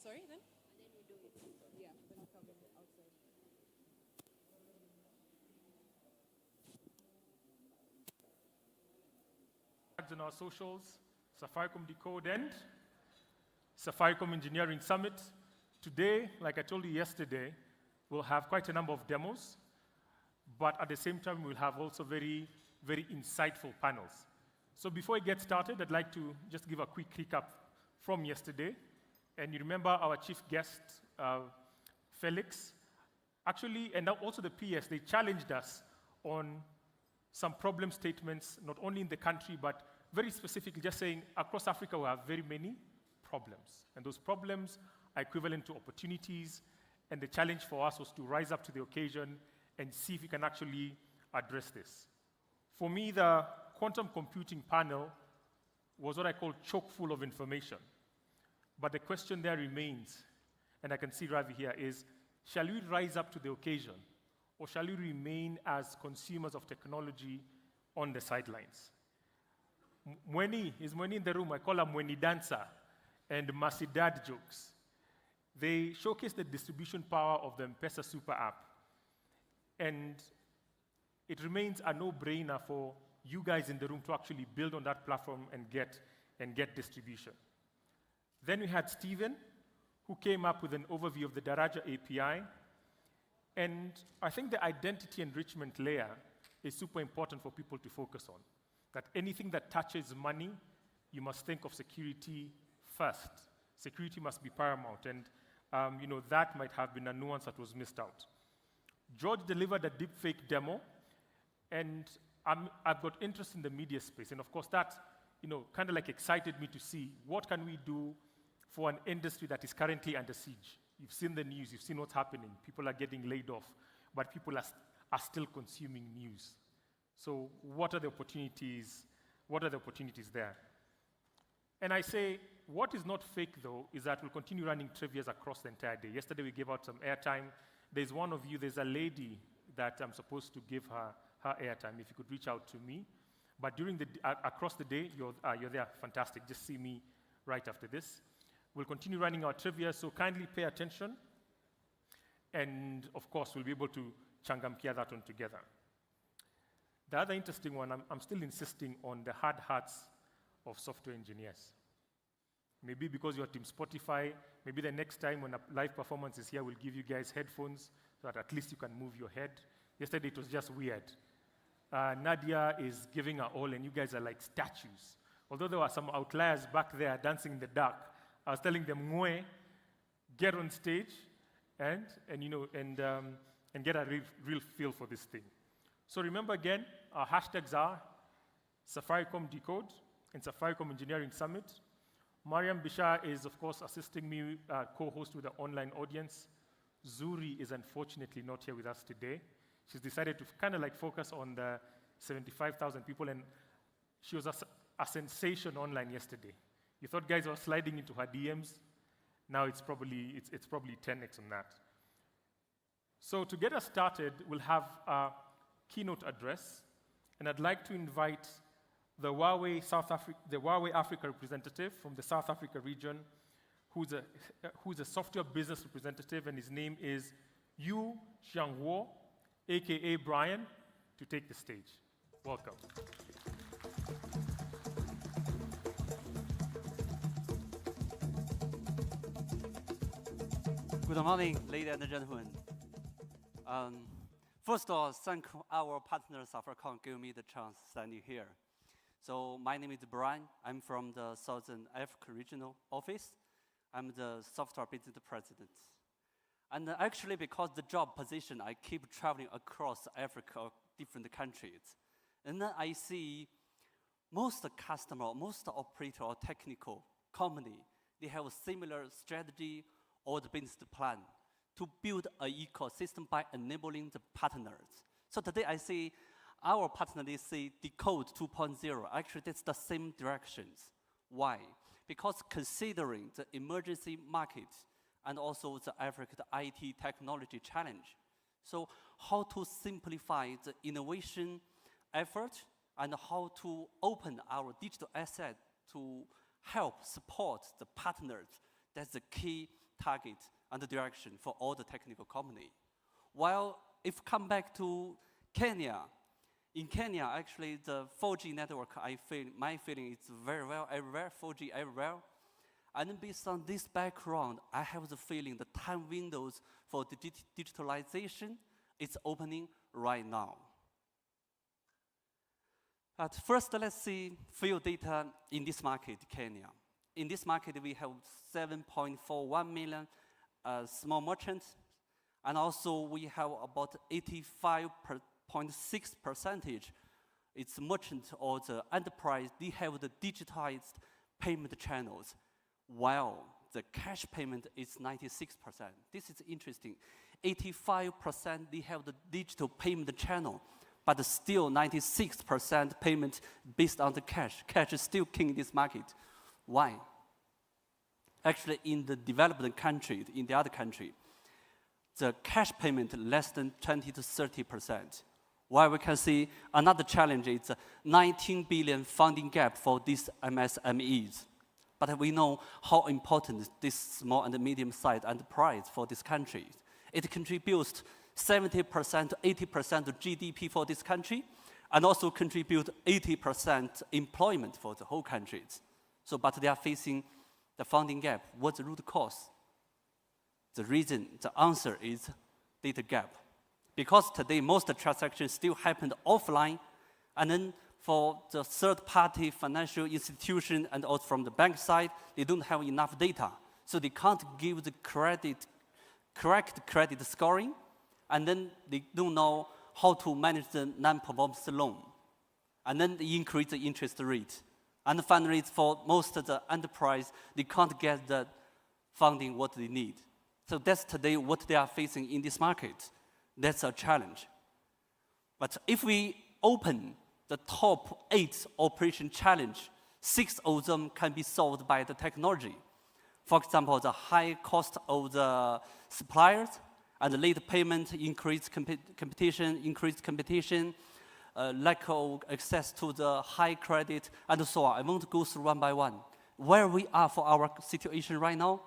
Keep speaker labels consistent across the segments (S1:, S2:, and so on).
S1: Sorry, then?
S2: And then we do it.
S1: Yeah, then we come in outside.
S3: On our socials, Safaricom Decode and Safaricom Engineering Summit. Today, like I told you yesterday, we'll have quite a number of demos, but at the same time, we'll have also very, very insightful panels. So before we get started, I'd like to just give a quick recap from yesterday. And you remember our chief guest, Felix, actually, and also the PS, they challenged us on some problem statements, not only in the country, but very specifically just saying across Africa we have very many problems. And those problems are equivalent to opportunities, and the challenge for us was to rise up to the occasion and see if we can actually address this. For me, the quantum computing panel was what I call chock full of information. But the question there remains, and I can see Ravi here, is shall we rise up to the occasion, or shall we remain as consumers of technology on the sidelines? Mweni, is Mweni in the room? I call her Mweni Dancer and Masidad jokes. They showcase the distribution power of the M-Pesa Super App. And it remains a no-brainer for you guys in the room to actually build on that platform and get distribution. Then we had Steven, who came up with an overview of the Daraja API. And I think the identity enrichment layer is super important for people to focus on. That anything that touches money, you must think of security first. Security must be paramount. And that might have been a nuance that was missed out. George delivered a deepfake demo. And I've got interest in the media space. And of course, that kind of like excited me to see what can we do for an industry that is currently under siege. You've seen the news, you've seen what's happening. People are getting laid off, but people are still consuming news. So what are the opportunities? What are the opportunities there? And I say, what is not fake, though, is that we'll continue running trivias across the entire day. Yesterday, we gave out some airtime. There's one of you, there's a lady that I'm supposed to give her airtime. If you could reach out to me. But across the day, you're there. Fantastic. Just see me right after this. We'll continue running our trivia, so kindly pay attention. And, of course, we'll be able to changamkia that one together. The other interesting one, I'm still insisting on the hard hats of software engineers. Maybe because you're Team Spotify, maybe the next time when a live performance is here, we'll give you guys headphones so that at least you can move your head. Yesterday, it was just weird. Nadia is giving her all, and you guys are like statues. Although there were some outliers back there dancing in the dark, I was telling them, "Mwe, get on stage and get a real feel for this thing." So remember again, our hashtags are Safaricom Decode and Safaricom Engineering Summit. Mariam Bishar is, of course, assisting me, co-host with the online audience. Zuri is unfortunately not here with us today. She's decided to kind of like focus on the 75,000 people, and she was a sensation online yesterday. You thought guys were sliding into her DMs. Now it's probably 10x on that. So to get us started, we'll have a keynote address, and I'd like to invite the Huawei Africa representative from the South Africa region, who's a software business representative, and his name is Yu Xianghuo, aka Brian, to take the stage. Welcome.
S4: Good morning, ladies and gentlemen. First of all, thank our partner Safaricom giving me the chance standing here. So my name is Brian. I'm from the Southern Africa Regional Office. I'm the software business president. And actually, because the job position, I keep traveling across Africa, different countries. And then I see most customer, most operator or technical company, they have a similar strategy or the business plan to build an ecosystem by enabling the partners. So today I see our partner, they say Decode 2.0. Actually, that's the same directions. Why? Because considering the emergency market and also the African IT technology challenge. So how to simplify the innovation effort and how to open our digital asset to help support the partners. That's the key target and the direction for all the technical company. While if come back to Kenya, in Kenya, actually the 4G network, my feeling is very well everywhere, 4G everywhere. And then based on this background, I have the feeling the time windows for the digitalization is opening right now. But first, let's see field data in this market, Kenya. In this market, we have 7.41 million small merchants, and also we have about 85.6%. It's merchant or the enterprise, they have the digitized payment channels, while the cash payment is 96%. This is interesting. 85% they have the digital payment channel, but still 96% payment based on the cash. Cash is still king in this market. Why? Actually, in the developed country, in the other country, the cash payment less than 20 to 30%. While we can see another challenge is 19 billion funding gap for these MSMEs. But we know how important this small and medium-sized enterprise for this country. It contributes 70% to 80% of GDP for this country, and also contribute 80% employment for the whole country. So, but they are facing the funding gap. What's the root cause? The reason, the answer is data gap. Because today most of the transactions still happen offline, and then for the third-party financial institution and also from the bank side, they don't have enough data. So they can't give the correct credit scoring, and then they don't know how to manage the non-performance loan. And then they increase the interest rate. And finally, for most of the enterprise, they can't get the funding what they need. So that's today what they are facing in this market. That's a challenge. But if we open the top 8 operation challenge, 6 of them can be solved by the technology. For example, the high cost of the suppliers and the late payment, increased competition, lack of access to the high credit, and so on. I won't go through one by one. Where we are for our situation right now,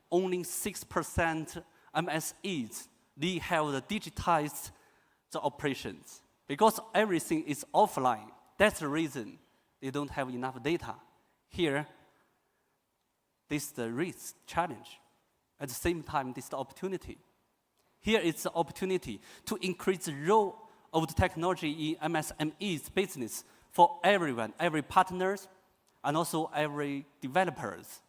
S4: only 6% MSEs, they have the digitized the operations. Because everything is offline, that's the reason they don't have enough data. Here, this is the risk challenge. At the same time, this is the opportunity. Here is the opportunity to increase the role of the technology in MSME's business for everyone, every partners, and also every developers.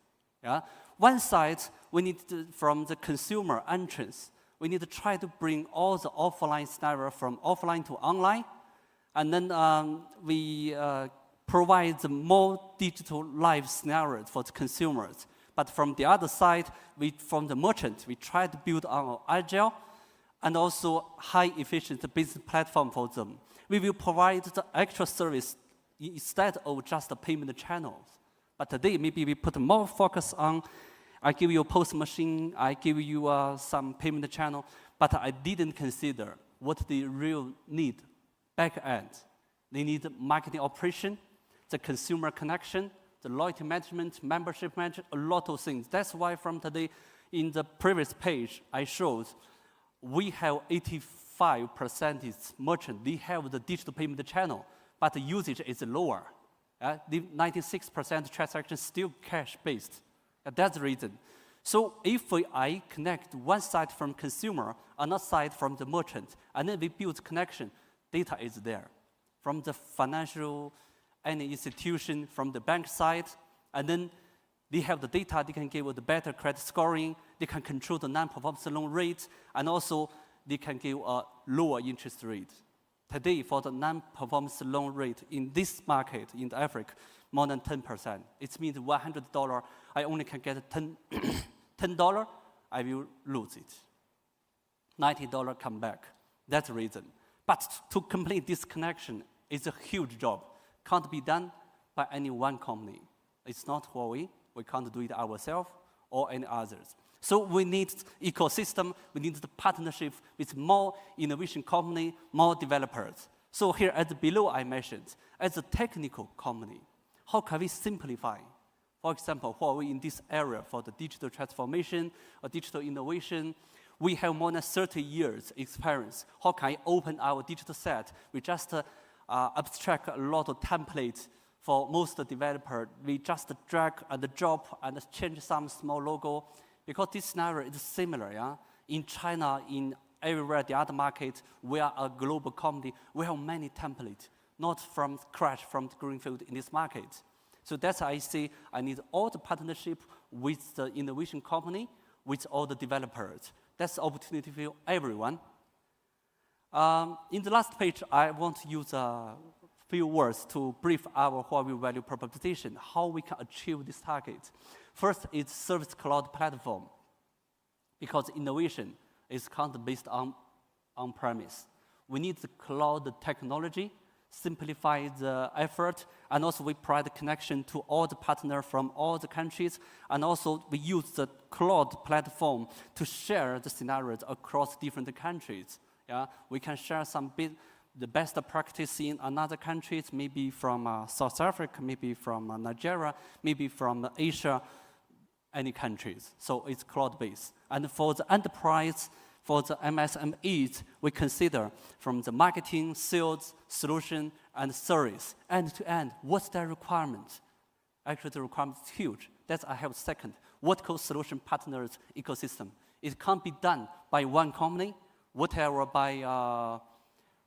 S4: Yeah? One side, we need to, from the consumer entrance, we need to try to bring all the offline scenario from offline to online, and then we provide the more digital live scenarios for the consumers. But from the other side, from the merchant, we try to build our agile and also high efficient business platform for them. We will provide the extra service instead of just the payment channels. But today, maybe we put more focus on, I give you a post machine, I give you some payment channel, but I didn't consider what they really need back end. They need marketing operation, the consumer connection, the loyalty management, membership management, a lot of things. That's why from today, in the previous page, I showed we have 85% merchant, they have the digital payment channel, but the usage is lower. The 96% transactions still cash-based. That's the reason. So if I connect one side from consumer, another side from the merchant, and then we build connection, data is there. From the financial any institution, from the bank side, and then they have the data, they can give the better credit scoring, they can control the non-performance loan rate, and also they can give a lower interest rate. Today, for the non-performance loan rate in this market, in Africa, more than 10%. It means $100, I only can get $10, I will lose it. $90 come back. That's the reason. But to complete this connection is a huge job. Can't be done by any one company. It's not Huawei. We can't do it ourselves or any others. So we need ecosystem. We need the partnership with more innovation company, more developers. So here below I mentioned, as a technical company, how can we simplify For example, Huawei in this area for the digital transformation or digital innovation, we have more than 30 years experience. How can I open our digital set? We just abstract a lot of templates for most developers. We just drag and drop and change some small logo, because this scenario is similar. Yeah? In China, in everywhere the other market, we are a global company. We have many templates, not from scratch, from the greenfield in this market. So that's why I say I need all the partnership with the innovation company, with all the developers. That's the opportunity for everyone. In the last page, I want to use a few words to brief our Huawei value proposition, how we can achieve this target. First is service cloud platform, because innovation is constantly based on-premise. We need the cloud technology, simplify the effort, and also we provide connection to all the partners from all the countries, and also we use the cloud platform to share the scenarios across different countries. Yeah? We can share the best practice in another countries, maybe from South Africa, maybe from Nigeria, maybe from Asia, any countries. So it's cloud-based. And for the enterprise, for the MSMEs, we consider from the marketing, sales, solution, and service, end-to-end, what's their requirement? Actually, the requirement is huge. That's I have second, vertical solution partners ecosystem. It can't be done by one company, whatever by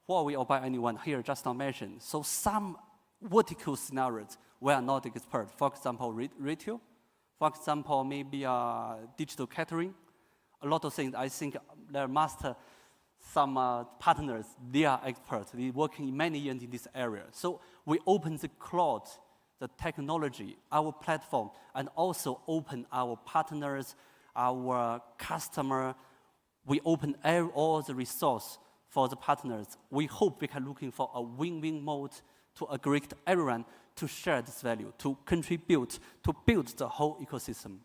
S4: Huawei or by anyone here, just not mentioned. So some vertical scenarios, we are not expert. For example, retail. For example, maybe digital catering. A lot of things, I think there must some partners, they are experts. They're working many years in this area. So we open the cloud, the technology, our platform, and also open our partners, our customer. We open all the resource for the partners. We hope we can looking for a win-win mode to agree to everyone to share this value, to contribute, to build the whole ecosystem.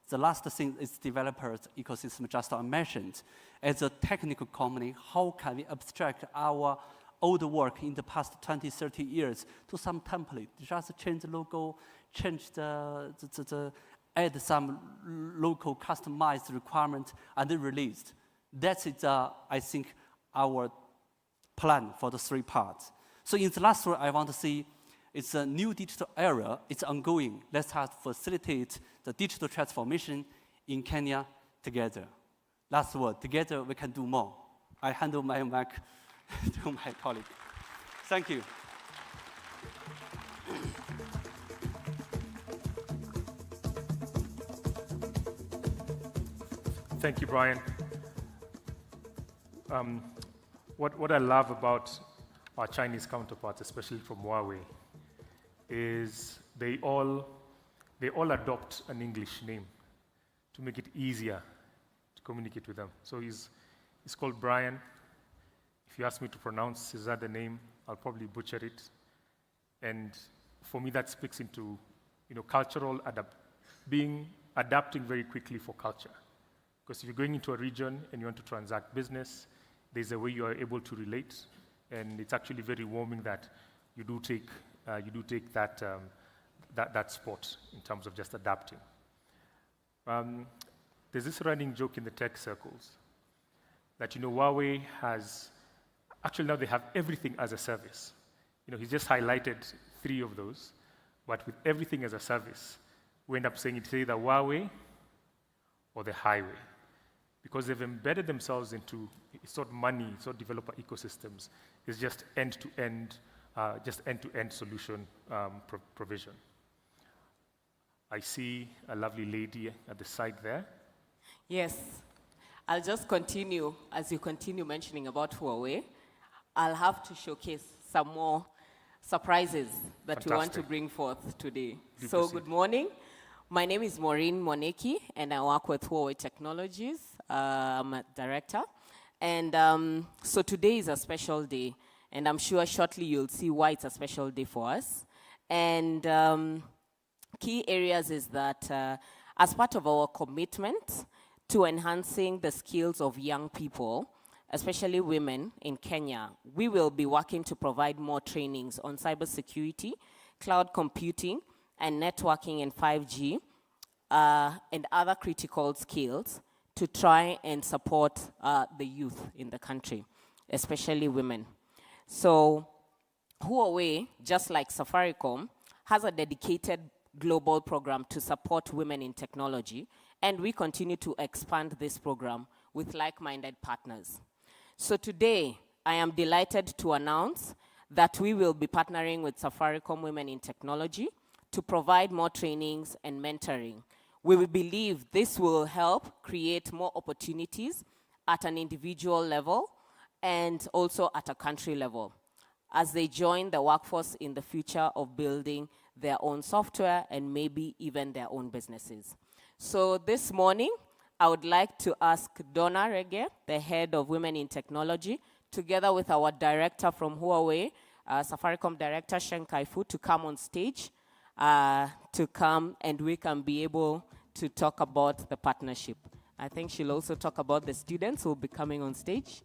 S4: The last thing is developers ecosystem, just I mentioned. As a technical company, how can we abstract our old work in the past 20, 30 years to some template? Just change the logo, change add some local customized requirement, and then released. That's it, I think, our plan for the 3 parts. So in the last one, I want to see it's a new digital era. It's ongoing. Let's have facilitate the digital transformation in Kenya together. Last word, together we can do more. I hand over my mic to my colleague. Thank you.
S3: Thank you, Brian. What I love about our Chinese counterparts, especially from Huawei, is they all adopt an English name to make it easier to communicate with them. So he's called Brian. If you ask me to pronounce his other name, I'll probably butcher it. And for me, that speaks into cultural adapting very quickly for culture. Because if you're going into a region and you want to transact business, there's a way you are able to relate, and it's actually very warming that you do take that spot in terms of just adapting. There's this running joke in the tech circles that Huawei has actually now they have everything as a service. He's just highlighted 3 of those, but with everything as a service, we end up saying it's either Huawei or the highway, because they've embedded themselves into money, developer ecosystems. It's just end-to-end solution provision. I see a lovely lady at the side there.
S1: Yes. I'll just continue. As you continue mentioning about Huawei, I'll have to showcase some more surprises that
S3: Fantastic.
S1: we want to bring forth today.
S3: Do
S1: So
S3: proceed.
S1: good morning. My name is Maureen Moneki, and I work with Huawei Technologies. I'm a director. And so today is a special day, and I'm sure shortly you'll see why it's a special day for us. And key areas is that as part of our commitment to enhancing the skills of young people, especially women in Kenya, we will be working to provide more trainings on cybersecurity, cloud computing, and networking in 5G, and other critical skills to try and support the youth in the country, especially women. So Huawei, just like Safaricom, has a dedicated global program to support women in technology, and we continue to expand this program with like-minded partners. So today, I am delighted to announce that we will be partnering with Safaricom Women in Technology to provide more trainings and mentoring. We will believe this will help create more opportunities at an individual level and also at a country level as they join the workforce in the future of building their own software and maybe even their own businesses. So this morning, I would like to ask Donna Rege, the head of Women in Technology, together with our director from Huawei, Safaricom Director Shen Kaifu, to come on stage, and we can be able to talk about the partnership. I think she'll also talk about the students who will be coming on stage.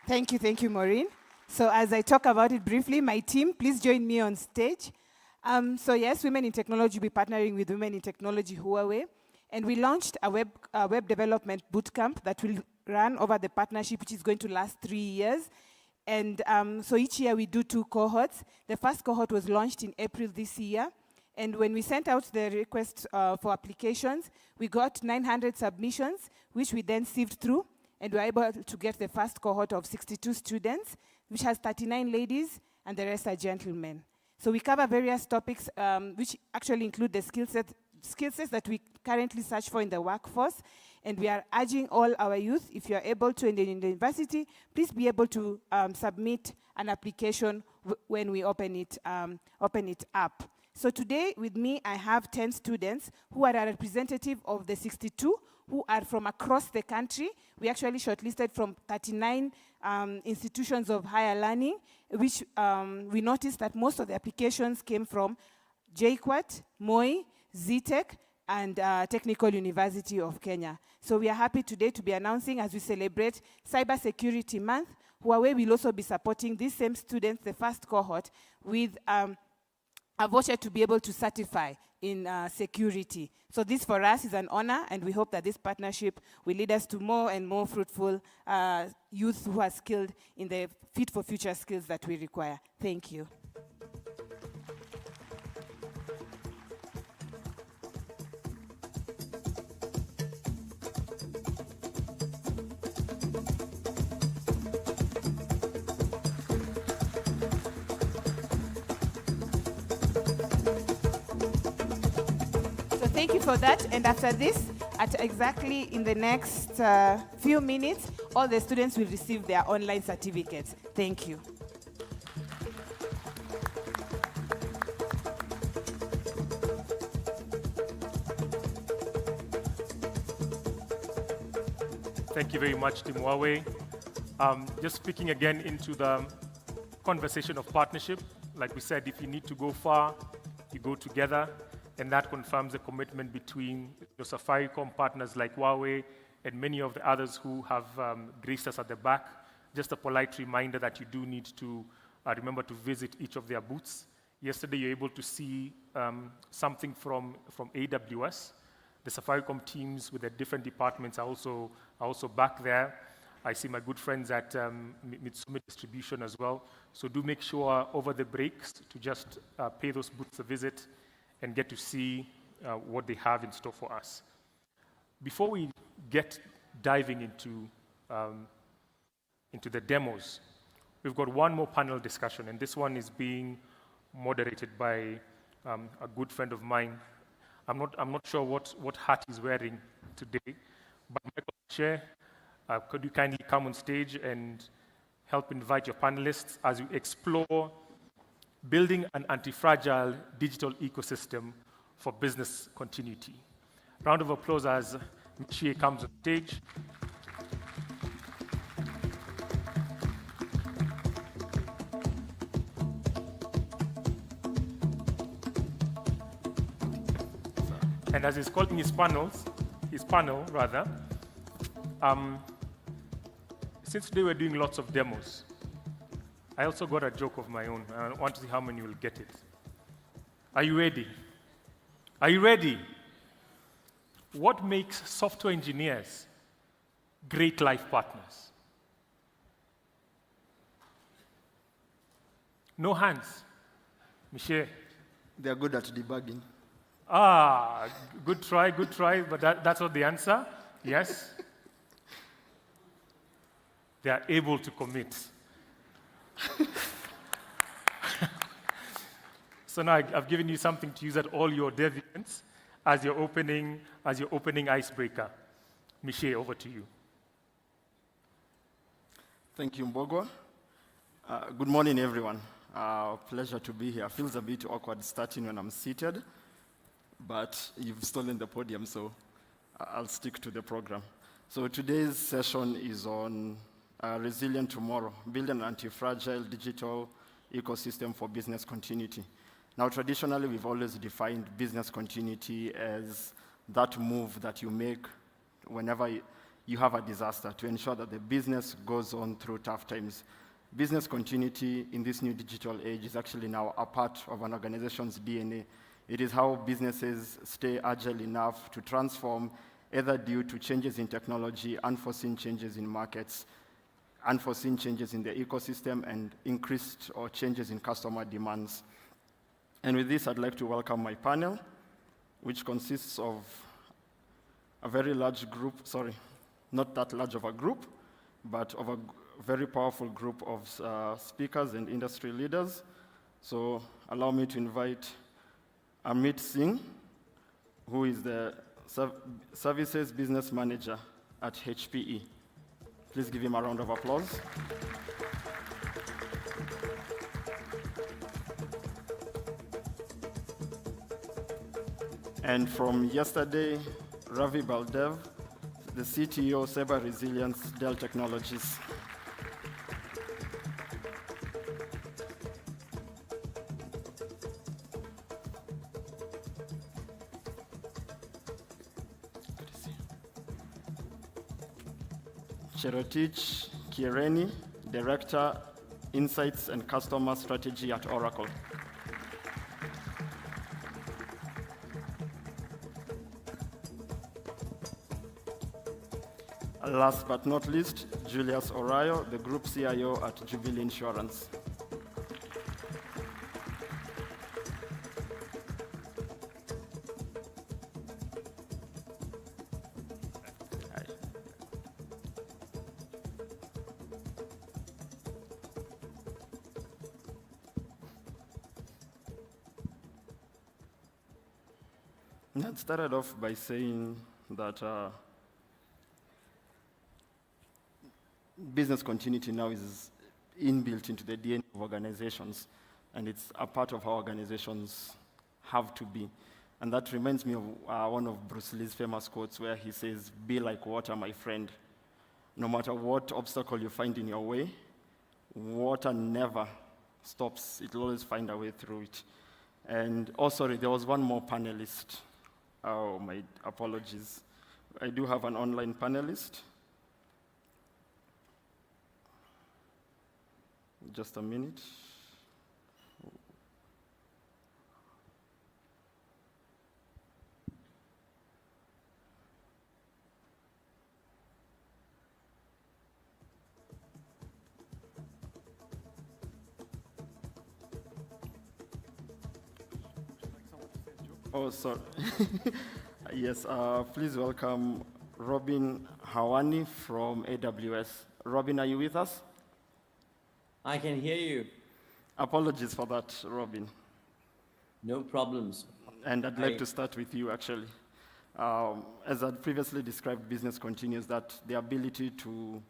S2: Thank you, Maureen. So as I talk about it briefly, my team, please join me on stage. So yes, Women in Technology will be partnering with Women in Technology Huawei, and we launched a web development bootcamp that will run over the partnership, which is going to last 3 years. And so each year we do 2 cohorts. The first cohort was launched in April this year, and when we sent out the request for applications, we got 900 submissions, which we then sieved through, and we were able to get the first cohort of 62 students, which has 39 ladies, and the rest are gentlemen. So we cover various topics, which actually include the skill sets that we currently search for in the workforce, and we are urging all our youth, if you are able to in the university, please be able to submit an application when we open it up. So today, with me, I have 10 students who are a representative of the 62 who are from across the country. We actually shortlisted from 39 institutions of higher learning, which we noticed that most of the applications came from JKUAT, Moi, ZTech, and Technical University of Kenya. So we are happy today to be announcing, as we celebrate Cybersecurity Month, Huawei will also be supporting these same students, the first cohort, with a voucher to be able to certify in security. So this for us is an honor, and we hope that this partnership will lead us to more and more fruitful youth who are skilled in the fit for future skills that we require. Thank you. Thank you for that. And after this, at exactly in the next few minutes, all the students will receive their online certificates. Thank you.
S3: Thank you very much, Team Huawei. Just speaking again into the conversation of partnership, like we said, if you need to go far, you go together. And that confirms the commitment between the Safaricom partners like Huawei and many of the others who have graced us at the back. Just a polite reminder that you do need to remember to visit each of their booths. Yesterday, you were able to see something from AWS. The Safaricom teams with their different departments are also back there. I see my good friends at Mitsumi Distribution as well. So do make sure over the breaks to just pay those booths a visit and get to see what they have in store for us. Before we get diving into the demos, we've got one more panel discussion, and this one is being moderated by a good friend of mine. I'm not sure what hat he's wearing today, but Michael Chair, could you kindly come on stage and help invite your panelists as we explore building an anti-fragile digital ecosystem for business continuity. Round of applause as Michie comes on stage. And as he's calling his panel, since today we're doing lots of demos, I also got a joke of my own. I want to see how many will get it. Are you ready? Are you ready? What makes software engineers great life partners? No hands. Michelle.
S5: They are good at debugging.
S3: Ah, good try, but that's not the answer. Yes. They are able to commit. So now I've given you something to use at all your dev events as your opening icebreaker. Michelle, over to you.
S5: Thank you, Mbogwa. Good morning, everyone. Pleasure to be here. Feels a bit awkward starting when I'm seated, but you've stolen the podium, so I'll stick to the program. So today's session is on Resilient Tomorrow, building an anti-fragile digital ecosystem for business continuity. Now, traditionally, we've always defined business continuity as that move that you make whenever you have a disaster to ensure that the business goes on through tough times. Business continuity in this new digital age is actually now a part of an organization's DNA. It is how businesses stay agile enough to transform, either due to changes in technology, unforeseen changes in markets, unforeseen changes in the ecosystem, and increased or changes in customer demands. And with this, I'd like to welcome my panel, which consists of a very large group, not that large of a group, but of a very powerful group of speakers and industry leaders. So allow me to invite Amit Singh, who is the Services Business Manager at HPE. Please give him a round of applause. And from yesterday, Ravi Baldev, the CTO, Cyber Resilience, Dell Technologies. Cherotich Kiereni, Director, Insights and Customer Strategy at Oracle. Last but not least, Julius Orayo, the Group CIO at Jubilee Insurance. I started off by saying that business continuity now is inbuilt into the DNA of organizations, and it's a part of how organizations have to be. And that reminds me of one of Bruce Lee's famous quotes where he says, "Be like water, my friend. No matter what obstacle you find in your way, water never stops. It will always find a way through it." And sorry, there was one more panelist. Oh, my apologies. I do have an online panelist. Just a minute. Oh, sorry. Yes, please welcome Robin Hawani from AWS. Robin, are you with us?
S6: I can hear you.
S5: Apologies for that, Robin.
S6: No problems.
S5: And I'd like to start with you, actually. As I previously described, business continues, that the ability to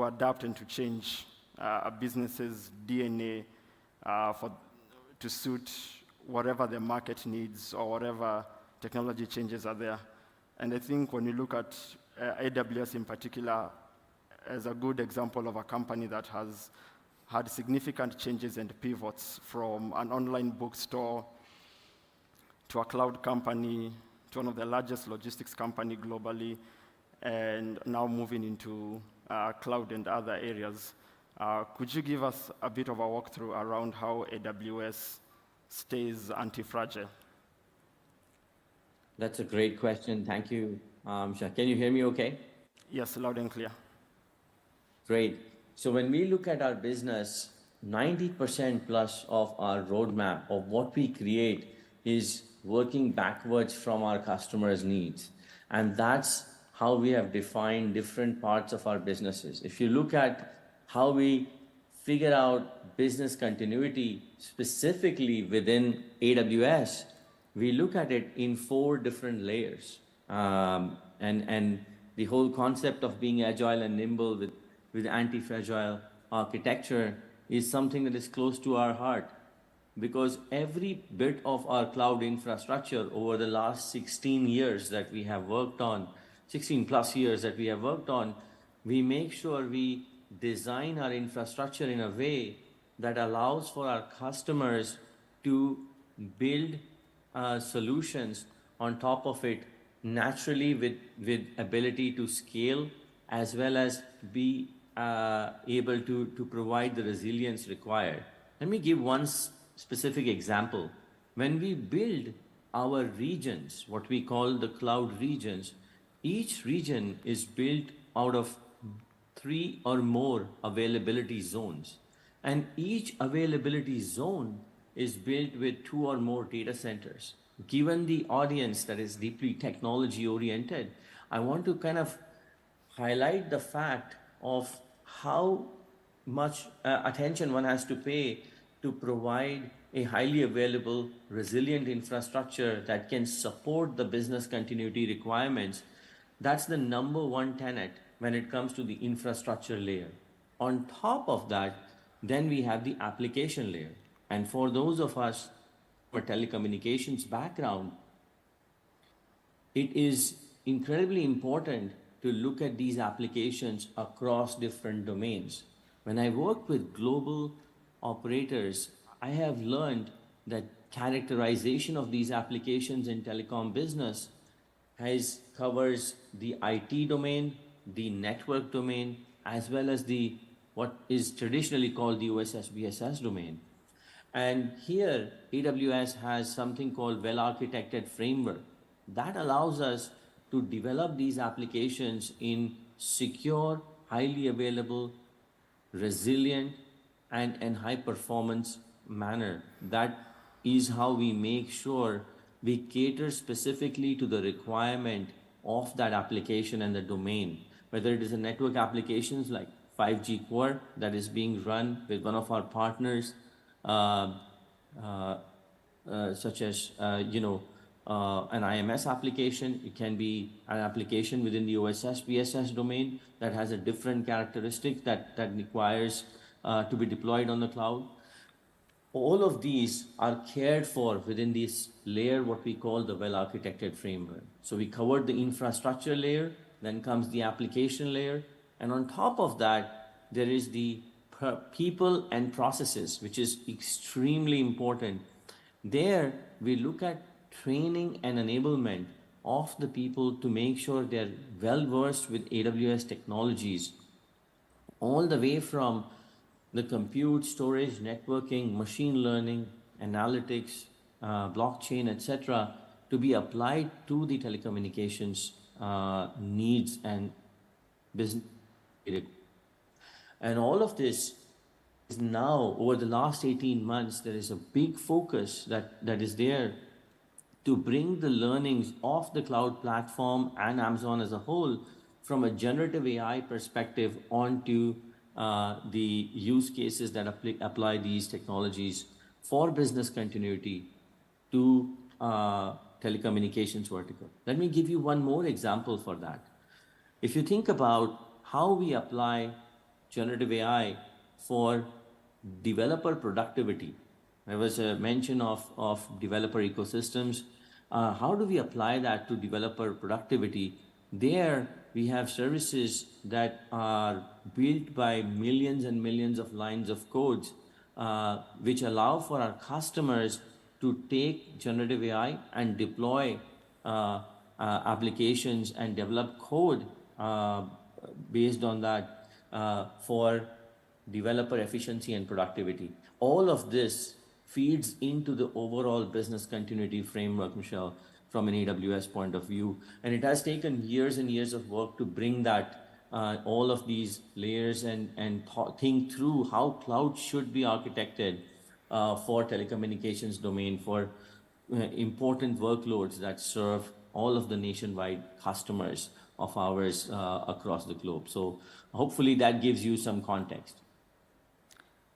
S5: adapt and to change a business's DNA to suit whatever the market needs or whatever technology changes are there. And I think when you look at AWS in particular as a good example of a company that has had significant changes and pivots from an online bookstore to a cloud company, to one of the largest logistics company globally, and now moving into cloud and other areas. Could you give us a bit of a walkthrough around how AWS stays anti-fragile?
S6: That's a great question. Thank you, Shah. Can you hear me okay?
S5: Yes, loud and clear.
S6: Great. So when we look at our business, 90% plus of our roadmap of what we create is working backwards from our customers' needs. And that's how we have defined different parts of our businesses. If you look at how we figure out business continuity specifically within AWS, we look at it in 4 different layers. And the whole concept of being agile and nimble with anti-fragile architecture is something that is close to our heart, because every bit of our cloud infrastructure over the last 16 years that we have worked on, 16 plus years that we have worked on, we make sure we design our infrastructure in a way that allows for our customers to build solutions on top of it naturally with ability to scale, as well as be able to provide the resilience required. Let me give one specific example. When we build our regions, what we call the cloud regions, each region is built out of 3 or more availability zones. And each availability zone is built with 2 or more data centers. Given the audience that is deeply technology oriented, I want to kind of highlight the fact of how much attention one has to pay to provide a highly available, resilient infrastructure that can support the business continuity requirements. That's the number 1 tenet when it comes to the infrastructure layer. On top of that, then we have the application layer. And for those of us with telecommunications background, it is incredibly important to look at these applications across different domains. When I work with global operators, I have learned that characterization of these applications in telecom business covers the IT domain, the network domain, as well as the what is traditionally called the OSS/BSS domain. And here, AWS has something called well-architected framework that allows us to develop these applications in secure, highly available, resilient, and high-performance manner. That is how we make sure we cater specifically to the requirement of that application and the domain, whether it is a network applications like 5G core that is being run with one of our partners, such as an IMS application. It can be an application within the OSS/BSS domain that has a different characteristic that requires to be deployed on the cloud. All of these are cared for within this layer, what we call the well-architected framework. So we covered the infrastructure layer, then comes the application layer, and on top of that, there is the people and processes, which is extremely important. There, we look at training and enablement of the people to make sure they're well-versed with AWS technologies, all the way from the compute, storage, networking, machine learning, analytics, blockchain, etc., to be applied to the telecommunications needs and business. And all of this is now, over the last 18 months, there is a big focus that is there to bring the learnings of the cloud platform and Amazon as a whole from a generative AI perspective onto the use cases that apply these technologies for business continuity to telecommunications vertical. Let me give you one more example for that. If you think about how we apply generative AI for developer productivity, there was a mention of developer ecosystems. How do we apply that to developer productivity? There, we have services that are built by millions and millions of lines of codes, which allow for our customers to take generative AI and deploy applications and develop code based on that for developer efficiency and productivity. All of this feeds into the overall business continuity framework, Michelle, from an AWS point of view. And it has taken years and years of work to bring that, all of these layers and think through how cloud should be architected for telecommunications domain, for important workloads that serve all of the nationwide customers of ours across the globe. So hopefully that gives you some context.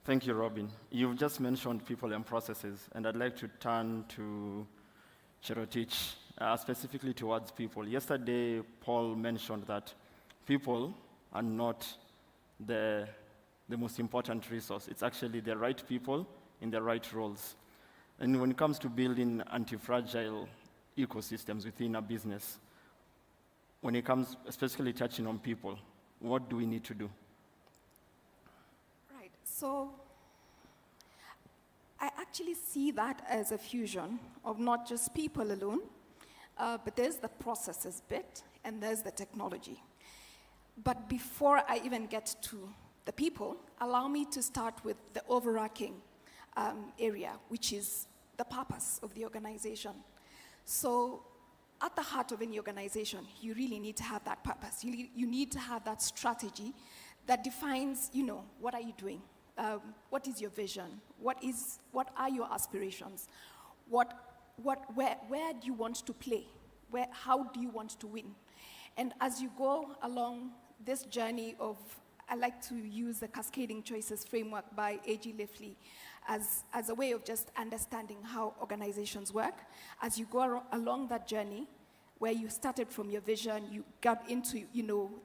S5: Thank you, Robin. You've just mentioned people and processes, and I'd like to turn to Cherotich, specifically towards people. Yesterday, Paul mentioned that people are not the most important resource. It's actually the right people in the right roles. And when it comes to building anti-fragile ecosystems within a business, when it comes especially touching on people, what do we need to do?
S7: Right, so I actually see that as a fusion of not just people alone, but there's the processes bit and there's the technology. But before I even get to the people, allow me to start with the overarching area, which is the purpose of the organization. So at the heart of any organization, you really need to have that purpose. You need to have that strategy that defines, what are you doing? What is your vision? What are your aspirations? Where do you want to play? How do you want to win? And as you go along this journey of, I like to use the cascading choices framework by A.G. Lifley as a way of just understanding how organizations work. As you go along that journey, where you started from your vision, you got into,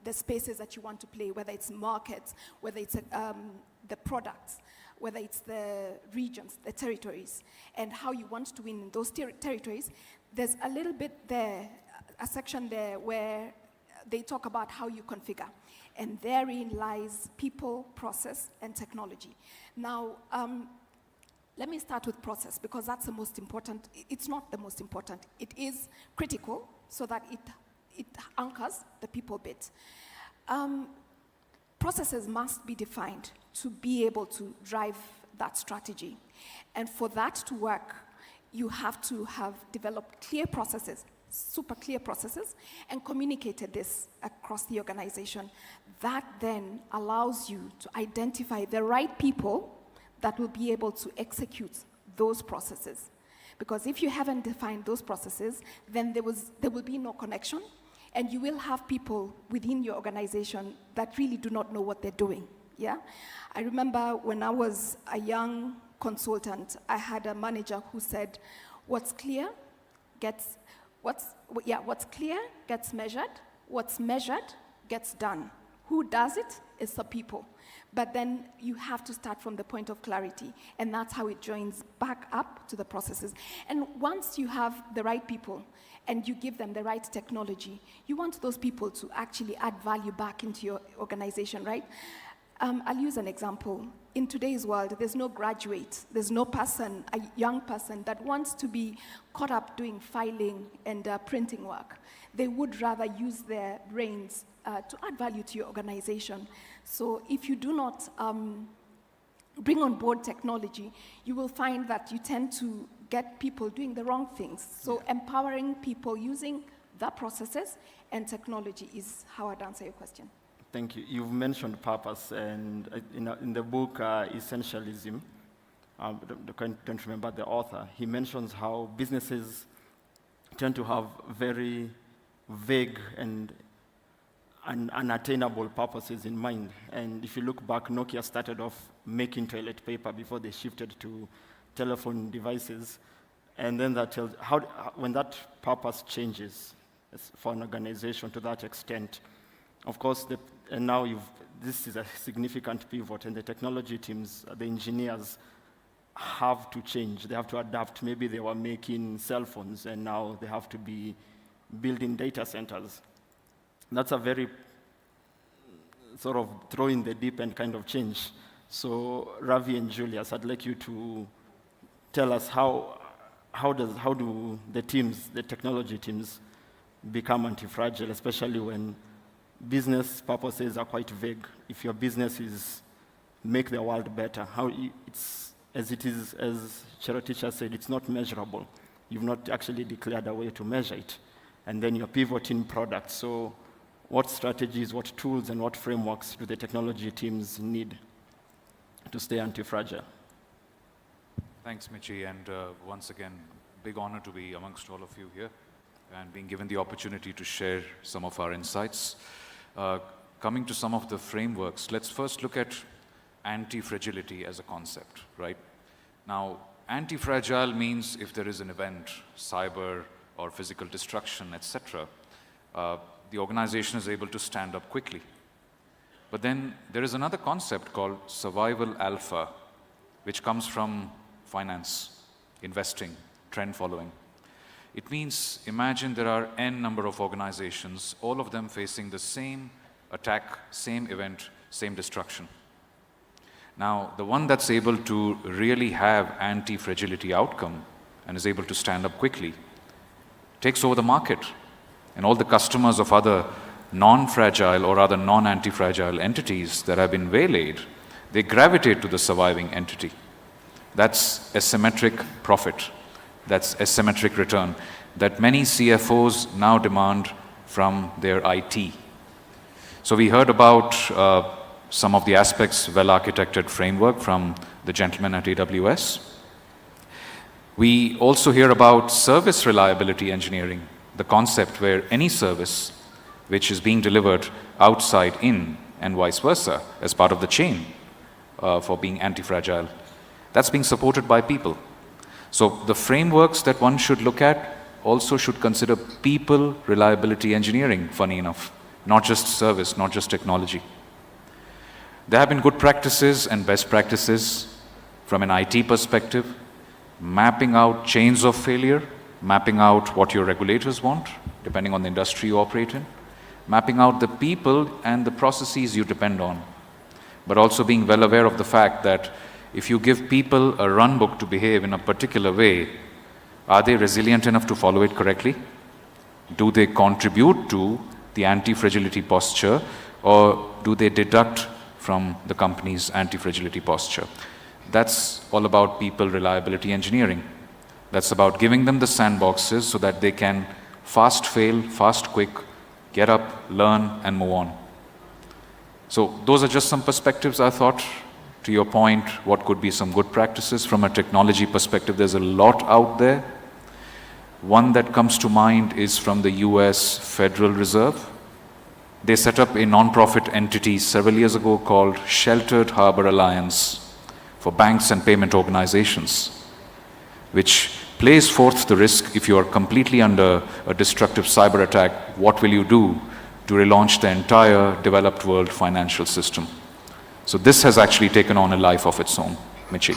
S7: the spaces that you want to play, whether it's markets, whether it's the products, whether it's the regions, the territories, and how you want to win in those territories. There's a little bit there, a section there where they talk about how you configure. And therein lies people, process, and technology. Now, let me start with process, because that's the most important. It's not the most important. It is critical so that it anchors the people bit. Processes must be defined to be able to drive that strategy. And for that to work, you have to have developed clear processes, super clear processes, and communicated this across the organization. That then allows you to identify the right people that will be able to execute those processes. Because if you haven't defined those processes, then there will be no connection, and you will have people within your organization that really do not know what they're doing, yeah? I remember when I was a young consultant, I had a manager who said, what's clear gets measured, what's measured gets done. Who does it is the people. But then you have to start from the point of clarity, and that's how it joins back up to the processes. And once you have the right people and you give them the right technology, you want those people to actually add value back into your organization, right? I'll use an example. In today's world, there's no graduate, there's no person, a young person that wants to be caught up doing filing and printing work. They would rather use their brains to add value to your organization. So if you do not bring on board technology, you will find that you tend to get people doing the wrong things. So empowering people using the processes and technology is how I'd answer your question.
S5: Thank you. You've mentioned purpose, and in the book Essentialism, I don't remember the author, he mentions how businesses tend to have very vague and unattainable purposes in mind. And if you look back, Nokia started off making toilet paper before they shifted to telephone devices. And then that tells when that purpose changes for an organization to that extent, of course, and now this is a significant pivot, and the technology teams, the engineers, have to change. They have to adapt. Maybe they were making cell phones, and now they have to be building data centers. That's a very sort of throw in the deep end kind of change. So Ravi and Julius, I'd like you to tell us how do the teams, the technology teams, become anti-fragile, especially when business purposes are quite vague. If your business is make their world better. It's, as Chero teacher said, it's not measurable. You've not actually declared a way to measure it. And then you're pivoting products. So what strategies, what tools, and what frameworks do the technology teams need to stay anti-fragile?
S8: Thanks, Michi, and once again, big honor to be amongst all of you here and being given the opportunity to share some of our insights. Coming to some of the frameworks, let's first look at anti-fragility as a concept, right? Now, anti-fragile means if there is an event, cyber or physical destruction, etc., the organization is able to stand up quickly. But then there is another concept called survival alpha, which comes from finance, investing, trend following. It means, imagine there are n number of organizations, all of them facing the same attack, same event, same destruction. Now, the one that's able to really have anti-fragility outcome and is able to stand up quickly takes over the market, and all the customers of other non-fragile or other non-anti-fragile entities that have been waylaid, they gravitate to the surviving entity. That's asymmetric profit. That's asymmetric return that many CFOs now demand from their IT. So we heard about some of the aspects, well-architected framework from the gentleman at AWS. We also hear about service reliability engineering, the concept where any service which is being delivered outside in and vice versa as part of the chain for being anti-fragile, that's being supported by people. So the frameworks that one should look at also should consider people reliability engineering, funny enough, not just service, not just technology. There have been good practices and best practices from an IT perspective, mapping out chains of failure, mapping out what your regulators want, depending on the industry you operate in, mapping out the people and the processes you depend on, but also being well aware of the fact that if you give people a run book to behave in a particular way, are they resilient enough to follow it correctly? Do they contribute to the anti-fragility posture, or do they deduct from the company's anti-fragility posture? That's all about people reliability engineering. That's about giving them the sandboxes so that they can fast fail, fast quick, get up, learn, and move on. So those are just some perspectives I thought. To your point, what could be some good practices from a technology perspective? There's a lot out there. One that comes to mind is from the US Federal Reserve. They set up a non-profit entity several years ago called Sheltered Harbor Alliance for banks and payment organizations, which plays forth the risk if you are completely under a destructive cyber attack, what will you do to relaunch the entire developed world financial system? So this has actually taken on a life of its own. Michi.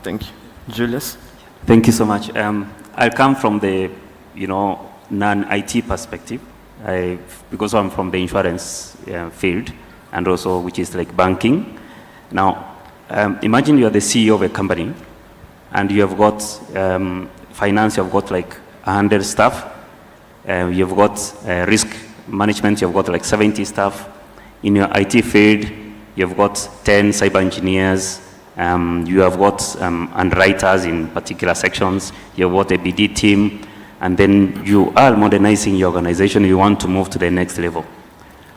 S5: Thank you. Julius?
S9: Thank you so much. I'll come from the, non-IT perspective, because I'm from the insurance field, and also which is like banking. Now, imagine you are the CEO of a company, and you have got finance, you have got like 100 staff, you've got risk management, you've got like 70 staff. In your IT field, you've got 10 cyber engineers, you have got underwriters in particular sections, you've got a BD team, and then you are modernizing your organization, you want to move to the next level.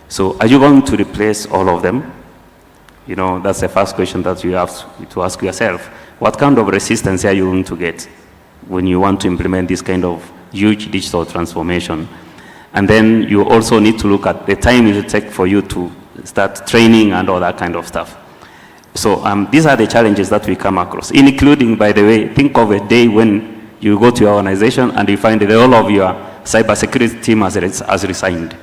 S9: So are you going to replace all of them? That's the first question that you have to ask yourself. What kind of resistance are you going to get when you want to implement this kind of huge digital transformation? And then you also need to look at the time it will take for you to start training and all that kind of stuff. So these are the challenges that we come across, including, by the way, think of a day when you go to your organization and you find that all of your cybersecurity team has resigned.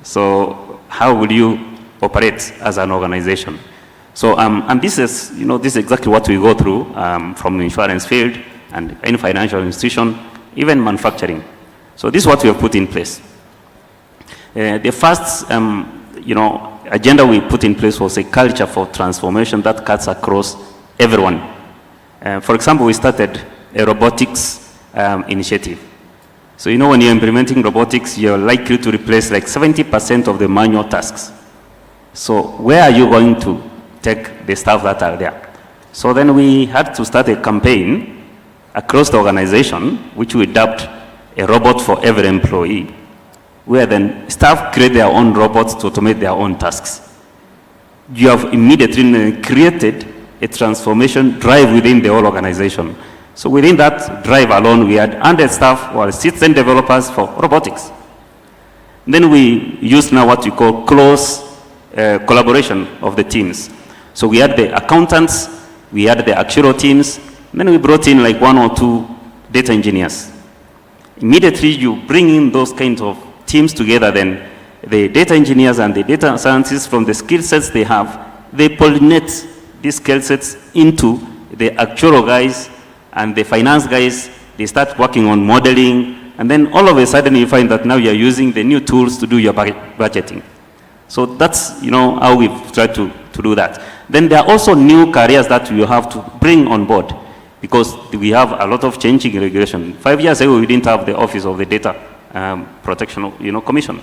S9: So how will you operate as an organization? So, and this is, this is exactly what we go through from the insurance field and any financial institution, even manufacturing. So this is what we have put in place. The first, agenda we put in place was a culture for transformation that cuts across everyone. For example, we started a robotics initiative. So, when you're implementing robotics, you're likely to replace like 70% of the manual tasks. So where are you going to take the staff that are there. So then we had to start a campaign across the organization, which we dubbed a robot for every employee, where then staff create their own robots to automate their own tasks. You have immediately created a transformation drive within the whole organization. So within that drive alone, we had 100 staff who are citizen developers for robotics. Then we used now what we call close collaboration of the teams. So we had the accountants, we had the actuarial teams, then we brought in like 1 or 2 data engineers. Immediately you bring in those kinds of teams together, then the data engineers and the data scientists from the skill sets they have, they pollinate these skill sets into the actuarial guys and the finance guys. They start working on modeling, and then all of a sudden you find that now you're using the new tools to do your budgeting. So that's, how we've tried to do that. Then there are also new careers that you have to bring on board, because we have a lot of changing regulation. 5 years ago, we didn't have the Office of the Data Protection, Commission.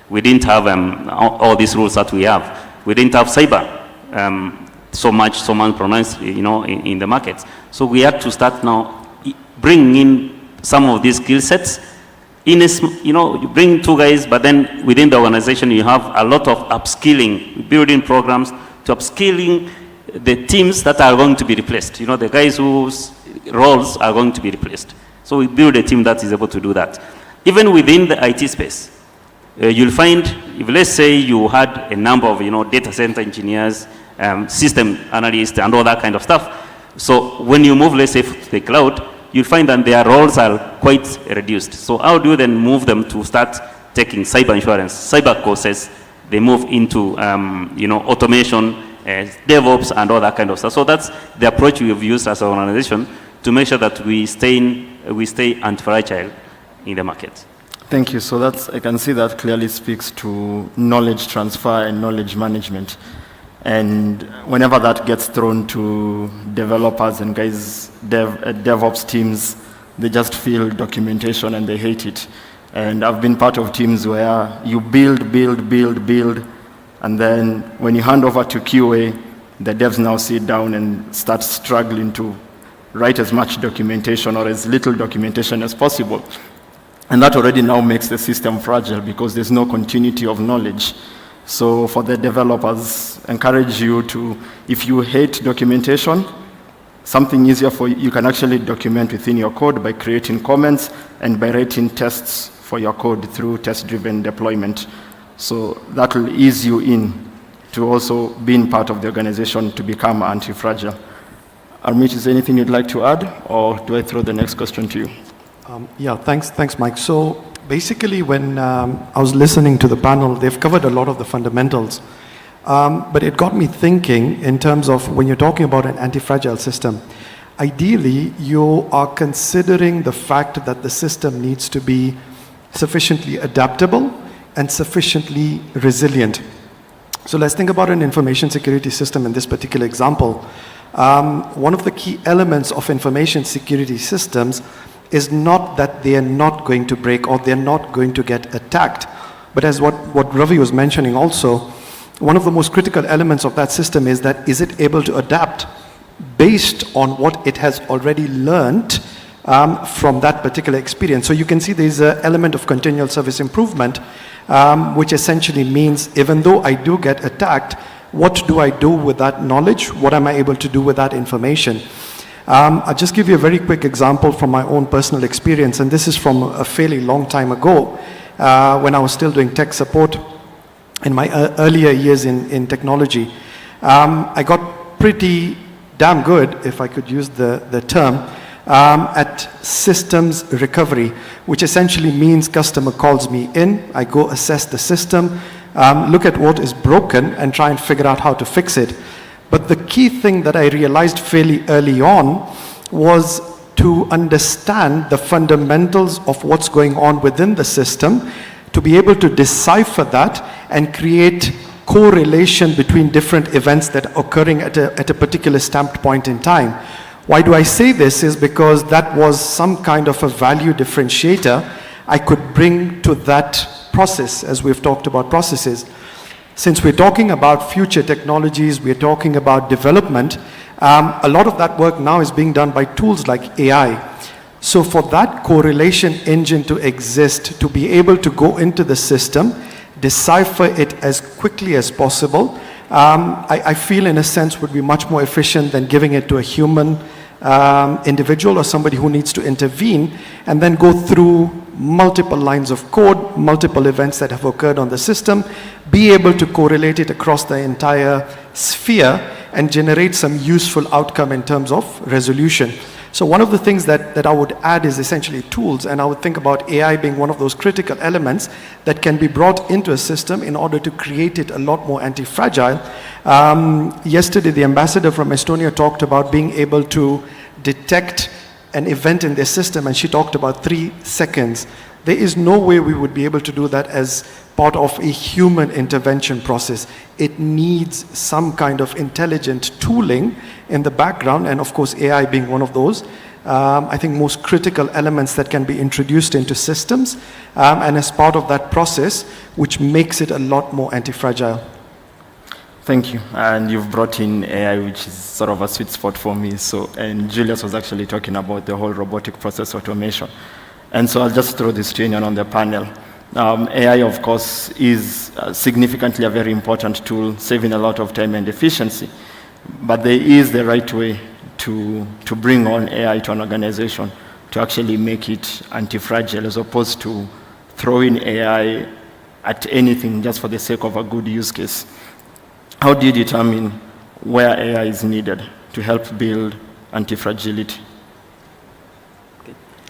S9: We didn't have all these rules that we have. We didn't have cyber so much pronounced, in the markets. So we had to start now bringing in some of these skill sets. You bring 2 guys, but then within the organization, you have a lot of upskilling, building programs to upskilling the teams that are going to be replaced. The guys whose roles are going to be replaced. So we build a team that is able to do that. Even within the IT space, you'll find, if let's say you had a number of, data center engineers, system analysts, and all that kind of stuff. So when you move, let's say, to the cloud, you'll find that their roles are quite reduced. So how do you then move them to start taking cyber insurance, cyber courses? They move into, automation, DevOps, and all that kind of stuff. So that's the approach we have used as an organization to make sure that we stay anti-fragile in the market.
S5: Thank you. So I can see that clearly speaks to knowledge transfer and knowledge management. And whenever that gets thrown to developers and guys, DevOps teams, they just feel documentation and they hate it. And I've been part of teams where you build, and then when you hand over to QA, the devs now sit down and start struggling to write as much documentation or as little documentation as possible. And that already now makes the system fragile because there's no continuity of knowledge. So for the developers, encourage you to, if you hate documentation, something easier for you, you can actually document within your code by creating comments and by writing tests for your code through test-driven deployment. So that will ease you in to also being part of the organization to become anti-fragile. Armit, is there anything you'd like to add, or do I throw the next question to you?
S10: Yeah, thanks, Mike. So basically, when I was listening to the panel, they've covered a lot of the fundamentals. But it got me thinking in terms of when you're talking about an anti-fragile system, ideally, you are considering the fact that the system needs to be sufficiently adaptable and sufficiently resilient. So let's think about an information security system in this particular example. One of the key elements of information security systems is not that they are not going to break or they're not going to get attacked. But as what Ravi was mentioning also, one of the most critical elements of that system is that is it able to adapt based on what it has already learned from that particular experience. So you can see there's an element of continual service improvement, which essentially means even though I do get attacked, what do I do with that knowledge? What am I able to do with that information? I'll just give you a very quick example from my own personal experience, and this is from a fairly long time ago when I was still doing tech support in my earlier years in technology. I got pretty damn good, if I could use the term, at systems recovery, which essentially means customer calls me in, I go assess the system, look at what is broken and try and figure out how to fix it. But the key thing that I realized fairly early on was to understand the fundamentals of what's going on within the system, to be able to decipher that and create correlation between different events that are occurring at a particular stamped point in time. Why do I say this is because that was some kind of a value differentiator I could bring to that process, as we've talked about processes. Since we're talking about future technologies, we're talking about development, a lot of that work now is being done by tools like AI. So for that correlation engine to exist, to be able to go into the system, decipher it as quickly as possible, I feel in a sense would be much more efficient than giving it to a human individual or somebody who needs to intervene and then go through multiple lines of code, multiple events that have occurred on the system, be able to correlate it across the entire sphere and generate some useful outcome in terms of resolution. So one of the things that I would add is essentially tools, and I would think about AI being one of those critical elements that can be brought into a system in order to create it a lot more anti-fragile. Yesterday, the ambassador from Estonia talked about being able to detect an event in their system, and she talked about 3 seconds. There is no way we would be able to do that as part of a human intervention process. It needs some kind of intelligent tooling in the background, and of course AI being one of those. I think most critical elements that can be introduced into systems, and as part of that process, which makes it a lot more anti-fragile.
S5: Thank you. And you've brought in AI, which is sort of a sweet spot for me. So, and Julius was actually talking about the whole robotic process automation. And so I'll just throw this to anyone on the panel. AI, of course, is significantly a very important tool, saving a lot of time and efficiency. But there is the right way to bring on AI to an organization to actually make it anti-fragile, as opposed to throwing AI at anything just for the sake of a good use case. How do you determine where AI is needed to help build anti-fragility?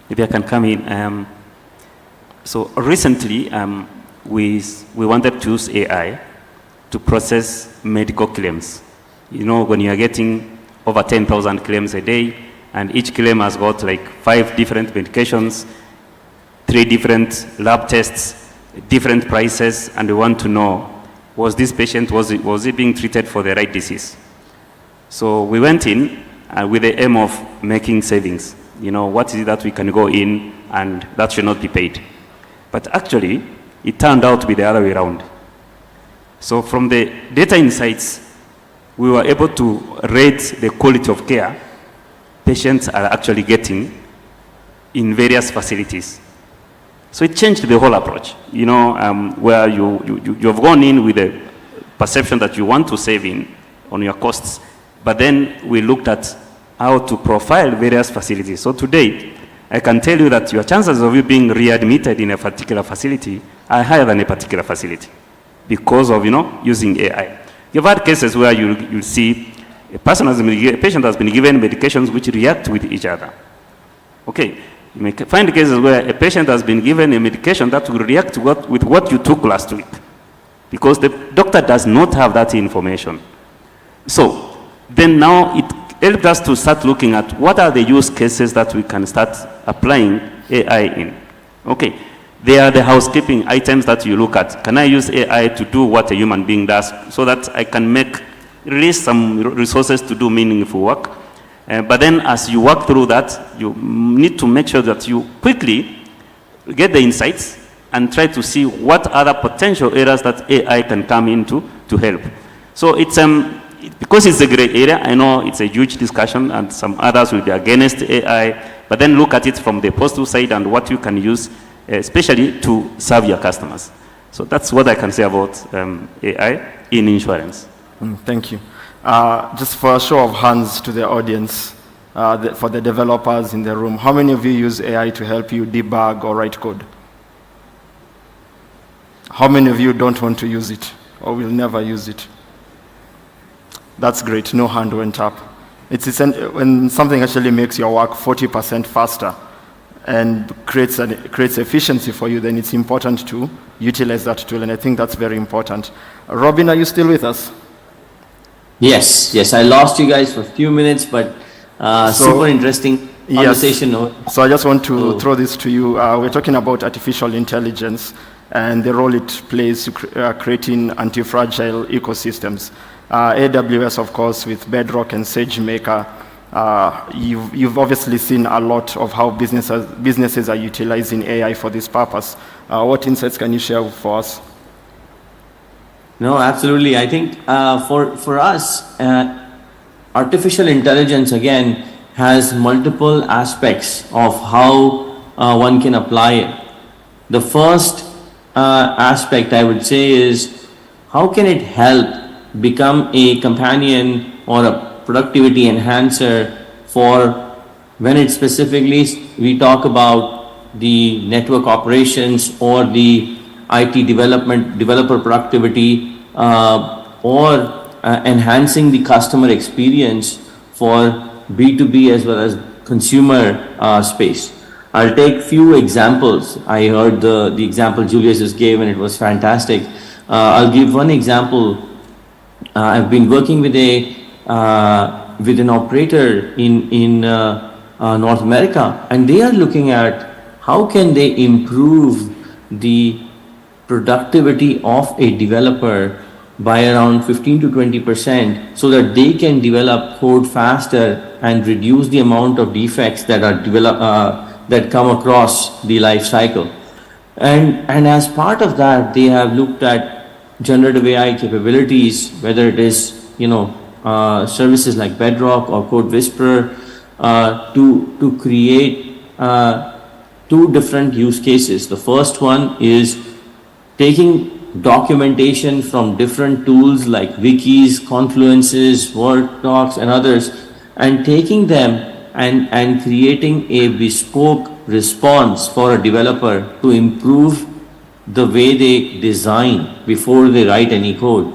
S9: If I can come in. So recently, we wanted to use AI to process medical claims. You know, when you are getting over 10,000 claims a day, and each claim has got like 5 different medications, 3 different lab tests, different prices, and we want to know, was this patient, was it being treated for the right disease? So we went in with the aim of making savings. You know, what is it that we can go in and that should not be paid? But actually, it turned out to be the other way around. So from the data insights, we were able to rate the quality of care patients are actually getting in various facilities. So it changed the whole approach, you know, where you've gone in with a perception that you want to save on your costs, but then we looked at how to profile various facilities. So today, I can tell you that your chances of you being readmitted in a particular facility are higher than a particular facility because of, you know, using AI. You've had cases where you see a patient has been given medications which react with each other. Okay, you may find cases where a patient has been given a medication that will react with what you took last week because the doctor does not have that information. So then now it helped us to start looking at what are the use cases that we can start applying AI in. Okay, they are the housekeeping items that you look at. Can I use AI to do what a human being does so that I can release some resources to do meaningful work? But then as you work through that, you need to make sure that you quickly get the insights and try to see what other potential areas that AI can come into to help. So it's because it's a great area, I know it's a huge discussion and some others will be against AI, but then look at it from the positive side and what you can use, especially to serve your customers. So that's what I can say about AI in insurance.
S5: Thank you. Just for a show of hands to the audience, for the developers in the room, how many of you use AI to help you debug or write code? How many of you don't want to use it or will never use it? That's great, no hand went up. When something actually makes your work 40% faster and creates efficiency for you, then it's important to utilize that tool, and I think that's very important. Robin, are you still with us?
S6: Yes, I lost you guys for a few minutes, but super interesting conversation.
S5: Yes. So I just want to throw this to you. We're talking about artificial intelligence and the role it plays to creating anti-fragile ecosystems. AWS, of course, with Bedrock and SageMaker, you've obviously seen a lot of how businesses are utilizing AI for this purpose. What insights can you share for us?
S6: No, absolutely. I think for us, artificial intelligence, again, has multiple aspects of how one can apply it. The first aspect, I would say, is how can it help become a companion or a productivity enhancer for when it specifically, we talk about the network operations or the IT developer productivity, or enhancing the customer experience for B2B as well as consumer space. I'll take few examples. I heard the example Julius just gave and it was fantastic. I'll give one example. I've been working with an operator in North America, and they are looking at how can they improve the productivity of a developer by around 15 to 20% so that they can develop code faster and reduce the amount of defects that are that come across the life cycle. And as part of that, they have looked at generative AI capabilities, whether it is, services like Bedrock or Code Whisperer, to create two different use cases. The first one is taking documentation from different tools like wikis, confluences, Word docs, and others, and taking them and creating a bespoke response for a developer to improve the way they design before they write any code,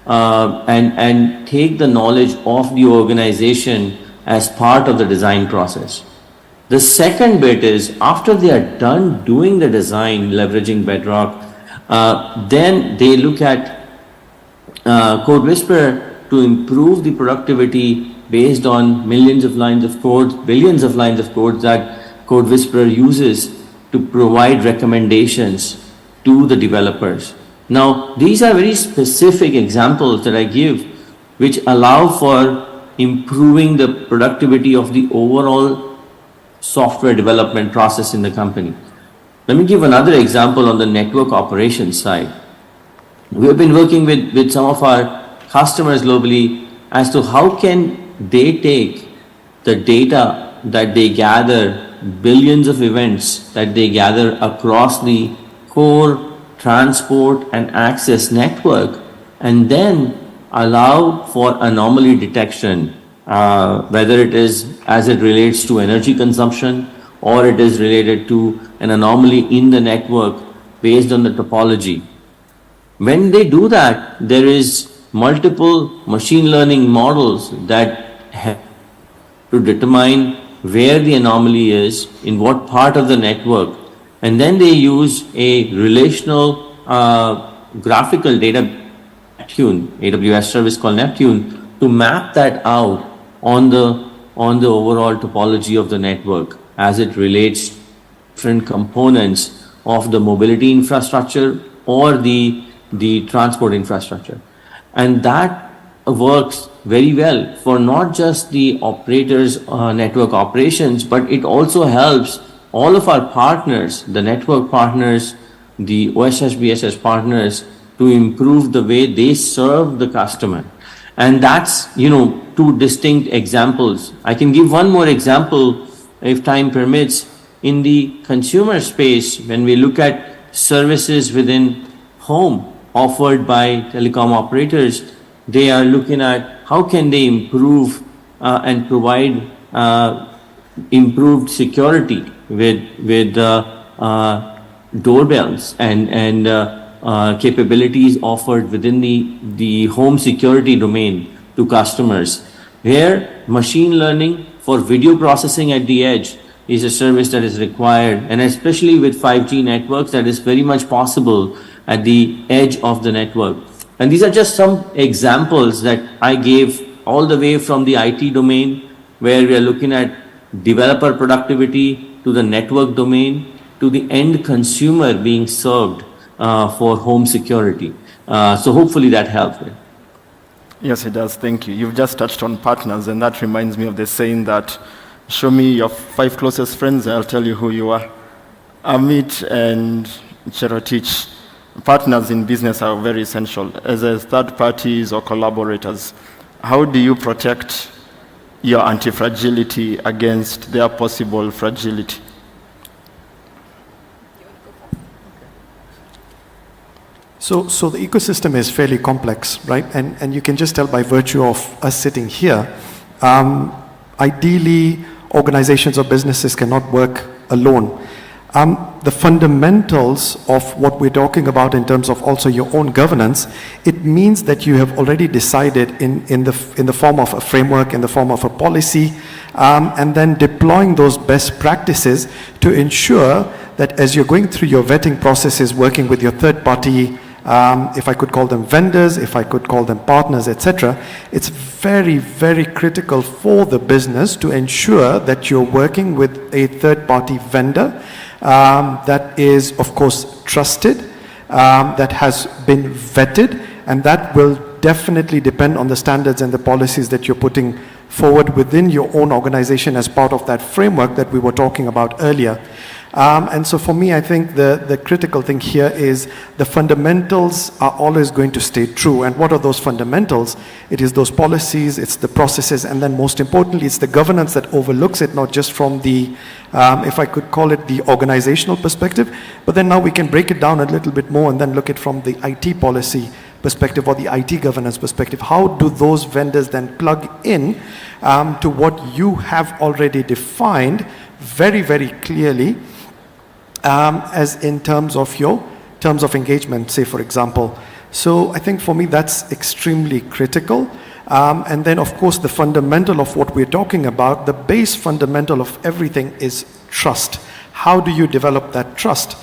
S6: and take the knowledge of the organization as part of the design process. The second bit is after they are done doing the design, leveraging Bedrock, then they look at Code Whisperer to improve the productivity based on millions of lines of code, billions of lines of code that Code Whisperer uses to provide recommendations to the developers. Now, these are very specific examples that I give which allow for improving the productivity of the overall software development process in the company. Let me give another example on the network operations side. We have been working with some of our customers globally as to how can they take the data that they gather, billions of events that they gather across the core transport and access network, and then allow for anomaly detection, whether it is as it relates to energy consumption or it is related to an anomaly in the network based on the topology. When they do that, there is multiple machine learning models that help to determine where the anomaly is, in what part of the network, and then they use a relational graphical data, Neptune, AWS service called Neptune, to map that out on the overall topology of the network as it relates to different components of the mobility infrastructure or the transport infrastructure. And that works very well for not just the operators' network operations, but it also helps all of our partners, the network partners, the OSS, BSS partners, to improve the way they serve the customer. And that's, two distinct examples. I can give one more example, if time permits. In the consumer space, when we look at services within home offered by telecom operators, they are looking at how can they improve and provide improved security with doorbells and capabilities offered within the home security domain to customers, where machine learning for video processing at the edge is a service that is required, and especially with 5G networks, that is very much possible at the edge of the network. And these are just some examples that I gave, all the way from the IT domain, where we are looking at developer productivity, to the network domain, to the end consumer being served for home security. So hopefully that helps.
S5: Yes, it does. Thank you. You've just touched on partners, and that reminds me of the saying that, show me your 5 closest friends, I'll tell you who you are. Amit and Cherotich partners in business are very essential. As a third parties or collaborators, how do you protect your anti-fragility against their possible fragility?
S10: So the ecosystem is fairly complex, right? And you can just tell by virtue of us sitting here, ideally, organizations or businesses cannot work alone. The fundamentals of what we're talking about in terms of also your own governance, it means that you have already decided in the form of a framework, in the form of a policy, and then deploying those best practices to ensure that as you're going through your vetting processes, working with your third party, if I could call them vendors, if I could call them partners, etc., it's very, very critical for the business to ensure that you're working with a third-party vendor that is, of course, trusted, that has been vetted, and that will definitely depend on the standards and the policies that you're putting forward within your own organization as part of that framework that we were talking about earlier. And so for me, I think the critical thing here is the fundamentals are always going to stay true. And what are those fundamentals? It is those policies, it's the processes, and then most importantly, it's the governance that overlooks it, not just from the, if I could call it the organizational perspective, but then now we can break it down a little bit more and then look at from the IT policy perspective or the IT governance perspective. How do those vendors then plug in to what you have already defined very, very clearly as in terms of your terms of engagement, say, for example. So I think for me, that's extremely critical. And then, of course, the fundamental of what we're talking about, the base fundamental of everything is trust. How do you develop that trust?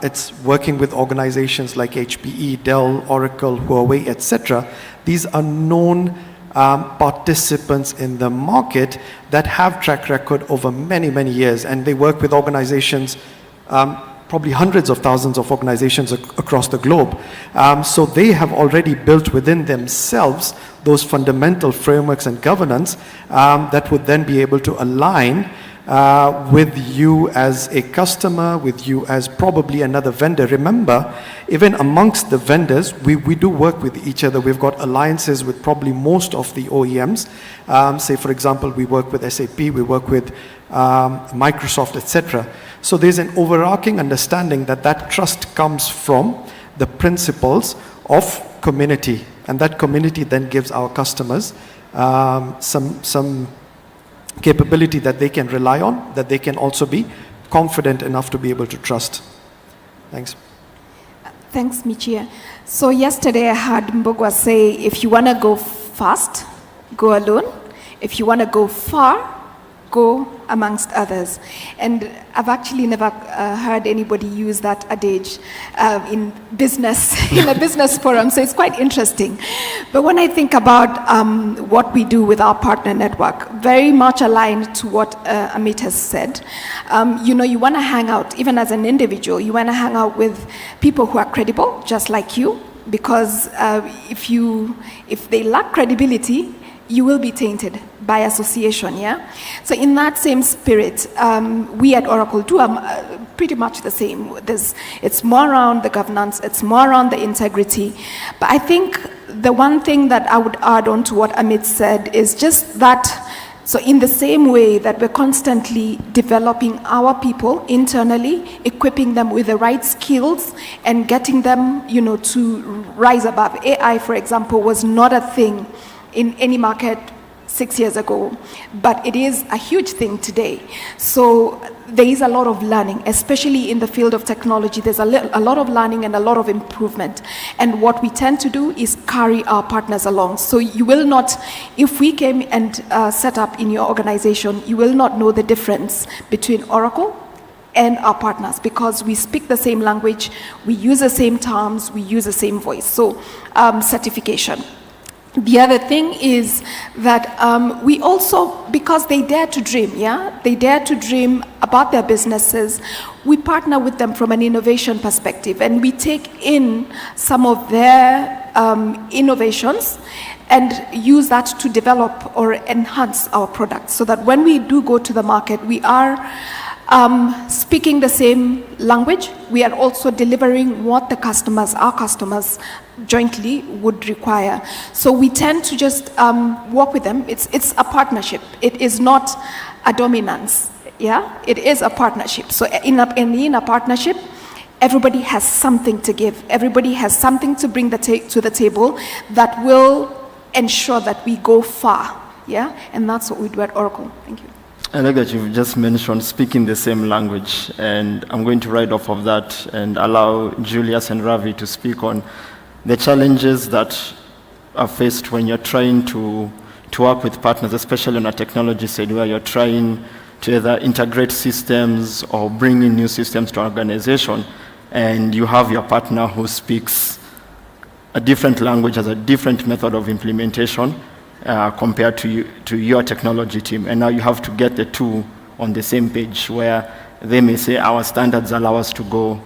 S10: It's working with organizations like HPE, Dell, Oracle, Huawei, etc. These are known participants in the market that have track record over many, many years, and they work with organizations, probably hundreds of thousands of organizations across the globe. So they have already built within themselves those fundamental frameworks and governance that would then be able to align with you as a customer, with you as probably another vendor. Remember, even amongst the vendors, we do work with each other. We've got alliances with probably most of the OEMs. Say, for example, we work with SAP, we work with Microsoft, etc. So there's an overarching understanding that that trust comes from the principles of community. And that community then gives our customers some capability that they can rely on, that they can also be confident enough to be able to trust. Thanks.
S7: Thanks, Michia. So yesterday I heard Mbogwa say, if you want to go fast, go alone. If you want to go far, go amongst others. And I've actually never heard anybody use that adage in business, in a business forum, so it's quite interesting. But when I think about what we do with our partner network, very much aligned to what Amit has said, you know, you want to hang out, even as an individual, you want to hang out with people who are credible, just like you, because if they lack credibility, you will be tainted by association, yeah? So in that same spirit, we at Oracle do pretty much the same. It's more around the governance, it's more around the integrity. But I think the one thing that I would add on to what Amit said is just that, so in the same way that we're constantly developing our people internally, equipping them with the right skills and getting them, you know, to rise above. AI, for example, was not a thing in any market 6 years ago, but it is a huge thing today. So there is a lot of learning, especially in the field of technology. There's a lot of learning and a lot of improvement. And what we tend to do is carry our partners along. So you will not, if we came and set up in your organization, you will not know the difference between Oracle and our partners, because we speak the same language, we use the same terms, we use the same voice. So certification. The other thing is that we also, because they dare to dream, yeah? They dare to dream about their businesses, we partner with them from an innovation perspective, and we take in some of their innovations and use that to develop or enhance our products, so that when we do go to the market, we are speaking the same language. We are also delivering what the customers, our customers, jointly would require. So we tend to just work with them. It's a partnership. It is not a dominance. Yeah, it is a partnership. So in a partnership, everybody has something to give. Everybody has something to bring to the table that will ensure that we go far. Yeah, and that's what we do at Oracle. Thank you.
S5: I like that you've just mentioned speaking the same language, and I'm going to ride off of that and allow Julius and Ravi to speak on the challenges that are faced when you're trying to work with partners, especially on a technology side where you're trying to either integrate systems or bring in new systems to an organization, and you have your partner who speaks a different language, has a different method of implementation compared to your technology team. And now you have to get the two on the same page where they may say our standards allow us to go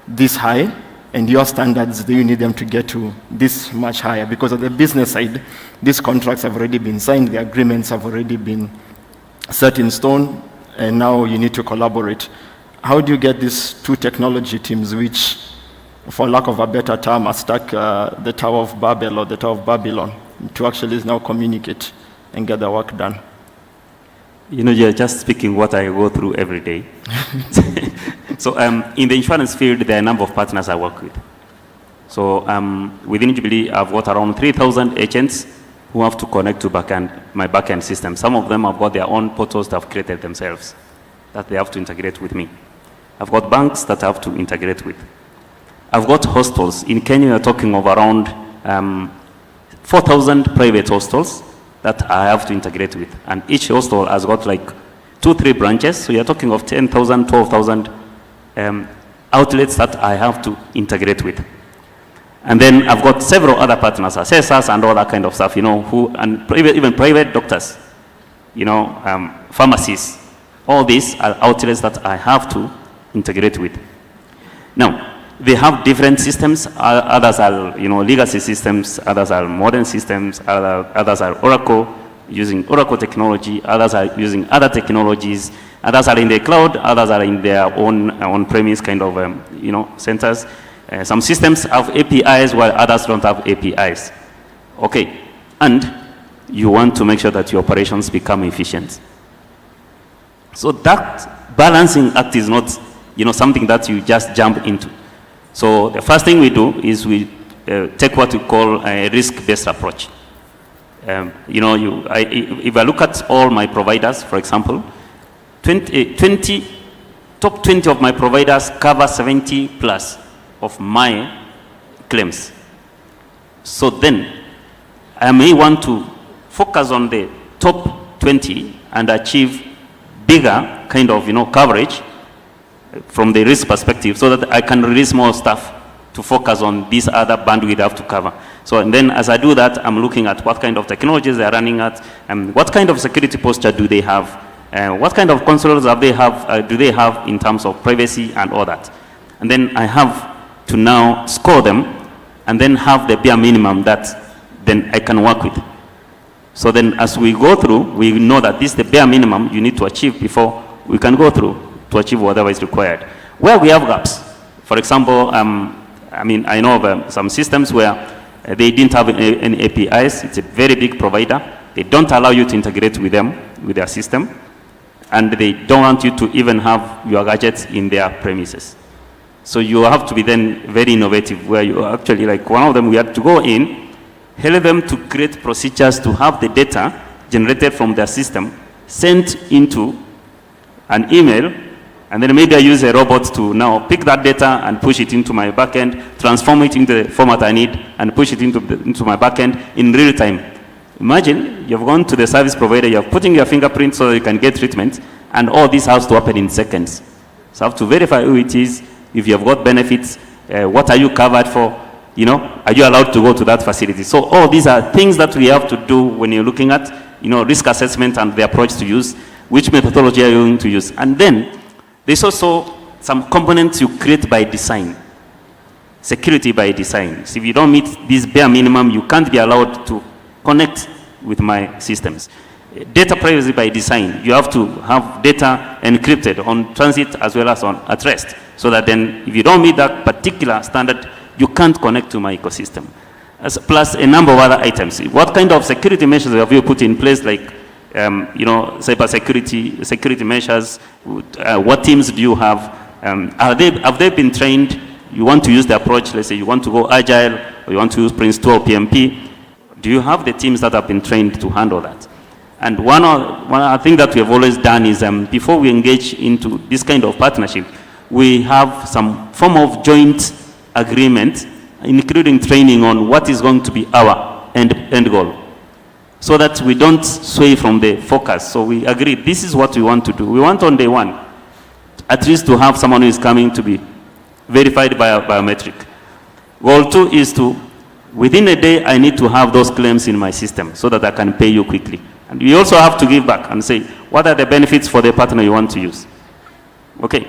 S5: this high, and your standards, you need them to get to this much higher. Because on the business side, these contracts have already been signed, the agreements have already been set in stone, and now you need to collaborate. How do you get these two technology teams, which, for lack of a better term, are stuck the Tower of Babel or the Tower of Babylon, to actually now communicate and get the work done?
S9: You know, you're just speaking what I go through every day. So in the insurance field, there are a number of partners I work with. So within Jubilee, I've got around 3,000 agents who have to connect to my backend system. Some of them have got their own portals that have created themselves that they have to integrate with me. I've got banks that I have to integrate with. I've got hostels. In Kenya, you're talking of around 4,000 private hostels that I have to integrate with. And each hostel has got like 2-3 branches. So you're talking of 10,000, 12,000 outlets that I have to integrate with. And then I've got several other partners, assessors and all that kind of stuff, you know, even private doctors, you know, pharmacies. All these are outlets that I have to integrate with. Now, they have different systems. Others are, you know, legacy systems. Others are modern systems. Others are Oracle, using Oracle technology. Others are using other technologies. Others are in the cloud. Others are in their own on-premise kind of, you know, centers. Some systems have APIs while others don't have APIs. Okay, and you want to make sure that your operations become efficient. So that balancing act is not, you know, something that you just jump into. So the first thing we do is we take what we call a risk-based approach. You know, if I look at all my providers, for example, top 20 of my providers cover 70 plus of my claims. So then I may want to focus on the top 20 and achieve bigger kind of, you know, coverage from the risk perspective so that I can release more stuff to focus on this other bandwidth I have to cover. So and then as I do that, I'm looking at what kind of technologies they're running at, and what kind of security posture do they have, what kind of controls do they have in terms of privacy and all that. And then I have to now score them and then have the bare minimum that then I can work with. So then as we go through, we know that this is the bare minimum you need to achieve before we can go through to achieve whatever is required. Where we have gaps, for example, I mean, I know of some systems where they didn't have any APIs. It's a very big provider. They don't allow you to integrate with them, with their system, and they don't want you to even have your gadgets in their premises. So you have to be then very innovative, where you actually, like one of them, we had to go in, help them to create procedures to have the data generated from their system sent into an email, and then maybe I use a robot to now pick that data and push it into my backend, transform it into the format I need, and push it into my backend in real time. Imagine you've gone to the service provider, you're putting your fingerprint so that you can get treatment, and all this has to happen in seconds. So I have to verify who it is, if you have got benefits, what are you covered for, you know, are you allowed to go to that facility? So all these are things that we have to do when you're looking at, you know, risk assessment and the approach to use, which methodology are you going to use. And then there's also some components you create by design, security by design. So if you don't meet this bare minimum, you can't be allowed to connect with my systems. data privacy by design. You have to have data encrypted on transit as well as at rest, so that then if you don't meet that particular standard, you can't connect to my ecosystem. Plus a number of other items. What kind of security measures have you put in place, like cyber security measures? What teams do you have? Have they been trained? You want to use the approach, let's say you want to go agile, or you want to use Prince 2 or PMP. Do you have the teams that have been trained to handle that? And one thing that we have always done is before we engage into this kind of partnership, we have some form of joint agreement, including training on what is going to be our end goal, so that we don't sway from the focus. So we agree, this is what we want to do. We want on day one, at least to have someone who is coming to be verified by a biometric. Goal 2 is to, within a day, I need to have those claims in my system so that I can pay you quickly. And you also have to give back and say, what are the benefits for the partner you want to use? Okay,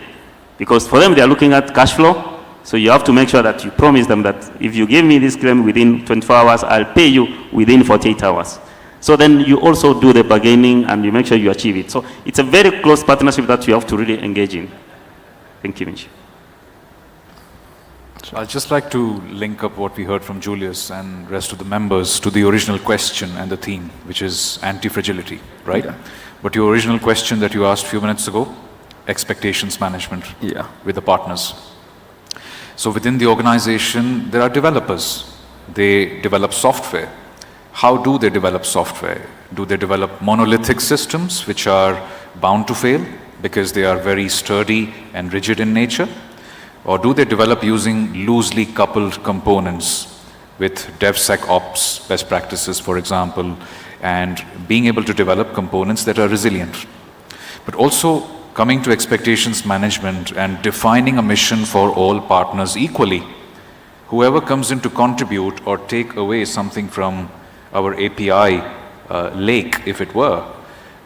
S9: because for them, they are looking at cash flow. So you have to make sure that you promise them that if you give me this claim within 24 hours, I'll pay you within 48 hours. So then you also do the bargaining and you make sure you achieve it. So it's a very close partnership that you have to really engage in. Thank you, Michi.
S8: I'd just like to link up what we heard from Julius and rest of the members to the original question and the theme, which is anti-fragility, right? Yeah. But your original question that you asked a few minutes ago, expectations management with the partners. So within the organization, there are developers. They develop software. How do they develop software? Do they develop monolithic systems which are bound to fail because they are very sturdy and rigid in nature? Or do they develop using loosely coupled components with DevSecOps best practices, for example, and being able to develop components that are resilient? But also coming to expectations management and defining a mission for all partners equally. Whoever comes in to contribute or take away something from our API lake, if it were,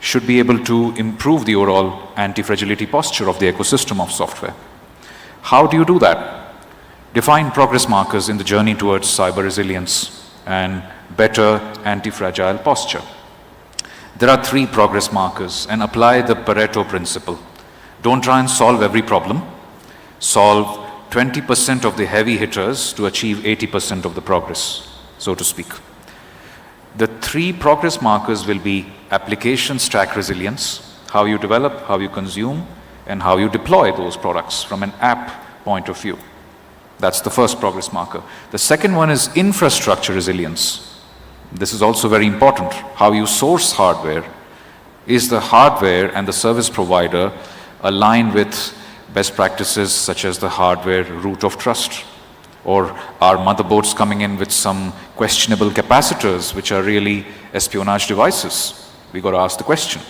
S8: should be able to improve the overall anti-fragility posture of the ecosystem of software. How do you do that? Define progress markers in the journey towards cyber resilience and better anti-fragile posture. There are 3 progress markers, and apply the Pareto principle. Don't try and solve every problem. Solve 20% of the heavy hitters to achieve 80% of the progress, so to speak. The 3 progress markers will be application stack resilience, how you develop, how you consume, and how you deploy those products from an app point of view. That's the first progress marker. The second one is infrastructure resilience. This is also very important. How you source hardware. Is the hardware and the service provider aligned with best practices such as the hardware root of trust? Or are motherboards coming in with some questionable capacitors which are really espionage devices? We got to ask the question.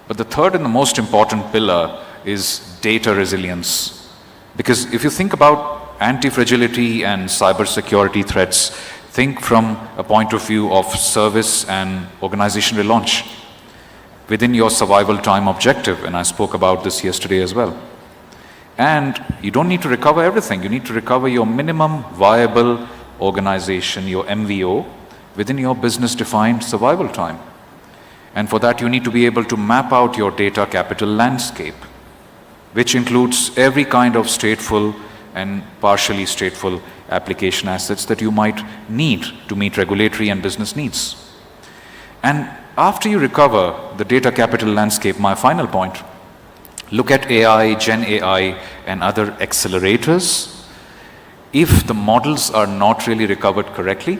S8: But the third and the most important pillar is data resilience. Because if you think about anti-fragility and cybersecurity threats, think from a point of view of service and organization relaunch within your survival time objective, and I spoke about this yesterday as well. And you don't need to recover everything. You need to recover your minimum viable organization, your MVO, within your business-defined survival time. And for that, you need to be able to map out your data capital landscape, which includes every kind of stateful and partially stateful application assets that you might need to meet regulatory and business needs. And after you recover the data capital landscape, my final point, look at AI, Gen AI, and other accelerators. If the models are not really recovered correctly,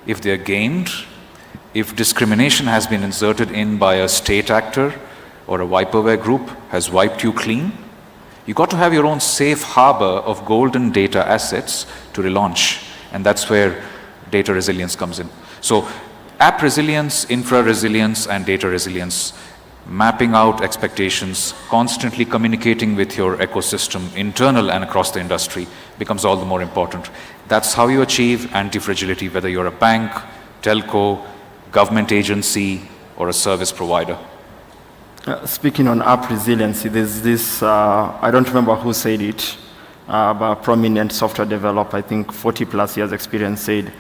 S8: if they are gamed, if discrimination has been inserted in by a state actor or a wiperware group has wiped you clean, you got to have your own safe harbor of golden data assets to relaunch. And that's where data resilience comes in. So app resilience, infra resilience, and data resilience, mapping out expectations, constantly communicating with your ecosystem, internal and across the industry, becomes all the more important. That's how you achieve anti-fragility, whether you're a bank, telco, government agency, or a service provider.
S5: Speaking on app resiliency, there's this, I don't remember who said it, but a prominent software developer, I think 40 plus years experience, said,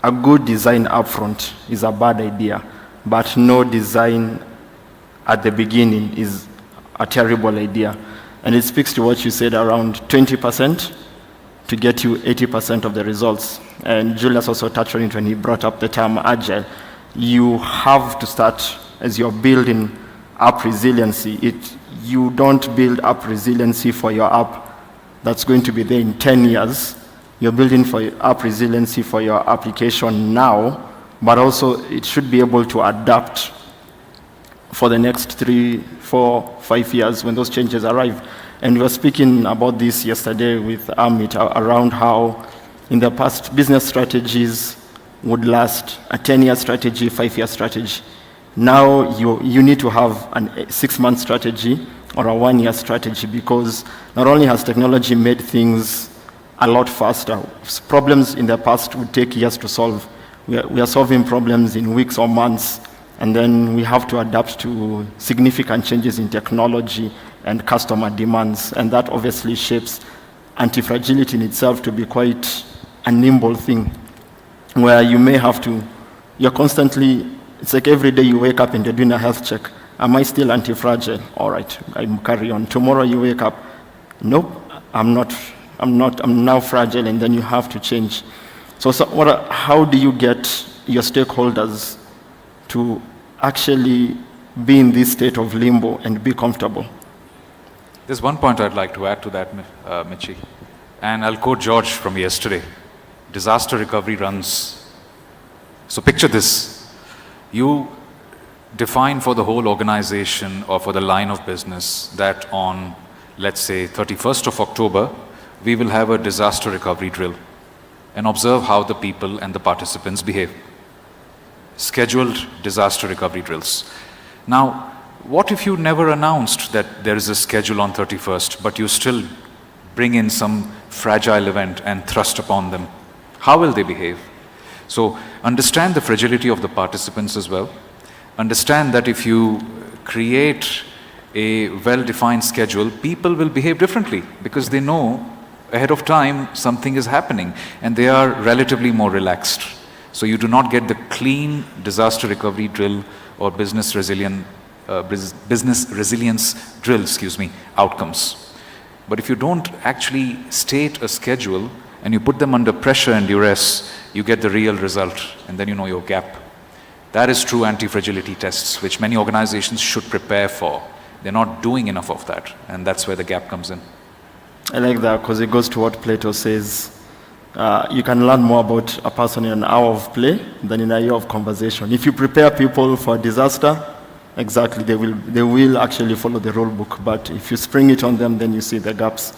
S5: a good design upfront is a bad idea but no design at the beginning is a terrible idea. And it speaks to what you said, around 20% to get you 80% of the results. And Julius also touched on it when he brought up the term agile. You have to start, as you're building up resiliency, you don't build up resiliency for your app that's going to be there in 10 years. You're building up resiliency for your application now, but also it should be able to adapt for the next 3, 4, 5 years when those changes arrive. And we were speaking about this yesterday with Amit around how in the past business strategies would last a 10-year strategy, 5-year strategy. Now you need to have a 6-month strategy or a 1-year strategy, because not only has technology made things a lot faster, problems in the past would take years to solve. We are solving problems in weeks or months, and then we have to adapt to significant changes in technology and customer demands, and that obviously shapes anti-fragility in itself to be quite a nimble thing, where you may have to, you're constantly, it's like every day you wake up and you're doing a health check. Am I still anti-fragile? All right, I'm carry on. Tomorrow you wake up, nope, I'm now fragile, and then you have to change. So how do you get your stakeholders to actually be in this state of limbo and be comfortable?
S8: There's one point I'd like to add to that, Michi. And I'll quote George from yesterday. Disaster recovery runs. So picture this. You define for the whole organization or for the line of business that on, let's say, 31st of October, we will have a disaster recovery drill and observe how the people and the participants behave. Scheduled disaster recovery drills. Now, what if you never announced that there is a schedule on 31st, but you still bring in some fragile event and thrust upon them? How will they behave? So understand the fragility of the participants as well. Understand that if you create a well-defined schedule, people will behave differently because they know ahead of time something is happening and they are relatively more relaxed. So you do not get the clean disaster recovery drill or business resilience drill, outcomes. But if you don't actually state a schedule and you put them under pressure and duress, you get the real result, and then you know your gap. That is true anti-fragility tests, which many organizations should prepare for. They're not doing enough of that, and that's where the gap comes in.
S5: I like that because it goes to what Plato says. You can learn more about a person in an hour of play than in a year of conversation. If you prepare people for a disaster, exactly, they will actually follow the rule book. But if you spring it on them, then you see the gaps.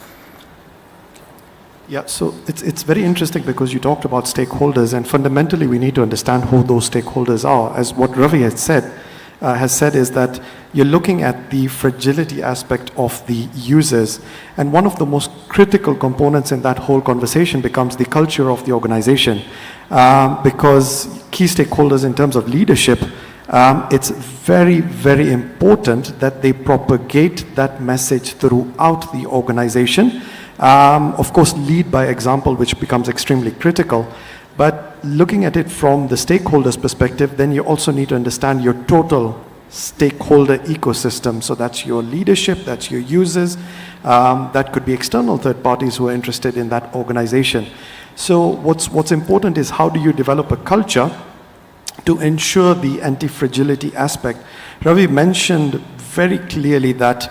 S10: Yeah, so it's very interesting because you talked about stakeholders, and fundamentally we need to understand who those stakeholders are. As what Ravi has said is that you're looking at the fragility aspect of the users, and one of the most critical components in that whole conversation becomes the culture of the organization, because key stakeholders in terms of leadership, it's very, very important that they propagate that message throughout the organization. Of course, lead by example, which becomes extremely critical. But looking at it from the stakeholders' perspective, then you also need to understand your total stakeholder ecosystem. So that's your leadership, that's your users, that could be external third parties who are interested in that organization. So what's important is how do you develop a culture to ensure the anti-fragility aspect. Ravi mentioned very clearly that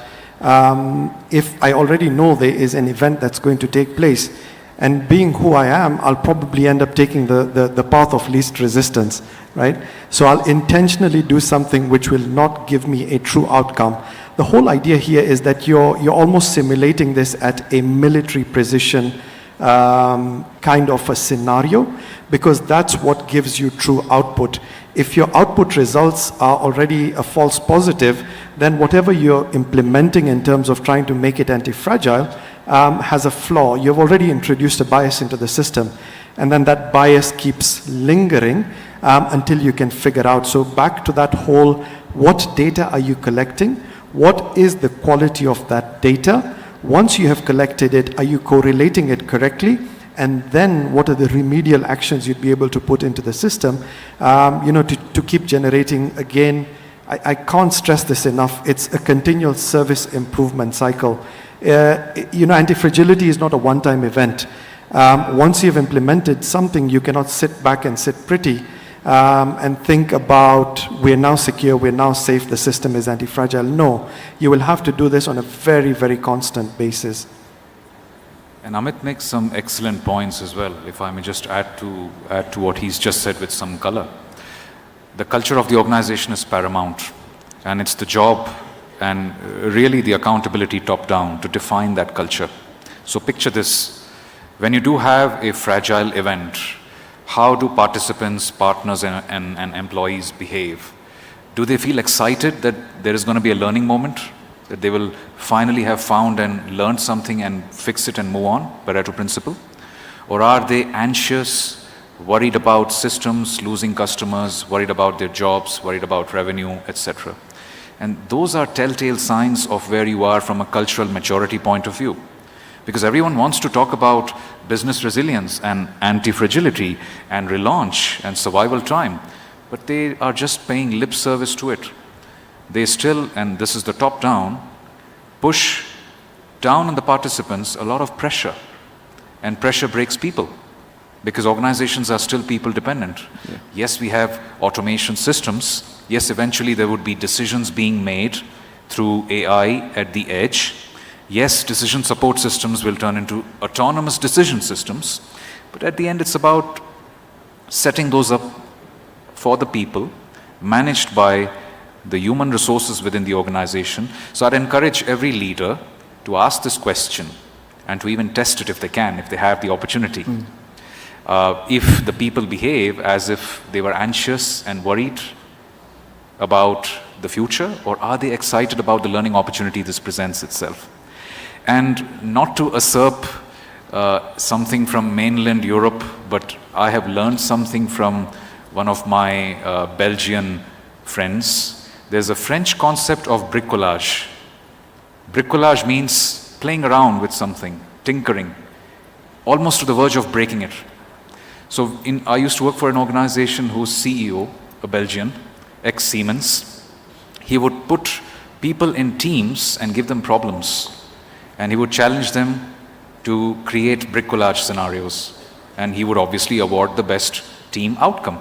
S10: if I already know there is an event that's going to take place, and being who I am, I'll probably end up taking the path of least resistance, right? So I'll intentionally do something which will not give me a true outcome. The whole idea here is that you're almost simulating this at a military precision kind of a scenario, because that's what gives you true output. If your output results are already a false positive, then whatever you're implementing in terms of trying to make it anti-fragile has a flaw. You've already introduced a bias into the system, and then that bias keeps lingering until you can figure out. So back to that whole, what data are you collecting? What is the quality of that data? Once you have collected it, are you correlating it correctly? and then what are the remedial actions you'd be able to put into the system, to keep generating. Again, I can't stress this enough. It's a continual service improvement cycle. Anti-fragility is not a one-time event. Once you've implemented something, you cannot sit back and sit pretty and think about, we're now secure, we're now safe, the system is anti-fragile. No, you will have to do this on a very, very constant basis.
S8: And Amit makes some excellent points as well, if I may just add to what he's just said with some color. The culture of the organization is paramount, and it's the job and really the accountability top-down to define that culture. So picture this. When you do have a fragile event, how do participants, partners, and employees behave? Do they feel excited that there is going to be a learning moment? That they will finally have found and learned something and fix it and move on, Pareto principle? Or are they anxious, worried about systems, losing customers, worried about their jobs, worried about revenue, etc.? And those are telltale signs of where you are from a cultural maturity point of view. Because everyone wants to talk about business resilience and anti-fragility and relaunch and survival time, but they are just paying lip service to it. They still, and this is the top-down, push down on the participants a lot of pressure. And pressure breaks people, because organizations are still people-dependent. Yeah. Yes, we have automation systems. Yes, eventually there would be decisions being made through AI at the edge. Yes, decision support systems will turn into autonomous decision systems. But at the end, it's about setting those up for the people, managed by the human resources within the organization. So I'd encourage every leader to ask this question and to even test it if they can, if they have the opportunity. If the people behave as if they were anxious and worried about the future, or are they excited about the learning opportunity this presents itself? And not to usurp something from mainland Europe, but I have learned something from one of my Belgian friends. There's a French concept of bricolage. Bricolage means playing around with something, tinkering, almost to the verge of breaking it. So I used to work for an organization whose CEO, a Belgian, ex-Siemens, he would put people in teams and give them problems. And he would challenge them to create bricolage scenarios. And he would obviously award the best team outcome.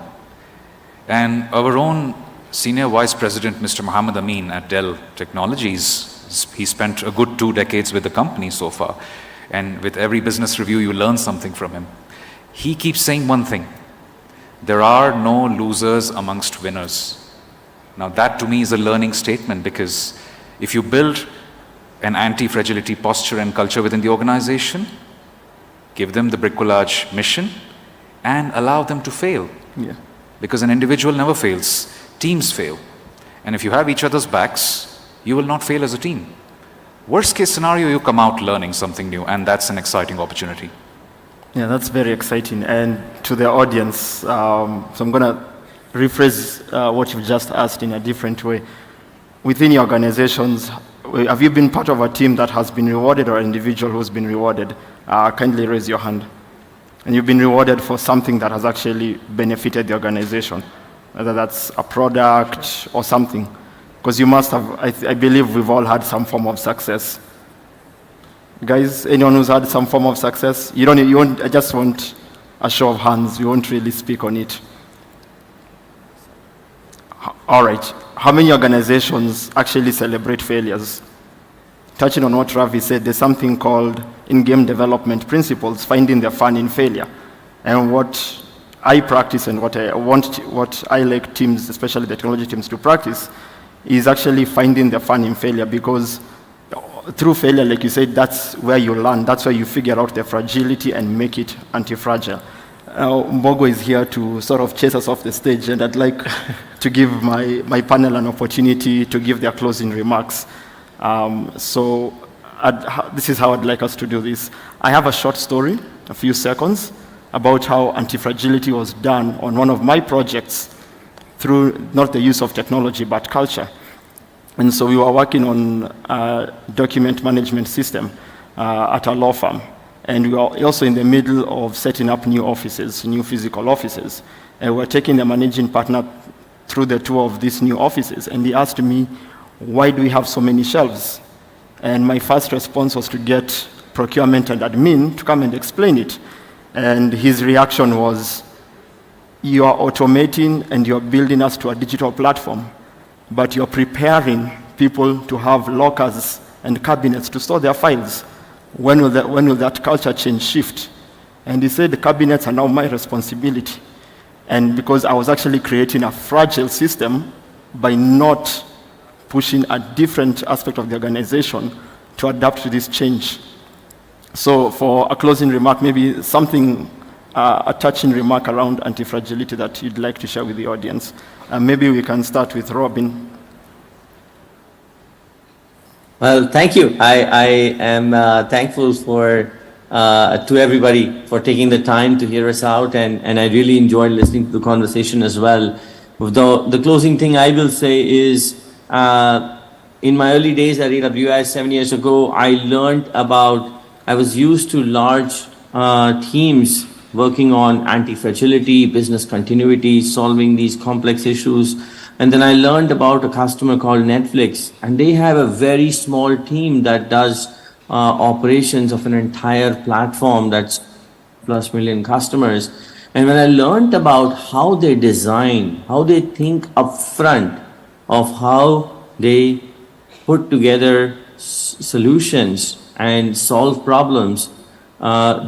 S8: And our own Senior Vice President, Mr. Mohammed Amin at Dell Technologies, he spent a good 2 decades with the company so far. And with every business review, you learn something from him. He keeps saying one thing: there are no losers amongst winners. Now that to me is a learning statement, because if you build an anti-fragility posture and culture within the organization, give them the bricolage mission, and allow them to fail. Yeah. Because an individual never fails. Teams fail. And if you have each other's backs, you will not fail as a team. Worst case scenario, you come out learning something new, and that's an exciting opportunity.
S5: Yeah, that's very exciting. And to the audience, so I'm going to rephrase what you've just asked in a different way. Within your organizations, have you been part of a team that has been rewarded, or an individual who's been rewarded? Kindly raise your hand. And you've been rewarded for something that has actually benefited the organization, whether that's a product or something. Because you must have, I believe we've all had some form of success. Guys, anyone who's had some form of success? You won't, I just want a show of hands. You won't really speak on it. All right. How many organizations actually celebrate failures? Touching on what Ravi said, there's something called in-game development principles, finding the fun in failure. And what I practice and what I like teams, especially the technology teams, to practice is actually finding the fun in failure, because through failure, like you said, that's where you learn. That's where you figure out the fragility and make it anti-fragile. Mbogo is here to sort of chase us off the stage, and I'd like to give my panel an opportunity to give their closing remarks. So this is how I'd like us to do this. I have a short story, a few seconds, about how anti-fragility was done on one of my projects through not the use of technology, but culture. And so we were working on a document management system at a law firm. And we are also in the middle of setting up new offices, new physical offices. And we're taking the managing partner through the tour of these new offices. And he asked me, why do we have so many shelves? And my first response was to get procurement and admin to come and explain it. And his reaction was, you are automating and you're building us to a digital platform, but you're preparing people to have lockers and cabinets to store their files. When will that culture change shift? And he said, the cabinets are now my responsibility. And because I was actually creating a fragile system by not pushing a different aspect of the organization to adapt to this change. So for a closing remark, maybe something, a touching remark around anti-fragility that you'd like to share with the audience. Maybe we can start with Robin.
S6: Well, thank you. I am thankful to everybody for taking the time to hear us out, and I really enjoyed listening to the conversation as well. The closing thing I will say is, in my early days at AWS 7 years ago, I was used to large teams working on anti-fragility, business continuity, solving these complex issues. And then I learned about a customer called Netflix, and they have a very small team that does operations of an entire platform that's plus million customers. And when I learned about how they design, how they think upfront of how they put together solutions and solve problems,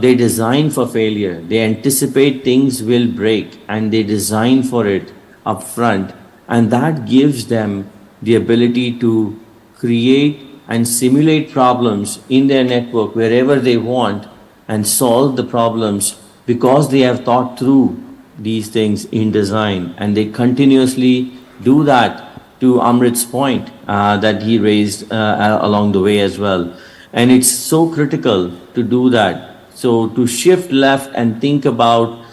S6: they design for failure. They anticipate things will break, and they design for it upfront. And that gives them the ability to create and simulate problems in their network wherever they want and solve the problems because they have thought through these things in design. And they continuously do that, to Amrit's point that he raised along the way as well. And it's so critical to do that. So to shift left and think about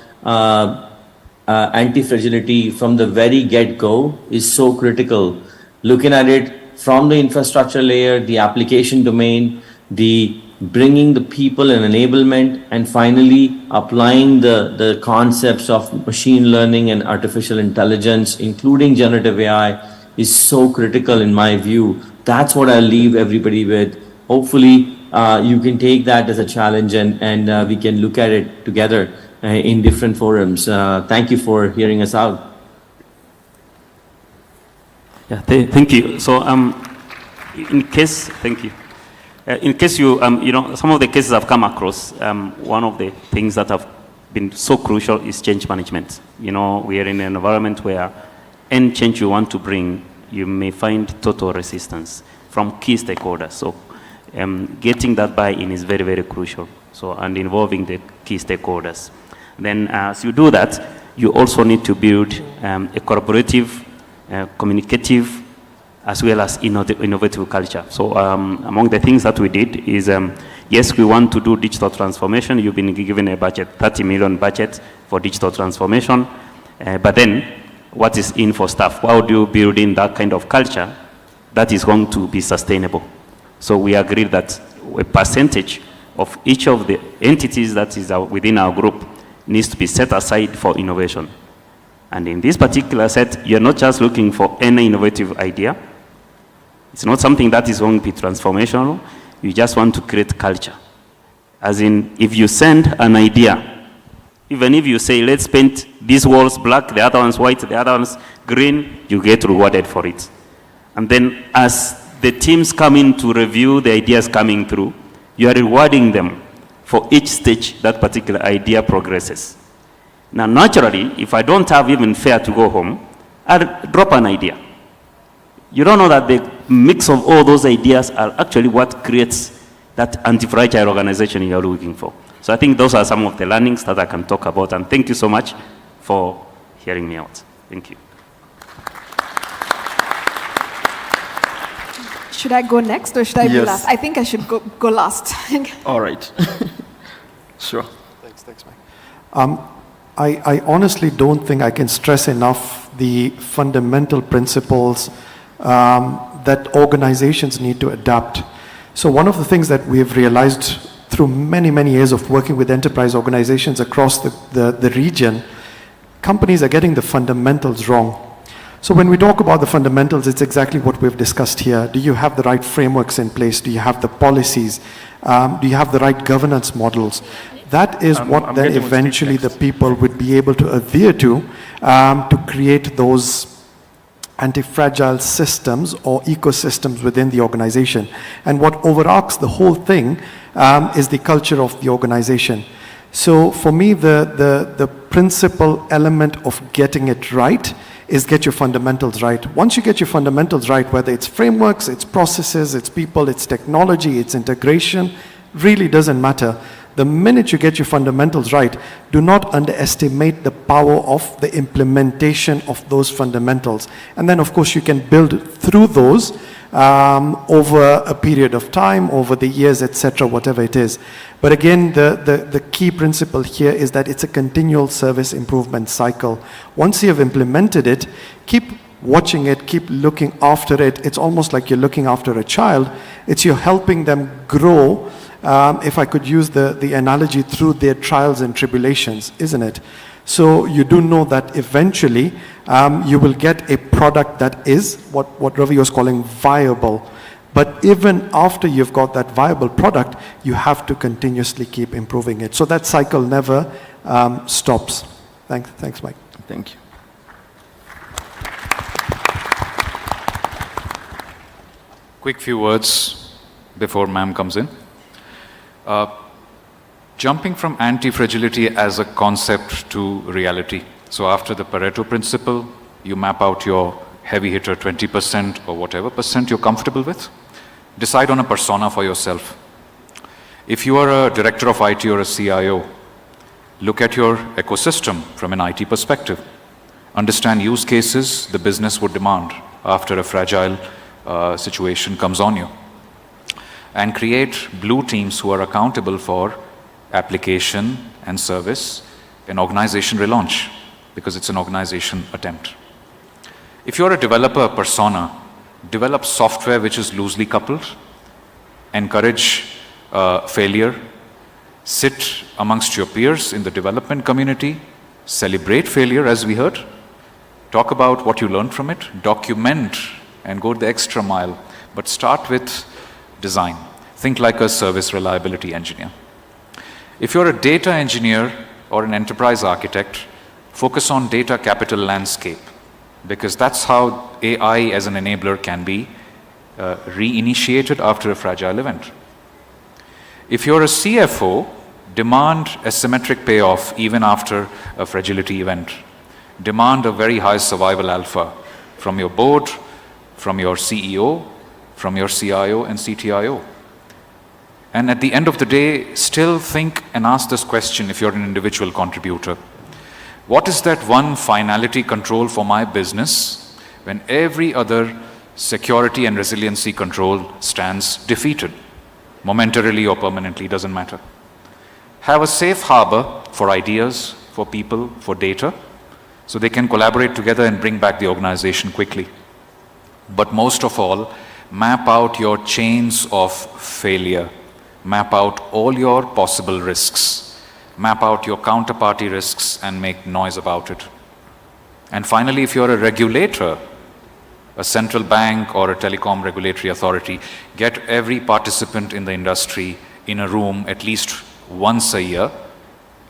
S6: anti-fragility from the very get-go is so critical. Looking at it from the infrastructure layer, the application domain, the bringing the people and enablement, and finally applying the concepts of machine learning and artificial intelligence, including generative AI, is so critical in my view. That's what I'll leave everybody with. Hopefully, you can take that as a challenge, and we can look at it together in different forums. Thank you for hearing us out.
S9: Yeah, thank you. So, in case, thank you. In case you know, some of the cases I've come across, one of the things that have been so crucial is change management. You know, we are in an environment where any change you want to bring, you may find total resistance from key stakeholders. So, getting that buy-in is very, very crucial. So, and involving the key stakeholders. Then, as you do that, you also need to build a collaborative, communicative, as well as innovative culture. So among the things that we did is, yes, we want to do digital transformation. You've been given a budget, 30 million budget for digital transformation. But then, what is in for staff? How do you build in that kind of culture that is going to be sustainable? So we agreed that a percentage of each of the entities that is within our group needs to be set aside for innovation. And in this particular set, you're not just looking for any innovative idea. It's not something that is going to be transformational. You just want to create culture. As in, if you send an idea, even if you say, let's paint these walls black, the other ones white, the other ones green, you get rewarded for it. And then as the teams come in to review the ideas coming through, you are rewarding them for each stage that particular idea progresses. Now, naturally, if I don't have even fare to go home, I'll drop an idea. You don't know that the mix of all those ideas are actually what creates that anti-fragile organization you're looking for. So I think those are some of the learnings that I can talk about. And thank you so much for hearing me out. Thank you.
S7: Should I go next or should I be last? I think I should go last.
S5: All right. Sure.
S10: Thanks, Mike. I honestly don't think I can stress enough the fundamental principles that organizations need to adapt. So one of the things that we've realized through many, many years of working with enterprise organizations across the region, companies are getting the fundamentals wrong. So when we talk about the fundamentals, it's exactly what we've discussed here. Do you have the right frameworks in place? Do you have the policies? Do you have the right governance models? That is what then eventually the people would be able to adhere to create those anti-fragile systems or ecosystems within the organization. And what overarches the whole thing is the culture of the organization. So for me, the principal element of getting it right is get your fundamentals right. Once you get your fundamentals right, whether it's frameworks, it's processes, it's people, it's technology, it's integration, really doesn't matter. The minute you get your fundamentals right, do not underestimate the power of the implementation of those fundamentals. And then, of course, you can build through those over a period of time, over the years, etc., whatever it is. But again, the key principle here is that it's a continual service improvement cycle. Once you have implemented it, keep watching it, keep looking after it. It's almost like you're looking after a child. It's you're helping them grow, if I could use the analogy, through their trials and tribulations, isn't it? So you do know that eventually you will get a product that is what Ravi was calling viable. But even after you've got that viable product, you have to continuously keep improving it. So that cycle never stops. Thanks, Mike.
S5: Thank you.
S8: Quick few words before ma'am comes in. Jumping from anti-fragility as a concept to reality. So after the Pareto principle, you map out your heavy hitter 20% or whatever percent you're comfortable with. Decide on a persona for yourself. If you are a director of IT or a CIO, look at your ecosystem from an IT perspective. Understand use cases the business would demand after a fragile situation comes on you. And create blue teams who are accountable for application and service in organization relaunch, because it's an organization attempt. If you're a developer persona, develop software which is loosely coupled, encourage failure, sit amongst your peers in the development community, celebrate failure as we heard, talk about what you learned from it, document and go the extra mile, but start with design. Think like a service reliability engineer. If you're a data engineer or an enterprise architect, focus on data capital landscape, because that's how AI as an enabler can be reinitiated after a fragile event. If you're a CFO, demand a symmetric payoff even after a fragility event. Demand a very high survival alpha from your board, from your CEO, from your CIO and CTIO. And at the end of the day, still think and ask this question if you're an individual contributor. What is that one finality control for my business when every other security and resiliency control stands defeated? Momentarily or permanently, doesn't matter. Have a safe harbor for ideas, for people, for data, so they can collaborate together and bring back the organization quickly. But most of all, map out your chains of failure. Map out all your possible risks. Map out your counterparty risks and make noise about it. And finally, if you're a regulator, a central bank or a telecom regulatory authority, get every participant in the industry in a room at least once a year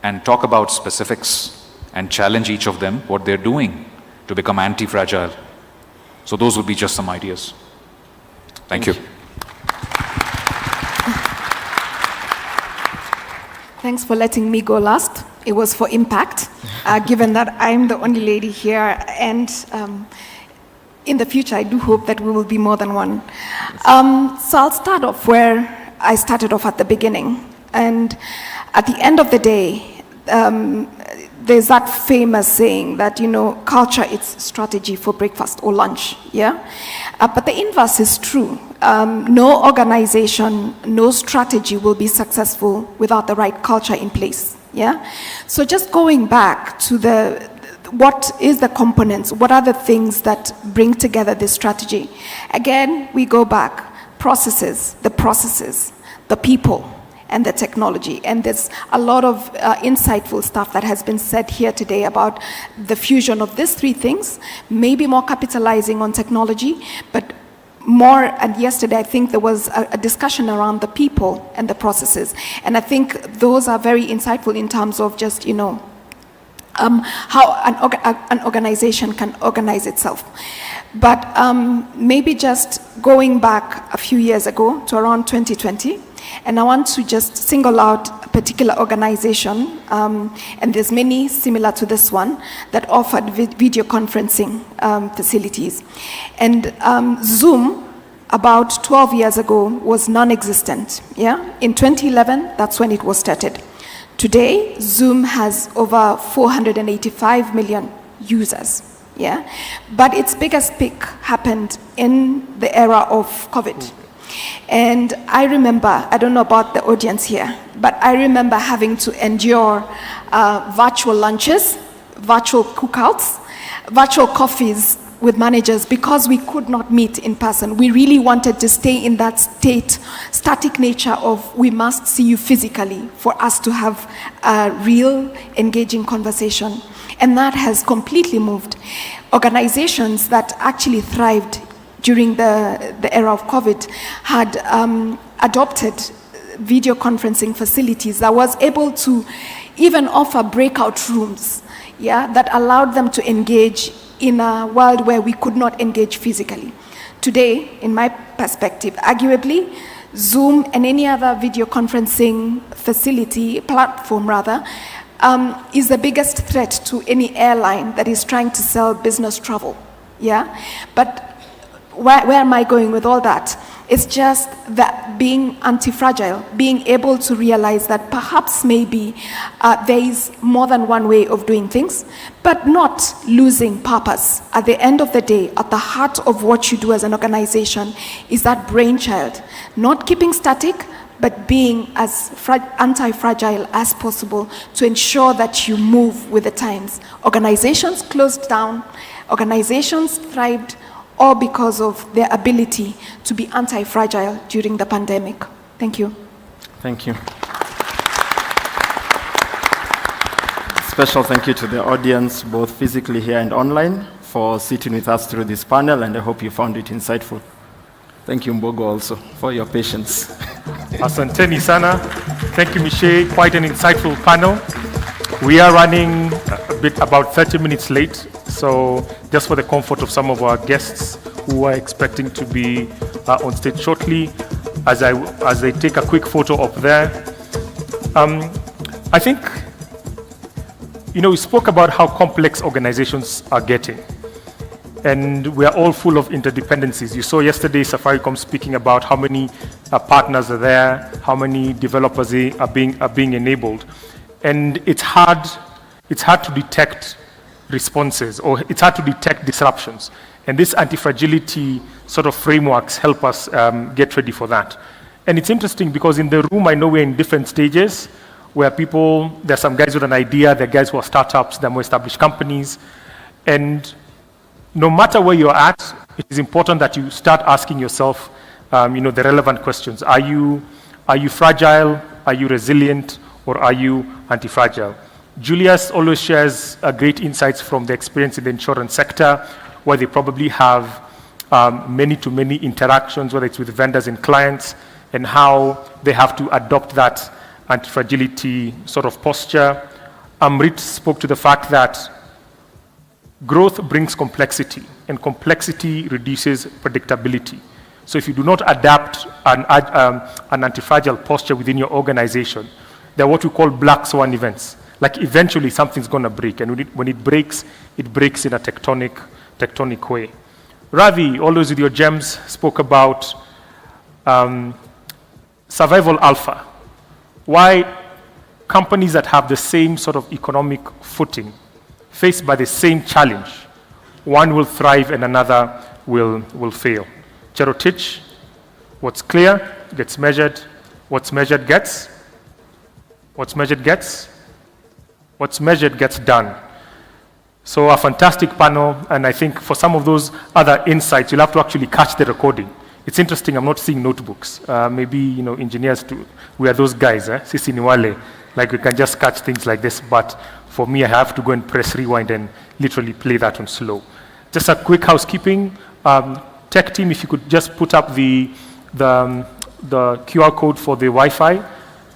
S8: and talk about specifics and challenge each of them what they're doing to become anti-fragile. So those would be just some ideas. Thank you.
S7: Thanks for letting me go last. It was for impact, given that I'm the only lady here, and in the future, I do hope that we will be more than one. So I'll start off where I started off at the beginning. And at the end of the day, there's that famous saying that, you know, culture is strategy for breakfast or lunch, yeah? But the inverse is true. No organization, no strategy will be successful without the right culture in place, yeah? So just going back to what is the components, what are the things that bring together this strategy? Again, we go back, the processes, the people, and the technology. And there's a lot of insightful stuff that has been said here today about the fusion of these three things, maybe more capitalizing on technology, but more, and yesterday I think there was a discussion around the people and the processes. And I think those are very insightful in terms of just, you know, how an organization can organize itself. But maybe just going back a few years ago to around 2020, and I want to just single out a particular organization, and there's many similar to this one, that offered video conferencing facilities. And Zoom, about 12 years ago, was non-existent. Yeah? In 2011, that's when it was started. Today, Zoom has over 485 million users. Yeah? But its biggest peak happened in the era of COVID. And I remember, I don't know about the audience here, but I remember having to endure virtual lunches, virtual cookouts, virtual coffees with managers because we could not meet in person. We really wanted to stay in that static nature of we must see you physically for us to have a real engaging conversation. And that has completely moved. Organizations that actually thrived during the era of COVID had adopted video conferencing facilities that was able to even offer breakout rooms, yeah, that allowed them to engage in a world where we could not engage physically. Today, in my perspective, arguably, Zoom and any other video conferencing platform rather, is the biggest threat to any airline that is trying to sell business travel, yeah? But where am I going with all that? It's just that being anti-fragile, being able to realize that perhaps maybe there is more than one way of doing things, but not losing purpose. At the end of the day, at the heart of what you do as an organization is that brainchild, not keeping static, but being as anti-fragile as possible to ensure that you move with the times. Organizations closed down, organizations thrived, all because of their ability to be anti-fragile during the pandemic. Thank you.
S5: Thank you. Special thank you to the audience, both physically here and online, for sitting with us through this panel, and I hope you found it insightful. Thank you, Mbogo, also, for your patience.
S3: Asanteni sana. Thank you, Michelle. Quite an insightful panel. We are running about 30 minutes late, so just for the comfort of some of our guests who are expecting to be on stage shortly, as they take a quick photo up there. I think, we spoke about how complex organizations are getting, and we are all full of interdependencies. You saw yesterday Safaricom speaking about how many partners are there, how many developers are being enabled. And it's hard to detect responses, or it's hard to detect disruptions. And this anti-fragility sort of frameworks help us get ready for that. And it's interesting because in the room, I know we're in different stages where there's some guys with an idea, there are guys who are startups, there are more established companies. And no matter where you're at, it is important that you start asking yourself, the relevant questions. Are you fragile? Are you resilient? Or are you anti-fragile? Julius always shares great insights from the experience in the insurance sector, where they probably have many-to-many interactions, whether it's with vendors and clients, and how they have to adopt that anti-fragility sort of posture. Amrit spoke to the fact that growth brings complexity, and complexity reduces predictability. So if you do not adapt an anti-fragile posture within your organization, they're what we call black swan events. Like eventually something's going to break, and when it breaks in a tectonic way. Ravi, always with your gems, spoke about survival alpha. Why companies that have the same sort of economic footing, faced by the same challenge, one will thrive and another will fail. Cherotich, what's clear gets measured, what's measured gets done. So a fantastic panel, and I think for some of those other insights, you'll have to actually catch the recording. It's interesting, I'm not seeing notebooks. Maybe, you know, engineers, we are those guys, sisi ni wale, like we can just catch things like this, but for me, I have to go and press rewind and literally play that on slow. Just a quick housekeeping. Tech team, if you could just put up the QR code for the Wi-Fi.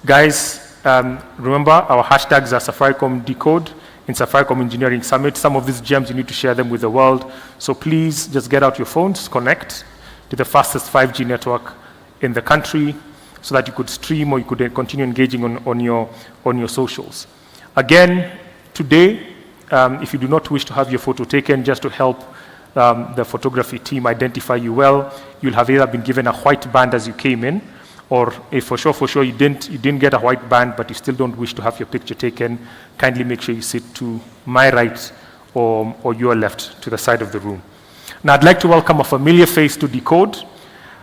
S3: Guys, remember our hashtags are Safaricom Decode in Safaricom Engineering Summit. Some of these gems, you need to share them with the world. So please just get out your phones, connect to the fastest 5G network in the country so that you could stream or you could continue engaging on your socials. Again, today, if you do not wish to have your photo taken, just to help the photography team identify you well, you'll have either been given a white band as you came in, or if for sure you didn't get a white band, but you still don't wish to have your picture taken, kindly make sure you sit to my right or your left to the side of the room. Now I'd like to welcome a familiar face to Decode,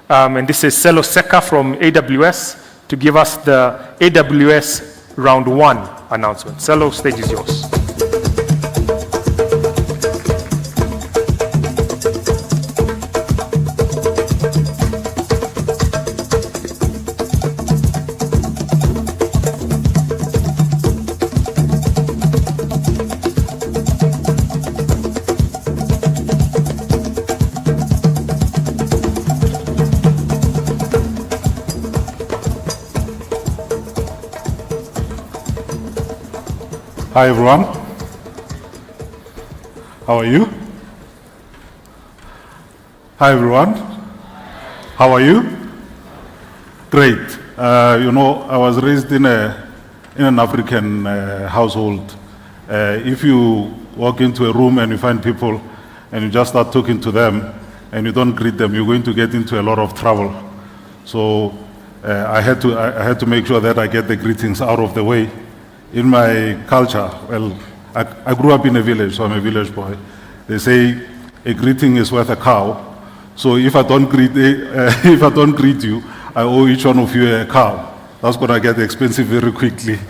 S3: and this is Selo Seka from AWS to give us the AWS Round 1 announcement. Selo, stage is yours.
S11: Hi everyone, how are you? Hi everyone, how are you? Great. You know, I was raised in an African household. If you walk into a room and you find people and you just start talking to them and you don't greet them, you're going to get into a lot of trouble. So I had to make sure that I get the greetings out of the way. In my culture, well, I grew up in a village, so I'm a village boy. They say a greeting is worth a cow. So if I don't greet you, I owe each one of you a cow. That's gonna get expensive very quickly.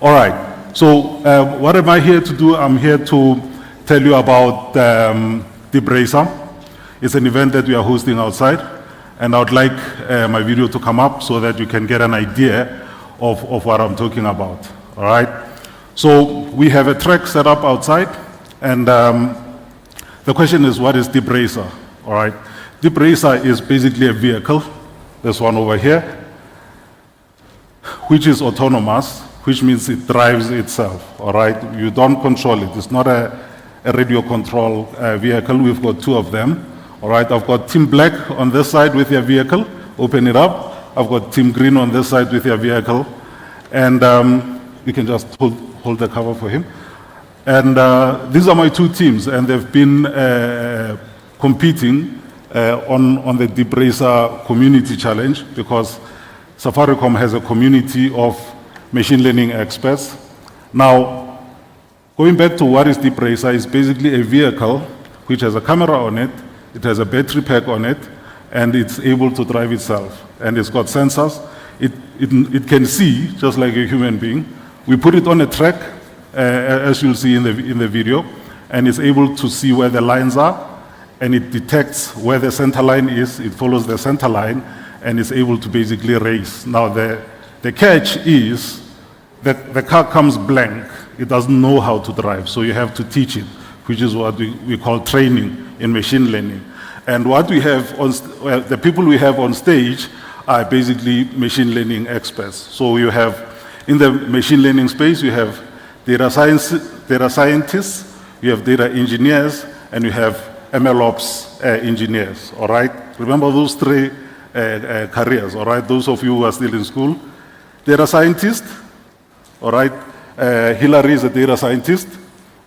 S11: All right. So what am I here to do? I'm here to tell you about Decode. It's an event that we are hosting outside, and I would like my video to come up so that you can get an idea of what I'm talking about, all right? So we have a track set up outside, and the question is, what is Decode, all right? Decode is basically a vehicle, this one over here, which is autonomous, which means it drives itself, all right? You don't control it. It's not a radio control vehicle. We've got two of them, all right? I've got Team Black on this side with their vehicle, open it up. I've got Team Green on this side with their vehicle. And you can just hold the cover for him. And these are my two teams, and they've been competing on the Decode Community Challenge, because Safaricom has a community of machine learning experts. Now, going back to what is Decode, is basically a vehicle which has a camera on it, it has a battery pack on it, and it's able to drive itself. And it's got sensors. It can see just like a human being. We put it on a track, as you'll see in the video, and it's able to see where the lines are, and it detects where the center line is. It follows the center line, and it's able to basically race. Now the catch is that the car comes blank. It doesn't know how to drive, so you have to teach it, which is what we call training in machine learning. And what we have the people we have on stage are basically machine learning experts. So you have, in the machine learning space, you have data scientists, you have data engineers, and you have MLOps engineers, all right? Remember those three careers, all right? Those of you who are still in school. Data scientist, all right? Hilary is a data scientist,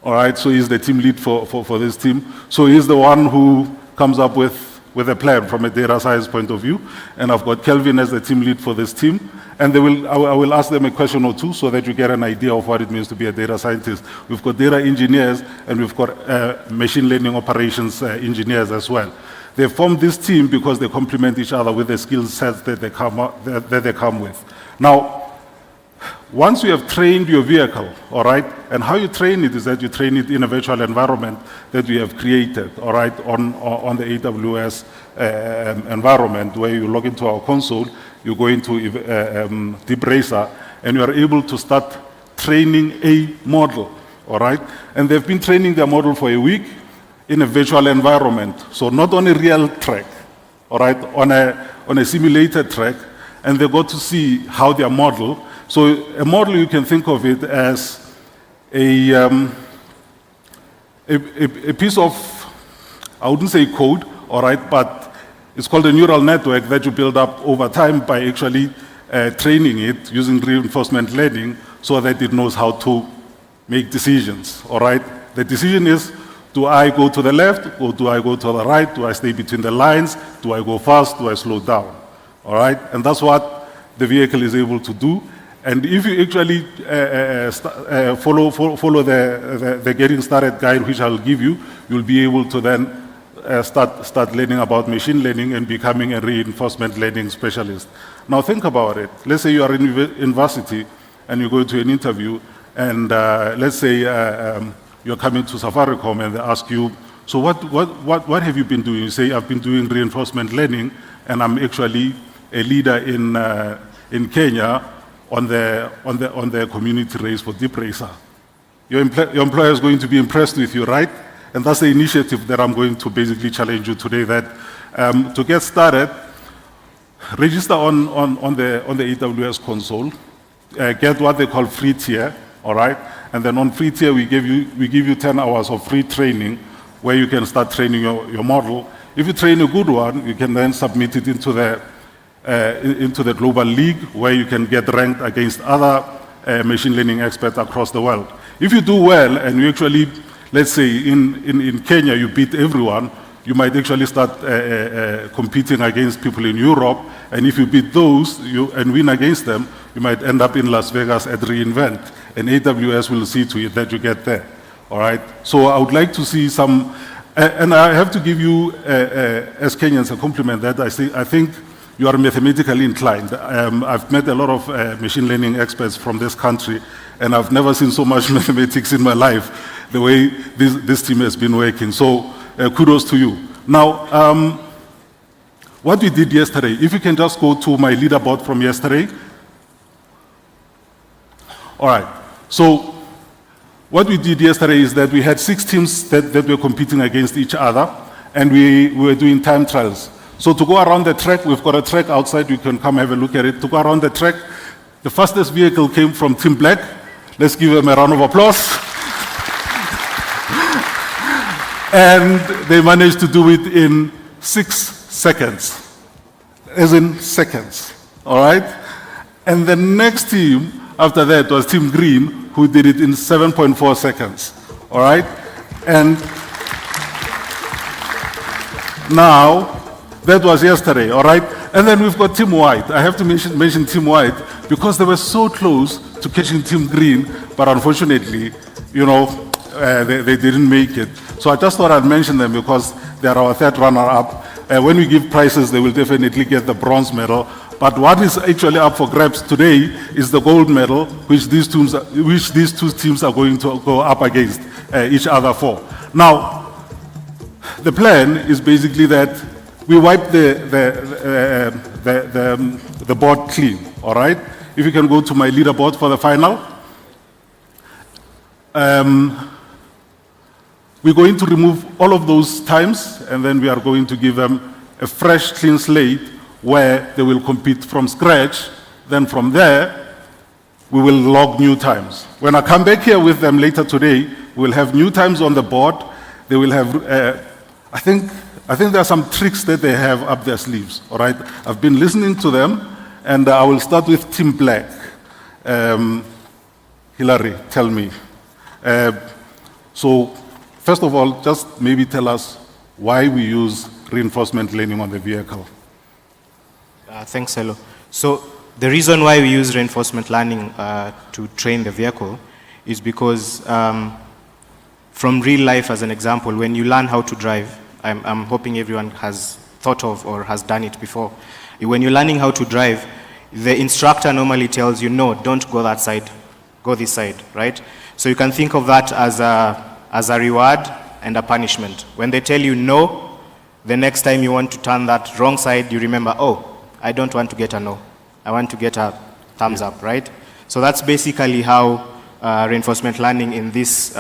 S11: all right? So he's the team lead for this team. So he's the one who comes up with a plan from a data science point of view. And I've got Kelvin as the team lead for this team. And I will ask them a question or two so that you get an idea of what it means to be a data scientist. We've got data engineers, and we've got machine learning operations engineers as well. They formed this team because they complement each other with the skill sets that they come with. Now, Once you have trained your vehicle, all right, and how you train it is that you train it in a virtual environment that we have created, all right, on the AWS environment, where you log into our console, you go into Deep Racer, and you are able to start training a model, all right? And they've been training their model for a week in a virtual environment, so not on a real track, all right, on a simulated track, and they got to see how their model. So a model, you can think of it as a piece of, I wouldn't say code, all right, but it's called a neural network that you build up over time by actually training it using reinforcement learning so that it knows how to make decisions, all right? The decision is, do I go to the left or do I go to the right? Do I stay between the lines? Do I go fast? Do I slow down? All right? And that's what the vehicle is able to do. And if you actually follow the getting started guide, which I'll give you, you'll be able to then start learning about machine learning and becoming a reinforcement learning specialist. Now think about it. Let's say you are in university and you go to an interview, and let's say you're coming to Safaricom and they ask you, so what have you been doing? You say, I've been doing reinforcement learning, and I'm actually a leader in Kenya on the community race for Deep Racer. Your employer is going to be impressed with you, right? And that's the initiative that I'm going to basically challenge you today, that to get started, register on the AWS console, get what they call free tier, all right? And then on free tier, we give you 10 hours of free training where you can start training your model. If you train a good one, you can then submit it into the global league where you can get ranked against other machine learning experts across the world. If you do well and you actually, let's say in Kenya, you beat everyone, you might actually start competing against people in Europe, and if you beat those and win against them, you might end up in Las Vegas at reInvent, and AWS will see to it that you get there, all right? So I would like to see some, and I have to give you, as Kenyans, a compliment that I think you are mathematically inclined. I've met a lot of machine learning experts from this country, and I've never seen so much mathematics in my life, the way this team has been working. So kudos to you. Now, what we did yesterday, if you can just go to my leaderboard from yesterday. All right, so what we did yesterday is that we had 6 teams that were competing against each other, and we were doing time trials. So to go around the track, we've got a track outside, you can come have a look at it. To go around the track, the fastest vehicle came from Team Black. Let's give them a round of applause. And they managed to do it in 6 seconds, as in seconds, all right? And the next team after that was Team Green, who did it in 7.4 seconds, all right? And now, that was yesterday, all right? And then we've got Team White. I have to mention Team White because they were so close to catching Team Green, but unfortunately, you know, they didn't make it. So I just thought I'd mention them because they're our third runner-up. When we give prizes, they will definitely get the bronze medal. But what is actually up for grabs today is the gold medal, which these two teams are going to go up against each other for. Now, the plan is basically that we wipe the board clean, all right? If you can go to my leaderboard for the final. We're going to remove all of those times, and then we are going to give them a fresh, clean slate where they will compete from scratch. Then from there, we will log new times. When I come back here with them later today, we'll have new times on the board. They will have, I think there are some tricks that they have up their sleeves, all right? I've been listening to them, and I will start with Team Black. Hilary, tell me. So, first of all, just maybe tell us why we use reinforcement learning on the vehicle.
S12: Thanks, Hello. So the reason why we use reinforcement learning to train the vehicle is because from real life, as an example, when you learn how to drive, I'm hoping everyone has thought of or has done it before. When you're learning how to drive, the instructor normally tells you, no, don't go that side, go this side, right? So you can think of that as a reward and a punishment. When they tell you no, the next time you want to turn that wrong side, you remember, oh, I don't want to get a no. I want to get a thumbs up, right? So that's basically how reinforcement learning in these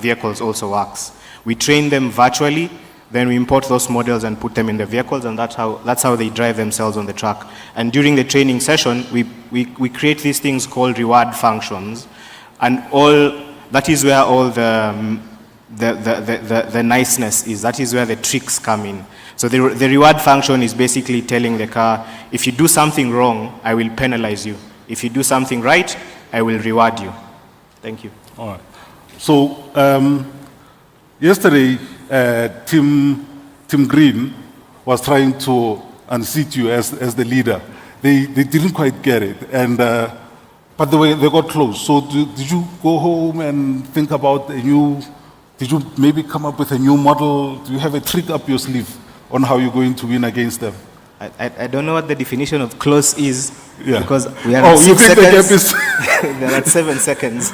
S12: vehicles also works. We train them virtually, then we import those models and put them in the vehicles, and that's how they drive themselves on the track. And during the training session, we create these things called reward functions, and that is where all the niceness is. That is where the tricks come in. So the reward function is basically telling the car, if you do something wrong, I will penalize you. If you do something right, I will reward you. Thank you.
S11: All right. So yesterday, Tim Green was trying to unseat you as the leader. They didn't quite get it, and but they got close. So did you go home and think about did you maybe come up with a new model? Do you have a trick up your sleeve on how you're going to win against them?
S12: I don't know what the definition of close is, because we are
S11: at
S12: 6 seconds.
S11: The gap is
S12: they're at 7 seconds.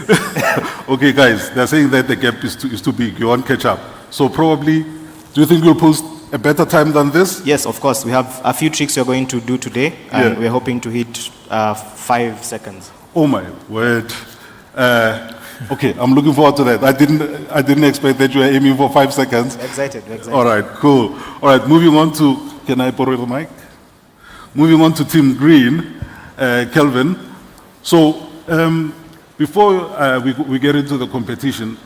S11: Okay, guys, they're saying that the gap is too big. You won't catch up. So probably, do you think you'll post a better time than this?
S12: Yes, of course. We have a few tricks we're going to do today, and we're hoping to hit 5 seconds.
S11: Oh my word. Okay, I'm looking forward to that. I didn't expect that you were aiming for 5 seconds.
S12: We're excited.
S11: All right, cool. All right, moving on to, can I borrow the mic? Moving on to Tim Green, Kelvin. So before we get into the competition,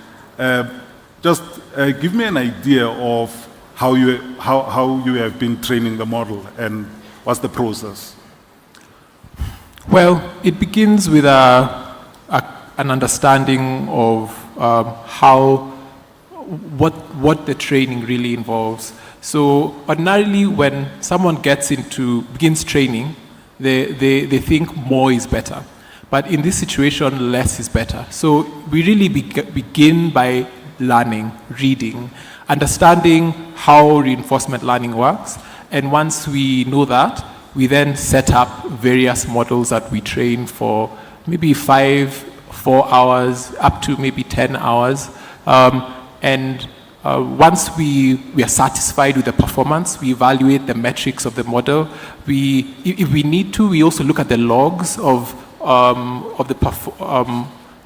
S11: just give me an idea of how you have been training the model and what's the process?
S13: Well, it begins with an understanding of what the training really involves. So ordinarily, when someone begins training, they think more is better. But in this situation, less is better. So we really begin by learning, reading, understanding how reinforcement learning works. And once we know that, we then set up various models that we train for maybe 4 hours, up to maybe 10 hours. Once we are satisfied with the performance, we evaluate the metrics of the model. If we need to, we also look at the logs of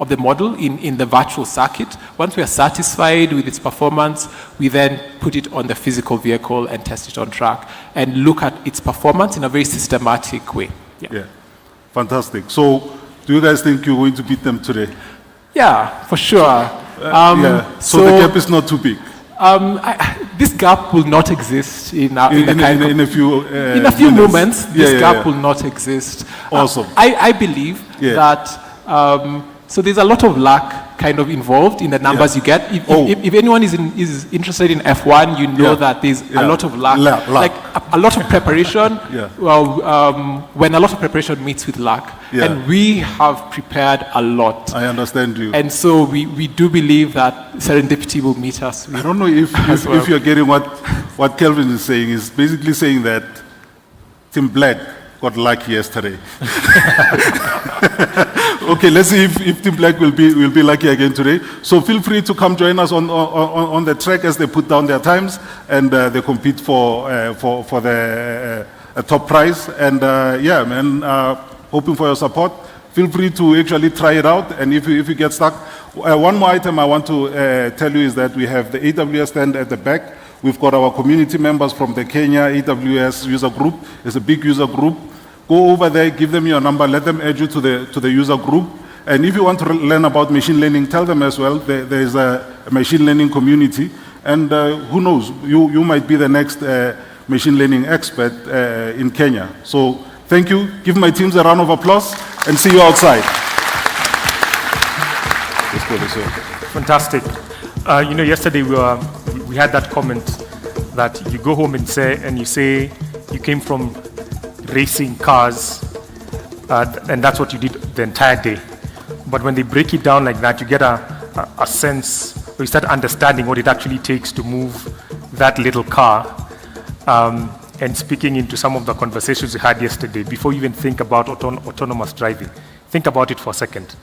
S13: the model in the virtual circuit. Once we are satisfied with its performance, we then put it on the physical vehicle and test it on track and look at its performance in a very systematic way.
S11: Yeah. Fantastic. So, do you guys think you're going to beat them today?
S13: Yeah, for sure.
S11: So the gap is not too big.
S13: This gap will not exist in a few moments. This gap will not exist.
S11: Awesome.
S13: I believe that. So there's a lot of luck kind of involved in the numbers you get. If anyone is interested in F1, you know that there's a lot of luck. Like a lot of preparation. When a lot of preparation meets with luck, and we have prepared a lot.
S11: I understand you.
S13: And so we do believe that serendipity will meet us.
S11: I don't know if you're getting what Kelvin is saying. Is basically saying that Tim Black got lucky yesterday. Okay, let's see if Team Black will be lucky again today. So feel free to come join us on the track as they put down their times and they compete for the top prize. And hoping for your support. Feel free to actually try it out. And if you get stuck, one more item I want to tell you is that we have the AWS stand at the back. We've got our community members from the Kenya AWS user group. It's a big user group. Go over there, give them your number, let them add you to the user group. And if you want to learn about machine learning, tell them as well. There is a machine learning community. And who knows, you might be the next machine learning expert in Kenya. So thank you. Give my teams a round of applause and see you outside.
S3: Fantastic. Yesterday we had that comment that you go home and you say you came from racing cars, and that's what you did the entire day. But when they break it down like that, you get a sense, or you start understanding what it actually takes to move that little car. and speaking into some of the conversations we had yesterday, before you even think about autonomous driving, think about it for a second.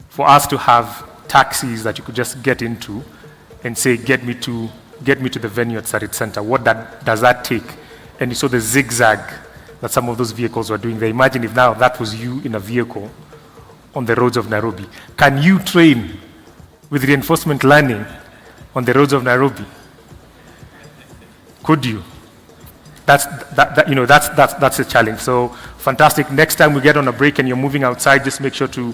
S3: For us to have taxis that you could just get into and say, get me to the venue at Sarit Center, what does that take? And you saw the zigzag that some of those vehicles were doing there. Imagine if now that was you in a vehicle on the roads of Nairobi. Can you train with reinforcement learning on the roads of Nairobi? Could you? That's a challenge. So fantastic. Next time we get on a break and you're moving outside, just make sure to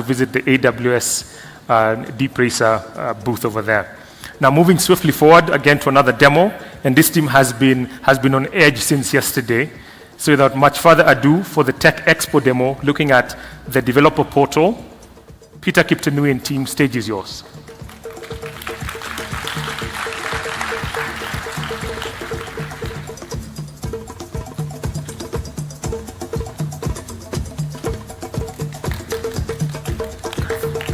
S3: visit the AWS Deep Racer booth over there. Now moving swiftly forward again to another demo, and this team has been on edge since yesterday. So without much further ado, for the Tech Expo demo, looking at the developer portal, Peter Kiptanui and team, stage is yours.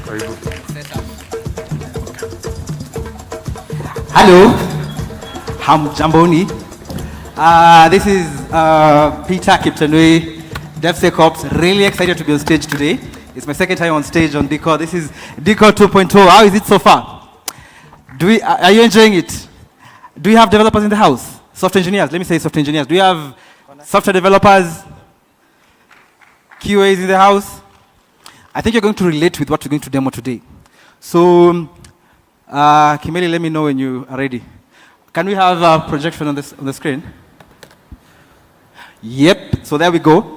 S3: Very good.
S14: Hello, I'm Jamboni. This is Peter Kiptanui, DevSecOps. Really excited to be on stage today. It's my second time on stage on Decode. This is Decode 2.0. How is it so far? Are you enjoying it? Do you have developers in the house? Software engineers, let me say software engineers. Do you have software developers? QAs in the house? I think you're going to relate with what we're going to demo today. So, Kimeli, let me know when you are ready. Can we have a projection on the screen? Yep, so there we go.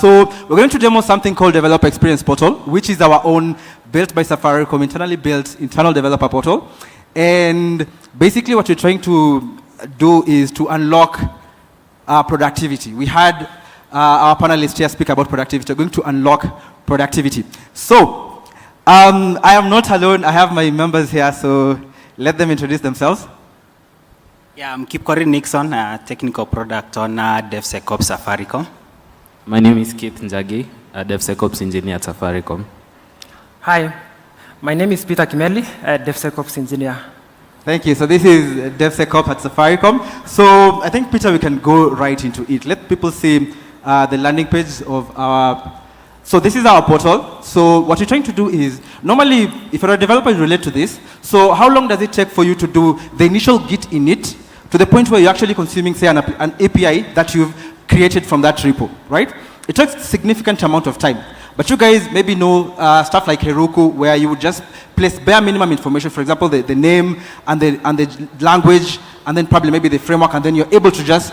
S14: So we're going to demo something called Developer Experience Portal, which is our own, built by Safaricom, internally built internal developer portal. And basically what we're trying to do is to unlock productivity. We had our panelists here speak about productivity. We're going to unlock productivity. So I am not alone. I have my members here, so let them introduce themselves.
S15: Yeah, I'm Kipkorir Nixon, a technical product owner, DevSecOps Safaricom.
S16: My name is Keith Njagi, a DevSecOps engineer at Safaricom.
S17: Hi, my name is Peter Kimeli, a DevSecOps engineer.
S14: Thank you. So this is DevSecOps at Safaricom. So I think, Peter, we can go right into it. Let people see the landing page of our... So this is our portal. So what we're trying to do is, normally, if you're a developer, you relate to this. So how long does it take for you to do the initial Git init to the point where you're actually consuming, say, an API that you've created from that repo, right? It takes a significant amount of time. But you guys maybe know stuff like Heroku, where you would just place bare minimum information, for example, the name and the language, and then probably maybe the framework, and then you're able to just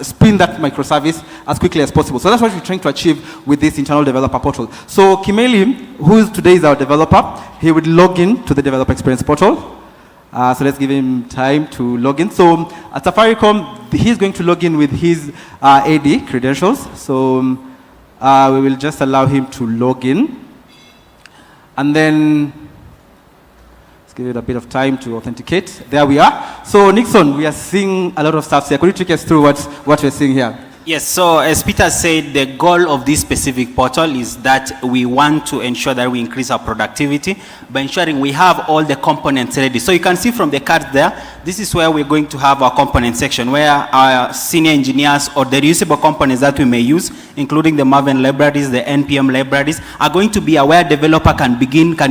S14: spin that microservice as quickly as possible. So that's what we're trying to achieve with this internal developer portal. So Kimeli, who today is our developer, he would log in to the developer experience portal. So let's give him time to log in. So at Safaricom, he's going to log in with his AD credentials. So we will just allow him to log in. And then let's give it a bit of time to authenticate. There we are. So Nixon, we are seeing a lot of stuff here. Could you take us through what we're seeing here?
S15: Yes, so as Peter said, the goal of this specific portal is that we want to ensure that we increase our productivity by ensuring we have all the components ready. So you can see from the card there, this is where we're going to have our component section, where our senior engineers or the reusable components that we may use, including the Maven libraries, the NPM libraries, are going to be where developer can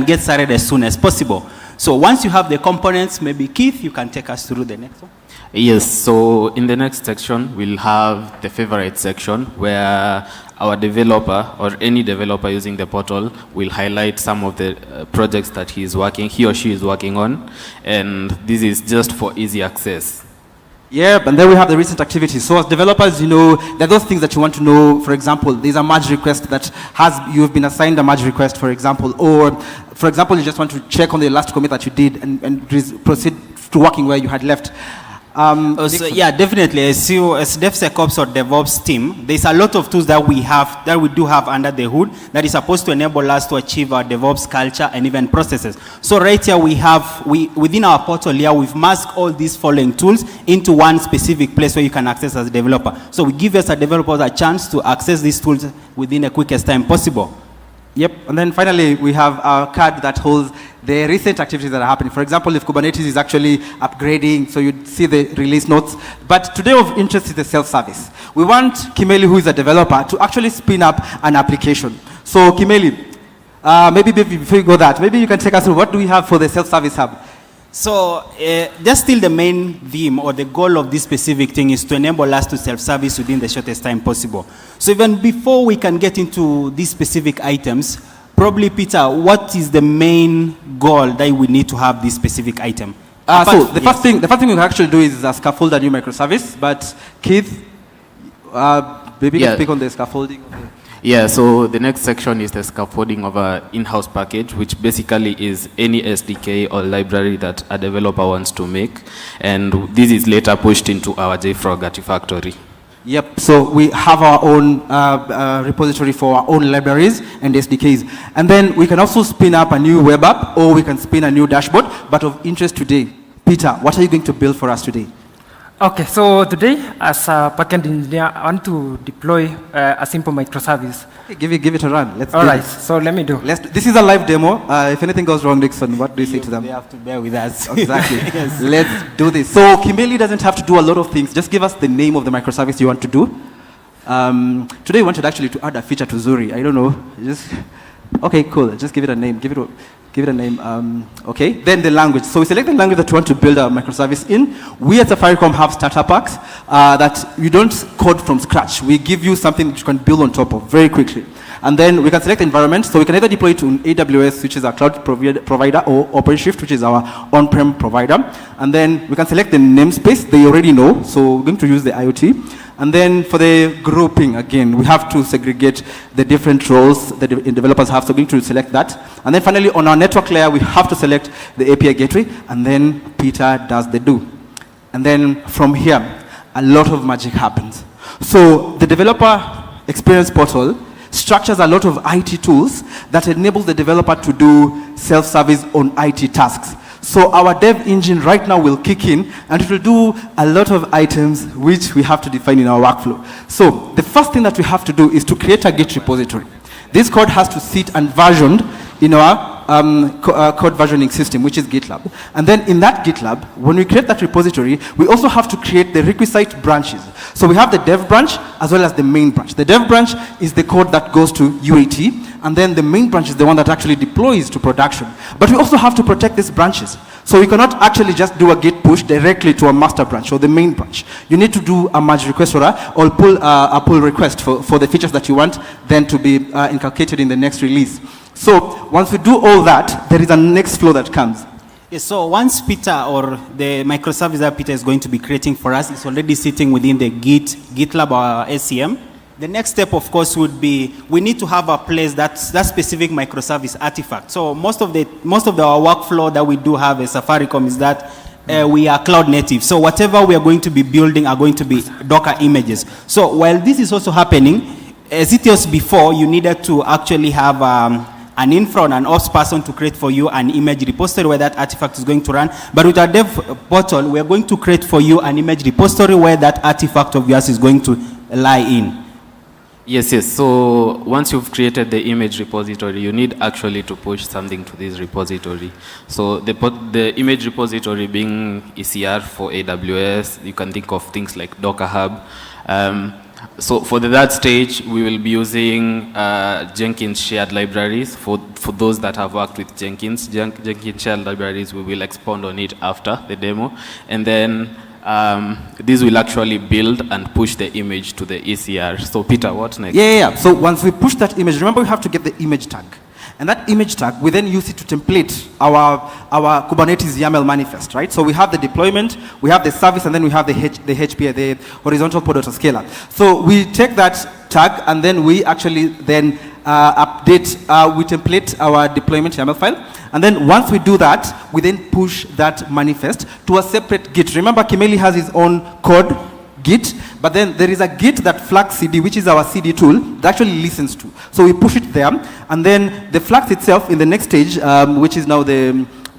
S15: get started as soon as possible. So once you have the components, maybe Keith, you can take us through the next one.
S16: Yes, so in the next section, we'll have the favorite section where our developer or any developer using the portal will highlight some of the projects that he or she is working on. And this is just for easy access.
S14: Yeah, and then we have the recent activities. So as developers, you know, there are those things that you want to know. For example, there's a merge request that you've been assigned a merge request, for example. Or, for example, you just want to check on the last commit that you did and proceed to working where you had left.
S15: So yeah, definitely. As DevSecOps or DevOps team, there's a lot of tools that we do have under the hood that is supposed to enable us to achieve our DevOps culture and even processes. So right here within our portal here, we've masked all these following tools into one specific place where you can access as a developer. So we give us a developer a chance to access these tools within the quickest time possible.
S14: Yep, and then finally we have our card that holds the recent activities that are happening. For example, if Kubernetes is actually upgrading, so you'd see the release notes. But today of interest is the self-service. We want Kimeli, who is a developer, to actually spin up an application. So Kimeli, maybe before you go that, maybe you can take us through what do we have for the self-service hub?
S15: So just still the main theme or the goal of this specific thing is to enable us to self-service within the shortest time possible. So even before we can get into these specific items, probably Peter, what is the main goal that we need to have this specific item?
S14: So the first thing we can actually do is scaffold a new microservice. But Keith, maybe you can speak on the scaffolding.
S16: Yeah, so the next section is the scaffolding of an in-house package, which basically is any SDK or library that a developer wants to make. And this is later pushed into our JFrog Artifactory.
S14: Yep, so we have our own repository for our own libraries and SDKs. And then we can also spin up a new web app, or we can spin a new dashboard. But of interest today, Peter, what are you going to build for us today?
S17: Okay, so today, as a backend engineer, I want to deploy a simple microservice.
S14: Okay, give it a run. Let's
S17: All right, so let me do.
S14: This is a live demo. If anything goes wrong, Dixon, what do you say to them?
S15: They have to bear with us.
S14: Exactly.
S15: Yes.
S14: Let's do this. So Kimeli doesn't have to do a lot of things. Just give us the name of the microservice you want to do. Today, we wanted actually to add a feature to Zuri. I don't know. Okay, cool. Just give it a name. Give it a name. Okay, then the language. So we select the language that we want to build a microservice in. We at Safaricom have starter packs that you don't code from scratch. We give you something that you can build on top of very quickly. And then we can select the environment. So we can either deploy it to AWS, which is our cloud provider, or OpenShift, which is our on-prem provider. And then we can select the namespace they already know. So we're going to use the IoT. And then for the grouping, again, we have to segregate the different roles that the developers have, so we're going to select that. And then finally, on our network layer, we have to select the API gateway, and then Peter does the do. And then from here, a lot of magic happens. So the developer experience portal structures a lot of IT tools that enable the developer to do self-service on IT tasks. So our dev engine right now will kick in, and it will do a lot of items which we have to define in our workflow. So the first thing that we have to do is to create a Git repository. This code has to sit and versioned in our code versioning system, which is GitLab. And then in that GitLab, when we create that repository, we also have to create the requisite branches. So we have the dev branch as well as the main branch. The dev branch is the code that goes to UAT, and then the main branch is the one that actually deploys to production. But we also have to protect these branches. So we cannot actually just do a git push directly to a master branch or the main branch. You need to do a merge request or a pull request for the features that you want then to be inculcated in the next release. So once we do all that, there is a next flow that comes.
S15: Yes, so once Peter or the microservice that Peter is going to be creating for us is already sitting within the GitLab or SCM, the next step, of course, would be we need to have a place that specific microservice artifact. So most of our workflow that we do have as Safaricom is that we are cloud native. So whatever we are going to be building are going to be Docker images. So while this is also happening, as it was before, you needed to actually have an infra and an ops person to create for you an image repository where that artifact is going to run. But with our dev portal, we are going to create for you an image repository where that artifact of yours is going to lie in.
S16: Yes. So once you've created the image repository, you need actually to push something to this repository. So the image repository being ECR for AWS, you can think of things like Docker Hub. So for that stage, we will be using Jenkins shared libraries. For those that have worked with Jenkins shared libraries, we will expound on it after the demo. And then this will actually build and push the image to the ECR. So Peter, what next?
S14: Yeah. So once we push that image, remember we have to get the image tag. And that image tag, we then use it to template our Kubernetes YAML manifest, right? So we have the deployment, we have the service, and then we have the HPA, the horizontal pod autoscaler. So we take that tag, and then we actually then update, we template our deployment YAML file. And then once we do that, we then push that manifest to a separate Git. Remember, Kimeli has his own code, Git, but then there is a Git that Flux CD, which is our CD tool, that actually listens to. So we push it there, and then the Flux itself in the next stage, which is now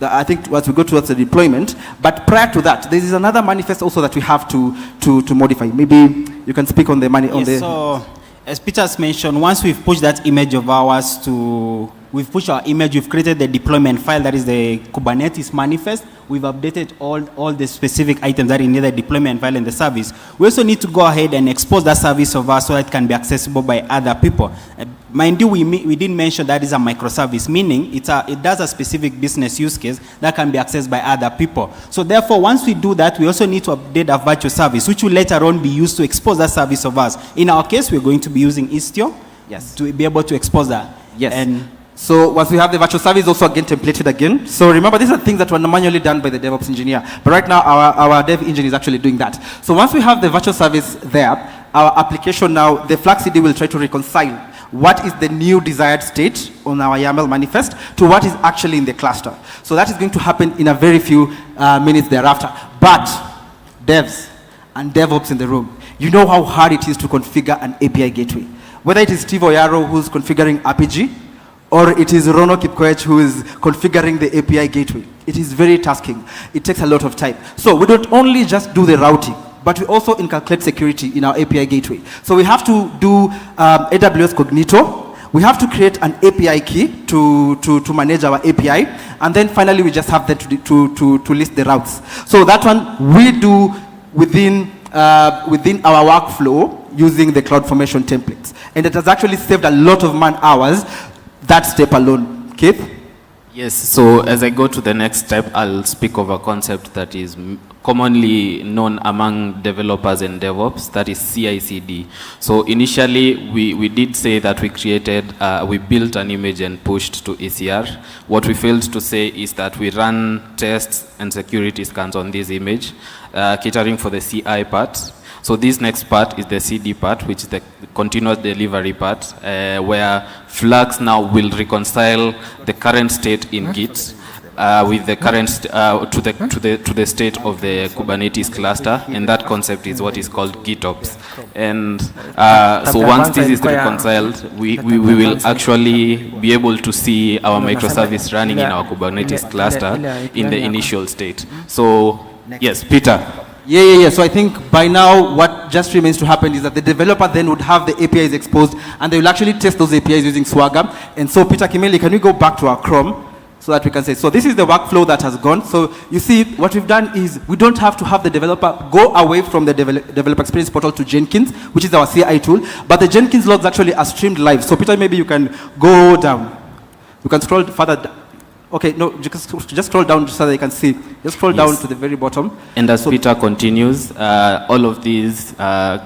S14: I think as we go towards the deployment, but prior to that, there is another manifest also that we have to modify. Maybe you can speak on the
S15: So as Peter's mentioned, once we've pushed that image of ours to We've pushed our image. We've created the deployment file that is the Kubernetes manifest. We've updated all the specific items that are in the deployment file and the service. We also need to go ahead and expose that service of ours so that it can be accessible by other people. Mind you, we didn't mention that is a microservice, meaning it does a specific business use case that can be accessed by other people. So therefore, once we do that, we also need to update a virtual service, which will later on be used to expose that service of ours. In our case, we're going to be using Istio to be able to expose that.
S14: Yes.
S15: And
S14: so once we have the virtual service also again templated again. So remember, these are things that were manually done by the DevOps engineer. But right now, our dev engineer is actually doing that. So once we have the virtual service there, our application now, the Flag CD will try to reconcile what is the new desired state on our YAML manifest to what is actually in the cluster. So that is going to happen in a very few minutes thereafter. But devs and DevOps in the room, you know how hard it is to configure an API gateway. Whether it is Steve Oyaro who's configuring RPG, or it is Rono Kipkoech who is configuring the API gateway. It is very tasking. It takes a lot of time. So we don't only just do the routing, but we also inculcate security in our API gateway. So we have to do AWS Cognito. We have to create an API key to manage our API. And then finally, we just have that to list the routes. So that one we do within our workflow using the CloudFormation templates. And it has actually saved a lot of man hours, that step alone. Keith?
S16: Yes, so as I go to the next step, I'll speak of a concept that is commonly known among developers and DevOps, that is CI/CD. So initially, we did say that we built an image and pushed to ECR. What we failed to say is that we run tests and security scans on this image, catering for the CI part. So this next part is the CD part, which is the continuous delivery part, where Flags now will reconcile the current state in Git with the current to the state of the Kubernetes cluster, and that concept is what is called GitOps. And so once this is reconciled, we will actually be able to see our microservice running in our Kubernetes cluster in the initial state. So yes, Peter.
S14: Yeah. So I think by now what just remains to happen is that the developer then would have the APIs exposed and they will actually test those APIs using Swagger. And so Peter Kimeli, can we go back to our Chrome so that we can say, so this is the workflow that has gone. So you see what we've done is we don't have to have the developer go away from the developer experience portal to Jenkins, which is our CI tool, but the Jenkins logs actually are streamed live. So Peter, maybe you can go down. You can scroll further down. Okay, no, just scroll down so that you can see. Just scroll down to the very bottom.
S16: And as Peter continues, all of these, the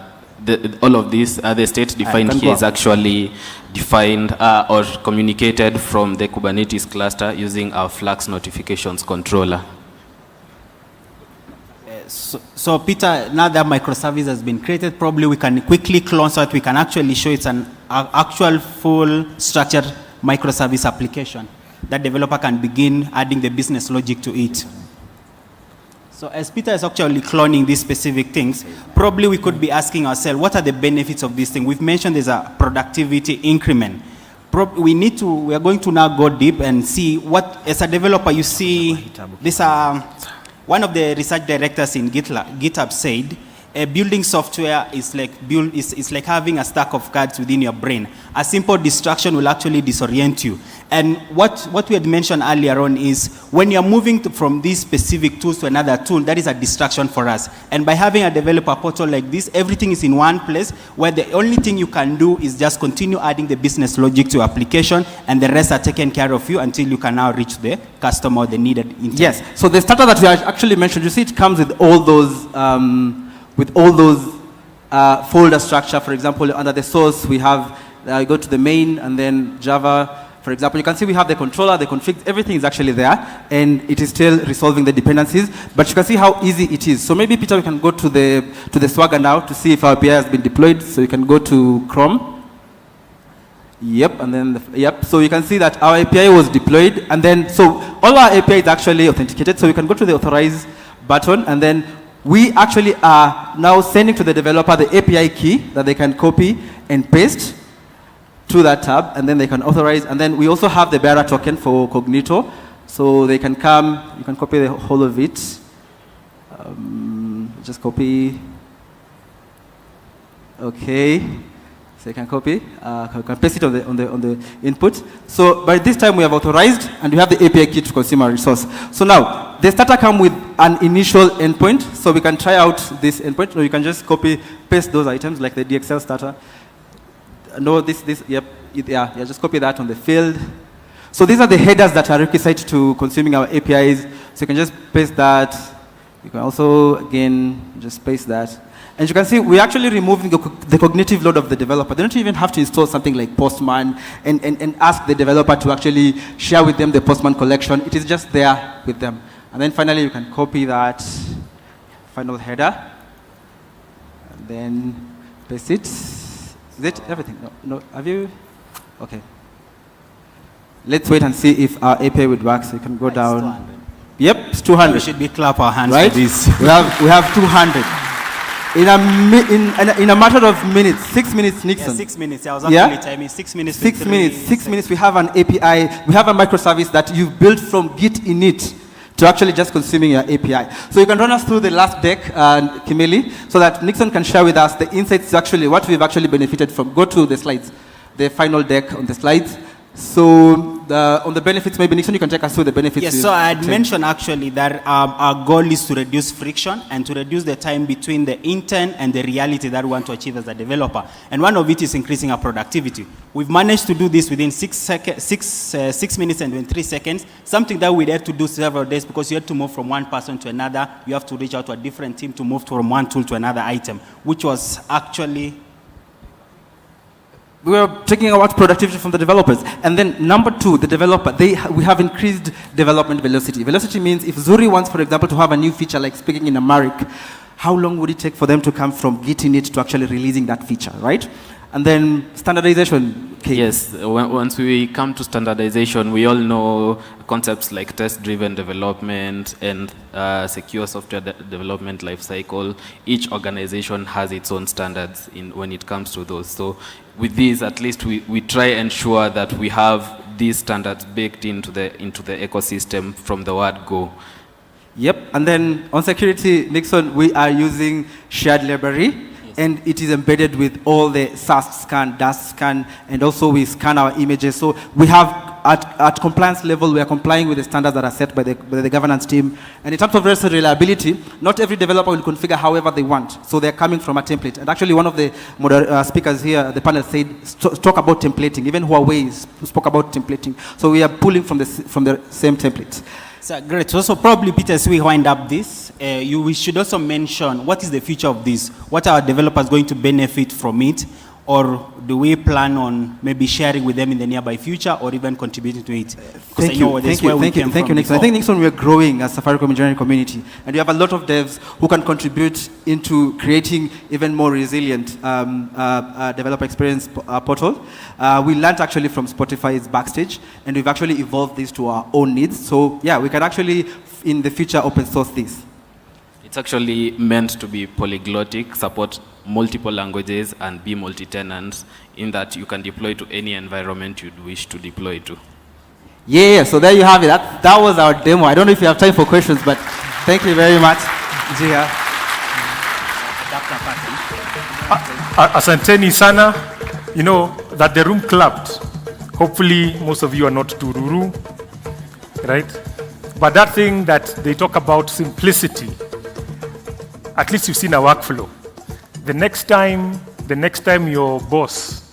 S16: state defined here is actually defined or communicated from the Kubernetes cluster using our Flags notifications controller.
S15: So Peter, now that microservice has been created, probably we can quickly clone so that we can actually show it's an actual full structured microservice application. That developer can begin adding the business logic to it. So as Peter is actually cloning these specific things, probably we could be asking ourselves, what are the benefits of this thing? We've mentioned there's a productivity increment. We are going to now go deep and see what, as a developer, you see, this one of the research directors in GitHub said, building software is like having a stack of cards within your brain. A simple distraction will actually disorient you. And what we had mentioned earlier on is when you're moving from these specific tools to another tool, that is a distraction for us. And by having a developer portal like this, everything is in one place where the only thing you can do is just continue adding the business logic to your application, and the rest are taken care of you until you can now reach the customer, the needed intent.
S14: Yes. So the starter that we actually mentioned, you see it comes with all those folder structure. For example, under the source, we have, you go to the main and then Java. For example, you can see we have the controller, the config, everything is actually there, and it is still resolving the dependencies, but you can see how easy it is. So maybe, Peter, we can go to the Swagger now to see if our API has been deployed. So you can go to Chrome. Yep, and then, so you can see that our API was deployed, and then, so all our API is actually authenticated, so you can go to the Authorize button, and then we actually are now sending to the developer the API key that they can copy and paste to that tab, and then they can authorize. And then we also have the bearer token for Cognito, so they can come, you can copy the whole of it. Just copy. Okay. So you can copy, you can paste it on the input. So by this time we have authorized and we have the API key to consume our resource. So now the starter comes with an initial endpoint. So we can try out this endpoint, or you can just copy, paste those items like the DXL starter. No, yeah, just copy that on the field. So these are the headers that are requisite to consuming our APIs. So you can just paste that. You can also, again, just paste that. And you can see we're actually removing the cognitive load of the developer. They don't even have to install something like Postman and ask the developer to actually share with them the Postman collection. It is just there with them. And then finally, you can copy that final header. And then paste it. Is it everything? No, have you? Okay. Let's wait and see if our API would work. So you can go down.
S15: 200.
S14: Yep, it's 200.
S15: We should be clap our hands
S14: right?
S15: for this.
S14: We have 200. In a matter of minutes, 6 minutes, Nixon.
S15: Yeah, 6 minutes. I was actually timing 6 minutes.
S14: 6 minutes. 6 minutes. We have an API. We have a microservice that you've built from Git init to actually just consuming your API. So you can run us through the last deck, Kimeli, so that Nixon can share with us the insights, actually what we've actually benefited from. Go to the slides, the final deck on the slides. So on the benefits, maybe Nixon, you can take us through the benefits.
S15: Yes, so I had mentioned actually that our goal is to reduce friction and to reduce the time between the intent and the reality that we want to achieve as a developer. And one of it is increasing our productivity. We've managed to do this within 6 minutes and 23 seconds, something that we had to do several days because you had to move from one person to another. You have to reach out to a different team to move from one tool to another item, which was actually...
S14: We were taking out productivity from the developers. And then number two, the developer, we have increased development velocity. Velocity means if Zuri wants, for example, to have a new feature like speaking in Amharic, how long would it take for them to come from Git init to actually releasing that feature, right? And then standardization. Okay.
S16: Yes, once we come to standardization, we all know concepts like test-driven development and secure software development lifecycle. Each organization has its own standards when it comes to those. So with these, at least we try and ensure that we have these standards baked into the ecosystem from the word go.
S14: Yep, and then on security, Nixon, we are using shared library. And it is embedded with all the SAST scan, DAST scan, and also we scan our images. So we have, at compliance level, we are complying with the standards that are set by the governance team. And in terms of rest reliability, not every developer will configure however they want. So they're coming from a template. And actually one of the speakers here, the panel said, talk about templating. Even Huawei spoke about templating. So we are pulling from the same template.
S15: So great. So probably, Peter, as we wind up this, we should also mention what is the future of this? What are developers going to benefit from it? Or do we plan on maybe sharing with them in the nearby future or even contributing to it?
S14: Thank you, Nixon. I think, Nixon, we are growing as Safaricom engineering community. And we have a lot of devs who can contribute into creating even more resilient developer experience portal. We learned actually from Spotify's Backstage, and we've actually evolved this to our own needs. So yeah, we can actually, in the future, open source this.
S16: It's actually meant to be polyglottic, support multiple languages, and be multi-tenant, in that you can deploy to any environment you'd wish to deploy to.
S14: Yeah, so there you have it. That was our demo. I don't know if you have time for questions, but thank you very much, Jia.
S3: Asanteni sana, you know, that the room clapped. Hopefully, most of you are not tururu, right? But that thing that they talk about simplicity, at least you've seen a workflow. The next time your boss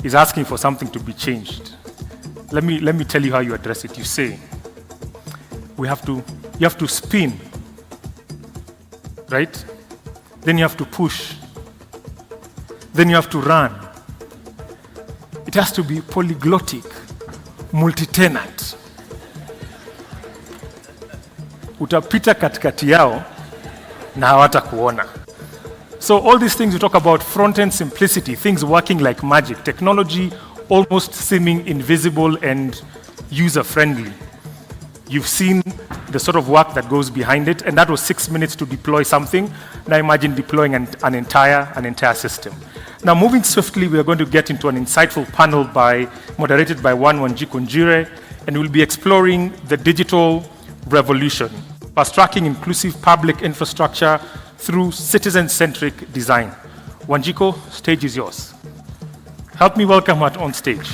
S3: is asking for something to be changed, let me tell you how you address it. You say, you have to spin, right? Then you have to push. Then you have to run. It has to be polyglottic, multi-tenant. Utapita katikati yao na hawatakuona. So all these things we talk about, front-end simplicity, things working like magic, technology almost seeming invisible and user-friendly. You've seen the sort of work that goes behind it, and that was 6 minutes to deploy something. Now imagine deploying an entire system. Now moving swiftly, we are going to get into an insightful panel moderated by Wanjiko Njire, and we'll be exploring the digital revolution, fast-tracking inclusive public infrastructure through citizen-centric design. Wanjiko, stage is yours. Help me welcome her on stage.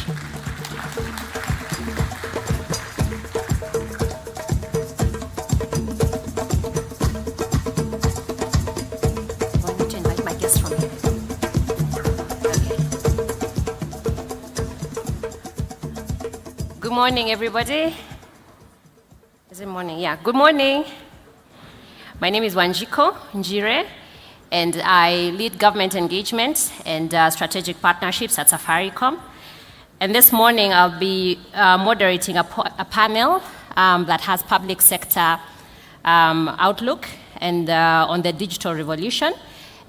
S18: Good morning, everybody. Is it morning? Yeah, good morning. My name is Wanjiko Njire, and I lead government engagement and strategic partnerships at Safaricom. And this morning, I'll be moderating a panel that has public sector outlook and on the digital revolution.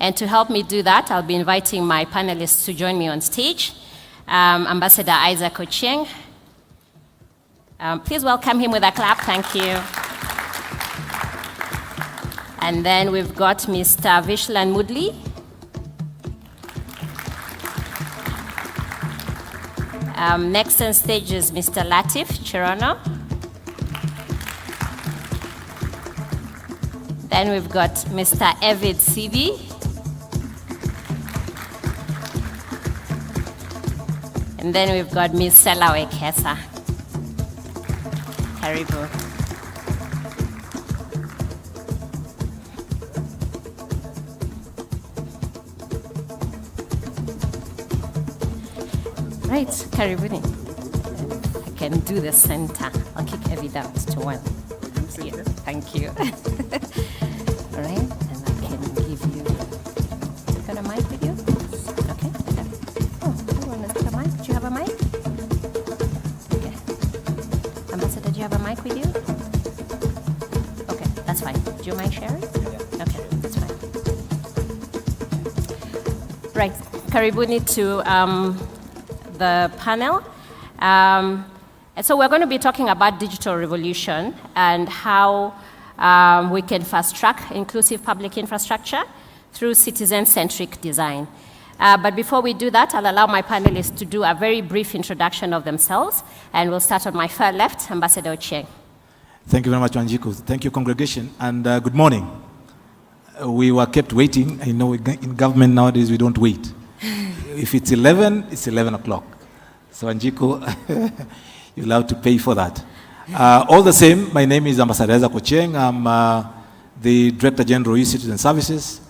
S18: And to help me do that, I'll be inviting my panelists to join me on stage. Ambassador Isaac Ochieng. Please welcome him with a clap. Thank you. And then we've got Mr. Vishlan Mudli. Next on stage is Mr. Latif Chirono. Then we've got Mr. Evid Sibi. And then we've got Ms. Selawe Kesa. Karibu. Right, Karibuni. I can do the center. I'll kick Evid out to one. Thank you. All right, and I can give you. Got a mic with you? Okay. Oh, everyone has got a mic. Do you have a mic? Okay. Ambassador, do you have a mic with you? Okay, that's fine. Do you mind sharing? Okay, that's fine. Right, Karibuni to the panel. And so we're going to be talking about digital revolution and how we can fast-track inclusive public infrastructure through citizen-centric design. But before we do that, I'll allow my panelists to do a very brief introduction of themselves, and we'll start on my far left, Ambassador Ochieng.
S19: Thank you very much, Wanjiku. Thank you, congregation, and good morning. We were kept waiting. I know in government nowadays we don't wait. If it's 11, it's 11 o'clock. So, Wanjiku, you'll have to pay for that. All the same, my name is Ambassador Isaac Ochieng. I'm the Director General of E-Citizen Services.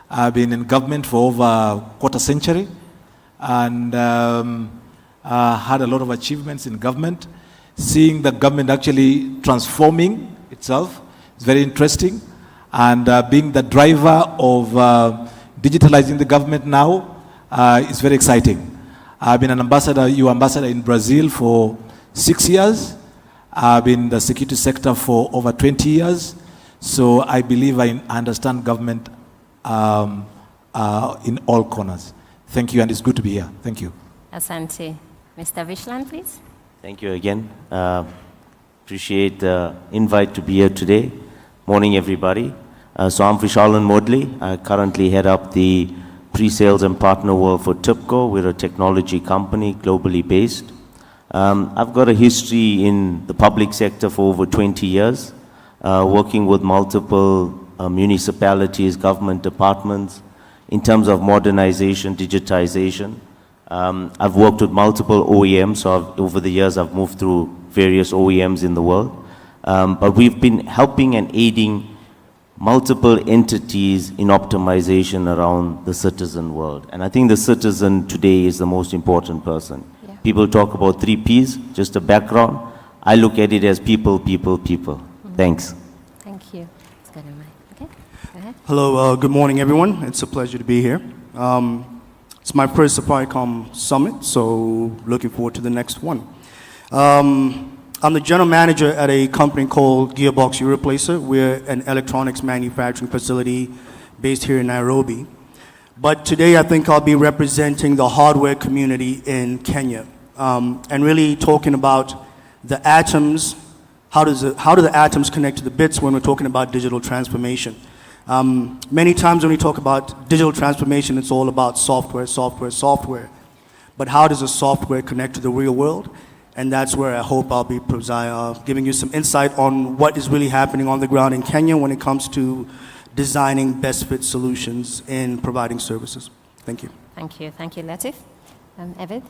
S19: I've been in government for over a quarter century and had a lot of achievements in government. Seeing the government actually transforming itself is very interesting. And being the driver of digitalizing the government now is very exciting. I've been an ambassador, ambassador in Brazil for 6 years. I've been in the security sector for over 20 years. So I believe I understand government in all corners. Thank you, and it's good to be here. Thank you.
S18: Asante. Mr. Vishlan, please.
S20: Thank you again. Appreciate the invite to be here today. Morning, everybody. So I'm Vishalan Modli. I currently head up the pre-sales and partner world for TIPCO. We're a technology company, globally based. I've got a history in the public sector for over 20 years, working with multiple municipalities, government departments, in terms of modernization, digitization. I've worked with multiple OEMs, so over the years I've moved through various OEMs in the world. But we've been helping and aiding multiple entities in optimization around the citizen world. And I think the citizen today is the most important person. Yeah. People talk about 3 Ps, just a background. I look at it as people, people, people. Thanks.
S18: Thank you. Let's go to Mike. Okay, go ahead.
S21: Hello, good morning, everyone. It's a pleasure to be here. It's my first Safaricom Summit, so looking forward to the next one. I'm the general manager at a company called Gearbox Europlacer. We're an electronics manufacturing facility based here in Nairobi. But today I think I'll be representing the hardware community in Kenya and really talking about the atoms. How do the atoms connect to the bits when we're talking about digital transformation? Many times when we talk about digital transformation, it's all about software, software, software. But how does the software connect to the real world? And that's where I hope I'll be giving you some insight on what is really happening on the ground in Kenya when it comes to designing best fit solutions in providing services. Thank you.
S18: Thank you. Thank you, Latif. Evid?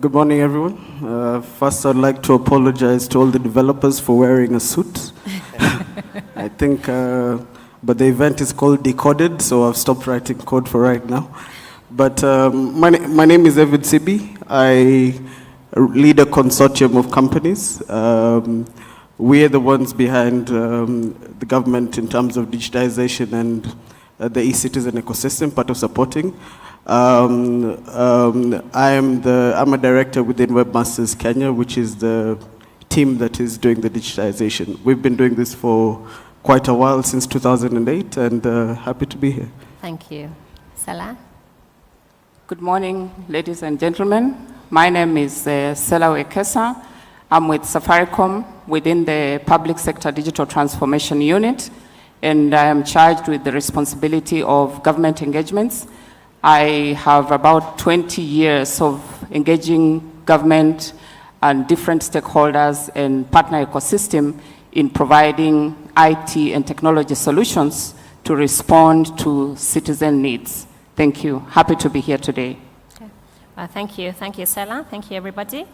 S4: Good morning, everyone. First, I'd like to apologize to all the developers for wearing a suit. I think, but the event is called Decoded, so I've stopped writing code for right now. But my name is Evid Sibi. I lead a consortium of companies. We are the ones behind the government in terms of digitization and the e-citizen ecosystem, part of supporting. I'm a director within Webmasters Kenya, which is the team that is doing the digitization. We've been doing this for quite a while, since 2008, and happy to be here.
S18: Thank you. Salah?
S22: Good morning, ladies and gentlemen. My name is Sela Wekesa. I'm with Safaricom within the Public Sector Digital Transformation Unit, and I am charged with the responsibility of government engagements. I have about 20 years of engaging government and different stakeholders and partner ecosystem in providing IT and technology solutions to respond to citizen needs. Thank you. Happy to be here today.
S18: Okay. Thank you. Thank you, Sela. Thank you, everybody.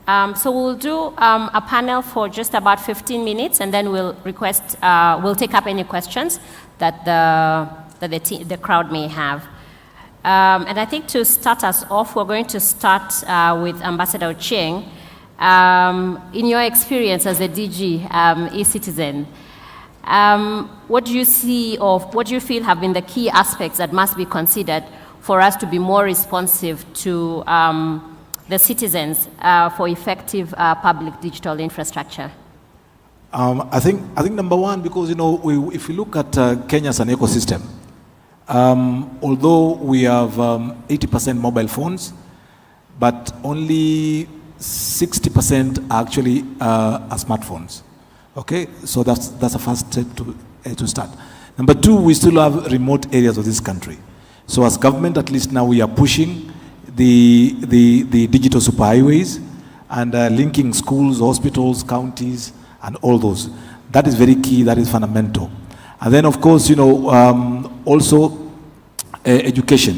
S18: So we'll do a panel for just about 15 minutes, and then we'll take up any questions that the crowd may have. And I think to start us off, we're going to start with Ambassador Cheng. In your experience as a DG e-citizen, what do you see what do you feel have been the key aspects that must be considered for us to be more responsive to the citizens for effective public digital infrastructure?
S19: I think number one, because if we look at Kenya as an ecosystem, although we have 80% mobile phones, but only 60% are actually are smartphones. Okay, so that's the first step to start. Number two, we still have remote areas of this country. So as government, at least now we are pushing the digital superhighways and linking schools, hospitals, counties, and all those. That is very key. That is fundamental. And then, of course, also education.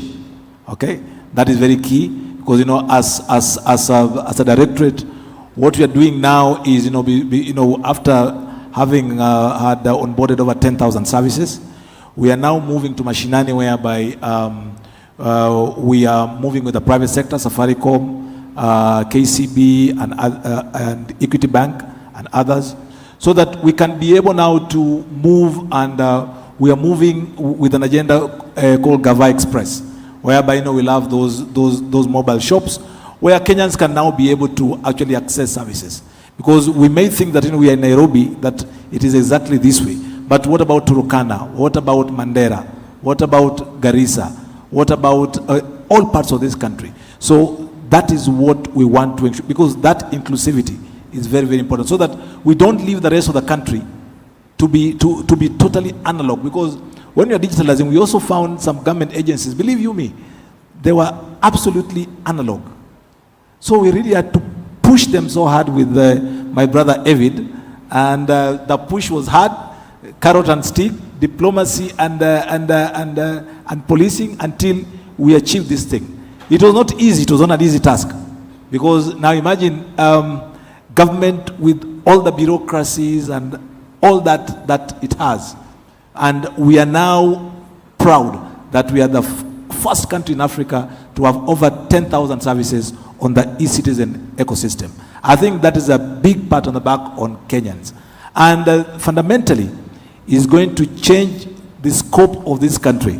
S19: Okay, that is very key because as a directorate, what we are doing now is after having had onboarded over 10,000 services, we are now moving to mashinani, whereby we are moving with the private sector, Safaricom, KCB, and Equity Bank, and others, so that we can be able now to move, and we are moving with an agenda called Gava Express, whereby we'll have those mobile shops where Kenyans can now be able to actually access services. Because we may think that we are in Nairobi, that it is exactly this way. But what about Turkana? What about Mandera? What about Garissa? What about all parts of this country? So that is what we want to ensure, because that inclusivity is very, very important, so that we don't leave the rest of the country to be totally analog. Because when we are digitalizing, we also found some government agencies, believe you me, they were absolutely analog. So we really had to push them so hard with my brother Evid, and the push was hard, carrot and stick, diplomacy and policing, until we achieved this thing. It was not easy. It was not an easy task, because now imagine government with all the bureaucracies and all that it has, and we are now proud that we are the first country in Africa to have over 10,000 services on the e-citizen ecosystem. I think that is a big pat on the back on Kenyans, and fundamentally is going to change the scope of this country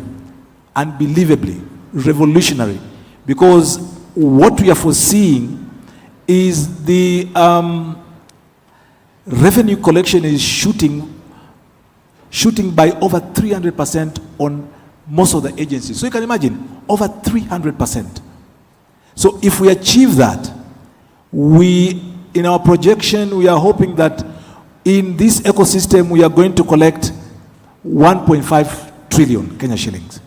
S19: unbelievably, revolutionary, because what we are foreseeing is the revenue collection is shooting by over 300% on most of the agencies. So you can imagine, over 300%. So if we achieve that, in our projection, we are hoping that in this ecosystem, we are going to collect 1.5 trillion Kenya shillings.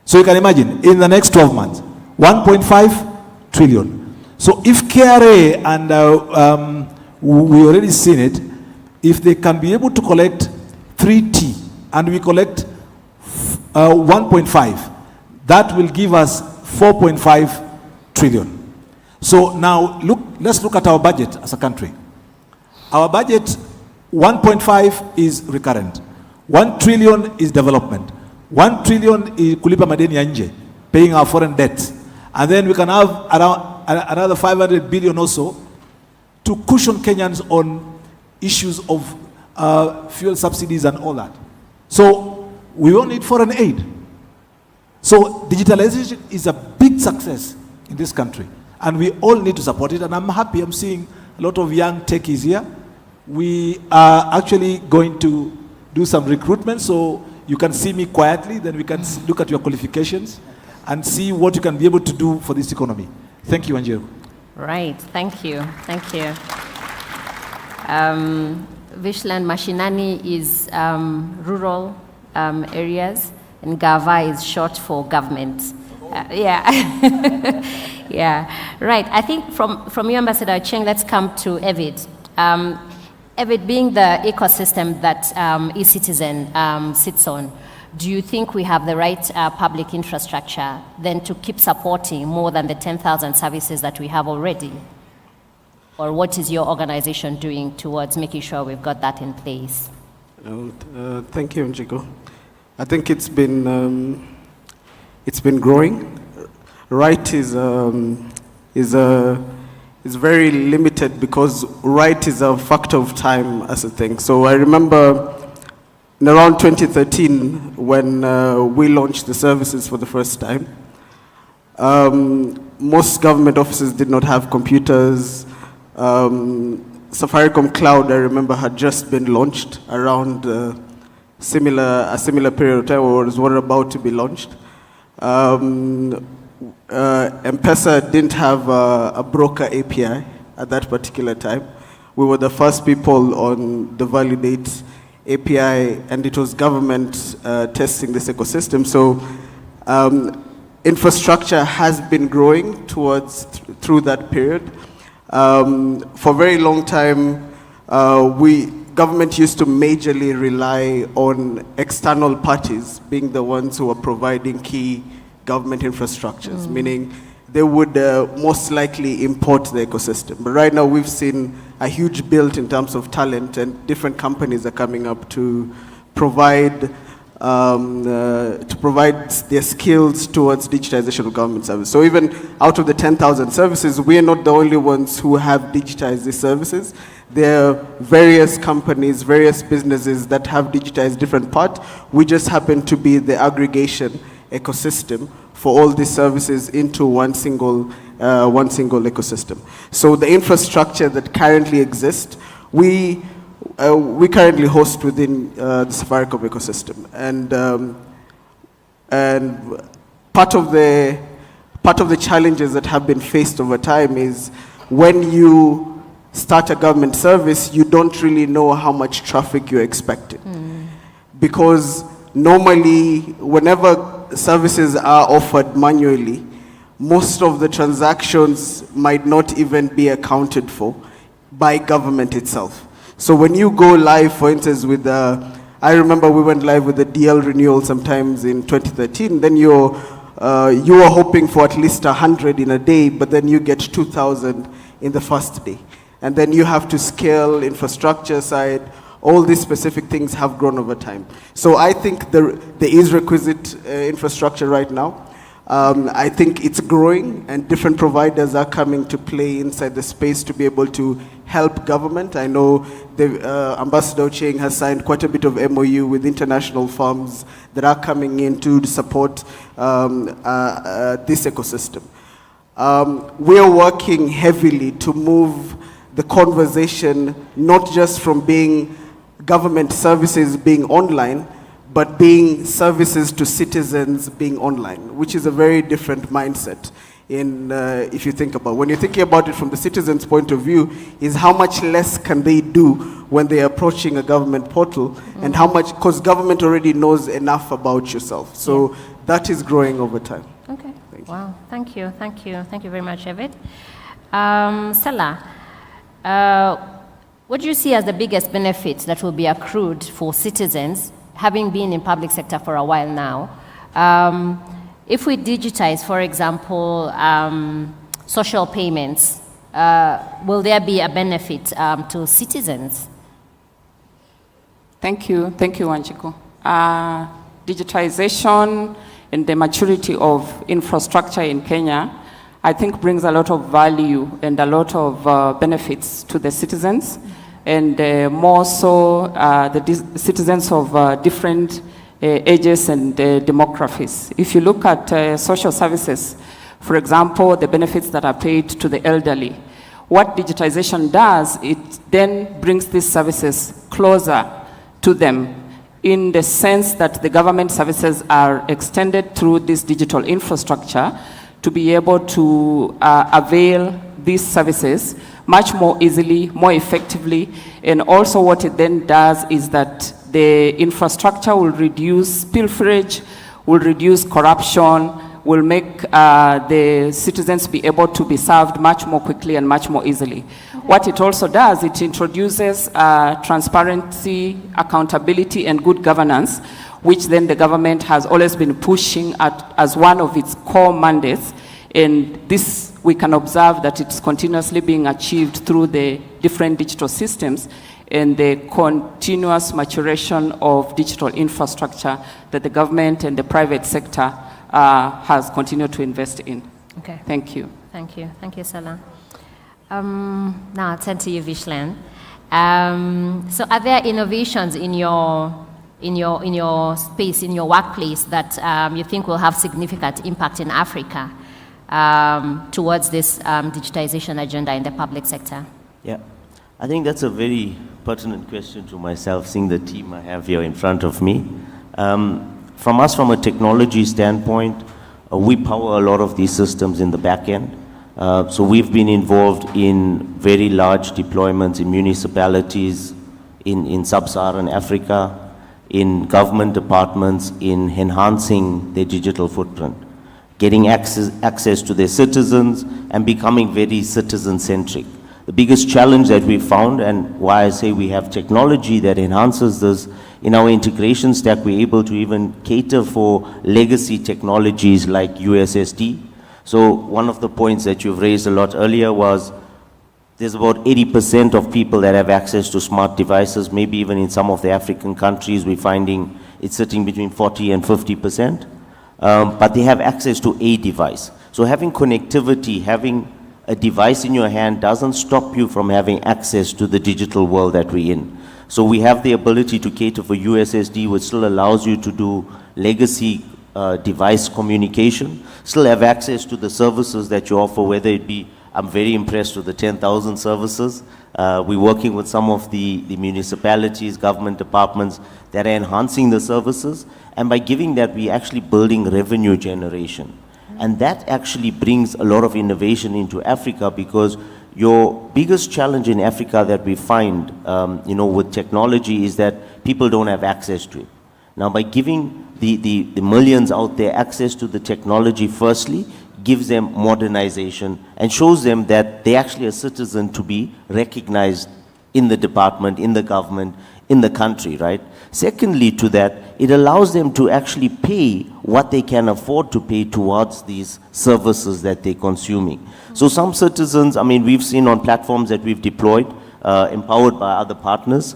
S19: So you can imagine, in the next 12 months, 1.5 trillion. So if KRA, and we already seen it, if they can be able to collect 3T, and we collect 1.5, that will give us 4.5 trillion. So now let's look at our budget as a country. Our budget, 1.5 is recurrent. 1 trillion is development. 1 trillion is kulipa madeni ya nje, paying our foreign debts. And then we can have around another 500 billion also to cushion Kenyans on issues of fuel subsidies and all that. So we won't need foreign aid. So digitalization is a big success in this country. And we all need to support it. And I'm happy I'm seeing a lot of young techies here. We are actually going to do some recruitment, so you can see me quietly, then we can look at your qualifications and see what you can be able to do for this economy. Thank you, Anjiro.
S18: Right, thank you, thank you. Vishland Mashinani is rural areas, and GAVA is short for government. Yeah, yeah, right. I think from you, Ambassador Cheng, let's come to Evid. Evid, being the ecosystem that eCitizen sits on, do you think we have the right public infrastructure then to keep supporting more than the 10,000 services that we have already? Or what is your organization doing towards making sure we've got that in place?
S4: Thank you, Njiko. I think it's been growing. Right is very limited because right is a factor of time as a thing. So I remember in around 2013 when we launched the services for the first time. Most government offices did not have computers. Safaricom Cloud, I remember, had just been launched around a similar period of time, or was about to be launched. M-Pesa didn't have a broker API at that particular time. We were the first people on the Validate API, and it was government testing this ecosystem. So infrastructure has been growing through that period. For a very long time, government used to majorly rely on external parties being the ones who are providing key government infrastructures, meaning they would most likely import the ecosystem. But right now we've seen a huge build in terms of talent, and different companies are coming up to provide their skills towards digitization of government services. So even out of the 10,000 services, we are not the only ones who have digitized these services. There are various companies, various businesses that have digitized different parts. We just happen to be the aggregation ecosystem for all these services into one single ecosystem. So the infrastructure that currently exists, we currently host within the Safaricom ecosystem, and part of the challenges that have been faced over time is when you start a government service, you don't really know how much traffic you're expecting, because normally whenever services are offered manually, most of the transactions might not even be accounted for by government itself. So when you go live, for instance, with I remember we went live with the DL renewal sometimes in 2013, then you are hoping for at least 100 in a day, but then you get 2,000 in the first day. And then you have to scale infrastructure side. All these specific things have grown over time. So I think there is requisite infrastructure right now. I think it's growing, and different providers are coming to play inside the space to be able to help government. I know Ambassador Cheng has signed quite a bit of MOU with international firms that are coming in to support this ecosystem. We are working heavily to move the conversation not just from being government services being online, but being services to citizens being online, which is a very different mindset. If you think about, when you're thinking about it from the citizen's point of view, is how much less can they do when they're approaching a government portal, and how much, because government already knows enough about yourself. So that is growing over time.
S18: Okay. Wow. Thank you. Thank you. Thank you very much, Evid. Stella, what do you see as the biggest benefit that will be accrued for citizens, having been in public sector for a while now? If we digitize, for example, social payments, will there be a benefit to citizens?
S22: Thank you, Wanjiku. Digitization and the maturity of infrastructure in Kenya, I think, brings a lot of value and a lot of benefits to the citizens, and more so the citizens of different ages and demographies. If you look at social services, for example, the benefits that are paid to the elderly, what digitization does, it then brings these services closer to them, in the sense that the government services are extended through this digital infrastructure to be able to avail these services much more easily, more effectively. And also what it then does is that the infrastructure will reduce pilferage, will reduce corruption, will make the citizens be able to be served much more quickly and much more easily. What it also does, it introduces transparency, accountability, and good governance, which then the government has always been pushing as one of its core mandates. And this, we can observe that it's continuously being achieved through the different digital systems and the continuous maturation of digital infrastructure that the government and the private sector has continued to invest in.
S18: Okay.
S22: Thank you.
S18: Thank you. Thank you, Salah. Now I'll turn to you, Vishlan. So are there innovations in your space, in your workplace, that you think will have significant impact in Africa towards this digitization agenda in the public sector?
S20: Yeah, I think that's a very pertinent question to myself, seeing the team I have here in front of me. From a technology standpoint, we power a lot of these systems in the back end. So we've been involved in very large deployments in municipalities, in sub-Saharan Africa, in government departments, in enhancing their digital footprint, getting access to their citizens, and becoming very citizen-centric. The biggest challenge that we found, and why I say we have technology that enhances this, in our integration stack, we're able to even cater for legacy technologies like USSD. So one of the points that you've raised a lot earlier was there's about 80% of people that have access to smart devices. Maybe even in some of the African countries, we're finding it's sitting between 40 and 50%. But they have access to a device. So having connectivity, having a device in your hand doesn't stop you from having access to the digital world that we're in. So we have the ability to cater for USSD, which still allows you to do legacy device communication, still have access to the services that you offer, whether it be, I'm very impressed with the 10,000 services. We're working with some of the municipalities, government departments that are enhancing the services. And by giving that, we're actually building revenue generation. And that actually brings a lot of innovation into Africa, because your biggest challenge in Africa that we find, with technology is that people don't have access to it. Now, by giving the millions out there access to the technology, firstly, gives them modernization and shows them that they're actually a citizen to be recognized in the department, in the government, in the country, right? Secondly to that, it allows them to actually pay what they can afford to pay towards these services that they're consuming. So some citizens, we've seen on platforms that we've deployed, empowered by other partners,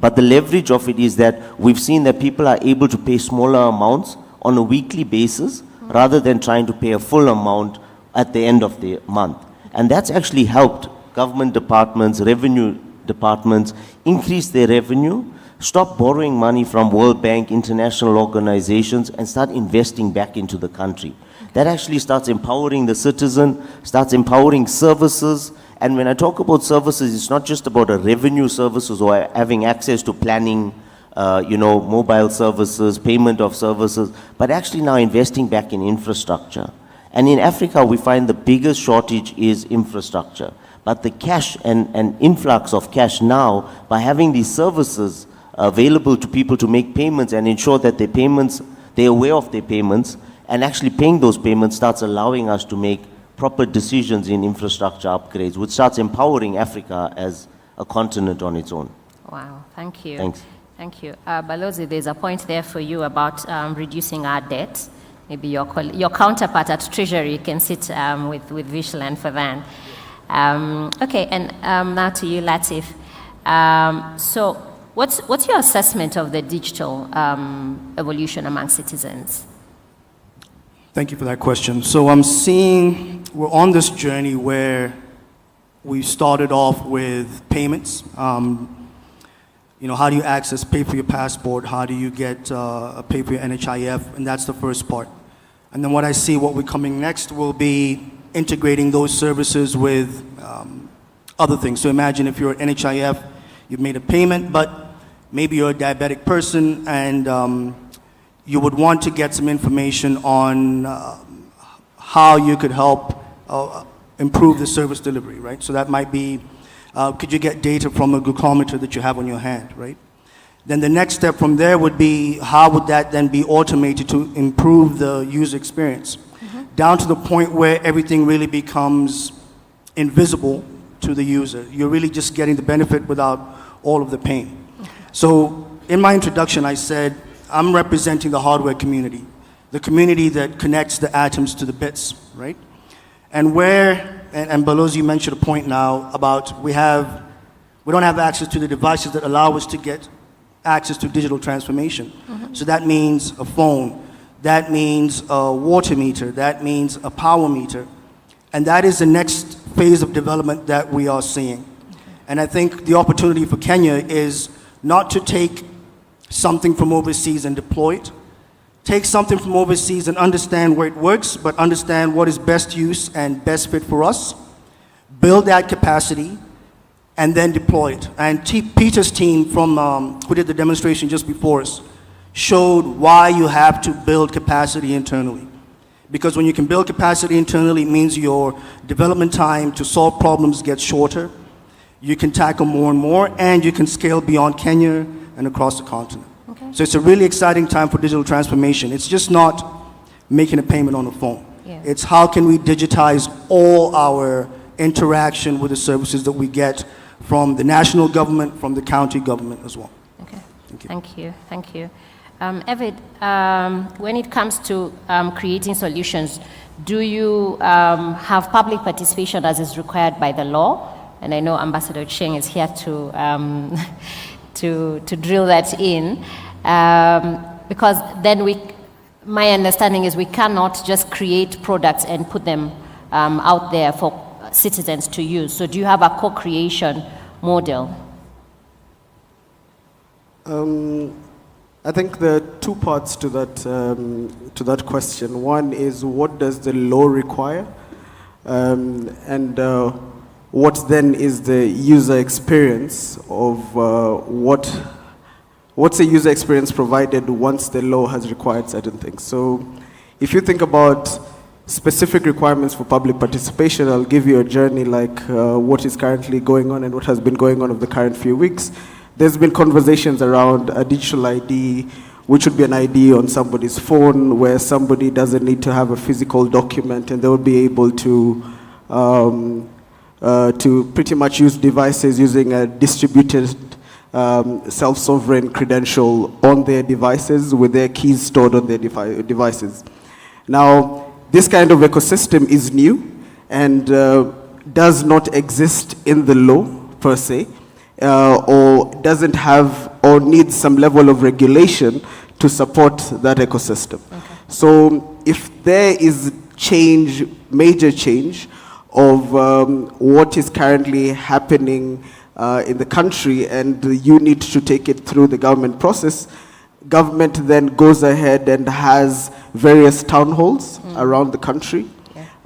S20: but the leverage of it is that we've seen that people are able to pay smaller amounts on a weekly basis rather than trying to pay a full amount at the end of the month. And that's actually helped government departments, revenue departments increase their revenue, stop borrowing money from World Bank, international organizations, and start investing back into the country. That actually starts empowering the citizen, starts empowering services. And when I talk about services, it's not just about a revenue services or having access to planning, mobile services, payment of services, but actually now investing back in infrastructure. And in Africa, we find the biggest shortage is infrastructure. But the cash and influx of cash now, by having these services available to people to make payments and ensure that their payments, they're aware of their payments, and actually paying those payments starts allowing us to make proper decisions in infrastructure upgrades, which starts empowering Africa as a continent on its own.
S18: Wow, thank you.
S20: Thanks.
S18: Thank you. Balozi, there's a point there for you about reducing our debt. maybe your counterpart at Treasury can sit with Vishlan for that. Okay, and now to you, Latif. So what's your assessment of the digital evolution among citizens?
S21: Thank you for that question. So I'm seeing we're on this journey where we started off with payments. You know, how do you pay for your passport? How do you get pay for your NHIF? And that's the first part. And then what we're coming next will be integrating those services with other things. So imagine if you're an NHIF, you've made a payment, but maybe you're a diabetic person and you would want to get some information on how you could help improve the service delivery, right? So that might be, could you get data from a glucometer that you have on your hand, right? Then the next step from there would be, how would that then be automated to improve the user experience? Down to the point where everything really becomes invisible to the user. You're really just getting the benefit without all of the pain. So in my introduction, I said, I'm representing the hardware community, the community that connects the atoms to the bits, right? And Balozi, you mentioned a point now about we don't have access to the devices that allow us to get access to digital transformation. So that means a phone, that means a water meter, that means a power meter. And that is the next phase of development that we are seeing. And I think the opportunity for Kenya is not to take something from overseas and deploy it. Take something from overseas and understand where it works, but understand what is best use and best fit for us. Build that capacity and then deploy it. And Peter's team who did the demonstration just before us showed why you have to build capacity internally. Because when you can build capacity internally, it means your development time to solve problems gets shorter. You can tackle more and more, and you can scale beyond Kenya and across the continent. Okay. So it's a really exciting time for digital transformation. It's just not making a payment on the phone. Yeah. It's how can we digitize all our interaction with the services that we get from the national government, from the county government as well.
S18: Okay. Thank you. Thank you. Evid, when it comes to creating solutions, do you have public participation as is required by the law? And I know Ambassador Cheng is here to drill that in, because then my understanding is we cannot just create products and put them out there for citizens to use. So do you have a co-creation model?
S4: I think there are two parts to that question. One is, what does the law require? What then is the user experience of what's the user experience provided once the law has required certain things? So if you think about specific requirements for public participation, I'll give you a journey like what is currently going on and what has been going on over the current few weeks. There's been conversations around a digital ID, which would be an ID on somebody's phone where somebody doesn't need to have a physical document, and they will be able to pretty much use devices using a distributed self-sovereign credential on their devices with their keys stored on their devices. Now, this kind of ecosystem is new and does not exist in the law per se, or doesn't have or needs some level of regulation to support that ecosystem. Okay. So if there is major change of what is currently happening in the country and you need to take it through the government process, government then goes ahead and has various town halls around the country.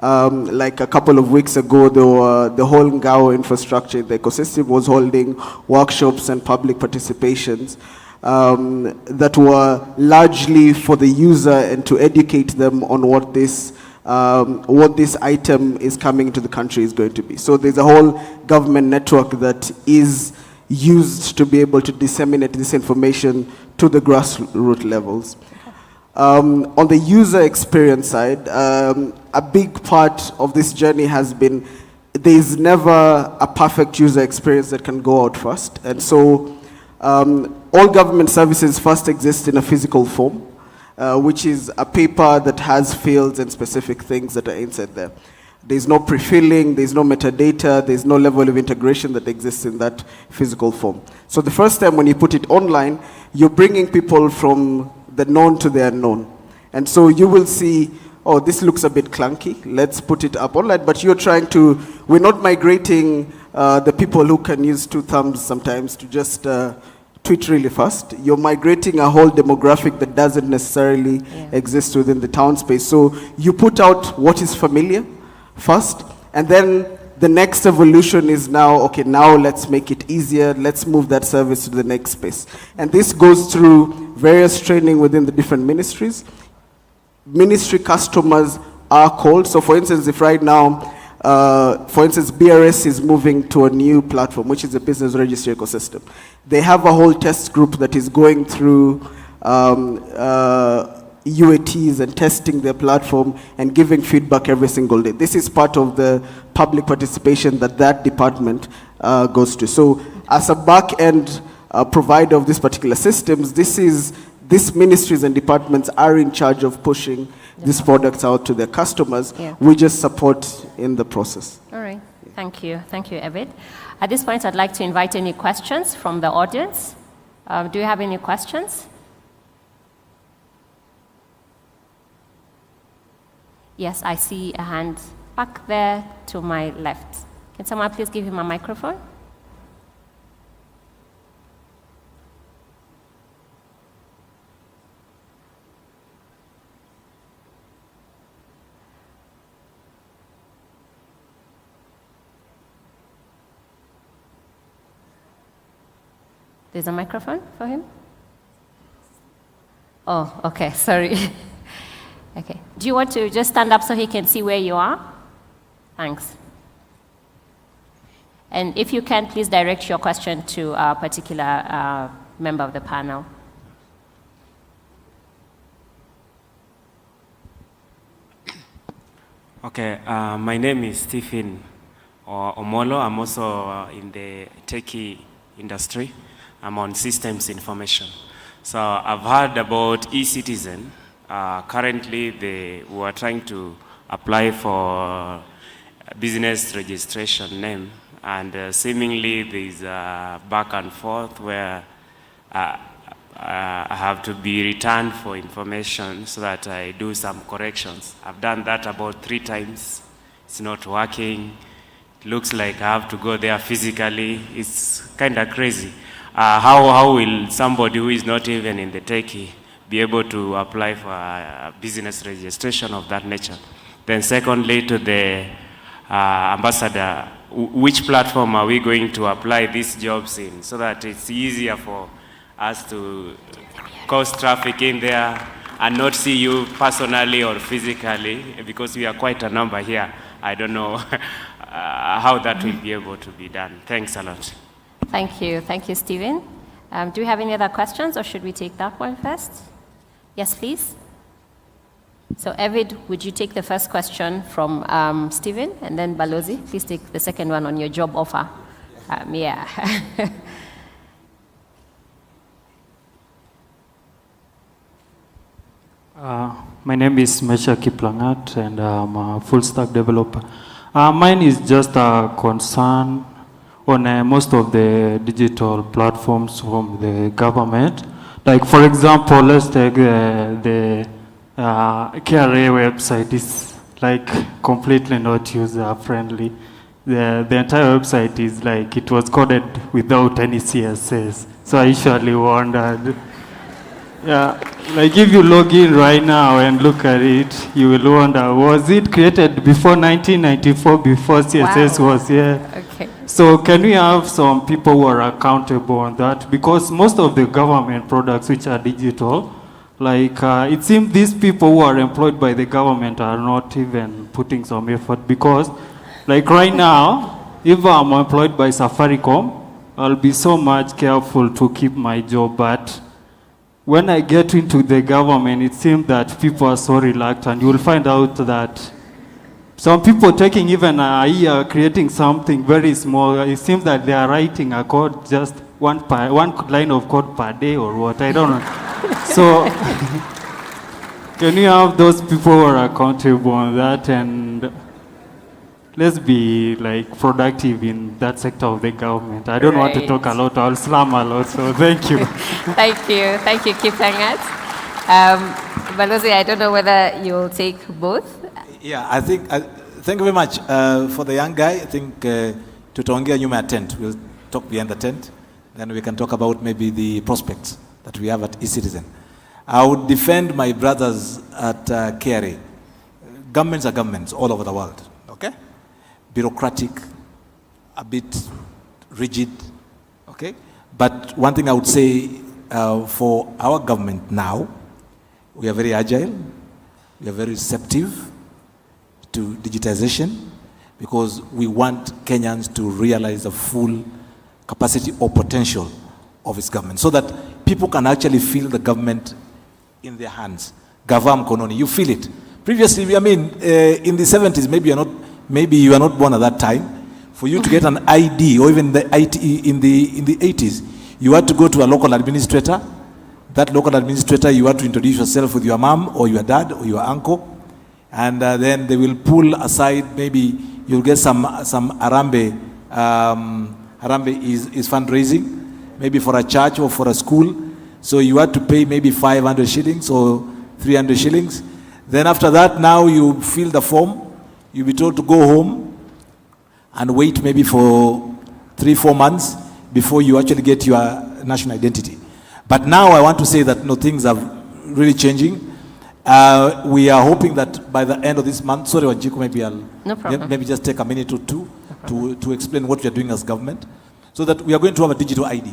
S4: Like a couple of weeks ago, the whole Ngao infrastructure in the ecosystem was holding workshops and public participations that were largely for the user and to educate them on what this item is coming to the country is going to be. So there's a whole government network that is used to be able to disseminate this information to the grassroots levels. On the user experience side, a big part of this journey has been there's never a perfect user experience that can go out first. And so all government services first exist in a physical form. which is a paper that has fields and specific things that are inside there. There's no pre-filling, there's no metadata, there's no level of integration that exists in that physical form. So the first time when you put it online, you're bringing people from the known to the unknown. And so you will see, oh, this looks a bit clunky, let's put it up online, but we're not migrating the people who can use two thumbs sometimes to just tweet really fast. You're migrating a whole demographic that doesn't necessarily exist within the town space. So you put out what is familiar first, and then the next evolution is now, okay, now let's make it easier, let's move that service to the next space. And this goes through various training within the different ministries. Ministry customers are called. So for instance, if right now, for instance, BRS is moving to a new platform, which is a business registry ecosystem. They have a whole test group that is going through UATs and testing their platform and giving feedback every single day. This is part of the public participation that department goes to. So as a back-end provider of these particular systems, these ministries and departments are in charge of pushing these products out to their customers. We just support in the process.
S18: All right. Thank you. Thank you, Evid. At this point, I'd like to invite any questions from the audience. Do you have any questions? Yes, I see a hand back there to my left. Can someone please give him a microphone? There's a microphone for him? Oh, okay, sorry. Okay. Do you want to just stand up so he can see where you are? Thanks. And if you can, please direct your question to a particular member of the panel.
S1: Okay, my name is Stephen Omolo. I'm also in the techie industry. I'm on systems information. So I've heard about e-citizen. Currently, we are trying to apply for business registration name, and seemingly there's a back and forth where I have to be returned for information so that I do some corrections. I've done that about 3 times. It's not working. It looks like I have to go there physically. It's kind of crazy. How will somebody who is not even in the techie be able to apply for a business registration of that nature? Then secondly, to the ambassador, which platform are we going to apply these jobs in so that it's easier for us to cause traffic in there and not see you personally or physically, because we are quite a number here. I don't know how that will be able to be done. Thanks a lot.
S18: Thank you. Thank you, Stephen. Do we have any other questions, or should we take that one first? Yes, please. So, Evid, would you take the first question from Stephen, and then Balozi, please take the second one on your job offer. Yeah.
S2: My name is Mesha Kiplangat, and I'm a full-stack developer. Mine is just a concern on most of the digital platforms from the government. Like, for example, let's take the KRA website. Is like completely not user-friendly. The entire website is like, it was coded without any CSS. So I usually wondered, like if you log in right now and look at it, you will wonder, was it created before 1994, before CSS was here?
S18: Okay.
S2: So can we have some people who are accountable on that? Because most of the government products which are digital, like it seems these people who are employed by the government are not even putting some effort, because like right now, if I'm employed by Safaricom, I'll be so much careful to keep my job, but when I get into the government, it seems that people are so reluctant. You will find out that some people taking even a year creating something very small. It seems that they are writing a code, just one line of code per day or what, I don't know. So Can you have those people who are accountable on that, and let's be like productive in that sector of the government. I don't want to talk a lot, I'll slam a lot, so thank you.
S18: Thank you, Kiplangat. Balozi, I don't know whether you'll take both.
S19: Yeah, I think, thank you very much. For the young guy, I think tutaongea nyuma ya tent. We'll talk behind the tent. Then we can talk about maybe the prospects that we have at eCitizen. I would defend my brothers at KRA. Governments are governments all over the world, okay? Bureaucratic, a bit rigid, okay? But one thing I would say for our government now, we are very agile, we are very receptive to digitization, because we want Kenyans to realize the full capacity or potential of its government, so that people can actually feel the government in their hands. Gavam Kononi, you feel it. Previously, I mean, in the 70s, maybe you are not born at that time. For you to get an ID, or even the IT in the 80s, you had to go to a local administrator. That local administrator, you had to introduce yourself with your mom or your dad or your uncle, and then they will pull aside. Maybe you'll get some Harambe. Harambe is fundraising, maybe for a church or for a school. So you had to pay maybe 500 shillings or 300 shillings. Then after that, now you fill the form. You'll be told to go home and wait maybe for 3-4 months before you actually get your national identity. But now I want to say that things are really changing. We are hoping that by the end of this month, sorry, Wanjiku, maybe just take a minute or two to explain what we are doing as government, so that we are going to have a digital ID.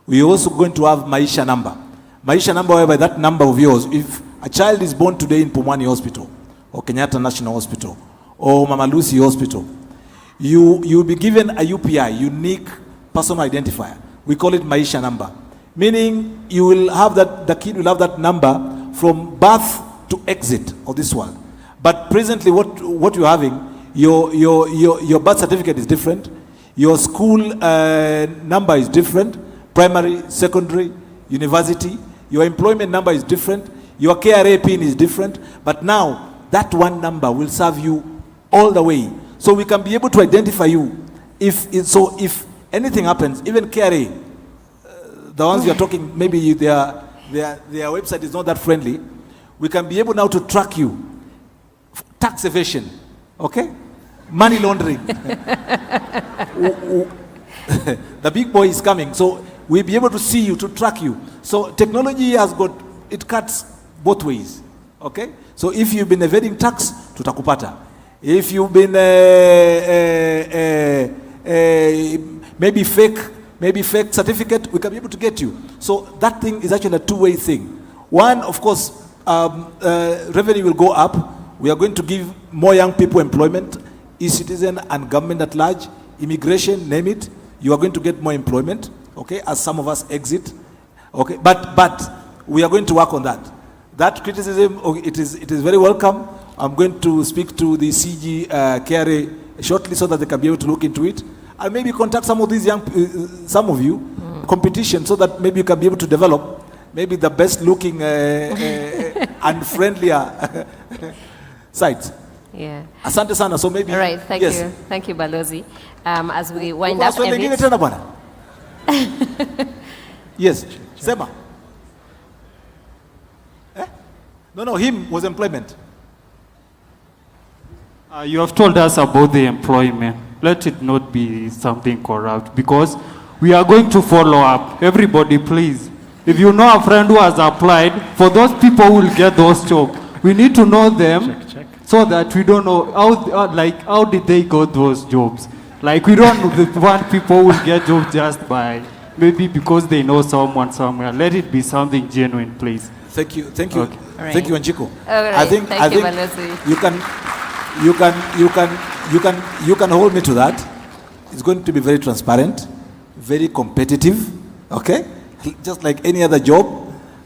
S19: We are also going to have Maisha number. Maisha number, whereby that number of yours, if a child is born today in Pumwani Hospital, or Kenyatta National Hospital, or Mama Lucy Hospital, you'll be given a UPI, unique personal identifier. We call it Maisha number. Meaning you will have the kid will have that number from birth to exit of this world. But presently what you're having, your birth certificate is different, your school number is different, primary, secondary, university, your employment number is different, your KRA PIN is different, but now that one number will serve you all the way. So we can be able to identify you. If anything happens, even KRA, the ones you're talking, maybe their website is not that friendly, we can be able now to track you. Tax evasion, okay? Money laundering. The big boy is coming, so we'll be able to see you, to track you. So technology it cuts both ways, okay? So if you've been evading tax, tutakupata. If you've been maybe fake certificate, we can be able to get you. So that thing is actually a two-way thing. One, of course, revenue will go up. We are going to give more young people employment, eCitizen and government at large, immigration, name it. You are going to get more employment, okay, as some of us exit, okay. But we are going to work on that. That criticism, it is very welcome. I'm going to speak to the CG KRA shortly so that they can be able to look into it. And maybe contact some of these some of you, competition, so that maybe you can be able to develop maybe the best looking and friendlier sites.
S18: Yeah.
S19: Asante sana, so maybe.
S18: All right, thank you. Thank you, Balozi. As we wind up
S19: Yes, Sema. No, him was employment.
S2: You have told us about the employment. Let it not be something corrupt, because we are going to follow up. Everybody, please. If you know a friend who has applied, for those people who will get those jobs, we need to know them so that we don't know how did they get those jobs. Like, we don't want people who will get jobs just by maybe because they know someone somewhere. Let it be something genuine, please.
S19: Thank you.
S2: Okay.
S18: Right.
S19: Thank you, Wanjiku.
S18: Right.
S19: I think you can hold me to that. It's going to be very transparent, very competitive, okay? Just like any other job,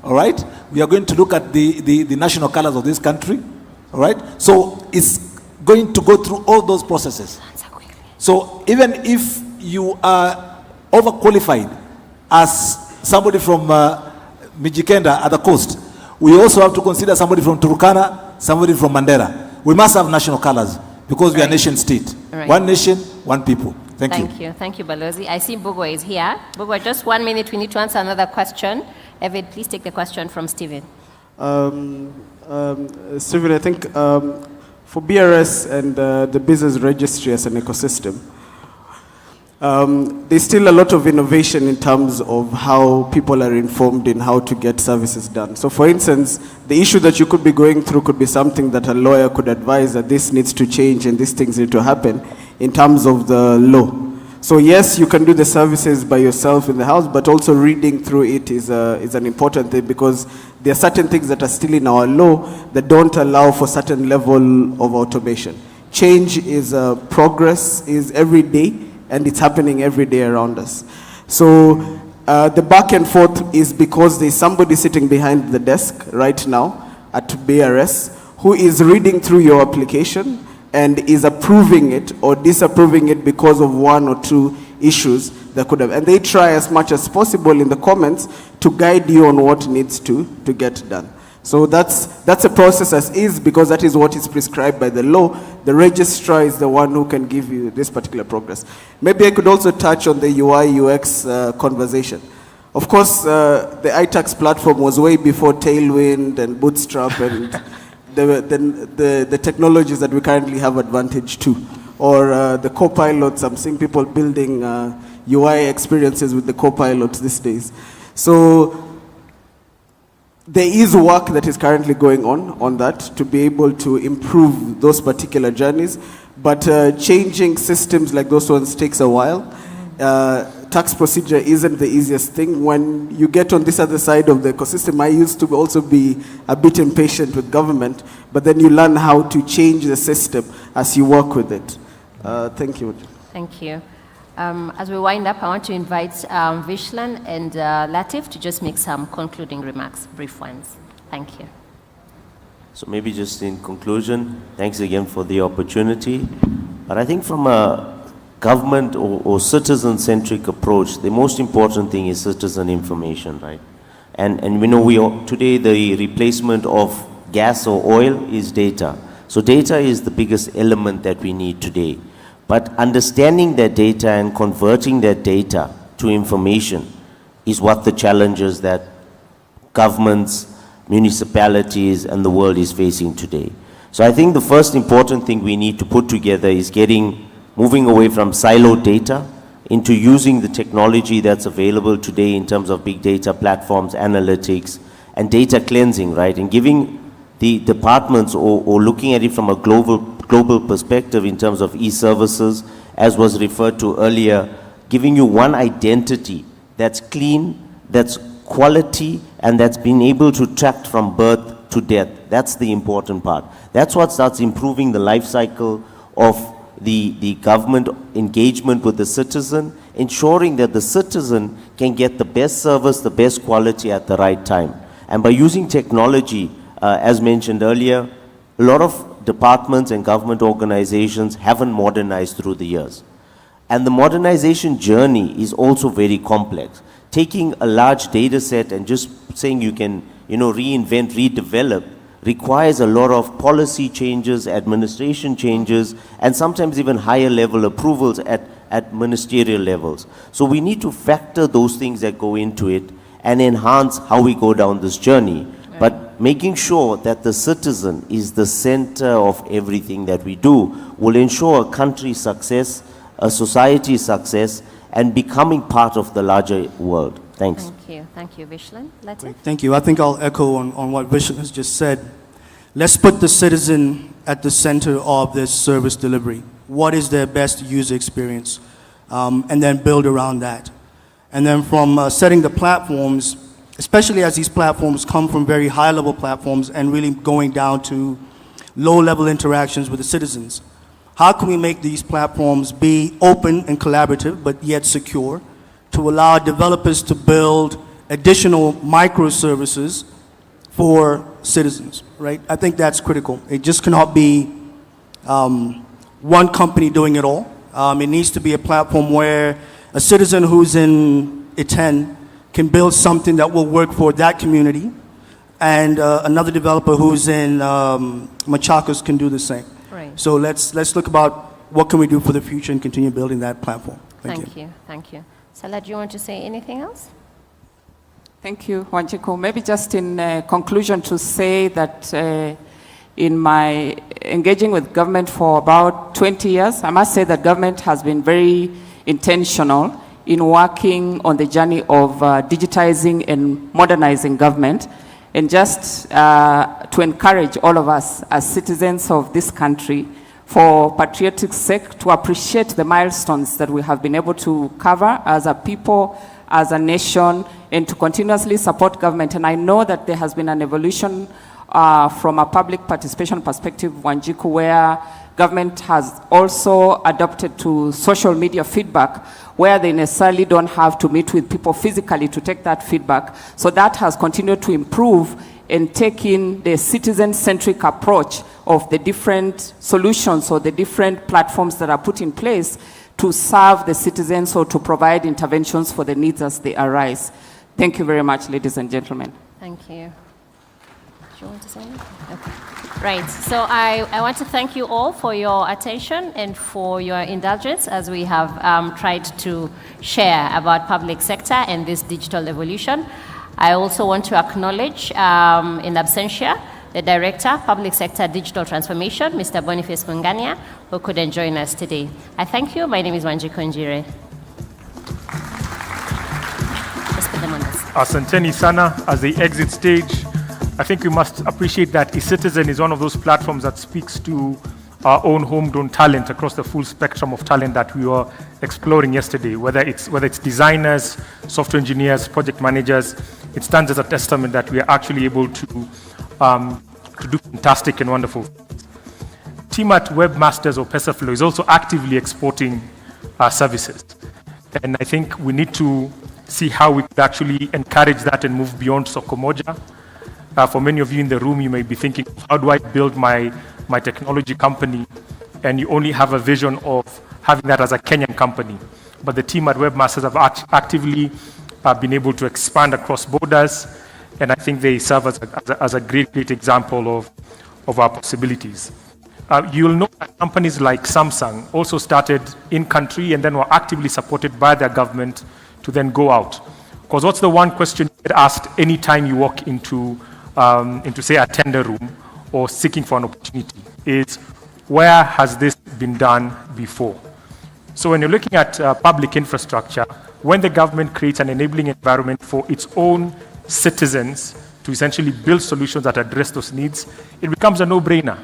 S19: all right? We are going to look at the national colors of this country, all right? So it's going to go through all those processes. So even if you are overqualified as somebody from Mijikenda at the coast, we also have to consider somebody from Turkana, somebody from Mandera. We must have national colors because we are nation state.
S18: Right.
S19: One nation, one people. Thank you.
S18: Thank you, Balozi. I see Bugwa is here. Bugwa, just 1 minute. We need to answer another question. Evid, please take the question from Stephen.
S4: Stephen, I think for BRS and the business registry as an ecosystem, there's still a lot of innovation in terms of how people are informed in how to get services done. So for instance, the issue that you could be going through could be something that a lawyer could advise that this needs to change and these things need to happen in terms of the law. So yes, you can do the services by yourself in the house, but also reading through it is an important thing because there are certain things that are still in our law that don't allow for certain level of automation. Change is progress, is every day, and it's happening every day around us. So the back and forth is because there's somebody sitting behind the desk right now at BRS who is reading through your application and is approving it or disapproving it because of one or two issues that could have. And they try as much as possible in the comments to guide you on what needs to get done. So that's a process as is because that is what is prescribed by the law. The registrar is the one who can give you this particular progress. Maybe I could also touch on the UI UX conversation. Of course, the iTax platform was way before Tailwind and Bootstrap and the technologies that we currently have advantage to. Or the co-pilots, I'm seeing people building UI experiences with the co-pilots these days. So there is work that is currently going on that to be able to improve those particular journeys, but changing systems like those ones takes a while. Tax procedure isn't the easiest thing. When you get on this other side of the ecosystem, I used to also be a bit impatient with government, but then you learn how to change the system as you work with it. Thank you.
S18: Thank you. As we wind up, I want to invite Vishlan and Latif to just make some concluding remarks, brief ones. Thank you.
S20: So maybe just in conclusion, thanks again for the opportunity. But I think from a government or citizen-centric approach, the most important thing is citizen information, right? And we know today the replacement of gas or oil is data. So data is the biggest element that we need today. But understanding that data and converting that data to information is what the challenges that governments, municipalities, and the world is facing today. So I think the first important thing we need to put together is moving away from siloed data into using the technology that's available today in terms of big data platforms, analytics, and data cleansing, right? And giving the departments or looking at it from a global perspective in terms of e-services, as was referred to earlier, giving you one identity that's clean, that's quality, and that's been able to track from birth to death. That's the important part. That's what starts improving the life cycle of the government engagement with the citizen, ensuring that the citizen can get the best service, the best quality at the right time. And by using technology, as mentioned earlier, a lot of departments and government organizations haven't modernized through the years. And the modernization journey is also very complex. Taking a large data set and just saying you can, reinvent, redevelop, requires a lot of policy changes, administration changes, and sometimes even higher level approvals at ministerial levels. So we need to factor those things that go into it and enhance how we go down this journey. But making sure that the citizen is the center of everything that we do will ensure a country's success, a society's success, and becoming part of the larger world. Thanks.
S18: Thank you. Thank you, Vishlan. Latif?
S21: Thank you. I think I'll echo on what Vishlan has just said. Let's put the citizen at the center of this service delivery. What is their best user experience? And then build around that. And then from setting the platforms, especially as these platforms come from very high-level platforms and really going down to low-level interactions with the citizens. How can we make these platforms be open and collaborative, but yet secure, to allow developers to build additional microservices for citizens, right? I think that's critical. It just cannot be one company doing it all. It needs to be a platform where a citizen who's in Iten can build something that will work for that community, and another developer who's in Machakos can do the same.
S18: Right.
S21: So let's look about what can we do for the future and continue building that platform.
S18: Thank you. Thank you. Salah, do you want to say anything else?
S22: Thank you, Wanjiku. Maybe just in conclusion to say that in my engaging with government for about 20 years, I must say that government has been very intentional in working on the journey of digitizing and modernizing government, and just to encourage all of us as citizens of this country, for patriotic sake, to appreciate the milestones that we have been able to cover as a people, as a nation, and to continuously support government. And I know that there has been an evolution from a public participation perspective, Wanjiku, where government has also adopted to social media feedback, where they necessarily don't have to meet with people physically to take that feedback. So that has continued to improve in taking the citizen-centric approach of the different solutions or the different platforms that are put in place to serve the citizens or to provide interventions for the needs as they arise. Thank you very much, ladies and gentlemen.
S18: Thank you. Do you want to say anything? Okay. Right. So I want to thank you all for your attention and for your indulgence as we have tried to share about public sector and this digital evolution. I also want to acknowledge in absentia the Director, Public Sector Digital Transformation, Mr. Boniface Mungania, who couldn't join us today. I thank you. My name is Wanjiku Njire. Let's put them on this.
S3: Asanteni Sana, as they exit stage, I think we must appreciate that eCitizen is one of those platforms that speaks to our own homegrown talent across the full spectrum of talent that we were exploring yesterday, whether it's designers, software engineers, project managers. It stands as a testament that we are actually able to do fantastic and wonderful things. Team at Webmasters or PesaFlow is also actively exporting our services. And I think we need to see how we could actually encourage that and move beyond Sokomoja. For many of you in the room, you may be thinking, how do I build my technology company? And you only have a vision of having that as a Kenyan company. But the team at Webmasters have actively been able to expand across borders, and I think they serve as a great example of our possibilities. You'll know that companies like Samsung also started in country and then were actively supported by their government to then go out. Because what's the one question you get asked anytime you walk into say a tender room or seeking for an opportunity is, where has this been done before? So when you're looking at public infrastructure, when the government creates an enabling environment for its own citizens to essentially build solutions that address those needs, it becomes a no-brainer.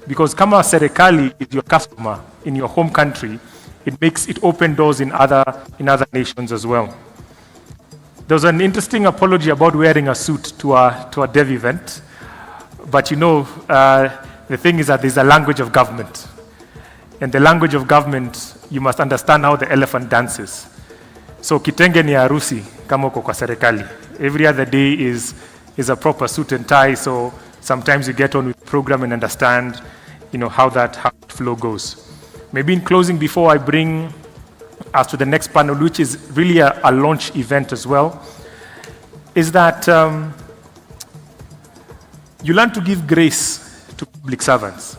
S3: Because kama serikali is your customer in your home country, it opens doors in other nations as well. There was an interesting apology about wearing a suit to a dev event, but you know, the thing is that there's a language of government. And the language of government, you must understand how the elephant dances. So kitenge ni harusi kama uko kwa serikali. Every other day is a proper suit and tie, so sometimes you get on with the program and understand, you know, how that flow goes. Maybe in closing, before I bring us to the next panel, which is really a launch event as well, is that you learn to give grace to public servants.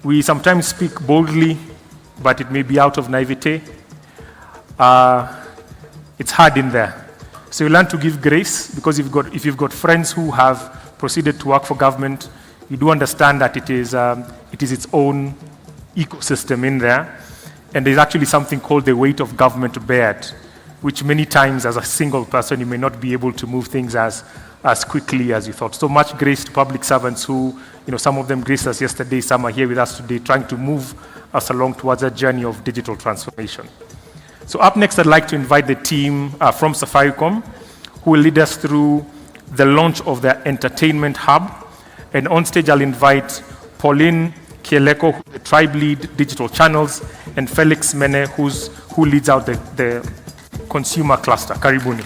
S3: We sometimes speak boldly, but it may be out of naivete. It's hard in there. So you learn to give grace, because if you've got friends who have proceeded to work for government, you do understand that it is its own ecosystem in there. And there's actually something called the weight of government bared, which many times as a single person, you may not be able to move things as quickly as you thought. So much grace to public servants who, you know, some of them graced us yesterday, some are here with us today, trying to move us along towards a journey of digital transformation. So up next, I'd like to invite the team from Safaricom, who will lead us through the launch of their entertainment hub. And on stage, I'll invite Pauline Kieleko, the tribe lead digital channels, and Felix Mene, who leads out the consumer cluster. Karibuni.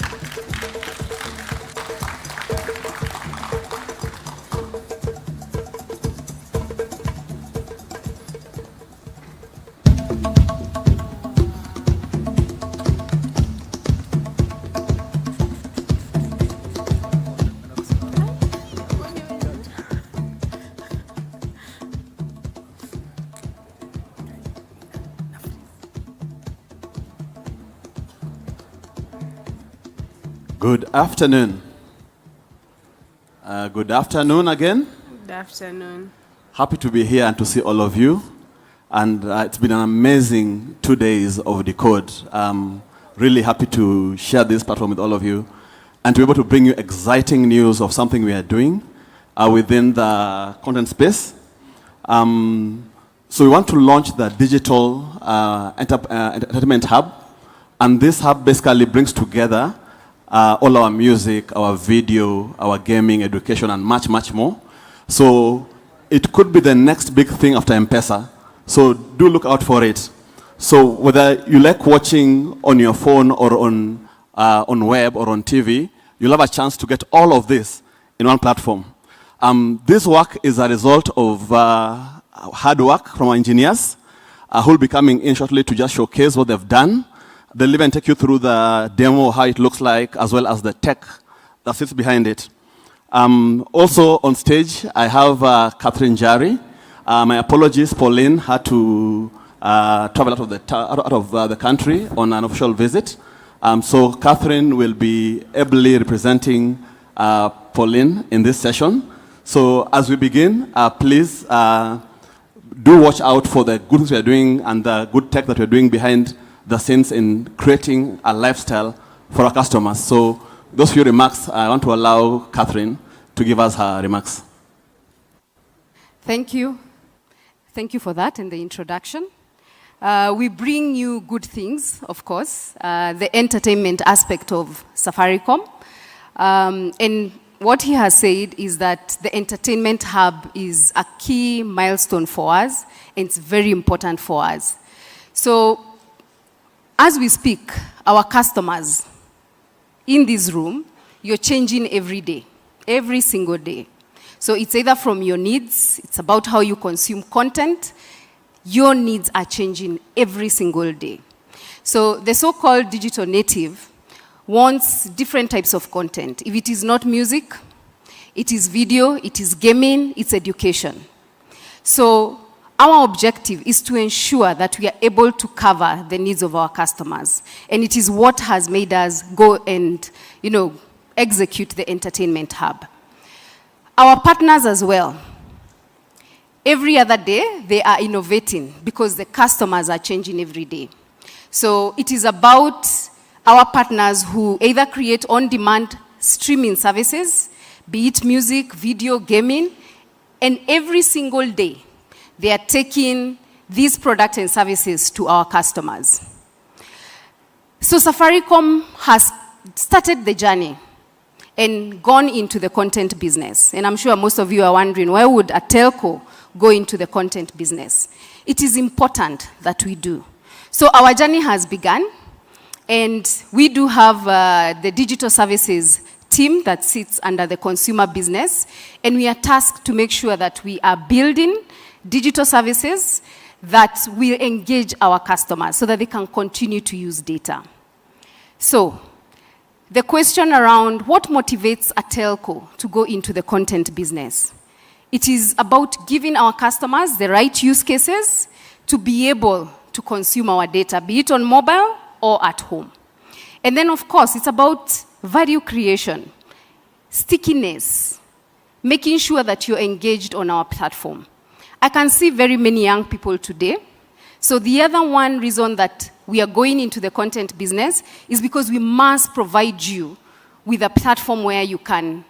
S6: Good afternoon. Good afternoon again.
S9: Good afternoon.
S6: Happy to be here and to see all of you. And it's been an amazing 2 days of Decode. Really happy to share this platform with all of you and to be able to bring you exciting news of something we are doing within the content space. So we want to launch the digital entertainment hub. And this hub basically brings together all our music, our video, our gaming, education, and much, much more. So it could be the next big thing after M-Pesa. So do look out for it. So whether you like watching on your phone or on web or on TV, you'll have a chance to get all of this in one platform. This work is a result of hard work from our engineers who will be coming in shortly to just showcase what they've done. They'll even take you through the demo, how it looks like, as well as the tech that sits behind it. Also on stage, I have Catherine Jari. My apologies, Pauline had to travel out of the country on an official visit. So Catherine will be ably representing Pauline in this session. So as we begin, please do watch out for the good things we are doing and the good tech that we're doing behind the scenes in creating a lifestyle for our customers. So those few remarks, I want to allow Catherine to give us her remarks.
S23: Thank you. Thank you for that and the introduction. We bring you good things, of course, the entertainment aspect of Safaricom. And what he has said is that the entertainment hub is a key milestone for us, and it's very important for us. So, as we speak, our customers in this room, you're changing every day, every single day. So it's either from your needs, it's about how you consume content. Your needs are changing every single day. So the so-called digital native wants different types of content. If it is not music, it is video, it is gaming, it's education. So our objective is to ensure that we are able to cover the needs of our customers. And it is what has made us go and, execute the entertainment hub. Our partners as well. Every other day, they are innovating because the customers are changing every day. So it is about our partners who either create on-demand streaming services, be it music, video, gaming, and every single day, they are taking these products and services to our customers. So Safaricom has started the journey and gone into the content business. And I'm sure most of you are wondering, why would a telco go into the content business? It is important that we do. So our journey has begun, and we do have the digital services team that sits under the consumer business, and we are tasked to make sure that we are building digital services that will engage our customers so that they can continue to use data. So, the question around what motivates a telco to go into the content business? It is about giving our customers the right use cases to be able to consume our data, be it on mobile or at home. And then, of course, it's about value creation, stickiness, making sure that you're engaged on our platform. I can see very many young people today. So the other one reason that we are going into the content business is because we must provide you with a platform where you can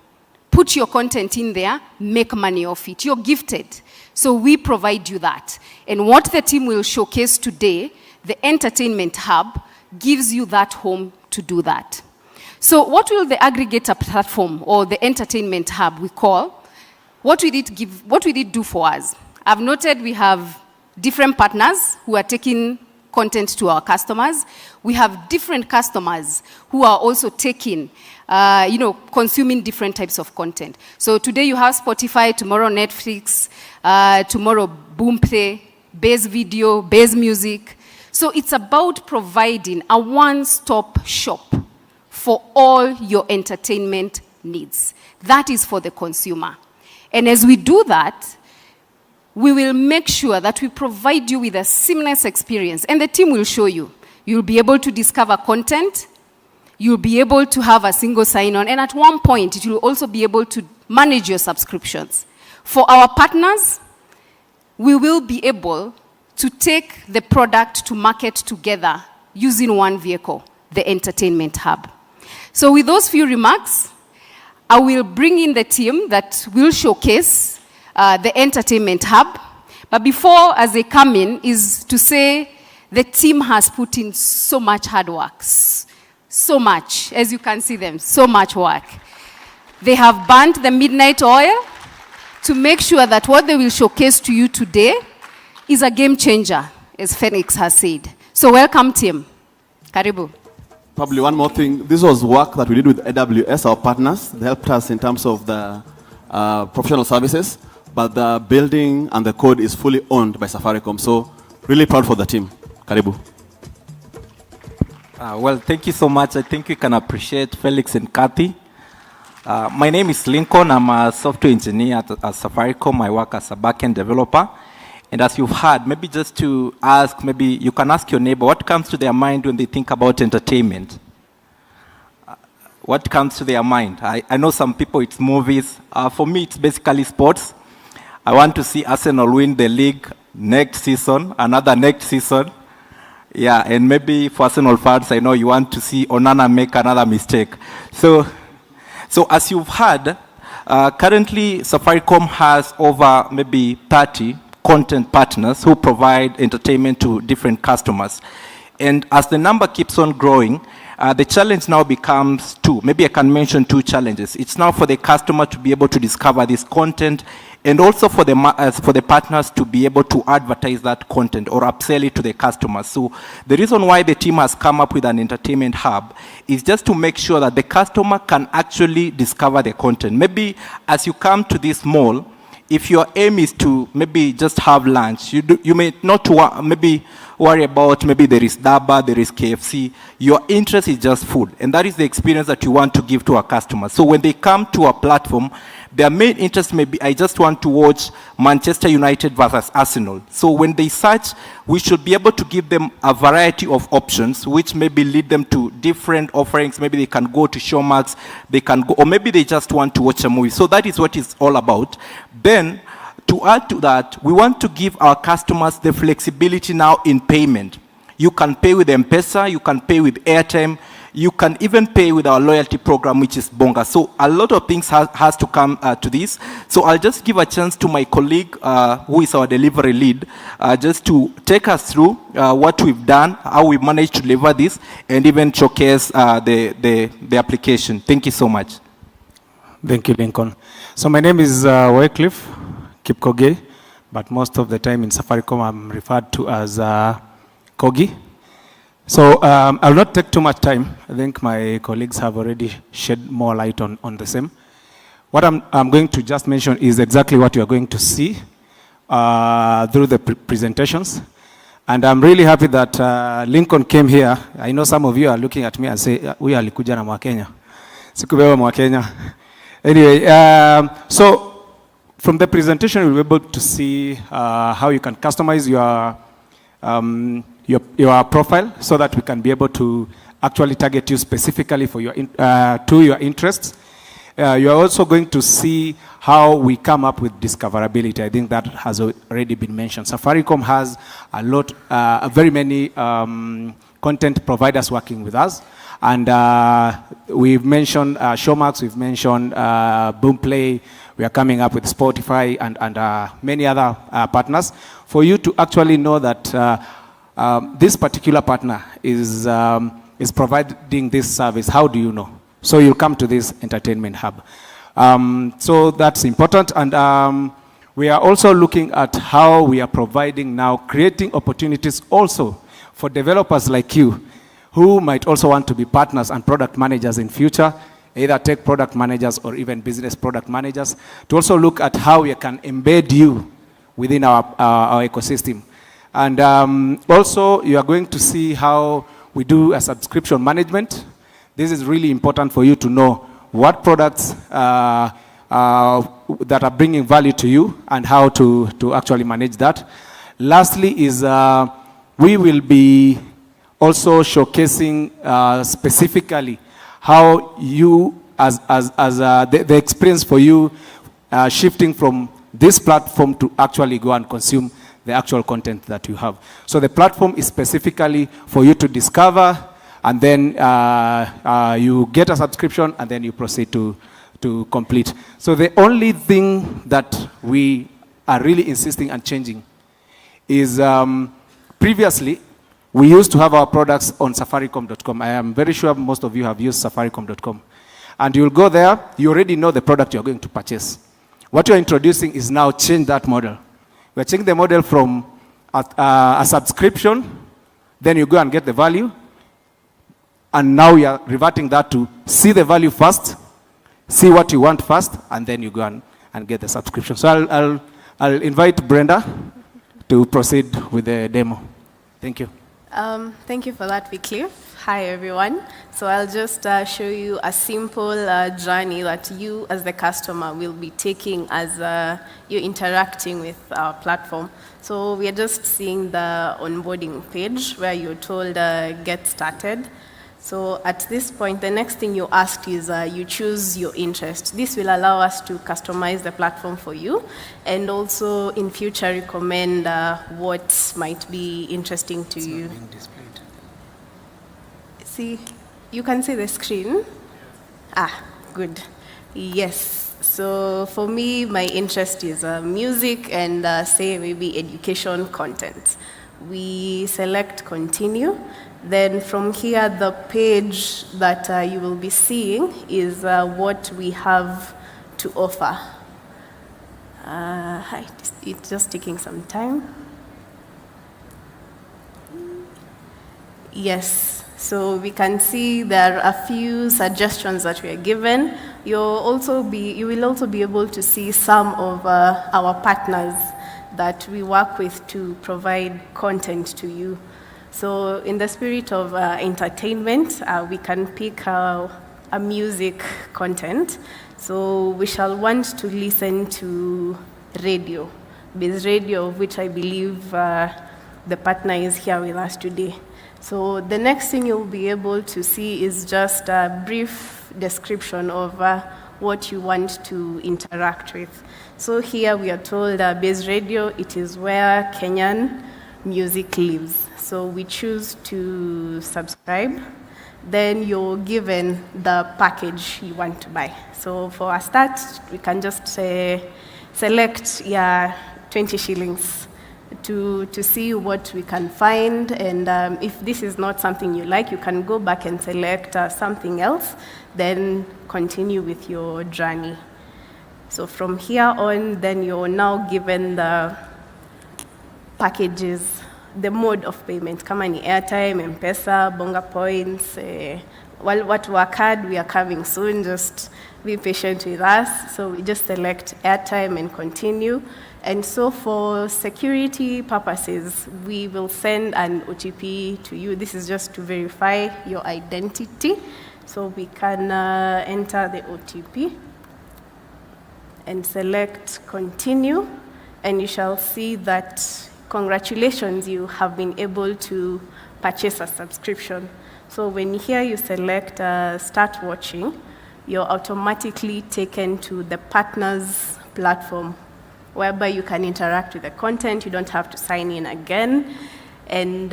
S23: put your content in there, make money off it. You're gifted. So we provide you that. And what the team will showcase today, the entertainment hub, gives you that home to do that. So what will the aggregator platform or the entertainment hub we call, what will it do for us? I've noted we have different partners who are taking content to our customers. We have different customers who are also taking, consuming different types of content. So today you have Spotify, tomorrow Netflix, tomorrow Boomplay, Base Video, Base Music. So it's about providing a one-stop shop for all your entertainment needs. That is for the consumer. And as we do that, we will make sure that we provide you with a seamless experience, and the team will show you. You'll be able to discover content You'll be able to have a single sign-on, and at one point, it will also be able to manage your subscriptions. For our partners, we will be able to take the product to market together using one vehicle, the entertainment hub. So with those few remarks, I will bring in the team that will showcase the entertainment hub. But before, as they come in, is to say the team has put in so much hard work, so much, as you can see them, so much work. They have burnt the midnight oil to make sure that what they will showcase to you today is a game changer, as Phoenix has said. So welcome, team. Karibu.
S6: Probably one more thing. This was work that we did with AWS, our partners. They helped us in terms of the professional services, but the building and the code is fully owned by Safaricom. So really proud for the team. Karibu.
S8: Well, thank you so much. I think we can appreciate Felix and Kathy. My name is Lincoln. I'm a software engineer at Safaricom. I work as a backend developer. And as you've heard, maybe just to ask, maybe you can ask your neighbor, what comes to their mind when they think about entertainment? What comes to their mind? I know some people, it's movies. For me, it's basically sports. I want to see Arsenal win the league next season, another next season. Yeah, and maybe for Arsenal fans, I know you want to see Onana make another mistake. So as you've heard, currently Safaricom has over maybe 30 content partners who provide entertainment to different customers. And as the number keeps on growing, the challenge now becomes two. Maybe I can mention two challenges. It's now for the customer to be able to discover this content, and also for the partners to be able to advertise that content or upsell it to the customers. So the reason why the team has come up with an entertainment hub is just to make sure that the customer can actually discover the content. Maybe as you come to this mall, if your aim is to maybe just have lunch, you may not maybe worry about maybe there is Daba, there is KFC. Your interest is just food. And that is the experience that you want to give to our customers. So when they come to our platform, their main interest may be, I just want to watch Manchester United versus Arsenal. So when they search, we should be able to give them a variety of options, which maybe lead them to different offerings. Maybe they can go to Showmax, they can go, or maybe they just want to watch a movie. So that is what it's all about. Then, to add to that, we want to give our customers the flexibility now in payment. You can pay with M-Pesa, you can pay with airtime, you can even pay with our loyalty program, which is Bonga. So a lot of things has to come to this. So I'll just give a chance to my colleague, who is our delivery lead, just to take us through what we've done, how we managed to deliver this, and even showcase the application. Thank you so much.
S2: Thank you, Lincoln. So my name is Wycliffe Kipkoge, but most of the time in Safaricom I'm referred to as Kogi. So I'll not take too much time. I think my colleagues have already shed more light on the same. What I'm going to just mention is exactly what you're going to see through the presentations. And I'm really happy that Lincoln came here. I know some of you are looking at me and say, "Huyu alikuja na Mwakenya." Sikubeba Mwakenya. Anyway, so from the presentation, you'll be able to see how you can customize your profile so that we can be able to actually target you specifically for your to your interests. You are also going to see how we come up with discoverability. I think that has already been mentioned. Safaricom has a lot, very many content providers working with us. And we've mentioned Showmax, we've mentioned Boomplay, we are coming up with Spotify and many other partners. For you to actually know that this particular partner is providing this service, how do you know? So you'll come to this entertainment hub. So that's important. And we are also looking at how we are providing now, creating opportunities also for developers like you, who might also want to be partners and product managers in future, either tech product managers or even business product managers, to also look at how we can embed you within our ecosystem. And also, you are going to see how we do a subscription management. This is really important for you to know what products that are bringing value to you and how to actually manage that. Lastly is we will be also showcasing specifically
S19: how you, the experience for you shifting from this platform to actually go and consume the actual content that you have. So the platform is specifically for you to discover, and then you get a subscription, and then you proceed to complete. So the only thing that we are really insisting and changing is previously, we used to have our products on Safaricom.com. I am very sure most of you have used Safaricom.com. And you'll go there, you already know the product you're going to purchase. What you're introducing is now change that model. We're changing the model from a subscription, then you go and get the value, and now you're reverting that to see the value first, see what you want first, and then you go and get the subscription. So I'll invite Brenda to proceed with the demo. Thank you.
S7: Thank you for that, Wycliffe. Hi, everyone. So I'll just show you a simple journey that you, as the customer, will be taking as you're interacting with our platform. So we are just seeing the onboarding page where you're told, get started. So at this point, the next thing you asked is you choose your interest. This will allow us to customize the platform for you, and also in future recommend what might be interesting to you. Being displayed. See, you can see the screen. Ah, good. Yes. So for me, my interest is music and say maybe education content. We select continue. Then from here, the page that you will be seeing is what we have to offer. It's just taking some time. Yes, so we can see there are a few suggestions that we are given. You will also be able to see some of our partners that we work with to provide content to you. So in the spirit of entertainment, we can pick a music content. So we shall want to listen to radio, Biz Radio, of which I believe the partner is here with us today. So the next thing you'll be able to see is just a brief description of what you want to interact with. So here we are told Biz Radio, it is where Kenyan music lives. So we choose to subscribe. Then you're given the package you want to buy. So for a start, we can just select 20 shillings to see what we can find. And if this is not something you like, you can go back and select something else, then continue with your journey. So from here on, then you're now given the packages, the mode of payment, kama ni airtime, M-Pesa, Bonga Points, what work hard, we are coming soon, just be patient with us. So we just select airtime and continue. And so for security purposes, we will send an OTP to you. This is just to verify your identity. So we can enter the OTP and select continue, and you shall see that congratulations, you have been able to purchase a subscription. So when here you select start watching, you're automatically taken to the partners platform, whereby you can interact with the content. You don't have to sign in again, and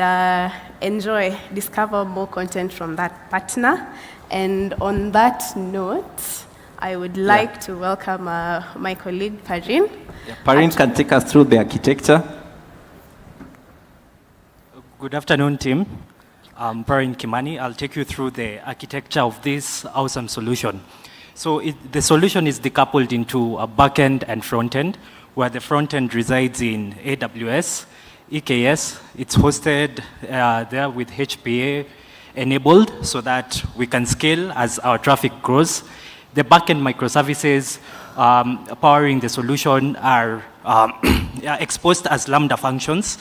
S7: enjoy, discover more content from that partner. And on that note, I would like to welcome my colleague, Parin.
S8: Parin can take us through the architecture.
S9: Good afternoon, team. I'm Parin Kimani. I'll take you through the architecture of this awesome solution. So the solution is decoupled into a backend and frontend, where the frontend resides in AWS, EKS. It's hosted there with HPA enabled so that we can scale as our traffic grows. The backend microservices powering the solution are exposed as Lambda functions.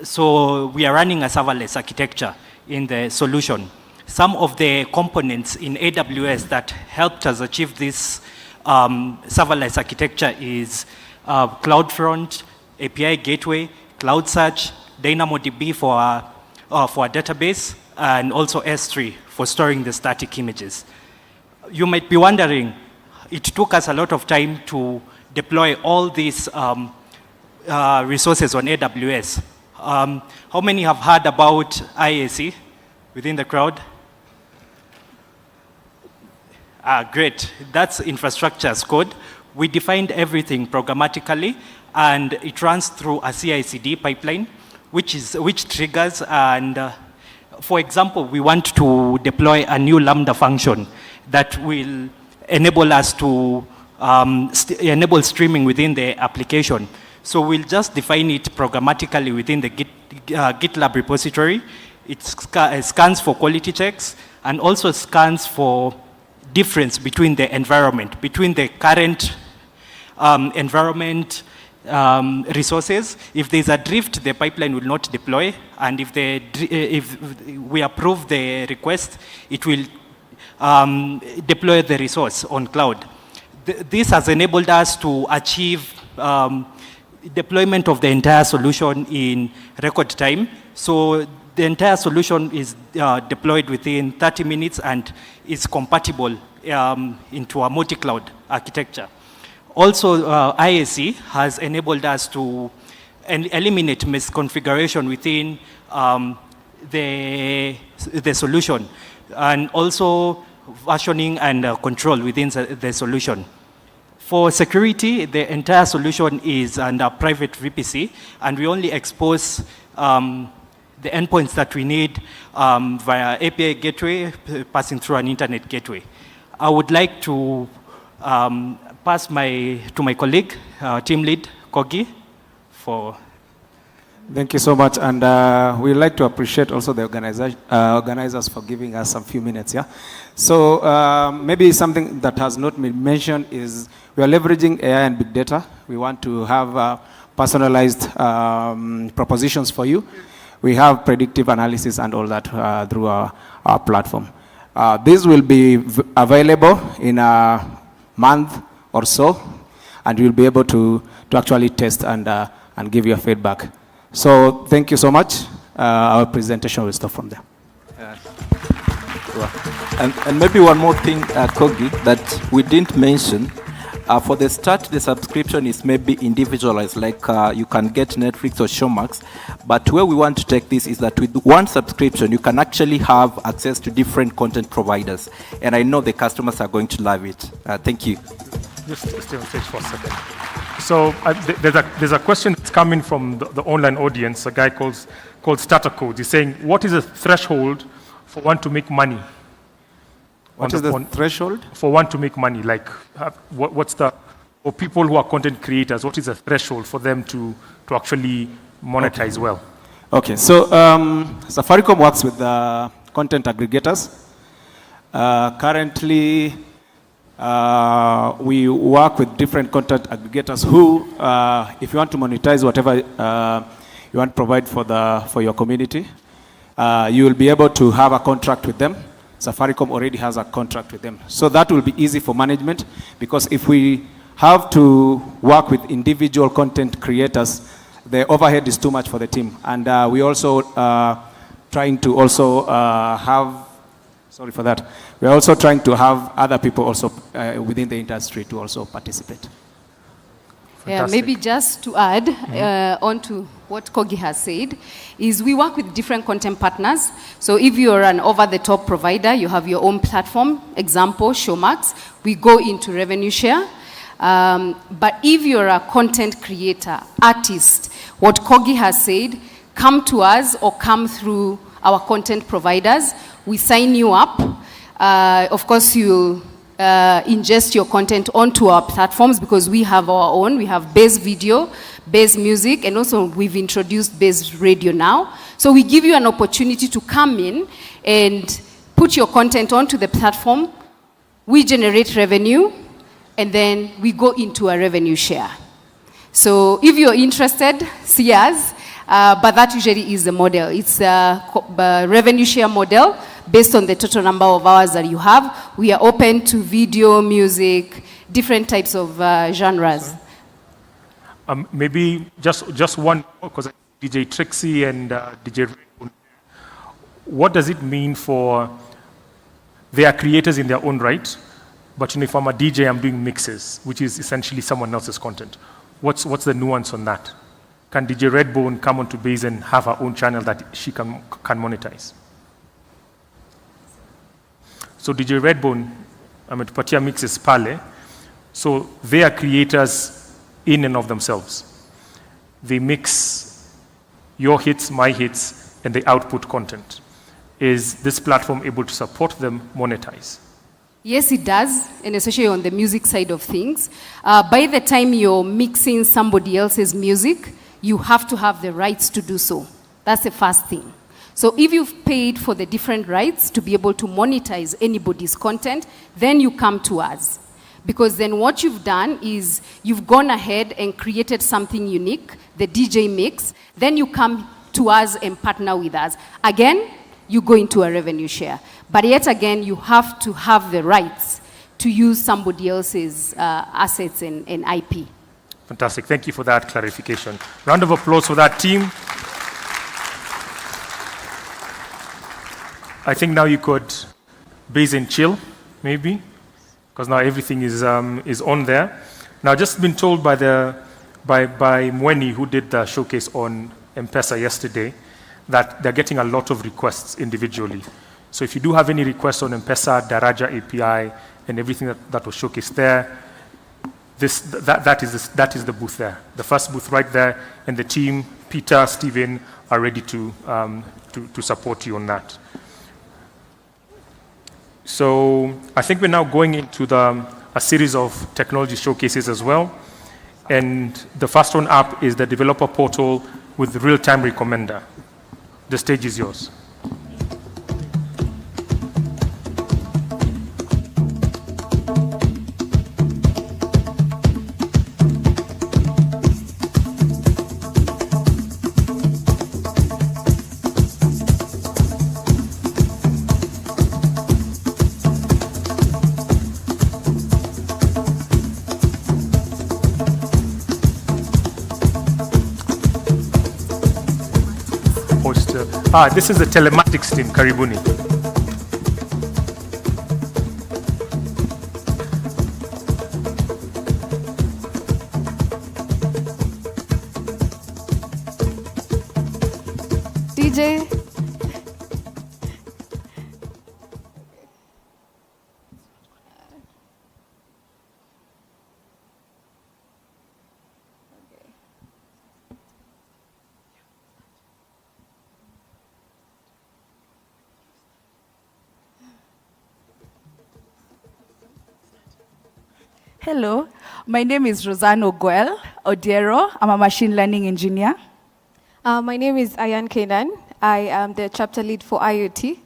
S9: So we are running a serverless architecture in the solution. Some of the components in AWS that helped us achieve this serverless architecture is CloudFront, API Gateway, Cloud Search, DynamoDB for a database, and also S3 for storing the static images. You might be wondering, it took us a lot of time to deploy all these resources on AWS. How many have heard about IAC within the crowd? Great. That's infrastructure as code. We defined everything programmatically, and it runs through a CI/CD pipeline, which triggers. And for example, we want to deploy a new Lambda function that will enable us to enable streaming within the application. So we'll just define it programmatically within the GitLab repository. It scans for quality checks and also scans for difference between the environment, between the current environment resources. If there's a drift, the pipeline will not deploy. And if we approve the request, it will deploy the resource on cloud. This has enabled us to achieve deployment of the entire solution in record time. So the entire solution is deployed within 30 minutes and is compatible into a multi-cloud architecture. Also, IAC has enabled us to eliminate misconfiguration within the solution, and also versioning and control within the solution. For security, the entire solution is under private VPC, and we only expose the endpoints that we need via API gateway passing through an internet gateway. I would like to pass to my colleague, team lead, Kogi, for...
S19: Thank you so much, and we'd like to appreciate also the organizers for giving us a few minutes. Yeah, so maybe something that has not been mentioned is we are leveraging AI and big data. We want to have personalized propositions for you. We have predictive analysis and all that through our platform. This will be available in a month or so, and you'll be able to actually test and give your feedback. So thank you so much. Our presentation will start from there.
S8: And maybe one more thing, Kogi, that we didn't mention. For the start, the subscription is maybe individualized, like you can get Netflix or Showmax. But where we want to take this is that with one subscription, you can actually have access to different content providers. And I know the customers are going to love it. Thank you.
S3: Just stay on stage for a second. So there's a question that's coming from the online audience, a guy called Starter Code. He's saying, what is the threshold for one to make money?
S19: What is the threshold?
S3: For one to make money, like what's the, for people who are content creators, what is the threshold for them to actually monetize well?
S19: Okay, so Safaricom works with content aggregators. Currently, we work with different content aggregators who, if you want to monetize whatever you want to provide for your community, you will be able to have a contract with them. Safaricom already has a contract with them. So that will be easy for management, because if we have to work with individual content creators, the overhead is too much for the team. And we also trying to also have, sorry for that, we're also trying to have other people also within the industry to also participate.
S23: Yeah, maybe just to add on to what Kogi has said, is we work with different content partners. So if you're an over-the-top provider, you have your own platform, example, Showmax, we go into revenue share. But if you're a content creator, artist, what Kogi has said, come to us or come through our content providers, we sign you up. Of course, you'll ingest your content onto our platforms, because we have our own. We have Base Video, Base Music, and also we've introduced Base Radio now. So we give you an opportunity to come in and put your content onto the platform. We generate revenue, and then we go into a revenue share. So if you're interested, see us. But that usually is the model. It's a revenue share model based on the total number of hours that you have. We are open to video, music, different types of genres.
S3: Maybe just one, because DJ Trixie and DJ Ray, what does it mean for They are creators in their own right, but if I'm a DJ, I'm doing mixes, which is essentially someone else's content. What's the nuance on that? Can DJ Redbone come onto Base and have her own channel that she can monetize? So DJ Redbone, ametupatia mixes pale. So they are creators in and of themselves. They mix your hits, my hits, and they output content. Is this platform able to support them monetize?
S23: Yes, it does, and especially on the music side of things. By the time you're mixing somebody else's music, you have to have the rights to do so. That's the first thing. So if you've paid for the different rights to be able to monetize anybody's content, then you come to us. Because then what you've done is you've gone ahead and created something unique, the DJ mix, then you come to us and partner with us. Again, you go into a revenue share. But yet again, you have to have the rights to use somebody else's assets and IP.
S3: Fantastic. Thank you for that clarification. Round of applause for that team. I think now you could base and chill, maybe, because now everything is on there. Now, just been told by Mweni, who did the showcase on M-Pesa yesterday, that they're getting a lot of requests individually. So if you do have any requests on M-Pesa, Daraja API, and everything that was showcased there, that is the booth there. The first booth right there, and the team, Peter, Stephen, are ready to support you on that. So I think we're now going into a series of technology showcases as well. And the first one up is the developer portal with the real-time recommender. The stage is yours. This is the telematics team, Karibuni.
S5: DJ. Hello, my name is Rosanne Oguel Odiero. I'm a machine learning engineer.
S10: My name is Ayan Kenan. I am the chapter lead for IoT.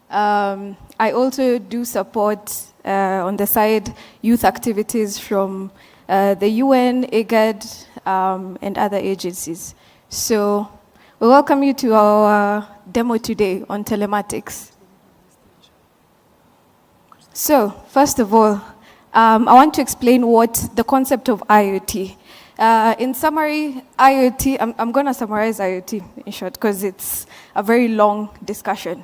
S10: I also do support on the side youth activities from the UN, IGAD, and other agencies. So we welcome you to our demo today on telematics. So first of all, I want to explain what the concept of IoT. In summary, IoT, I'm going to summarize IoT in short because it's a very long discussion.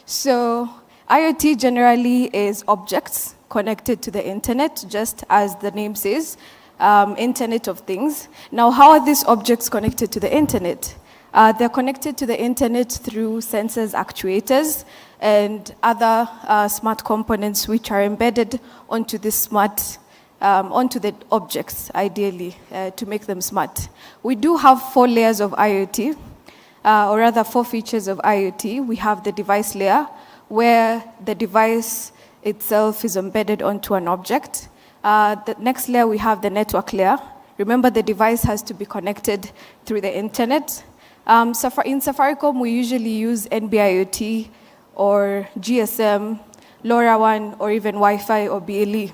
S10: So IoT generally is objects connected to the internet, just as the name says, Internet of Things. Now, how are these objects connected to the internet? They're connected to the internet through sensors, actuators, and other smart components which are embedded onto the onto the objects, ideally, to make them smart. We do have 4 layers of IoT, or rather 4 features of IoT. We have the device layer, where the device itself is embedded onto an object. The next layer, we have the network layer. Remember, the device has to be connected through the internet. In Safaricom, we usually use NB-IoT or GSM, LoRaWAN, or even Wi-Fi or BLE.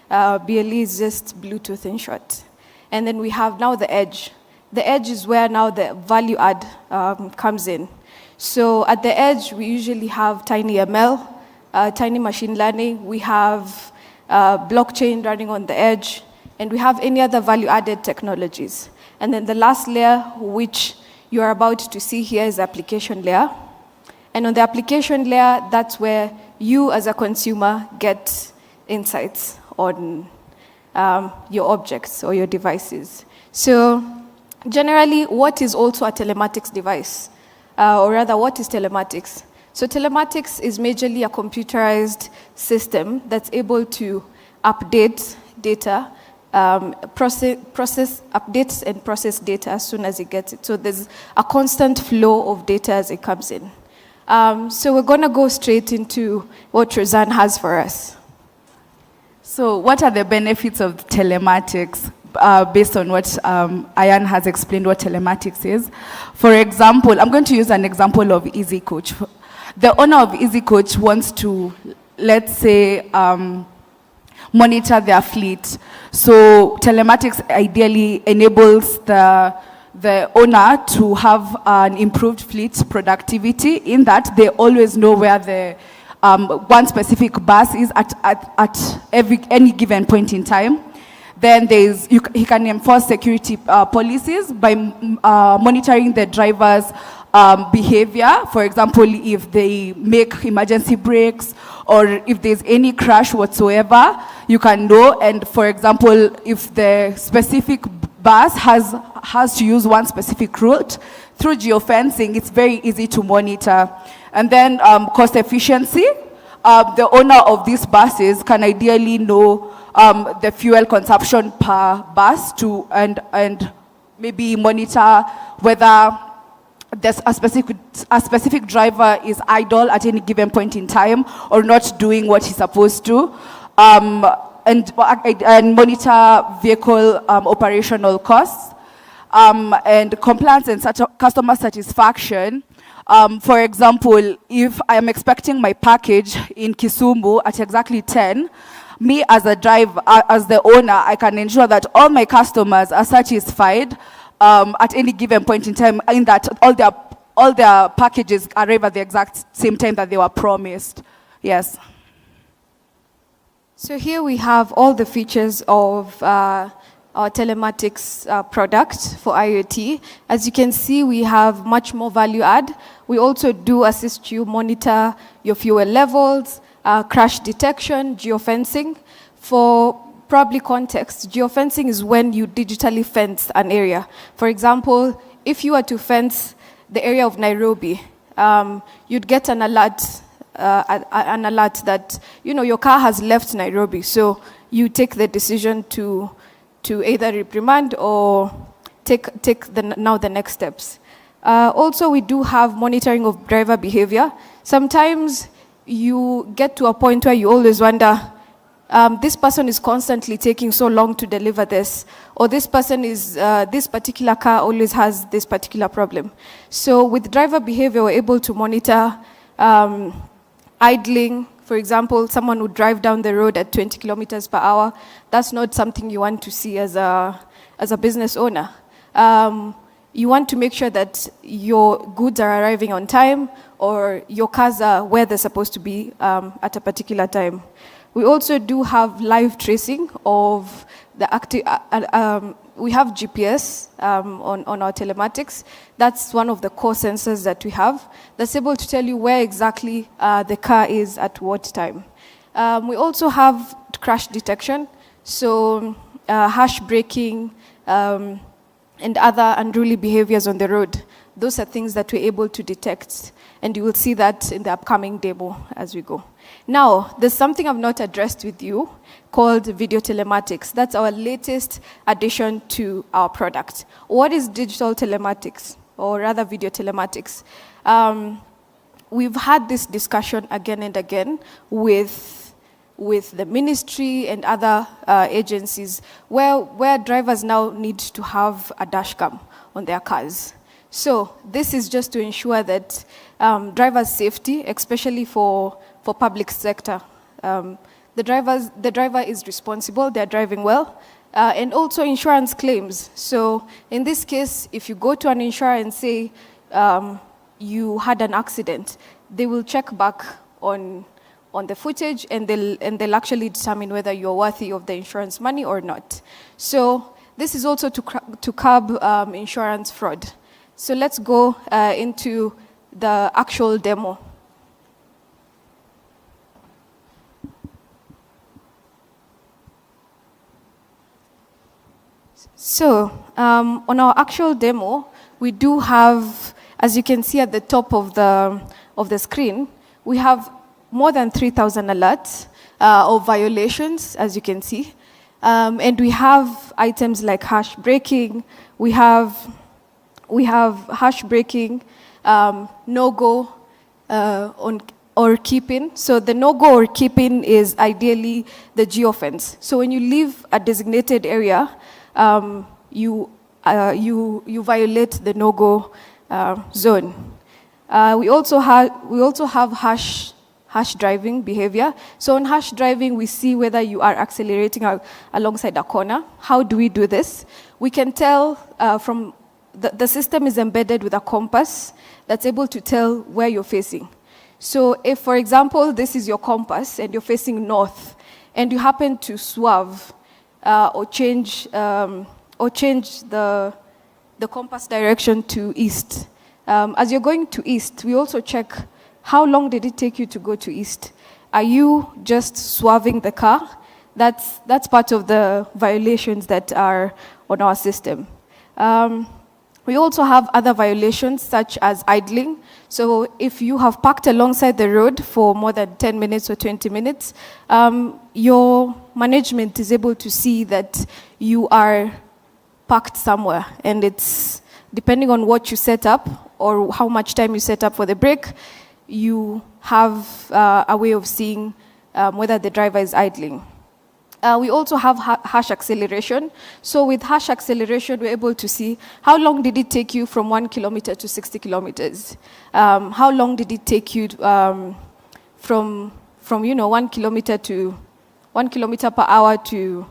S10: BLE is just Bluetooth in short. And then we have now the edge. The edge is where now the value add comes in. So at the edge, we usually have tiny ML, tiny machine learning. We have blockchain running on the edge, and we have any other value-added technologies. And then the last layer, which you are about to see here, is the application layer. And on the application layer, that's where you as a consumer get insights on your objects or your devices. So generally, what is also a telematics device? Or rather, what is telematics? So telematics is majorly a computerized system that's able to update data, process updates and process data as soon as it gets it. So there's a constant flow of data as it comes in. So we're going to go straight into what Roseanne has for us.
S5: So what are the benefits of telematics based on what Ayan has explained what telematics is? For example, I'm going to use an example of Easy Coach. The owner of Easy Coach wants to, let's say, monitor their fleet. So telematics ideally enables the owner to have an improved fleet productivity in that they always know where the one specific bus is at any given point in time. Then he can enforce security policies by monitoring the driver's behavior. For example, if they make emergency brakes or if there's any crash whatsoever, you can know. And for example, if the specific bus has to use one specific route, through geofencing, it's very easy to monitor. And then cost efficiency. The owner of these buses can ideally know the fuel consumption per bus and maybe monitor whether there's a specific driver is idle at any given point in time or not doing what he's supposed to, and monitor vehicle operational costs, and compliance and customer satisfaction. For example, if I am expecting my package in Kisumu at exactly 10, me as a driver, as the owner, I can ensure that all my customers are satisfied at any given point in time, in that all their packages arrive at the exact same time that they were promised. Yes.
S10: So here we have all the features of our telematics product for IoT. As you can see, we have much more value add. We also do assist you monitor your fuel levels, crash detection, geofencing. For probably context, geofencing is when you digitally fence an area. For example, if you were to fence the area of Nairobi, you'd get an alert that your car has left Nairobi. So you take the decision to either reprimand or take the next steps. Also, we do have monitoring of driver behavior. Sometimes you get to a point where you always wonder, this person is constantly taking so long to deliver this, or this person is, this particular car always has this particular problem. So with driver behavior, we're able to monitor idling. For example, someone would drive down the road at 20 kilometers per hour. That's not something you want to see as a business owner. You want to make sure that your goods are arriving on time or your cars are where they're supposed to be at a particular time. We also do have live tracing of the active, we have GPS on our telematics. That's one of the core sensors that we have that's able to tell you where exactly the car is at what time. We also have crash detection, so hash braking and other unruly behaviors on the road. Those are things that we're able to detect, and you will see that in the upcoming demo as we go. Now, there's something I've not addressed with you called video telematics. That's our latest addition to our product. What is digital telematics, or rather video telematics? We've had this discussion again and again with the ministry and other agencies where drivers now need to have a dash cam on their cars. So this is just to ensure that drivers' safety, especially for public sector, the driver is responsible, they're driving well, and also insurance claims. So in this case, if you go to an insurer and say you had an accident, they will check back on the footage and they'll actually determine whether you're worthy of the insurance money or not. So this is also to curb insurance fraud. So let's go into the actual demo. So, on our actual demo, we do have, as you can see at the top of the screen, we have more than 3,000 alerts of violations, as you can see. And we have items like hash breaking, we have hash breaking, no-go or keeping. So the no-go or keeping is ideally the geofence. So when you leave a designated area, you violate the no-go zone. We also have hash driving behavior. So on hash driving, we see whether you are accelerating alongside a corner. How do we do this? We can tell from the system is embedded with a compass that's able to tell where you're facing. So if, for example, this is your compass and you're facing north, and you happen to swerve or change the compass direction to east. As you're going to east, we also check how long did it take you to go to east. Are you just swerving the car? That's part of the violations that are on our system. We also have other violations such as idling. So if you have parked alongside the road for more than 10 minutes or 20 minutes, your management is able to see that you are parked somewhere. And it's depending on what you set up or how much time you set up for the break, you have a way of seeing whether the driver is idling. We also have hash acceleration. So with hash acceleration, we're able to see how long did it take you from 1 kilometer to 60 kilometers. How long did it take you from 1 kilometer per hour to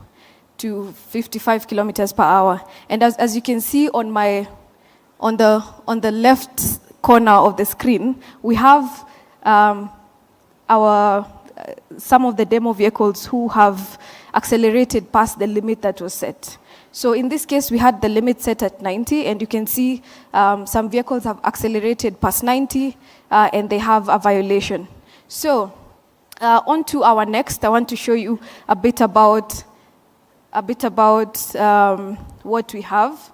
S10: 55 kilometers per hour. And as you can see on the left corner of the screen, we have some of the demo vehicles who have accelerated past the limit that was set. So in this case, we had the limit set at 90, and you can see some vehicles have accelerated past 90, and they have a violation. So on to our next, I want to show you a bit about what we have.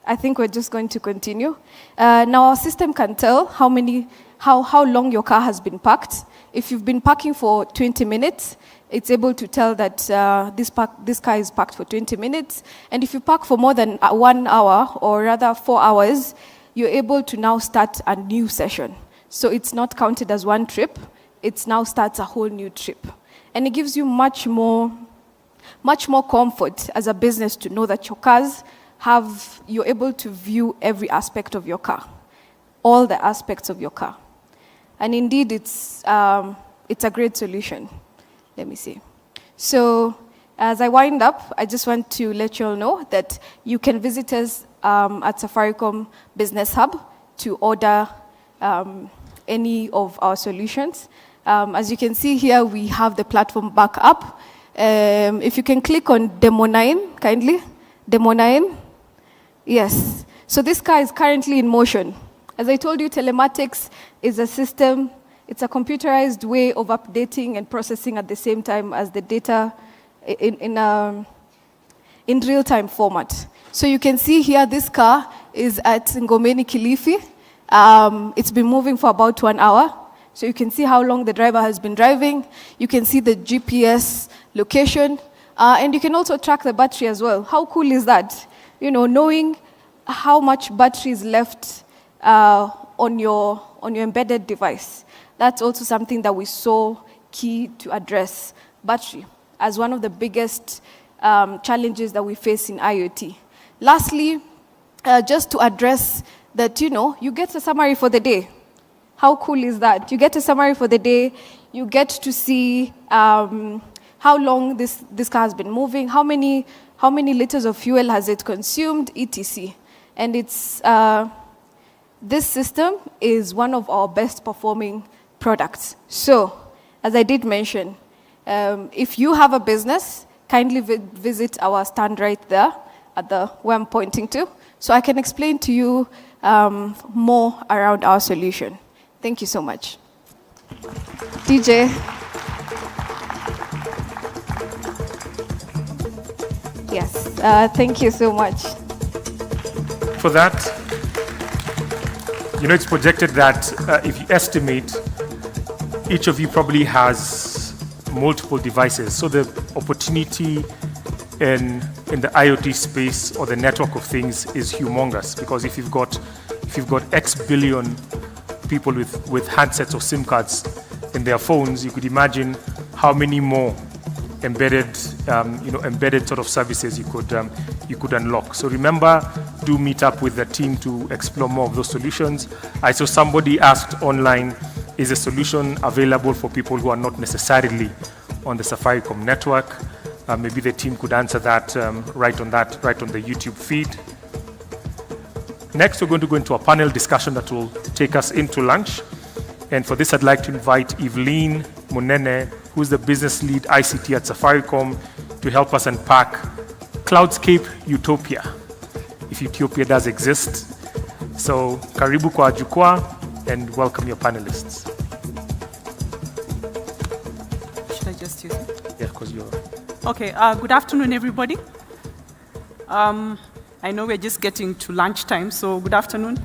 S10: I think we're just going to continue. Now our system can tell how long your car has been parked. If you've been parking for 20 minutes, it's able to tell that this car is parked for 20 minutes. And if you park for more than 1 hour, or rather 4 hours, you're able to now start a new session. So it's not counted as one trip. It now starts a whole new trip. And it gives you much more comfort as a business to know that your cars you're able to view every aspect of your car, all the aspects of your car. And indeed, it's a great solution. Let me see. So as I wind up, I just want to let you all know that you can visit us at Safaricom Business Hub to order any of our solutions. As you can see here, we have the platform back up. If you can click on Demo 9, kindly. Demo 9. Yes. So this car is currently in motion. As I told you, telematics is a system, it's a computerized way of updating and processing at the same time as the data in real-time format. So you can see here, this car is at Ngomeni Kilifi. It's been moving for about 1 hour. So you can see how long the driver has been driving. You can see the GPS location. And you can also track the battery as well. How cool is that? Knowing how much battery is left on your embedded device. That's also something that we saw key to address, battery, as one of the biggest challenges that we face in IoT. Lastly, just to address that, you get a summary for the day. How cool is that? You get a summary for the day, you get to see how long this car has been moving, how many liters of fuel has it consumed, etc. And this system is one of our best performing products. So, as I did mention, if you have a business, kindly visit our stand right there at where I'm pointing to, so I can explain to you more around our solution. Thank you so much. DJ. Yes, thank you so much.
S3: For that, you know, it's projected that if you estimate, each of you probably has multiple devices. So the opportunity in the IoT space or the network of things is humongous, because if you've got X billion people with handsets or SIM cards in their phones, you could imagine how many more embedded sort of services you could unlock. So remember, do meet up with the team to explore more of those solutions. I saw somebody asked online, is a solution available for people who are not necessarily on the Safaricom network? Maybe the team could answer that right on the YouTube feed. Next, we're going to go into a panel discussion that will take us into lunch. And for this, I'd like to invite Evelyn Munene, who's the business lead ICT at Safaricom, to help us unpack Cloudscape Utopia, if Utopia does exist. So, karibu kwa jukwaa, and welcome your panelists.
S11: Should I just use it?
S3: Yeah, because you're...
S11: Okay, good afternoon, everybody. I know we're just getting to lunchtime, so good afternoon.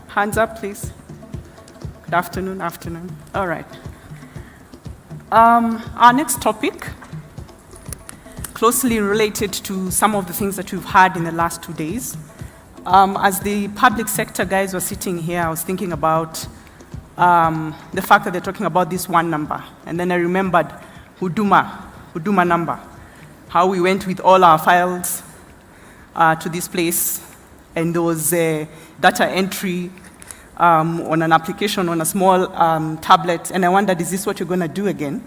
S11: Hands up, please. Good afternoon, afternoon. All right. Our next topic, closely related to some of the things that we've had in the last 2 days. As the public sector guys were sitting here, I was thinking about the fact that they're talking about this one number. And then I remembered Huduma number, how we went with all our files to this place, and there was data entry on an application on a small tablet, and I wondered, is this what you're going to do again?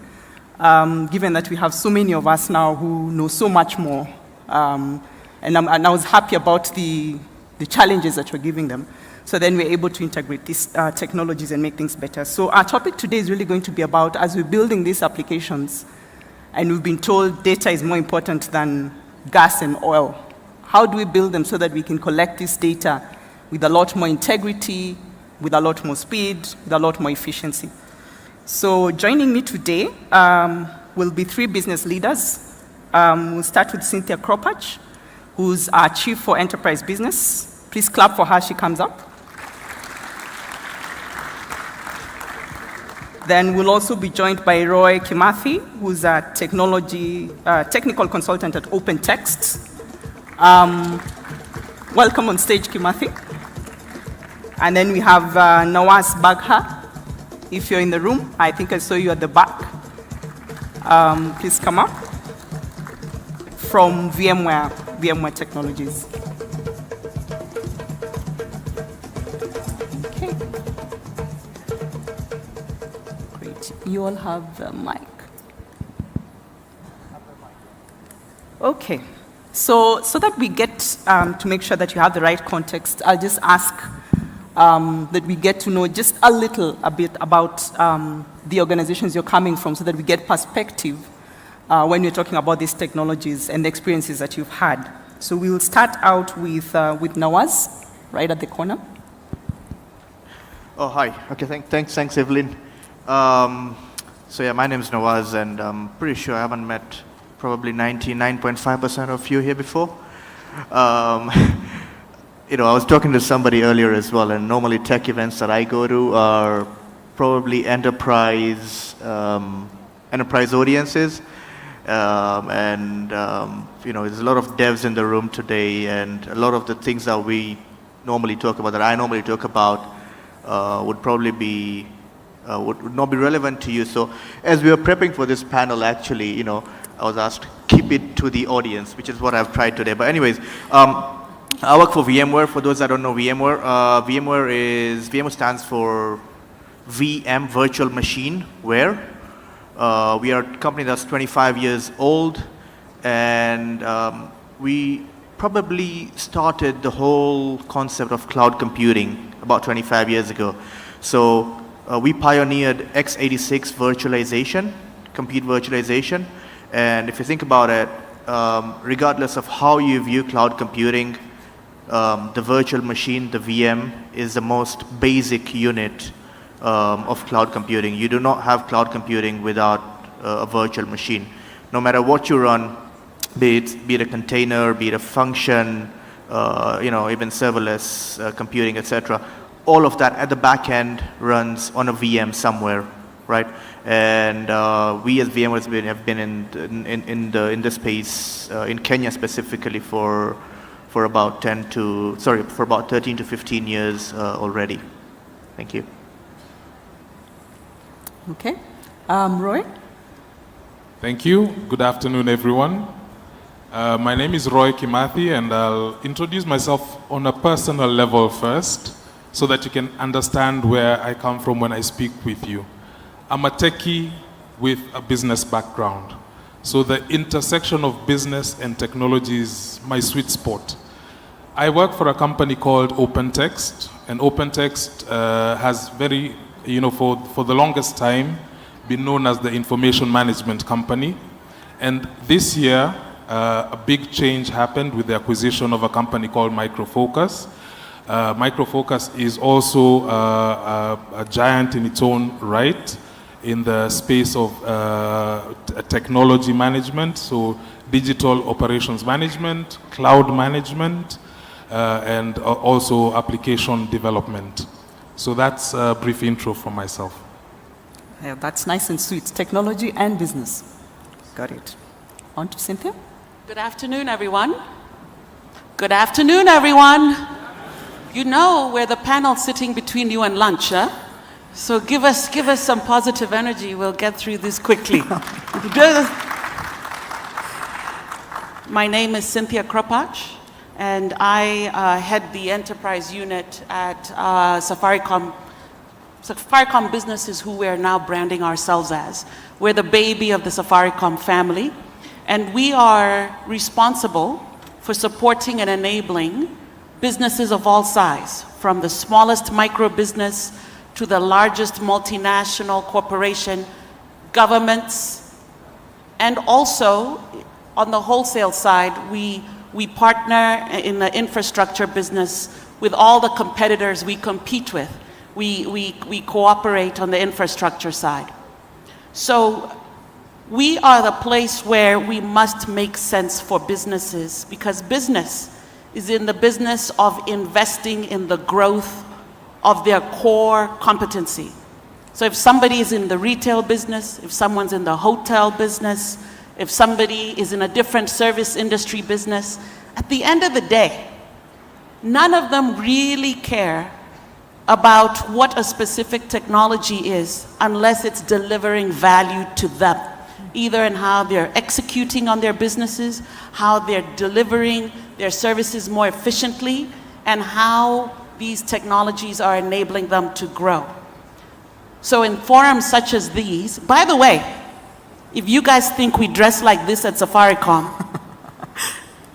S11: Given that we have so many of us now who know so much more. And I was happy about the challenges that we're giving them. So then we're able to integrate these technologies and make things better. So our topic today is really going to be about, as we're building these applications, and we've been told data is more important than gas and oil. How do we build them so that we can collect this data with a lot more integrity, with a lot more speed, with a lot more efficiency? So joining me today will be 3 business leaders. We'll start with Cynthia Kropach, who's our Chief for Enterprise Business. Please clap for her, she comes up. Then we'll also be joined by Roy Kimathi, who's a technical consultant at OpenText. Welcome on stage, Kimathi. And then we have Nawaz Bagha. If you're in the room, I think I saw you at the back. Please come up. From VMware Technologies. Okay. Great. You all have the mic. Okay. So that we get to make sure that you have the right context, I'll just ask that we get to know just a bit about the organizations you're coming from, so that we get perspective when you're talking about these technologies and the experiences that you've had. So we will start out with Nawaz, right at the corner.
S12: Oh, hi. Okay, thanks, Evelyn. So yeah, my name is Nawaz, and I'm pretty sure I haven't met probably 99.5% of you here before. You know, I was talking to somebody earlier as well, and normally tech events that I go to are probably enterprise audiences. You know, there's a lot of devs in the room today, and a lot of the things that we normally talk about, that I normally talk about, would probably be, would not be relevant to you. So as we were prepping for this panel, actually, you know, I was asked, keep it to the audience, which is what I've tried today. But anyways, I work for VMware. For those that don't know VMware, VMware stands for VM, Virtual Machine Ware. We are a company that's 25 years old, and we probably started the whole concept of cloud computing about 25 years ago. So we pioneered x86 virtualization, compute virtualization. And if you think about it, regardless of how you view cloud computing, the virtual machine, the VM, is the most basic unit of cloud computing. You do not have cloud computing without a virtual machine. No matter what you run, be it a container, be it a function, even serverless computing, etc. All of that at the back end runs on a VM somewhere, right? And we as VMware have been in the space in Kenya specifically for about 13 to 15 years already. Thank you.
S11: Okay, Roy.
S13: Thank you. Good afternoon, everyone. My name is Roy Kimathi, and I'll introduce myself on a personal level first, so that you can understand where I come from when I speak with you. I'm a techie with a business background. So the intersection of business and technology is my sweet spot. I work for a company called OpenText, and OpenText has for the longest time, been known as the information management company. And this year, a big change happened with the acquisition of a company called Micro Focus. Micro Focus is also a giant in its own right in the space of technology management, so digital operations management, cloud management, and also application development. So that's a brief intro from myself.
S11: Yeah, that's nice and sweet. Technology and business. Got it. On to Cynthia.
S15: Good afternoon, everyone. Good afternoon, everyone. You know we're the panel sitting between you and lunch, huh? So give us some positive energy. We'll get through this quickly. My name is Cynthia Kropach, and I head the enterprise unit at Safaricom. Safaricom Business is who we're now branding ourselves as. We're the baby of the Safaricom family, and we are responsible for supporting and enabling businesses of all size, from the smallest micro business to the largest multinational corporation, governments, and also on the wholesale side, we partner in the infrastructure business with all the competitors we compete with. We cooperate on the infrastructure side. So we are the place where we must make sense for businesses, because business is in the business of investing in the growth of their core competency. So if somebody is in the retail business, if someone's in the hotel business, if somebody is in a different service industry business, at the end of the day, none of them really care about what a specific technology is unless it's delivering value to them, either in how they're executing on their businesses, how they're delivering their services more efficiently, and how these technologies are enabling them to grow. So in forums such as these, by the way, if you guys think we dress like this at Safaricom,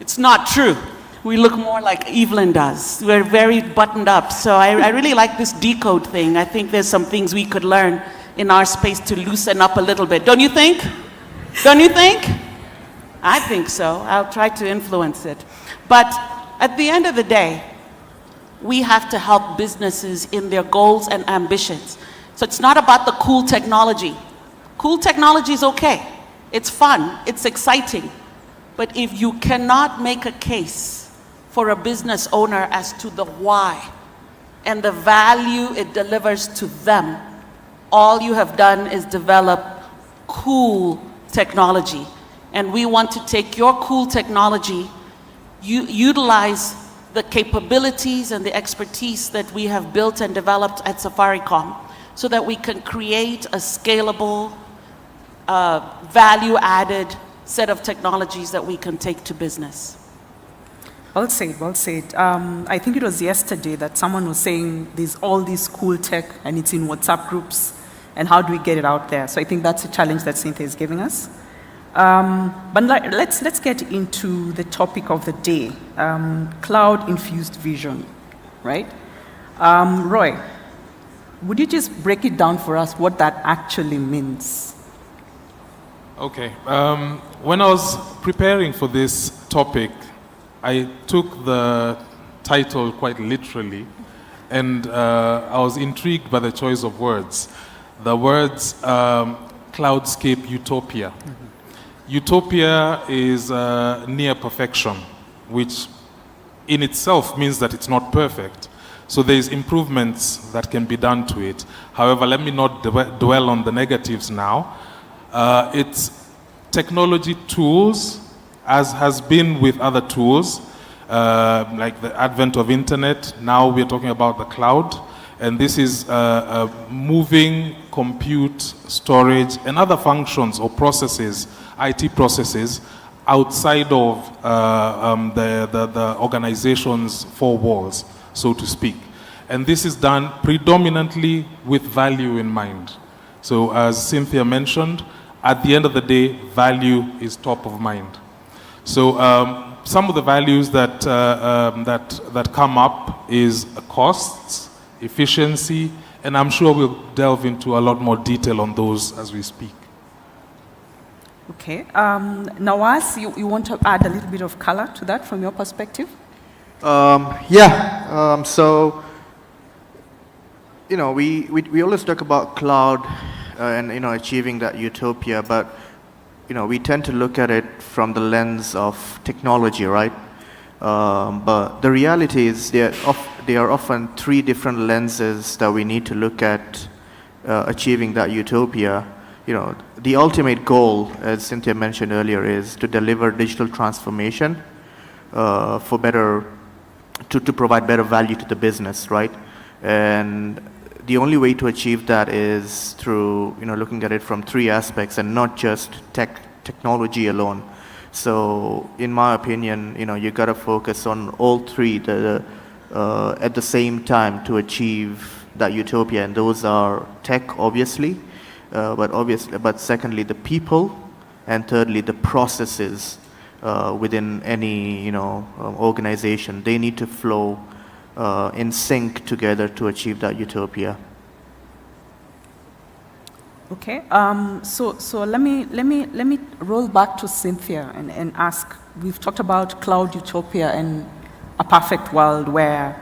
S15: it's not true. We look more like Evelyn does. We're very buttoned up. So I really like this Decode thing. I think there's some things we could learn in our space to loosen up a little bit. Don't you think? Don't you think? I think so. I'll try to influence it. But at the end of the day, we have to help businesses in their goals and ambitions. So it's not about the cool technology. Cool technology is okay. It's fun. It's exciting. But if you cannot make a case for a business owner as to the why and the value it delivers to them, all you have done is develop cool technology. And we want to take your cool technology, utilize the capabilities and the expertise that we have built and developed at Safaricom, so that we can create a scalable, value-added set of technologies that we can take to business.
S11: Well said, well said. I think it was yesterday that someone was saying there's all this cool tech and it's in WhatsApp groups, and how do we get it out there? So I think that's a challenge that Cynthia is giving us. But let's get into the topic of the day, cloud-infused vision, right? Roy, would you just break it down for us what that actually means?
S13: Okay. When I was preparing for this topic, I took the title quite literally, and I was intrigued by the choice of words. The words cloudscape utopia. Utopia is near perfection, which in itself means that it's not perfect. So there's improvements that can be done to it. However, let me not dwell on the negatives now. It's technology tools, as has been with other tools, like the advent of internet. Now we're talking about the cloud. And this is moving compute, storage, and other functions or processes, IT processes, outside of the organization's four walls, so to speak. And this is done predominantly with value in mind. So as Cynthia mentioned, at the end of the day, value is top of mind. So some of the values that come up is costs, efficiency, and I'm sure we'll delve into a lot more detail on those as we speak.
S11: Okay. Nawaz, you want to add a little bit of color to that from your perspective?
S12: So, you know, we always talk about cloud and, you know, achieving that utopia, but, you know, we tend to look at it from the lens of technology, right? But the reality is there are often three different lenses that we need to look at achieving that utopia. You know, the ultimate goal, as Cynthia mentioned earlier, is to deliver digital transformation to provide better value to the business, right? And the only way to achieve that is through, you know, looking at it from three aspects and not just technology alone. So, in my opinion, you know, you got to focus on all three at the same time to achieve that utopia, and those are tech, obviously, but secondly, the people, and thirdly, the processes within any, you know, organization. They need to flow in sync together to achieve that utopia.
S11: Okay. So let me roll back to Cynthia and ask. We've talked about cloud utopia and a perfect world where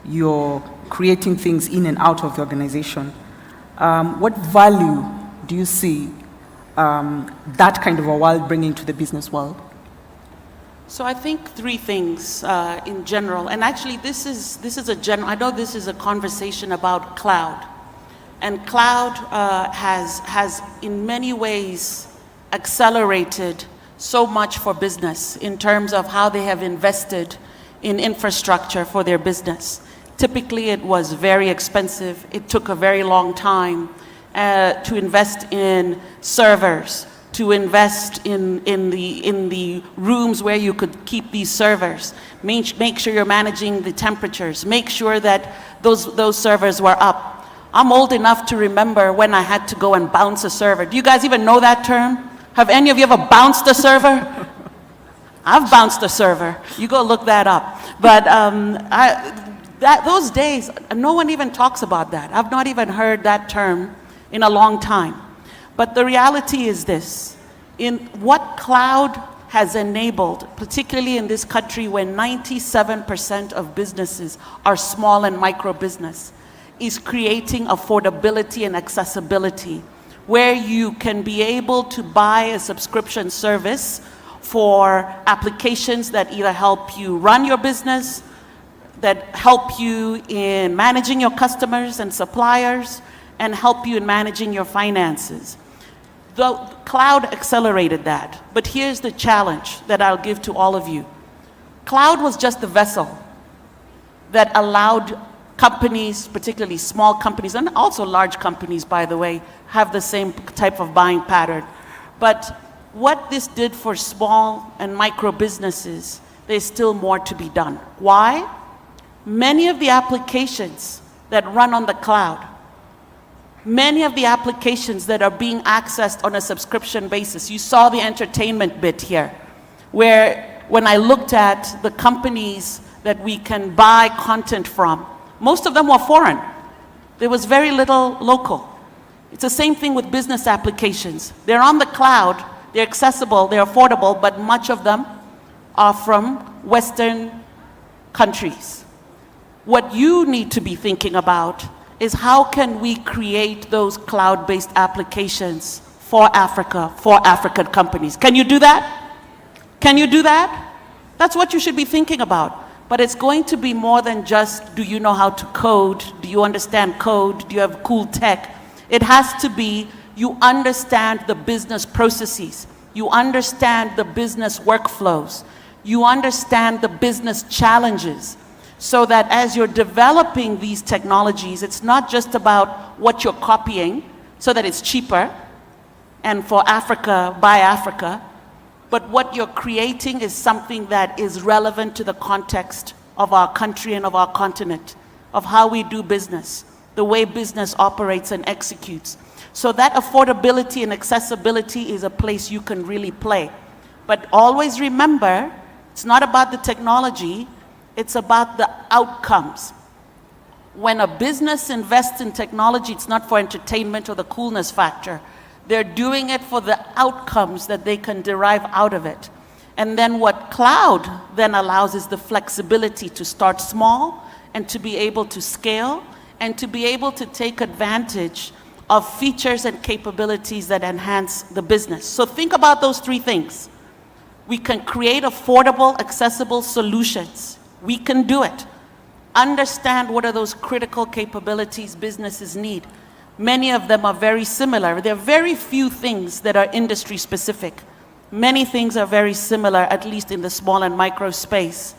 S11: you're creating things in and out of the organization. What value do you see that kind of a world bringing to the business world?
S15: So I think three things in general, and actually this is a general. I know this is a conversation about cloud, and cloud has in many ways accelerated so much for business in terms of how they have invested in infrastructure for their business. Typically, it was very expensive. It took a very long time to invest in servers, to invest in the rooms where you could keep these servers. Make sure you're managing the temperatures. Make sure that those servers were up. I'm old enough to remember when I had to go and bounce a server. Do you guys even know that term? Have any of you ever bounced a server? I've bounced a server. You go look that up. But those days, no one even talks about that. I've not even heard that term in a long time. But the reality is this: in what cloud has enabled, particularly in this country where 97% of businesses are small and micro business, is creating affordability and accessibility, where you can be able to buy a subscription service for applications that either help you run your business, that help you in managing your customers and suppliers, and help you in managing your finances. The cloud accelerated that, but here's the challenge that I'll give to all of you. Cloud was just the vessel that allowed companies, particularly small companies, and also large companies, by the way, have the same type of buying pattern. But what this did for small and micro businesses, there's still more to be done. Why? Many of the applications that run on the cloud, many of the applications that are being accessed on a subscription basis, you saw the entertainment bit here, where when I looked at the companies that we can buy content from, most of them were foreign. There was very little local. It's the same thing with business applications. They're on the cloud, they're accessible, they're affordable, but much of them are from Western countries. What you need to be thinking about is how can we create those cloud-based applications for Africa, for African companies. Can you do that? Can you do that? That's what you should be thinking about. But it's going to be more than just, do you know how to code? Do you understand code? Do you have cool tech? It has to be, you understand the business processes. You understand the business workflows. You understand the business challenges. So that as you're developing these technologies, it's not just about what you're copying so that it's cheaper and for Africa, by Africa, but what you're creating is something that is relevant to the context of our country and of our continent, of how we do business, the way business operates and executes. So that affordability and accessibility is a place you can really play. But always remember, it's not about the technology, it's about the outcomes. When a business invests in technology, it's not for entertainment or the coolness factor. They're doing it for the outcomes that they can derive out of it. And then what cloud then allows is the flexibility to start small and to be able to scale and to be able to take advantage of features and capabilities that enhance the business. So think about those three things. We can create affordable, accessible solutions. We can do it. Understand what are those critical capabilities businesses need. Many of them are very similar. There are very few things that are industry specific. Many things are very similar, at least in the small and micro space.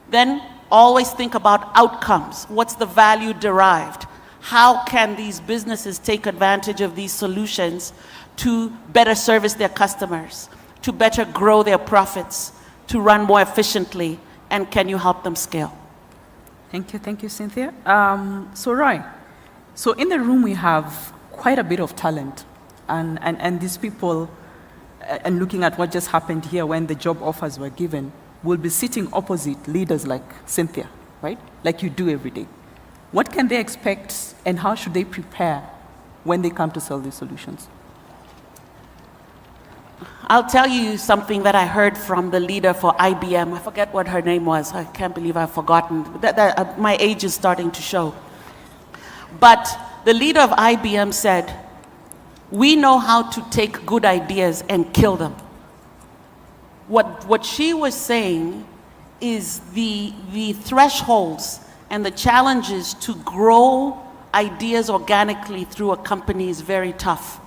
S15: Then always think about outcomes. What's the value derived? How can these businesses take advantage of these solutions to better service their customers, to better grow their profits, to run more efficiently, and can you help them scale?
S11: Thank you, Cynthia. So Roy, so in the room we have quite a bit of talent, and these people, and looking at what just happened here when the job offers were given, will be sitting opposite leaders like Cynthia, right? Like you do every day. What can they expect and how should they prepare when they come to sell these solutions?
S15: I'll tell you something that I heard from the leader for IBM. I forget what her name was. I can't believe I've forgotten. My age is starting to show. But the leader of IBM said, we know how to take good ideas and kill them. What she was saying is the thresholds and the challenges to grow ideas organically through a company is very tough.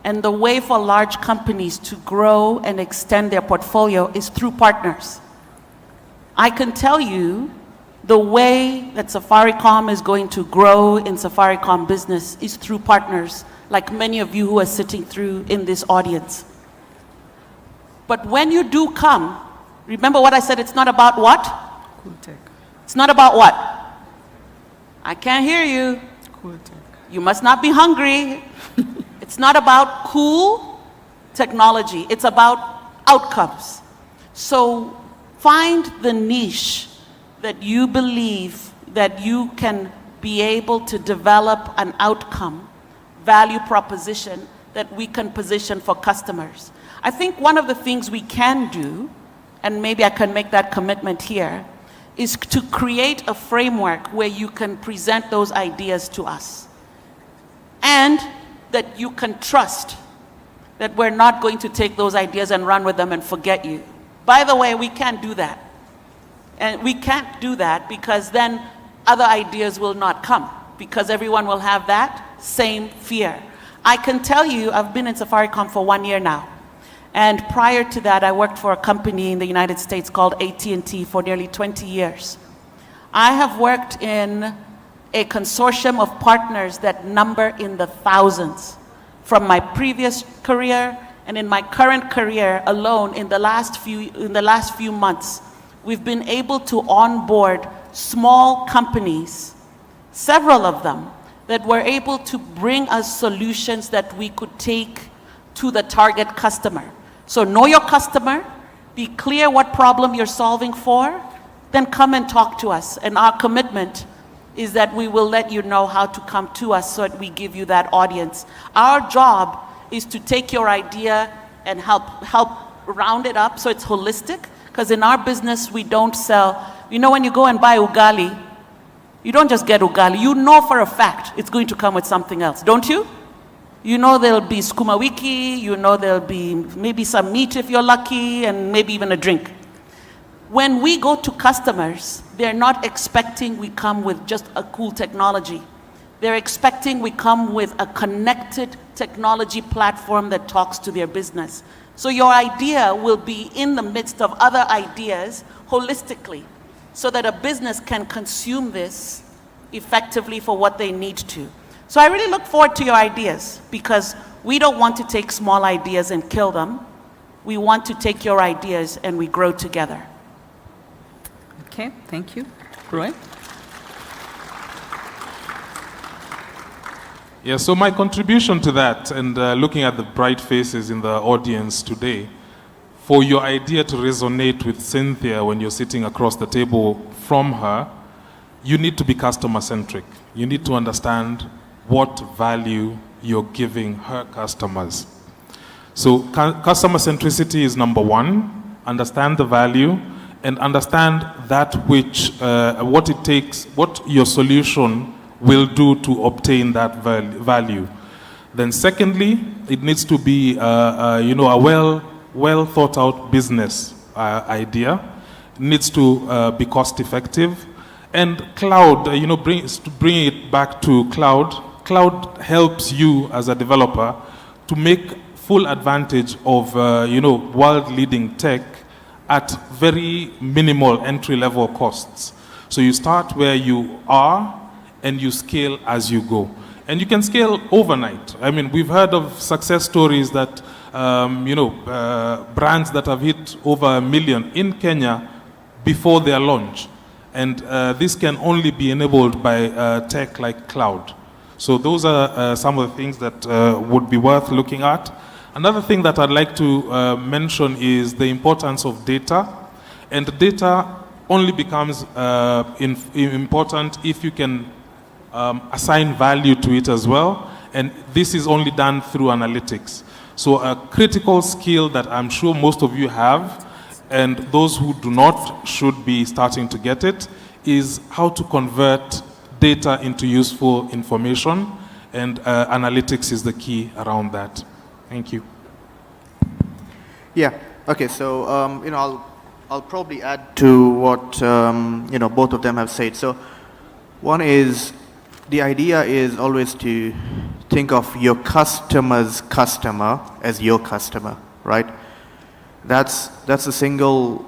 S15: And the way for large companies to grow and extend their portfolio is through partners. I can tell you the way that Safaricom is going to grow in Safaricom business is through partners, like many of you who are sitting through in this audience. But when you do come, remember what I said, it's not about what?
S11: Cool tech.
S15: It's not about what? I can't hear you.
S11: Cool tech.
S15: You must not be hungry. It's not about cool technology. It's about outcomes. So find the niche that you believe that you can be able to develop an outcome, value proposition that we can position for customers. I think one of the things we can do, and maybe I can make that commitment here, is to create a framework where you can present those ideas to us. And that you can trust that we're not going to take those ideas and run with them and forget you. By the way, we can't do that. And we can't do that because then other ideas will not come because everyone will have that same fear. I can tell you, I've been in Safaricom for 1 year now. And prior to that, I worked for a company in the United States called AT&T for nearly 20 years. I have worked in a consortium of partners that number in the thousands. From my previous career and in my current career alone, in the last few months, we've been able to onboard small companies, several of them, that were able to bring us solutions that we could take to the target customer. So know your customer, be clear what problem you're solving for, then come and talk to us. And our commitment is that we will let you know how to come to us so that we give you that audience. Our job is to take your idea and help round it up so it's holistic, because in our business we don't sell, you know when you go and buy ugali, you don't just get ugali, you know for a fact it's going to come with something else, don't you? You know there'll be skuma wiki, you know there'll be maybe some meat if you're lucky, and maybe even a drink. When we go to customers, they're not expecting we come with just a cool technology. They're expecting we come with a connected technology platform that talks to their business. So your idea will be in the midst of other ideas holistically, so that a business can consume this effectively for what they need to. So I really look forward to your ideas, because we don't want to take small ideas and kill them. We want to take your ideas and we grow together.
S11: Okay, thank you. Roy?
S13: Yeah, so my contribution to that, and looking at the bright faces in the audience today, for your idea to resonate with Cynthia when you're sitting across the table from her, you need to be customer-centric. You need to understand what value you're giving her customers. So customer centricity is number one. Understand the value and understand that which, what it takes, what your solution will do to obtain that value. Then secondly, it needs to be a well thought out business idea. It needs to be cost effective. And cloud, to bring it back to cloud, cloud helps you as a developer to make full advantage of world-leading tech at very minimal entry-level costs. So you start where you are and you scale as you go. And you can scale overnight. I mean, we've heard of success stories that, brands that have hit over 1 million in Kenya before their launch. And this can only be enabled by tech like cloud. So those are some of the things that would be worth looking at. Another thing that I'd like to mention is the importance of data. And data only becomes important if you can assign value to it as well. And this is only done through analytics. So a critical skill that I'm sure most of you have, and those who do not should be starting to get it, is how to convert data into useful information, and analytics is the key around that. Thank you.
S12: Yeah. Okay. So I'll probably add to what both of them have said. So one is, the idea is always to think of your customer's customer as your customer, right? That's a single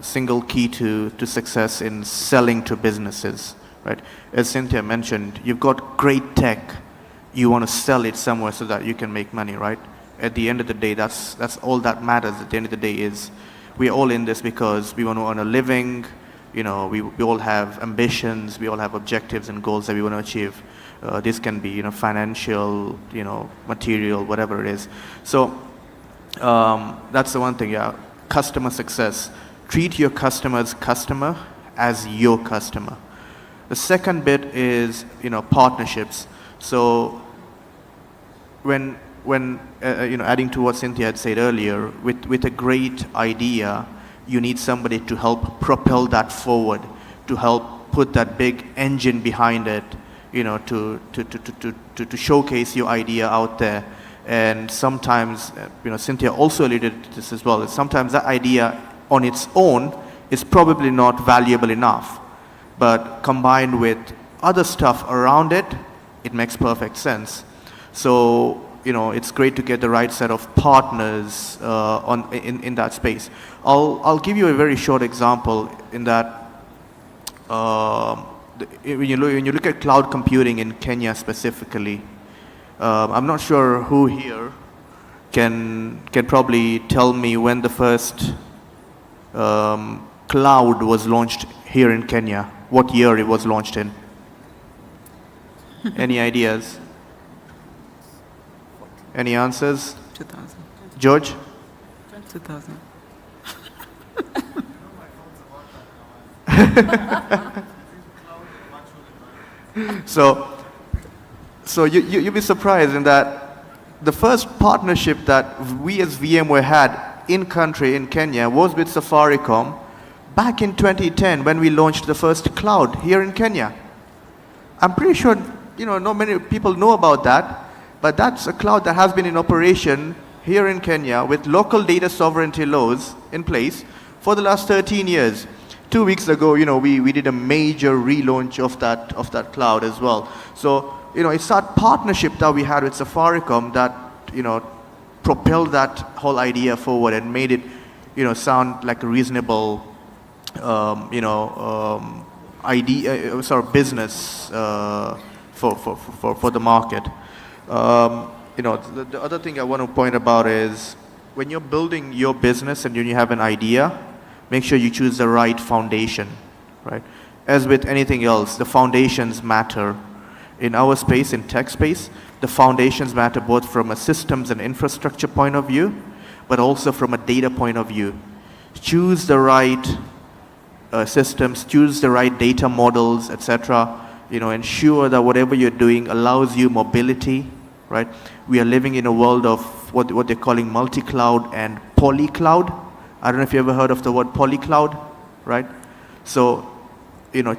S12: single key to success in selling to businesses, right? As Cynthia mentioned, you've got great tech, you want to sell it somewhere so that you can make money, right? At the end of the day, that's all that matters. At the end of the day is, we're all in this because we want to earn a living. We all have ambitions, we all have objectives and goals that we want to achieve. This can be financial, material, whatever it is. So that's the one thing, yeah. Customer success. Treat your customer's customer as your customer. The second bit is partnerships. So when adding to what Cynthia had said earlier, with a great idea, you need somebody to help propel that forward, to help put that big engine behind it, to showcase your idea out there. And sometimes, Cynthia also alluded to this as well, sometimes that idea on its own is probably not valuable enough, but combined with other stuff around it, it makes perfect sense. So, it's great to get the right set of partners in that space. I'll give you a very short example in that when you look at cloud computing in Kenya specifically, I'm not sure who here can probably tell me when the first cloud was launched here in Kenya, what year it was launched in. Any ideas? Any answers?
S11: 2000.
S12: George?
S11: 2000.
S12: So you'll be surprised in that the first partnership that we as VMware had in country in Kenya was with Safaricom back in 2010 when we launched the first cloud here in Kenya. I'm pretty sure not many people know about that, But that's a cloud that has been in operation here in Kenya with local data sovereignty laws in place for the last 13 years. 2 weeks ago, we did a major relaunch of that cloud as well. So, it's that partnership that we had with Safaricom that, propelled that whole idea forward and made it, sound like a reasonable, idea, sort of business for the market. The other thing I want to point about is when you're building your business and when you have an idea, make sure you choose the right foundation, right? As with anything else, the foundations matter. In our space, in tech space, the foundations matter both from a systems and infrastructure point of view, but also from a data point of view. Choose the right systems, choose the right data models, etc. Ensure that whatever you're doing allows you mobility, right? We are living in a world of what they're calling multi-cloud and poly-cloud. I don't know if you ever heard of the word poly-cloud, right? So,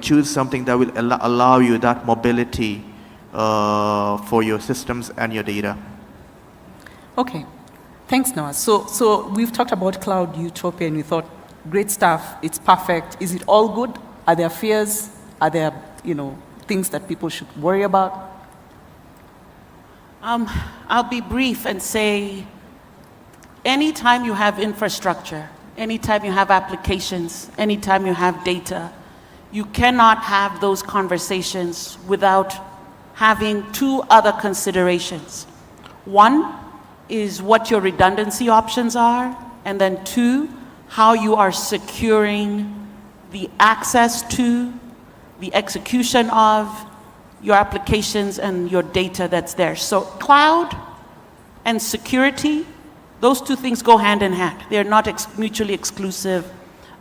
S12: choose something that will allow you that mobility for your systems and your data.
S11: Okay, thanks, Noah. So we've talked about cloud utopia, and we thought, great stuff, it's perfect. Is it all good? Are there fears? Are there, things that people should worry about?
S15: I'll be brief and say, anytime you have infrastructure, anytime you have applications, anytime you have data, you cannot have those conversations without having two other considerations. One is what your redundancy options are, and then two, how you are securing the access to, the execution of your applications and your data that's there. So cloud and security, those two things go hand in hand. They're not mutually exclusive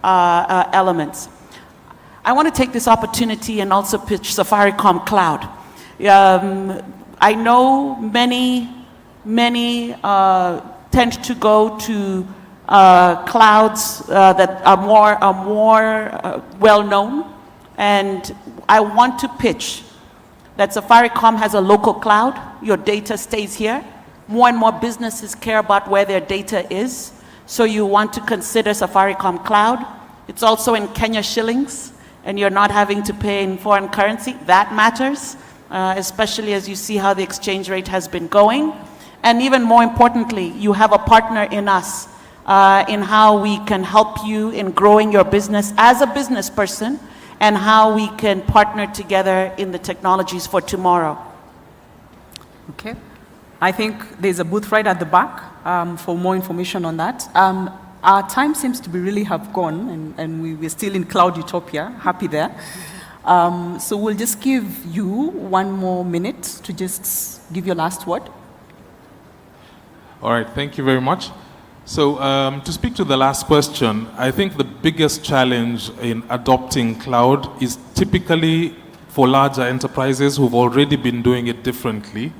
S15: elements. I want to take this opportunity and also pitch Safaricom Cloud. I know many tend to go to clouds that are more well-known, and I want to pitch that Safaricom has a local cloud. Your data stays here. More and more businesses care about where their data is, so you want to consider Safaricom Cloud. It's also in Kenya shillings, and you're not having to pay in foreign currency. That matters, especially as you see how the exchange rate has been going. And even more importantly, you have a partner in us in how we can help you in growing your business as a business person, and how we can partner together in the technologies for tomorrow.
S11: Okay. I think there's a booth right at the back for more information on that. Our time seems to be really have gone, and we're still in cloud utopia, happy there. So we'll just give you 1 more minute to just give your last word.
S13: All right, thank you very much. So to speak to the last question, I think the biggest challenge in adopting cloud is typically for larger enterprises who've already been doing it differently.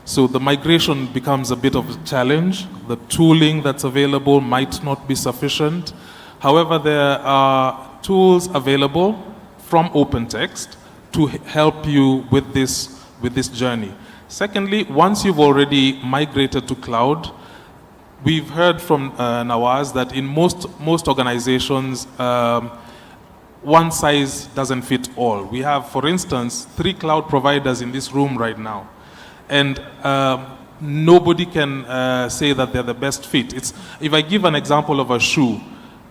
S13: So the migration becomes a bit of a challenge. The tooling that's available might not be sufficient. However, there are tools available from OpenText to help you with this journey. Secondly, once you've already migrated to cloud, we've heard from Nawaz that in most organizations, one size doesn't fit all. We have, for instance, 3 cloud providers in this room right now. And nobody can say that they're the best fit. If I give an example of a shoe,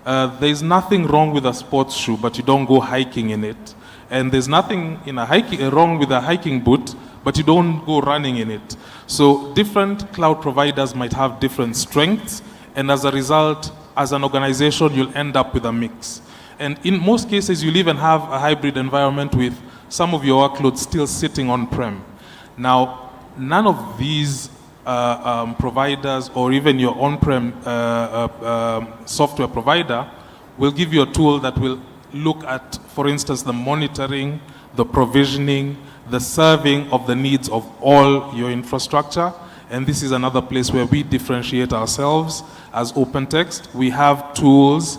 S13: there's nothing wrong with a sports shoe, but you don't go hiking in it. And there's nothing wrong with a hiking boot, but you don't go running in it. So different cloud providers might have different strengths, and as a result, as an organization, you'll end up with a mix. And in most cases, you'll even have a hybrid environment with some of your workloads still sitting on-prem. Now, none of these providers or even your on-prem software provider will give you a tool that will look at, for instance, the monitoring, the provisioning, the serving of the needs of all your infrastructure. And this is another place where we differentiate ourselves as OpenText. We have tools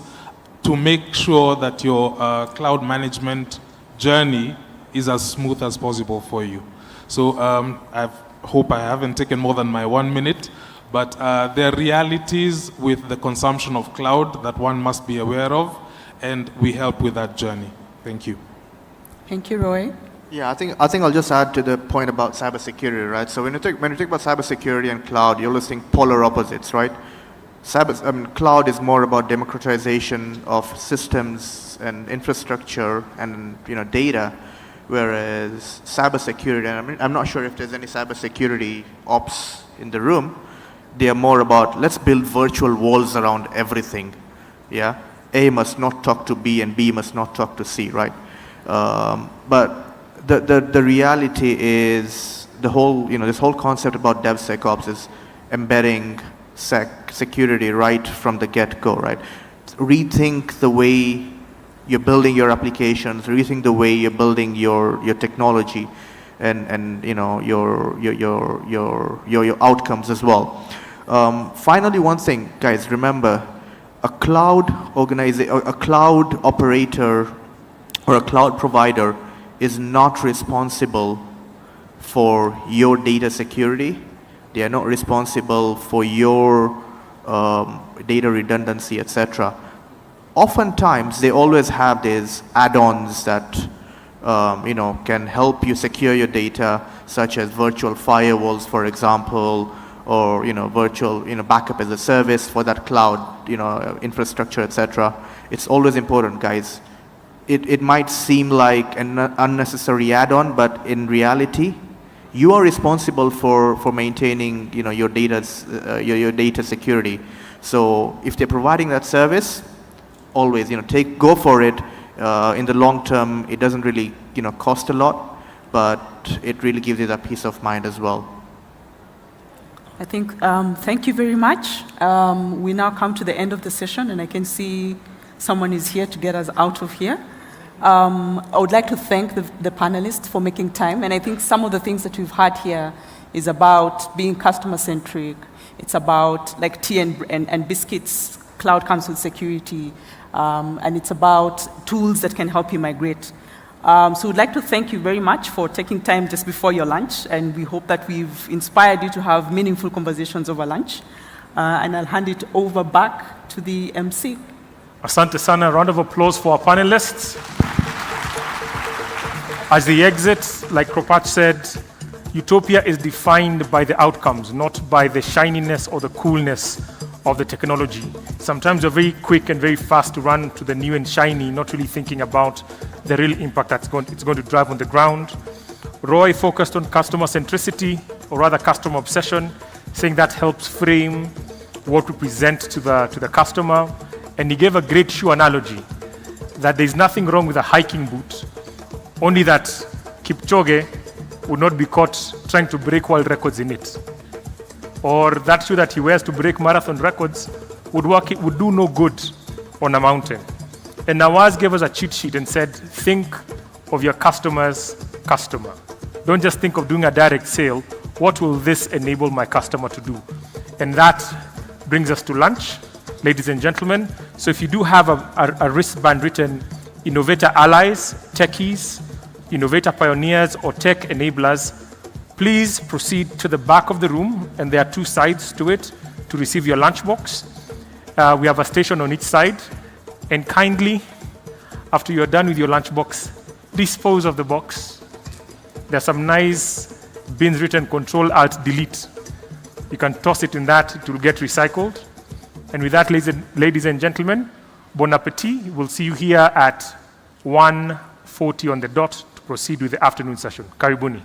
S13: to make sure that your cloud management journey is as smooth as possible for you. So I've hope I haven't taken more than my 1 minute, but there are realities with the consumption of cloud that one must be aware of, and we help with that journey. Thank you.
S11: Thank you, Roy.
S12: Yeah, I think I'll just add to the point about cybersecurity, right? So when you think about cybersecurity and cloud, you always think polar opposites, right? Cloud is more about democratization of systems and infrastructure and data, whereas cybersecurity, and I'm not sure if there's any cybersecurity ops in the room, they are more about let's build virtual walls around everything. Yeah, A must not talk to B and B must not talk to C, right? But the reality is the whole this whole concept about DevSecOps is embedding security right from the get-go, right? Rethink the way you're building your applications, rethink the way you're building your technology, and your outcomes as well. Finally, one thing, guys, remember, a cloud operator or a cloud provider is not responsible for your data security. They are not responsible for your data redundancy, etc. Oftentimes, they always have these add-ons that can help you secure your data, such as virtual firewalls, for example, or virtual backup as a service for that cloud infrastructure, etc. It's always important, guys. It might seem like an unnecessary add-on, but in reality, you are responsible for maintaining your data security. So if they're providing that service, always go for it. In the long term, it doesn't really cost a lot, but it really gives you that peace of mind as well.
S11: I think thank you very much. We now come to the end of the session, and I can see someone is here to get us out of here. I would like to thank the panelists for making time, and I think some of the things that we've had here is about being customer-centric. It's about like tea and biscuits, cloud comes with security, and it's about tools that can help you migrate. So we'd like to thank you very much for taking time just before your lunch, and we hope that we've inspired you to have meaningful conversations over lunch. And I'll hand it over back to the MC.
S3: Asante sana. A round of applause for our panelists. As they exit, like Kropach said, utopia is defined by the outcomes, not by the shininess or the coolness of the technology. Sometimes you're very quick and very fast to run to the new and shiny, not really thinking about the real impact it's going to drive on the ground. Roy focused on customer centricity, or rather customer obsession, saying that helps frame what we present to the customer. And he gave a great shoe analogy, that there's nothing wrong with a hiking boot, only that Kipchoge would not be caught trying to break world records in it. Or that shoe that he wears to break marathon records would do no good on a mountain. And Nawaz gave us a cheat sheet and said, think of your customer's customer. Don't just think of doing a direct sale. What will this enable my customer to do? And that brings us to lunch, ladies and gentlemen. So if you do have a wristband written Innovator Allies, Techies, Innovator Pioneers, or Tech Enablers, please proceed to the back of the room, and there are two sides to it to receive your lunchbox. We have a station on each side, and kindly, after you're done with your lunchbox, dispose of the box. There's some nice bins written Control-Alt-Delete. You can toss it in that, it will get recycled. And with that, ladies and gentlemen, bon appetit. We'll see you here at 1:40 on the dot to proceed with the afternoon session. Karibuni.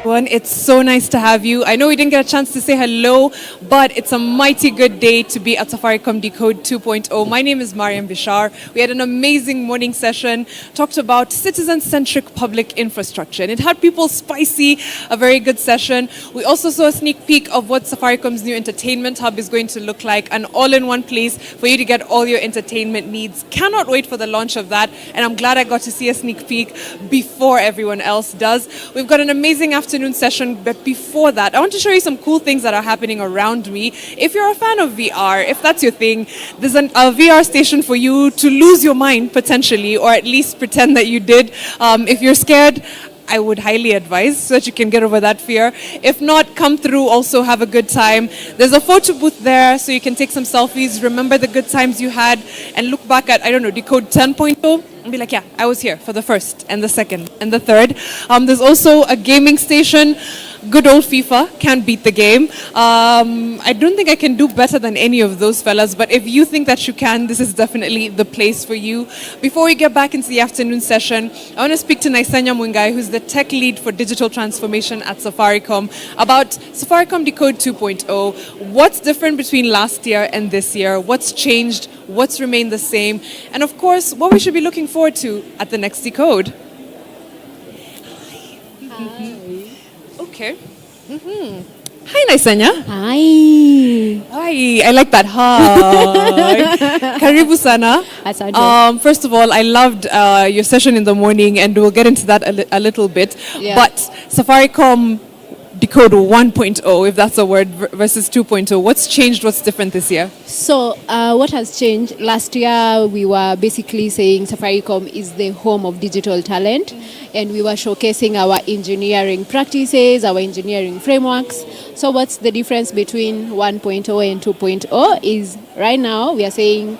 S14: It's so nice to have you. I know we didn't get a chance to say hello, but it's a mighty good day to be at Safaricom Decode 2.0. My name is Mariam Bishar. We had an amazing morning session, talked about citizen-centric public infrastructure, and it had people spicy, a very good session. We also saw a sneak peek of what Safaricom's new entertainment hub is going to look like, an all-in-one place for you to get all your entertainment needs. Cannot wait for the launch of that, and I'm glad I got to see a sneak peek before everyone else does. We've got an amazing afternoon session, but before that, I want to show you some cool things that are happening around me. If you're a fan of VR, if that's your thing, there's a VR station for you to lose your mind potentially, or at least pretend that you did. If you're scared, I would highly advise so that you can get over that fear. If not, come through, also have a good time. There's a photo booth there so you can take some selfies, remember the good times you had, and look back at, I don't know, Decode 2.0 and be like, yeah, I was here for the first and the second and the third. There's also a gaming station. Good old FIFA, can't beat the game. I don't think I can do better than any of those fellas, but if you think that you can, this is definitely the place for you. Before we get back into the afternoon session, I want to speak to Naisanya Mwingai, who's the tech lead for digital transformation at Safaricom, about Safaricom Decode 2.0. What's different between last year and this year? What's changed? What's remained the same? And of course, what we should be looking forward to at the next Decode. Okay. Hi, Naisanya.
S16: Hi.
S14: Hi. I like that. Hi. Karibu sana. First of all, I loved your session in the morning, and we'll get into that a little bit.
S16: Yeah.
S14: But Safaricom Decode 1.0, if that's a word, versus 2.0. What's changed? What's different this year?
S16: So what has changed? Last year, we were basically saying Safaricom is the home of digital talent, and we were showcasing our engineering practices, our engineering frameworks. So what's the difference between 1.0 and 2.0 is right now we are saying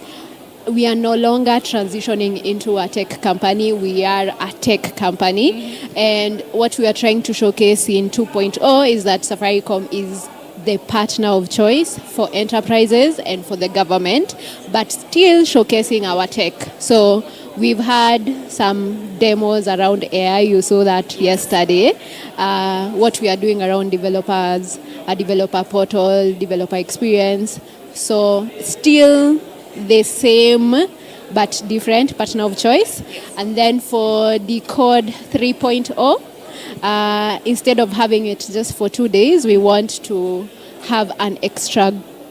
S16: we are no longer transitioning into a tech company. We are a tech company. And what we are trying to showcase in 2.0 is that Safaricom is the partner of choice for enterprises and for the government, but still showcasing our tech. So we've had some demos around AI. You saw that yesterday. What we are doing around developers, a developer portal, developer experience. So still the same but different partner of choice. And then for Decode 3.0, instead of having it just for 2 days, we want to have an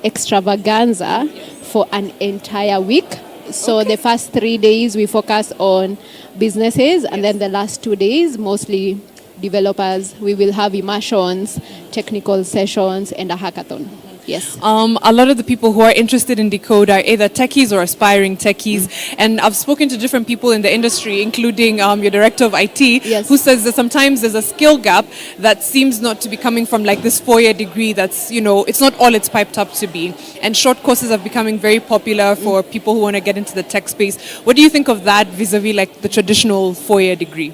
S16: extravaganza for an entire week. So the first 3 days we focus on businesses, and then the last 2 days mostly developers. We will have immersions, technical sessions, and a hackathon. Yes.
S14: A lot of the people who are interested in Decode are either techies or aspiring techies. And I've spoken to different people in the industry, including your director of IT, who says that sometimes there's a skill gap that seems not to be coming from like this 4-year degree that's, it's not all it's piped up to be. And short courses are becoming very popular for people who want to get into the tech space. What do you think of that vis-a-vis like the traditional 4-year degree?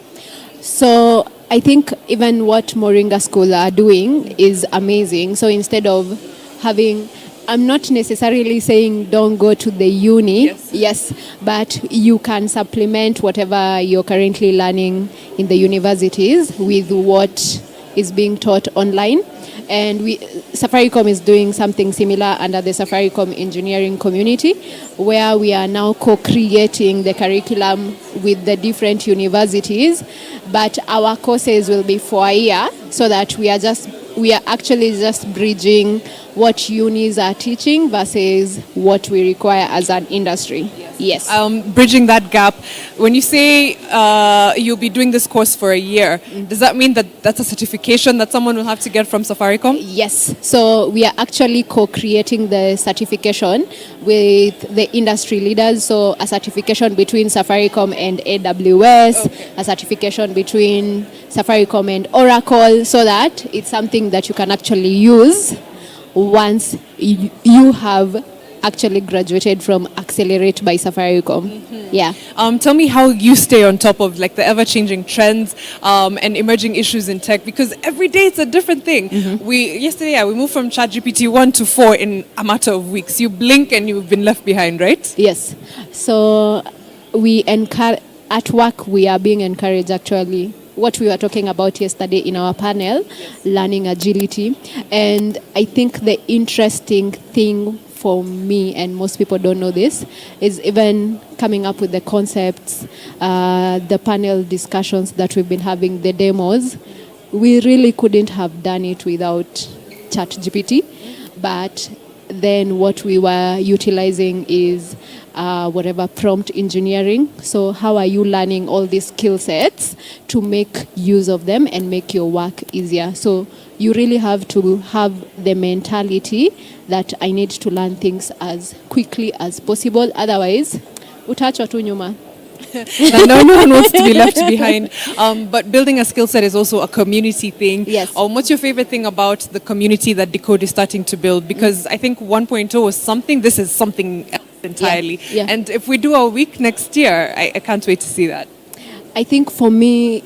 S16: So I think even what Moringa School are doing is amazing. So instead of I'm not necessarily saying don't go to the uni, yes, but you can supplement whatever you're currently learning in the universities with what is being taught online. And Safaricom is doing something similar under the Safaricom Engineering community, where we are now co-creating the curriculum with the different universities, but our courses will be for a year, so that we are actually just bridging what unis are teaching versus what we require as an industry. Yes.
S14: Bridging that gap. When you say you'll be doing this course for a year, does that mean that that's a certification that someone will have to get from Safaricom?
S16: Yes. So we are actually co-creating the certification with the industry leaders. So a certification between Safaricom and AWS, a certification between Safaricom and Oracle, so that it's something that you can actually use once you have actually graduated from Accelerate by Safaricom. Yeah.
S14: Tell me how you stay on top of like the ever-changing trends and emerging issues in tech, because every day it's a different thing. Yesterday we moved from ChatGPT 1 to 4 in a matter of weeks. You blink and you've been left behind, right?
S16: Yes. So at work we are being encouraged actually what we were talking about yesterday in our panel, learning agility. And I think the interesting thing for me, and most people don't know this, is even coming up with the concepts, the panel discussions that we've been having, the demos. We really couldn't have done it without ChatGPT, but then what we were utilizing is whatever prompt engineering. So how are you learning all these skill sets to make use of them and make your work easier? So you really have to have the mentality that I need to learn things as quickly as possible. Otherwise, utachwa tu nyuma.
S14: No one wants to be left behind. But building a skill set is also a community thing.
S16: Yes.
S14: What's your favorite thing about the community that Decode is starting to build? Because I think 1.0 was something, this is something else entirely.
S16: Yeah.
S14: And if we do a week next year, I can't wait to see that.
S16: I think for me,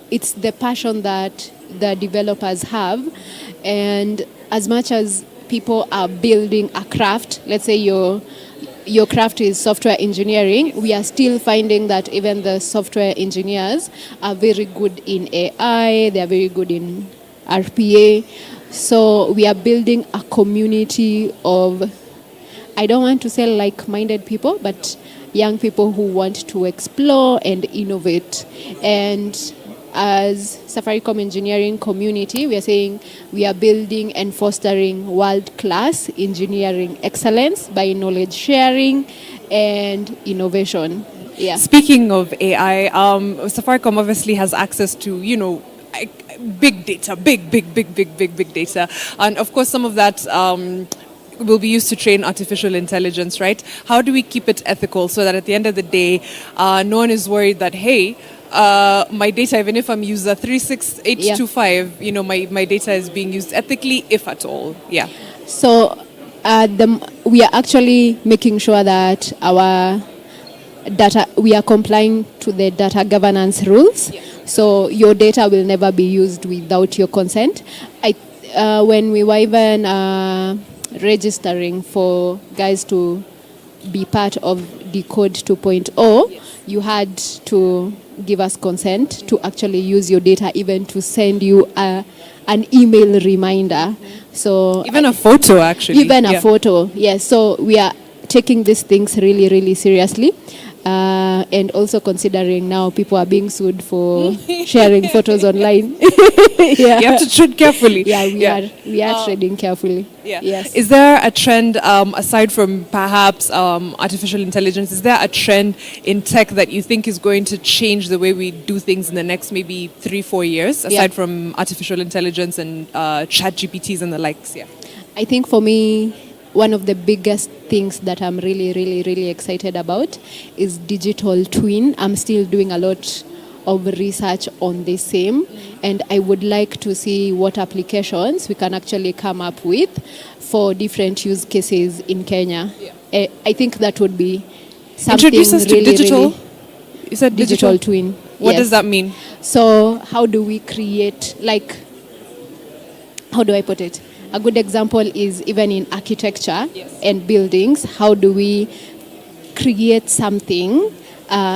S16: it's the passion that the developers have. And as much as people are building a craft, let's say your craft is software engineering, we are still finding that even the software engineers are very good in AI, they are very good in RPA. So we are building a community of, I don't want to say like-minded people, but young people who want to explore and innovate. And as Safaricom Engineering community, we are saying we are building and fostering world-class engineering excellence by knowledge sharing and innovation. Yeah.
S14: Speaking of AI, Safaricom obviously has access to, big data, big data. And of course, some of that will be used to train artificial intelligence, right? How do we keep it ethical so that at the end of the day, no one is worried that, hey, my data, even if I'm user 36825, my data is being used ethically, if at all. Yeah.
S16: So we are actually making sure that our data, we are complying to the data governance rules. Yeah. So your data will never be used without your consent. When we were even registering for guys to be part of Decode 2.0, yes, you had to give us consent to actually use your data, even to send you an email reminder. Mm-hmm. So
S14: even a photo, actually.
S16: Even a photo, yes. So we are taking these things really, really seriously. And also considering now people are being sued for sharing photos online.
S14: Yeah. You have to tread carefully.
S16: Yeah, we are treading carefully.
S14: Yeah.
S16: Yes.
S14: Is there a trend, aside from perhaps artificial intelligence, is there a trend in tech that you think is going to change the way we do things in the next maybe 3-4 years, aside from artificial intelligence and chat GPTs and the likes? Yeah.
S16: I think for me, one of the biggest things that I'm really, really, really excited about is digital twin. I'm still doing a lot of research on the same, and I would like to see what applications we can actually come up with for different use cases in Kenya. Yeah. I think that would be something
S14: Introduce us to digital.
S16: Really,
S14: you said
S16: digital twin.
S14: What does that mean?
S16: So how do we create, how do I put it? A good example is even in architecture and buildings, how do we create something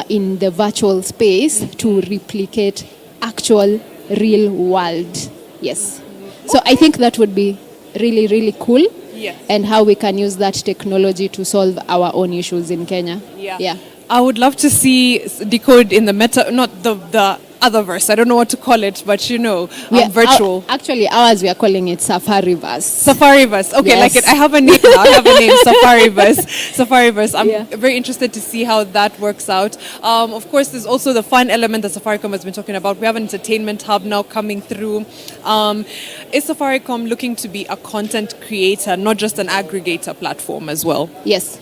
S16: in the virtual space to replicate actual real world? Yes. So I think that would be really, really cool.
S14: Yeah.
S16: And how we can use that technology to solve our own issues in Kenya.
S14: Yeah. I would love to see Decode in the meta, not the other verse. I don't know what to call it, but virtual.
S16: Actually, ours, we are calling it Safariverse.
S14: Safariverse. Okay,
S16: yes.
S14: Like it. I have a name now. I have a name, Safariverse. Safariverse. I'm very interested to see how that works out. Of course, there's also the fun element that Safaricom has been talking about. We have an entertainment hub now coming through. Is Safaricom looking to be a content creator, not just an aggregator platform as well?
S16: Yes.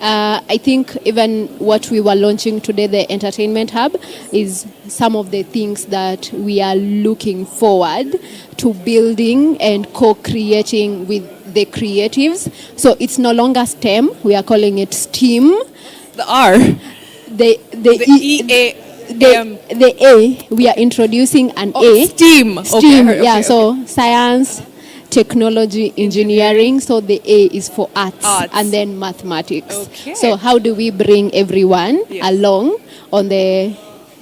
S16: I think even what we were launching today, the entertainment hub, is some of the things that we are looking forward to building and co-creating with the creatives. So it's no longer STEM, we are calling it STEAM.
S14: The R.
S16: The A, we are introducing an A.
S14: STEAM.
S16: STEAM,
S14: Okay.
S16: So science, technology, engineering. So the A is for arts. And then mathematics.
S14: Okay.
S16: So how do we bring everyone along on the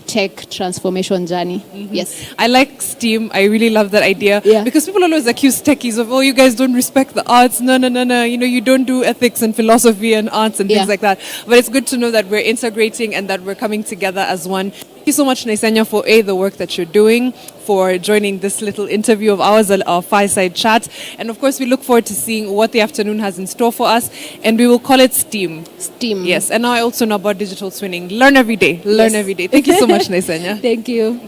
S16: tech transformation journey. Yes.
S14: I like STEAM. I really love that idea.
S16: Yeah.
S14: Because people always accuse techies of, oh, you guys don't respect the arts. No. You know, you don't do ethics and philosophy and arts and
S16: Yeah.
S14: things like that. But it's good to know that we're integrating and that we're coming together as one. Thank you so much, Naisanya, for the work that you're doing, for joining this little interview of ours, our fireside chat. And of course, we look forward to seeing what the afternoon has in store for us. And we will call it STEAM.
S16: STEAM.
S14: Yes. And now I also know about digital twinning. Learn every day. Learn every day. Thank you so much, Naisanya.
S16: Thank you.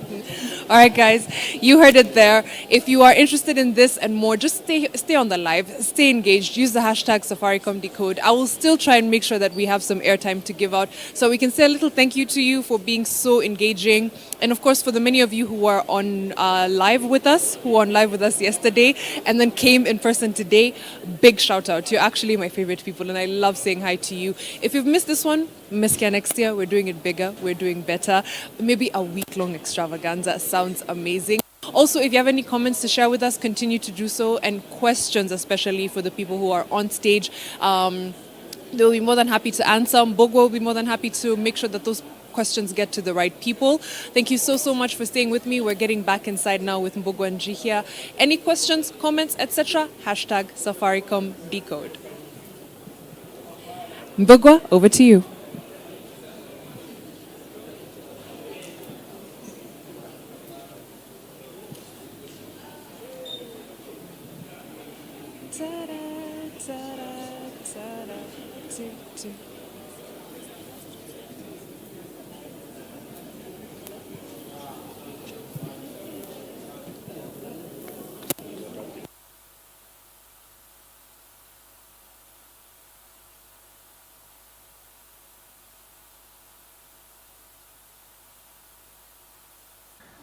S14: All right, guys, you heard it there. If you are interested in this and more, just stay on the live, stay engaged, use the hashtag Safaricom Decode. I will still try and make sure that we have some airtime to give out so we can say a little thank you to you for being so engaging. And of course, for the many of you who are on live with us, who were on live with us yesterday and then came in person today, big shout out. You're actually my favorite people and I love saying hi to you. If you've missed this one, miss care next year. We're doing it bigger. We're doing better. Maybe a week-long extravaganza. Sounds amazing. Also, if you have any comments to share with us, continue to do so. And questions, especially for the people who are on stage, they'll be more than happy to answer. Mbogwa will be more than happy to make sure that those questions get to the right people. Thank you so much for staying with me. We're getting back inside now with Mbogwa and G here. Any questions, comments, etc.? Hashtag Safaricom Decode. Mbogwa, over to you.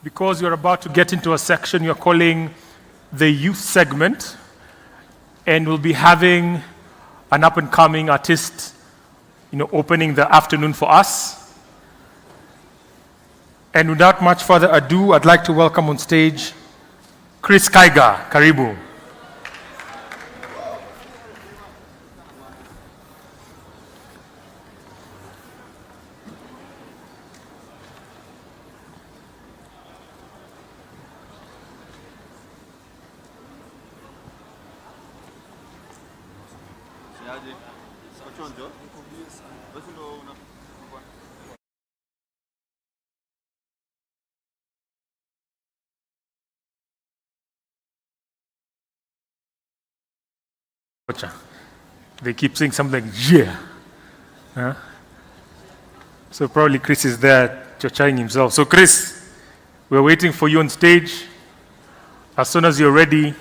S3: Because you're about to get into a section you're calling the youth segment, and we'll be having an up-and-coming artist, opening the afternoon for us. And without much further ado, I'd like to welcome on stage Chris Kaiga. Karibu. They keep saying something, yeah. Huh? So probably Chris is there chochaing himself. So Chris, we're waiting for you on stage. As soon as you're ready,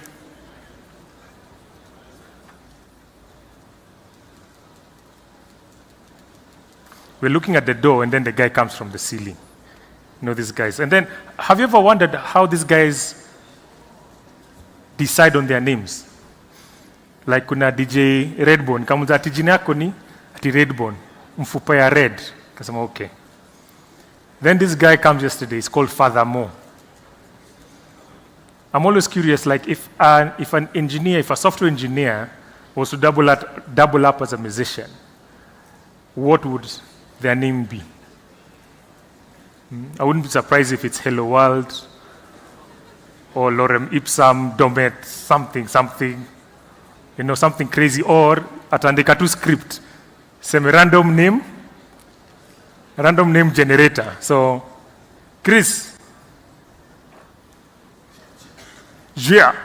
S3: we're looking at the door and then the guy comes from the ceiling. These guys. And then, have you ever wondered how these guys decide on their names? Like kuna DJ Redbone, kamuza ati jina yako ni ati Redbone, mfupa ya red. Kasema okay. Then this guy comes yesterday, he's called Father Mo. I'm always curious, like if a software engineer was to double up as a musician, what would their name be? I wouldn't be surprised if it's Hello World or Lorem Ipsum Domet something. Something crazy, or atandika tu script, same random name generator. So, Chris, yeah.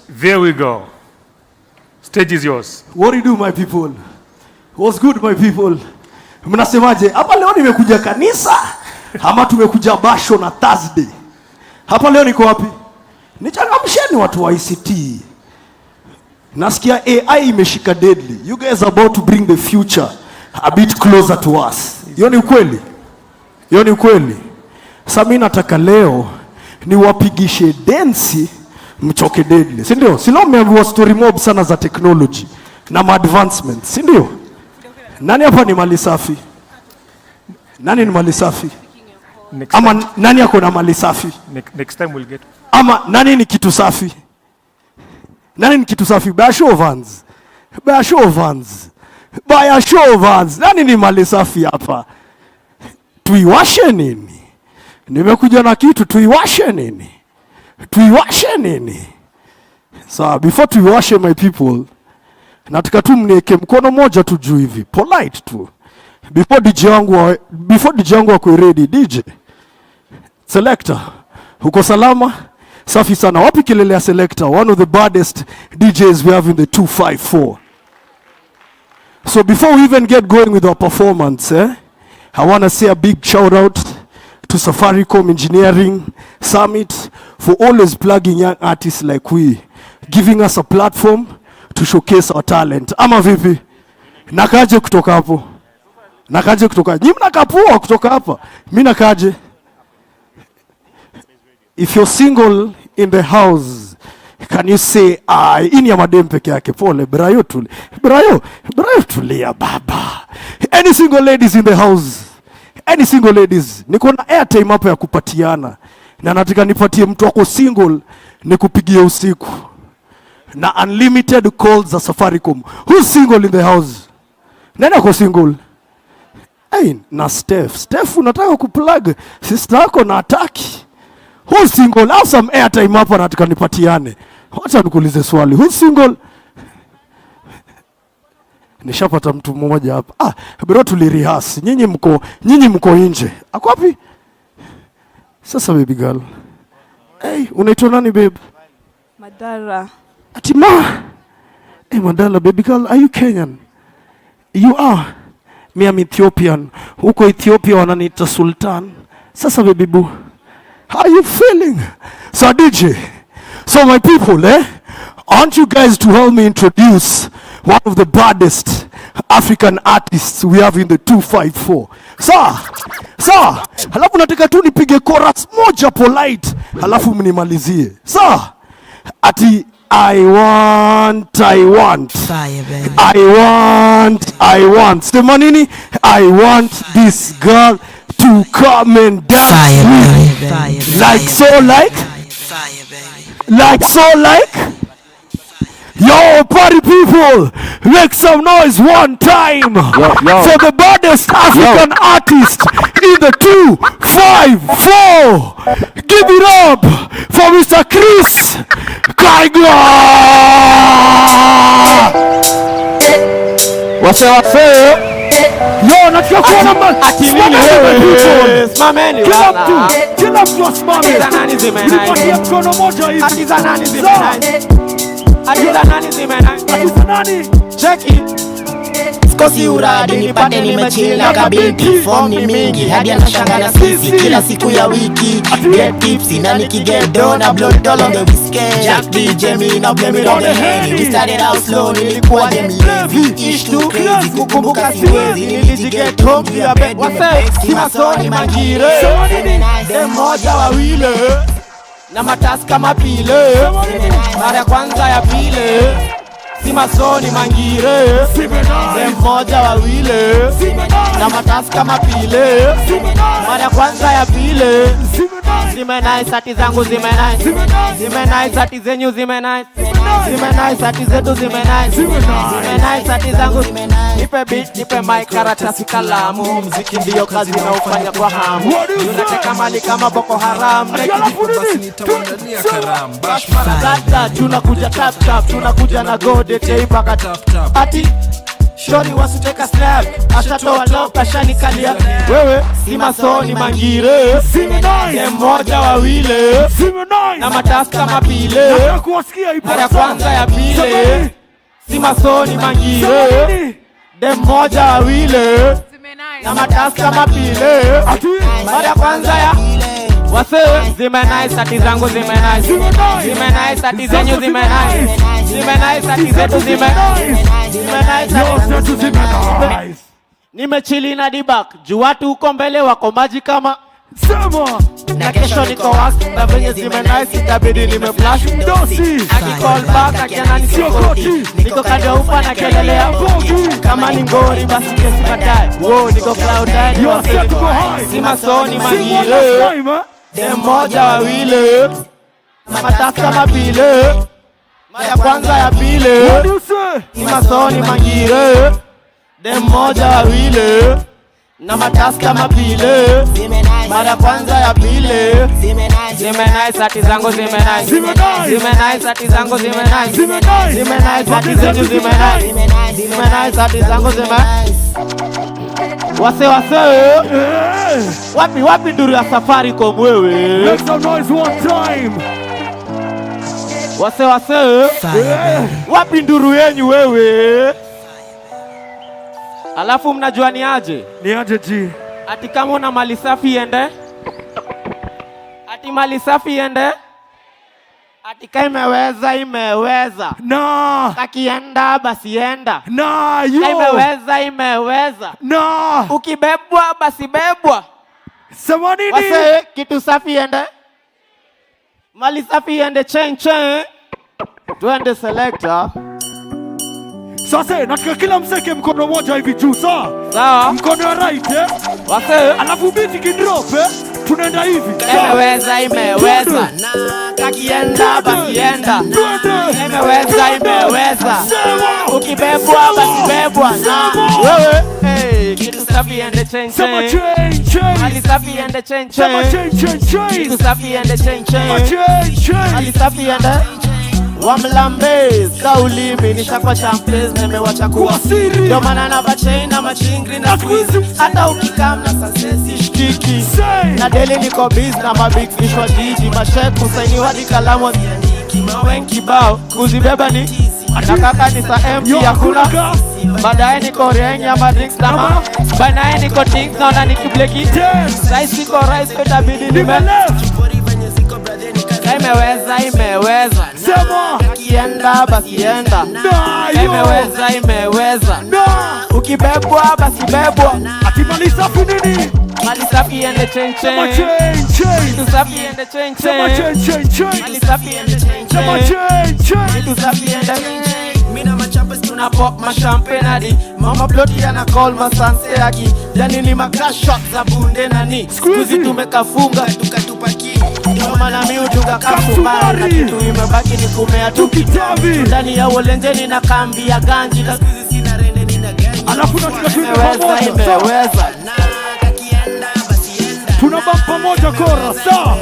S3: There we go. Stage is yours.
S1: What do you do, my people? What's good, my people? Mnasemaje? Hapa leo nimekuja kanisa ama tumekuja basho na Thursday? Hapa leo niko wapi? Nichangamsheni watu wa ICT. Nasikia AI imeshika deadly. You guys are about to bring the future a bit closer to us. Hiyo ni ukweli? Hiyo ni ukweli? Sasa mimi nataka leo niwapigishe densi mchoke deadly. Si ndio? Si leo mmeambiwa story mob sana za technology na advancement. Si ndio? Nani hapa ni mali safi? Nani ni mali safi? Ama nani yako na mali safi?
S3: Next time we'll get
S1: Ama nani ni kitu safi? Nani ni kitu safi? Basho Vans. Basho Vans. Bayasho Vans. Nani ni mali safi hapa? Tuiwashe nini? Nimekuja na kitu, tuiwashe nini? Tuiwashe nini? So before tuiwashe my people, nataka tu mnieke mkono moja tu juu hivi, polite tu. Before DJ wangu wako ready, DJ. Selector, uko salama? Safi sana. Wapi kelele ya Selector? One of the baddest DJs we have in the 254. So before we even get going with our performance, I want to say a big shout out to Safaricom Engineering Summit for always plugging young artists like we, giving us a platform to showcase our talent. Ama vipi? Nakaje kutoka hapo? Nakaje kutoka? Nyinyi mnakapua kutoka hapa. Mimi nakaje? If you're single in the house, can you say ini ya madem peke yake? Pole, Brayo tulia baba. Any single ladies in the house? Any single ladies? Niko na airtime hapa ya kupatiana. Na nataka nipatie mtu wako single nikupigie usiku. Na unlimited calls za Safaricom. Who's single in the house? Nani ako single? Hey, na Steph unataka kuplug sister yako na ataki. Who's single? Have some airtime hapa nataka nipatiane. Wacha nikuulize swali. Who's single? Nishapata mtu mmoja hapa. Bro tulirihasi. Nyinyi mko nje. Ako wapi? Sasa baby girl. Hey, unaitwa nani babe?
S4: Madara.
S1: Atima. Hey Madara, baby girl, are you Kenyan? You are. Me am Ethiopian. Huko Ethiopia wananiita Sultan. Sasa baby boo, how are you feeling? So DJ, so my people, I want you guys to help me introduce one of the baddest African artists we have in the 254. Sir, halafu nataka tu nipige chorus moja polite, halafu mnimalizie. Sir, ati I want. Fire, baby. I want. Sema nini? I want this girl to come and dance. Fire, baby. Like so like? Fire, baby. Like so like? Yo, party people, make some noise one time for the baddest African artist in the 254. Give it up for Mr. Chris Kaigwa. What's up? Yo, nataka kuona simameni kila mtu asimame. Nipatie mkono moja hivi. Atiza nani cheki
S17: Sikosi uradi nipate nimechill na kabinti. Form ni mingi hadi anashanga na sisi kila siku ya wiki. Get tipsy na nikiget down na blood all on the whiskey. Jack DJ me na blame it on the head. We started out slow nilikuwa dem lazy. Ish too crazy kukumbuka siwezi. Nilijiget home to your bed sima soni mangire. Dem moja wawile na matasi kama pile. Mara kwanza ya pile sima soni mangire. Dem moja wawile na matasi kama pile. Mara kwanza ya pile. Zime nice hati zangu zime nice. Zime nice hati zenyu zime nice. Zime nice hati zetu zime nice. Zime nice hati zangu. Nipe beat, nipe mic, karatasi kalamu. Mziki ndiyo kazi na ufanya kwa hamu. Unateka mali kama Boko Haram. Tunakuja tap tap, tunakuja na gode teipaka tap. Ati shori wasiteka snap, ashatoa love kashani kalia. Wewe sima soni mangire. Dem moja wawile na matasi kama pile. Mara kwanza ya pile sima soni mangire. Dem moja wawile na matasi kama pile. Mara kwanza ya wase zime nice hati zangu zime nice. Zime nice hati zenyu zime nice. Zime nice hati zetu zime nice. Zime nice hati zetu zime nice. Nimechili na dibak juu watu uko mbele wako maji kama sema. Na kesho niko wasi na venye zime nice itabidi nimeflash mdosi. Aki call back akiana nisiokoti. Niko kando upa na kelele ya bogi. Kama ni ngori basi kesi batai. Wow niko cloud nine. Sima soni mangile. Dem moja wawile na mataska mapile. Mara kwanza ya pili ni masoni mangire. Dem moja wawili na mataska mapile. Mara kwanza ya pili zimenai sati zangu zimenai. Zimenai sati zangu zimenai. Zimenai sati zangu zimenai. Zimenai sati zangu zimenai. Wase wapi nduru ya Safaricom wewe?
S1: Make some noise one time.
S17: Wase wapi nduru yenyu wewe? Alafu mnajua ni aje?
S1: Ni aje ji?
S17: Ati kama una mali safi ende? Ati mali safi ende? Ati kama imeweza.
S1: Na.
S17: Kakienda basi enda.
S1: Na yo.
S17: Imeweza.
S1: Na.
S17: Ukibebwa basi bebwa.
S1: Sema nini?
S17: Wase kitu safi ende? Mali safi ende chen. Twende selector.
S1: Sasa nataka kila mseke mkono moja hivi juu sawa?
S17: Sawa.
S1: Mkono wa right
S17: Wase
S1: alafu biti kidrop tunaenda hivi.
S17: Imeweza. Na kakienda basi enda. Imeweza. Ukibebwa basi bebwa. Na wewe kitu safi ende chen.
S1: Sema chen.
S17: Mali safi ende chen.
S1: Sema chen.
S17: Kitu safi ende chen.
S1: Sema chen.
S17: Mali safi ende Wamlambez, kaulimi, nishakwa champez, nemewacha kuwa siri. Ndio maana na bachain na machingri na squeeze. Hata ukikam na success shikiki. Na deli niko biz na mabig fish wa jiji. Masheku saini wadi kalamu ziandiki. Mawen kibao, kuzibeba ni nakaka ni sa empty ya kuna. Baadaye niko rieng ya madrinks na ma. Baadaye niko drinks na ona nikibleki. Rice niko rice peta bidi nime. Imeweza.
S1: Sema.
S17: Kienda basi enda. Imeweza. Ukibebwa basi bebwa.
S1: Ati mali safi nini?
S17: Mali safi ende chen.
S1: Sema chen.
S17: Kitu safi ende chen.
S1: Sema chen.
S17: Mali safi ende chen.
S1: Sema chen.
S17: Kitu safi ende mina machapas tuna pop ma champagne hadi mama ploti ana call ma sanse yaki yani ni crash shot za bunde nani skuzi tumekafunga tukatupaki ndio maana mimi utunga kasumari na kitu imebaki ni kumea tu kitabi ndani ya olenjeni na kambi ya ganji na skuzi sina rende nina ganji
S1: alafu tunataka
S17: imeweza na kakienda basi enda
S1: tunabamba pamoja kora sawa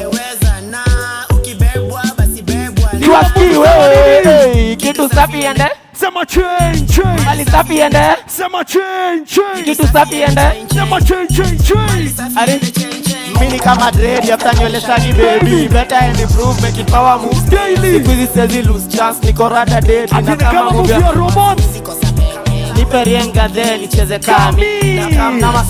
S17: na ukibebwa basi bebwa ni waki wewe kitu safi ende.
S1: Sema chen.
S17: Mali safi ende.
S1: Sema chen.
S17: Kitu safi ende.
S1: Sema chen.
S17: Are mini kama dread after nywele shaggy baby. Better and improve make it power move daily. Siku hizi siwezi lose chance niko rada dead.
S1: Na kama movie ya romance.
S17: Nipe rienga de nicheze kami. Na kama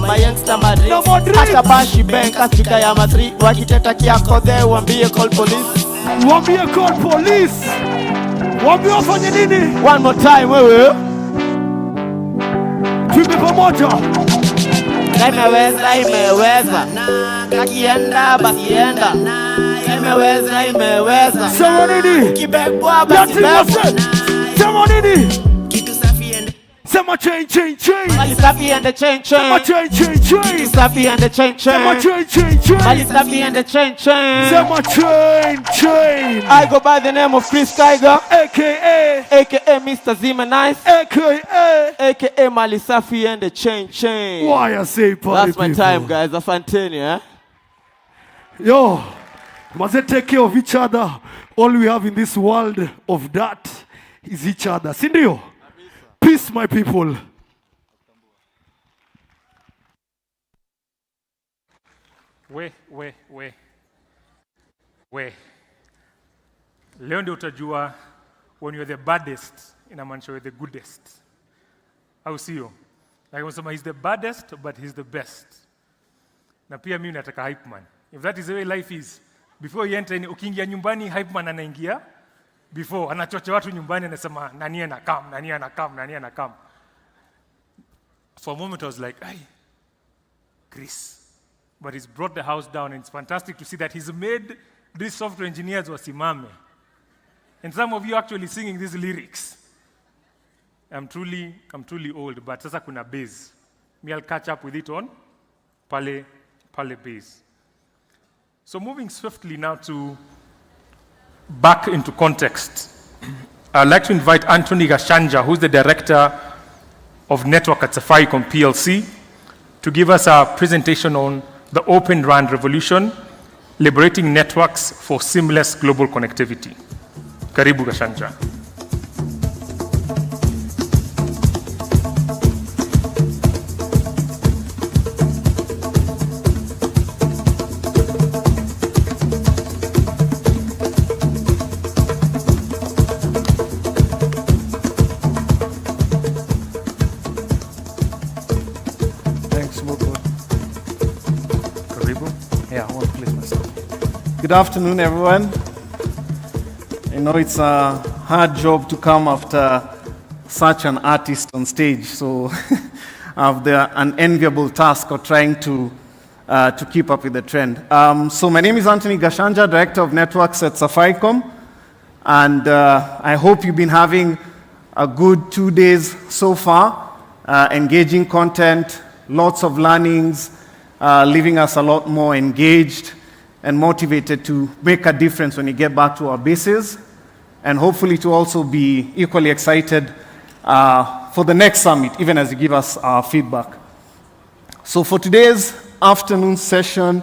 S17: mayensta Madrid. Hata bashi bank asika ya matri. Wakiteta kiako de wambie call police.
S1: Wambie wafanye nini?
S17: One more time wewe.
S1: Tuimbe pamoja.
S17: Imeweza. Kakienda basi enda. Imeweza.
S1: Sema nini?
S17: Ukibebwa basi bebwa.
S1: Sema nini?
S17: Kitu safi ende.
S1: Sema chen.
S17: Mali safi ende chen.
S1: Sema chen.
S17: Kitu safi ende chen.
S1: Sema chen.
S17: Mali safi ende chen.
S1: Sema chen.
S17: I go by the name of Chris Tiger,
S1: aka
S17: Mr. Zima Nice, aka Mali safi ende chen.
S1: Why I say party?
S17: That's my
S1: people.
S17: time, guys. Asanteni, eh?
S1: Yo, must take care of each other. All we have in this world of that is each other. Sindio? Peace, my people.
S3: We. Leo ndio utajua when you're the baddest inamaanisha you're the goodest. Au sio? Like unasema he's the baddest but he's the best. Na pia mimi nataka hype man. If that is the way life is, before you enter ukiingia nyumbani hype man anaingia. Before anachocha watu nyumbani anasema nani anakam. For a moment I was like, "Ay, Chris." But he's brought the house down and it's fantastic to see that he's made these software engineers wasimame. And some of you actually singing these lyrics. I'm truly old, but sasa kuna bass. Me, I'll catch up with it on pale bass. So moving swiftly now to back into context, I'd like to invite Anthony Gashanja, who's the Director of Network at Safaricom PLC, to give us a presentation on the Open RAN revolution, liberating networks for seamless global connectivity. Karibu Gashanja.
S20: Good afternoon, everyone. I know it's a hard job to come after such an artist on stage, so I have the unenviable task of trying to keep up with the trend. So my name is Anthony Gashanja, Director of Networks at Safaricom, and I hope you've been having a good 2 days so far, engaging content, lots of learnings, leaving us a lot more engaged and motivated to make a difference when you get back to our bases, and hopefully to also be equally excited for the next summit, even as you give us feedback. So for today's afternoon session,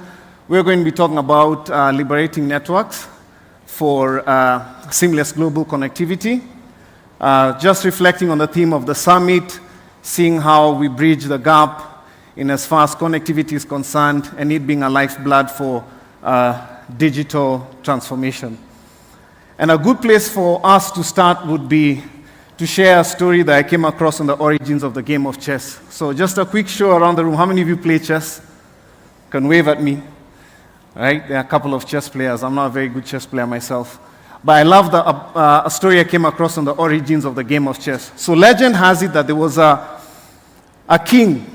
S20: we're going to be talking about liberating networks for seamless global connectivity, just reflecting on the theme of the summit, seeing how we bridge the gap in as far as connectivity is concerned, and it being a lifeblood for digital transformation. And a good place for us to start would be to share a story that I came across on the origins of the game of chess. So just a quick show around the room. How many of you play chess? Can wave at me. Right? There are a couple of chess players. I'm not a very good chess player myself. But I love a story I came across on the origins of the game of chess. So legend has it that there was a king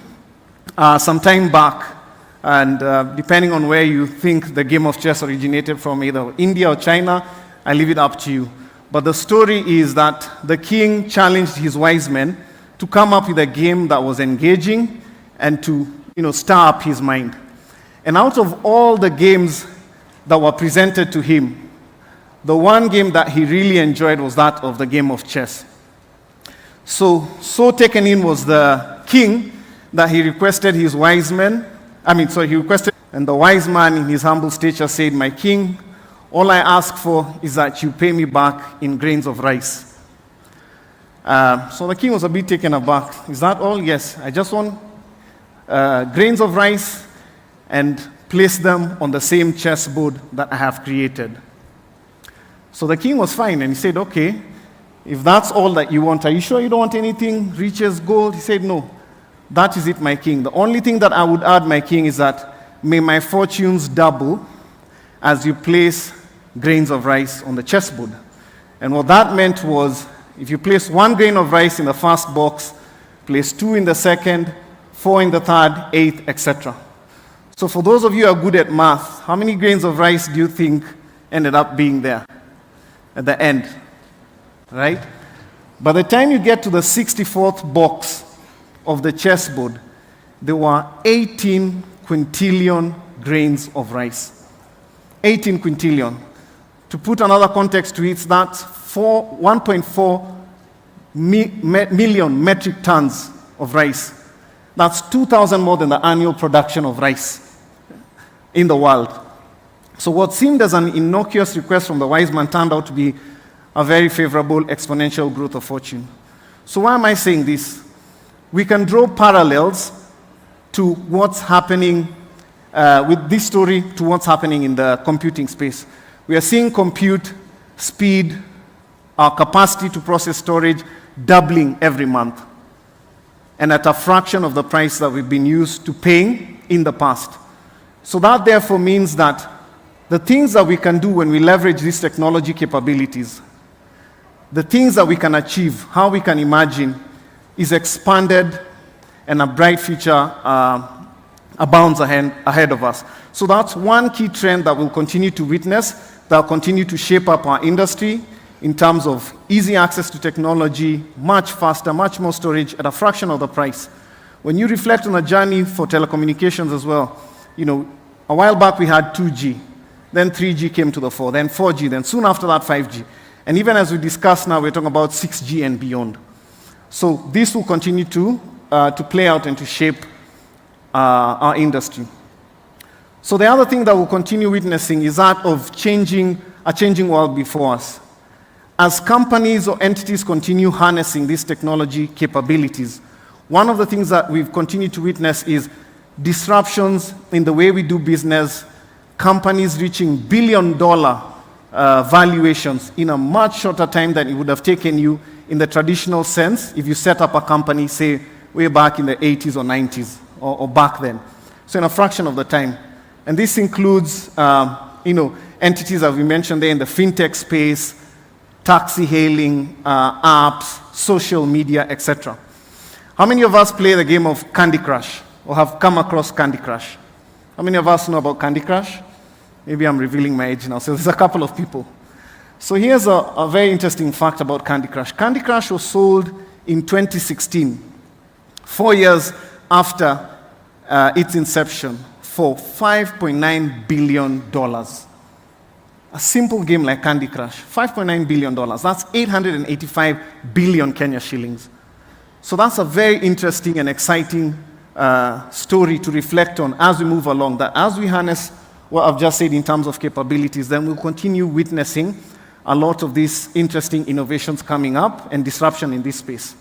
S20: some time back, and depending on where you think the game of chess originated from, either India or China, I leave it up to you. But the story is that the king challenged his wise men to come up with a game that was engaging and to stir up his mind. And out of all the games that were presented to him, the one game that he really enjoyed was that of the game of chess. So taken in was the king that he requested his wise men, he requested, and the wise man in his humble stature said, "My king, all I ask for is that you pay me back in grains of rice." So the king was a bit taken aback. "Is that all?" "Yes, I just want grains of rice and place them on the same chessboard that I have created." So the king was fine, and he said, "Okay, if that's all that you want, are you sure you don't want anything, riches, gold?" He said, "No. That is it, my king. The only thing that I would add, my king, is that may my fortunes double as you place grains of rice on the chessboard." And what that meant was, if you place 1 grain of rice in the first box, place 2 in the second, 4 in the third, 8, etc. So for those of you who are good at math, how many grains of rice do you think ended up being there at the end? Right? By the time you get to the 64th box of the chessboard, there were 18 quintillion grains of rice. 18 quintillion. To put another context to it, that's 1.4 million metric tons of rice. That's 2,000 more than the annual production of rice in the world. So what seemed as an innocuous request from the wise man turned out to be a very favorable exponential growth of fortune. So why am I saying this? We can draw parallels to what's happening with this story to what's happening in the computing space. We are seeing compute speed, our capacity to process storage doubling every month, and at a fraction of the price that we've been used to paying in the past. So that therefore means that the things that we can do when we leverage these technology capabilities, the things that we can achieve, how we can imagine, is expanded, and a bright future abounds ahead of us. So that's one key trend that we'll continue to witness, that will continue to shape up our industry in terms of easy access to technology, much faster, much more storage at a fraction of the price. When you reflect on a journey for telecommunications as well, a while back we had 2G. Then 3G came to the fore, then 4G, then soon after that 5G. And even as we discuss now, we're talking about 6G and beyond. So this will continue to play out and to shape our industry. So the other thing that we'll continue witnessing is that of a changing world before us. As companies or entities continue harnessing these technology capabilities, one of the things that we've continued to witness is disruptions in the way we do business, companies reaching billion-dollar valuations in a much shorter time than it would have taken you in the traditional sense if you set up a company, say, way back in the 80s or 90s, or back then. So in a fraction of the time. And this includes, entities that we mentioned there in the fintech space, taxi hailing, apps, social media, etc. How many of us play the game of Candy Crush or have come across Candy Crush? How many of us know about Candy Crush? Maybe I'm revealing my age now, so there's a couple of people. So here's a very interesting fact about Candy Crush. Candy Crush was sold in 2016, 4 years after its inception, for $5.9 billion. A simple game like Candy Crush, $5.9 billion. That's 885 billion Kenya shillings. So that's a very interesting and exciting story to reflect on as we move along, that as we harness what I've just said in terms of capabilities, then we'll continue witnessing a lot of these interesting innovations coming up and disruption in this space.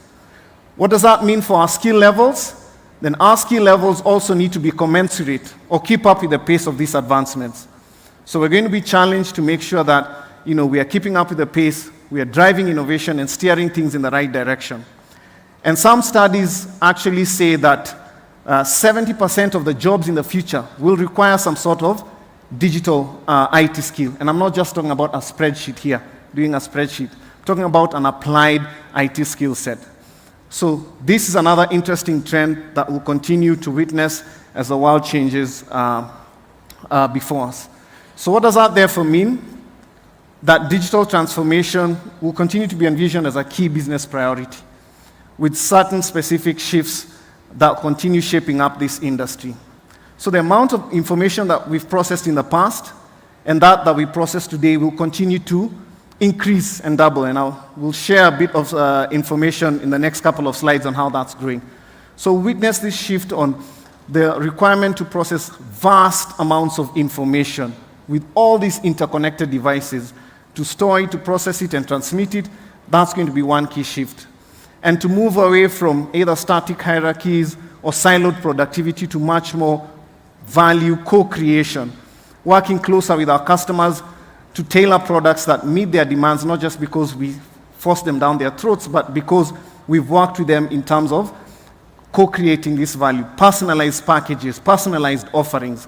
S20: What does that mean for our skill levels? Then our skill levels also need to be commensurate or keep up with the pace of these advancements. So we're going to be challenged to make sure that we are keeping up with the pace, we are driving innovation and steering things in the right direction. And some studies actually say that 70% of the jobs in the future will require some sort of digital IT skill. And I'm not just talking about a spreadsheet here, doing a spreadsheet. I'm talking about an applied IT skill set. So this is another interesting trend that we'll continue to witness as the world changes before us. So what does that therefore mean? That digital transformation will continue to be envisioned as a key business priority, with certain specific shifts that continue shaping up this industry. So the amount of information that we've processed in the past and that we process today will continue to increase and double. And we'll share a bit of information in the next couple of slides on how that's growing. So witness this shift on the requirement to process vast amounts of information with all these interconnected devices to store it, to process it, and transmit it. That's going to be one key shift. And to move away from either static hierarchies or siloed productivity to much more value co-creation, working closer with our customers to tailor products that meet their demands, not just because we force them down their throats, but because we've worked with them in terms of co-creating this value, personalized packages, personalized offerings,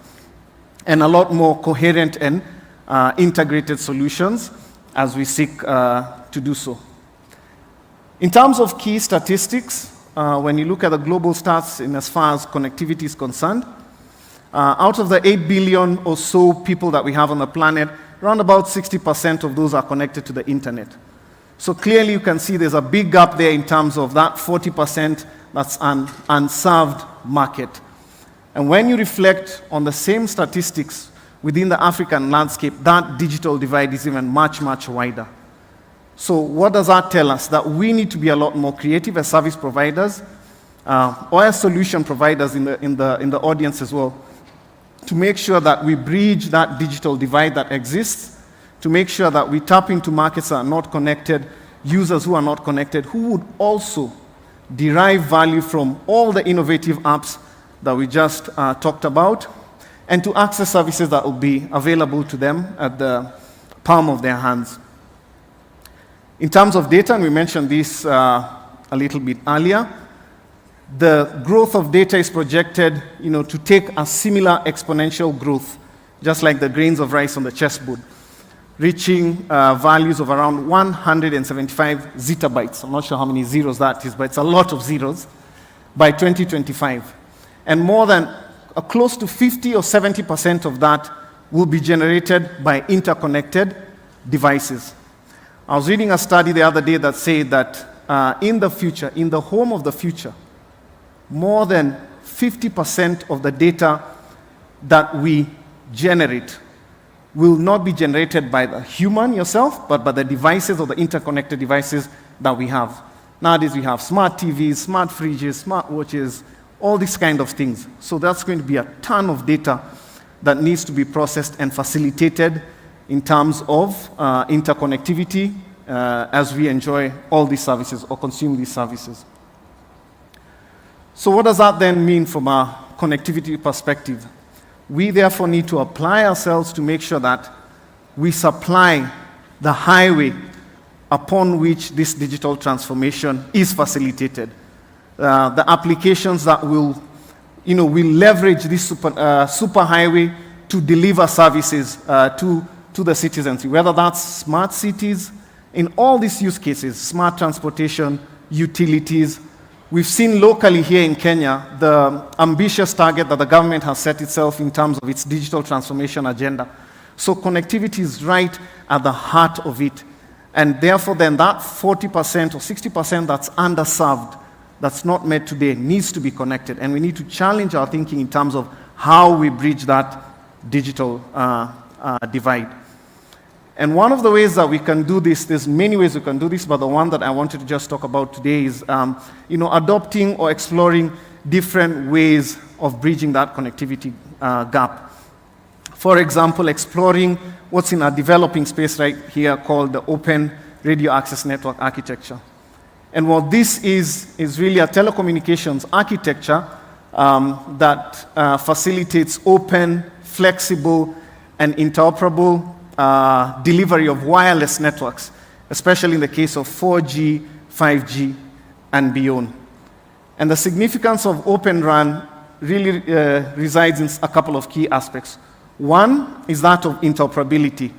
S20: and a lot more coherent and integrated solutions as we seek to do so. In terms of key statistics, when you look at the global stats in as far as connectivity is concerned, out of the 8 billion or so people that we have on the planet, around about 60% of those are connected to the internet. So clearly you can see there's a big gap there in terms of that 40% that's an unserved market. And when you reflect on the same statistics within the African landscape, that digital divide is even much, much wider. So what does that tell us? That we need to be a lot more creative as service providers or as solution providers in the audience as well, to make sure that we bridge that digital divide that exists, to make sure that we tap into markets that are not connected, users who are not connected, who would also derive value from all the innovative apps that we just talked about, and to access services that will be available to them at the palm of their hands. In terms of data, and we mentioned this a little bit earlier, the growth of data is projected to take a similar exponential growth, just like the grains of rice on the chessboard, reaching values of around 175 zettabytes. I'm not sure how many zeros that is, but it's a lot of zeros, by 2025. And more than close to 50 or 70% of that will be generated by interconnected devices. I was reading a study the other day that said that in the future, in the home of the future, more than 50% of the data that we generate will not be generated by the human yourself, but by the devices or the interconnected devices that we have. Nowadays we have smart TVs, smart fridges, smart watches, all these kind of things. So that's going to be a ton of data that needs to be processed and facilitated in terms of interconnectivity as we enjoy all these services or consume these services. So what does that then mean from a connectivity perspective? We therefore need to apply ourselves to make sure that we supply the highway upon which this digital transformation is facilitated. The applications that will leverage this superhighway to deliver services to the citizens, whether that's smart cities, in all these use cases, smart transportation, utilities. We've seen locally here in Kenya the ambitious target that the government has set itself in terms of its digital transformation agenda. So connectivity is right at the heart of it. And therefore then that 40% or 60% that's underserved, that's not met today, needs to be connected. And we need to challenge our thinking in terms of how we bridge that digital divide. And one of the ways that we can do this, there's many ways we can do this, but the one that I wanted to just talk about today is adopting or exploring different ways of bridging that connectivity gap. For example, exploring what's in a developing space right here called the Open Radio Access Network architecture. And what this is really a telecommunications architecture that facilitates open, flexible, and interoperable delivery of wireless networks, especially in the case of 4G, 5G, and beyond. And the significance of Open RAN really resides in a couple of key aspects. One is that of interoperability.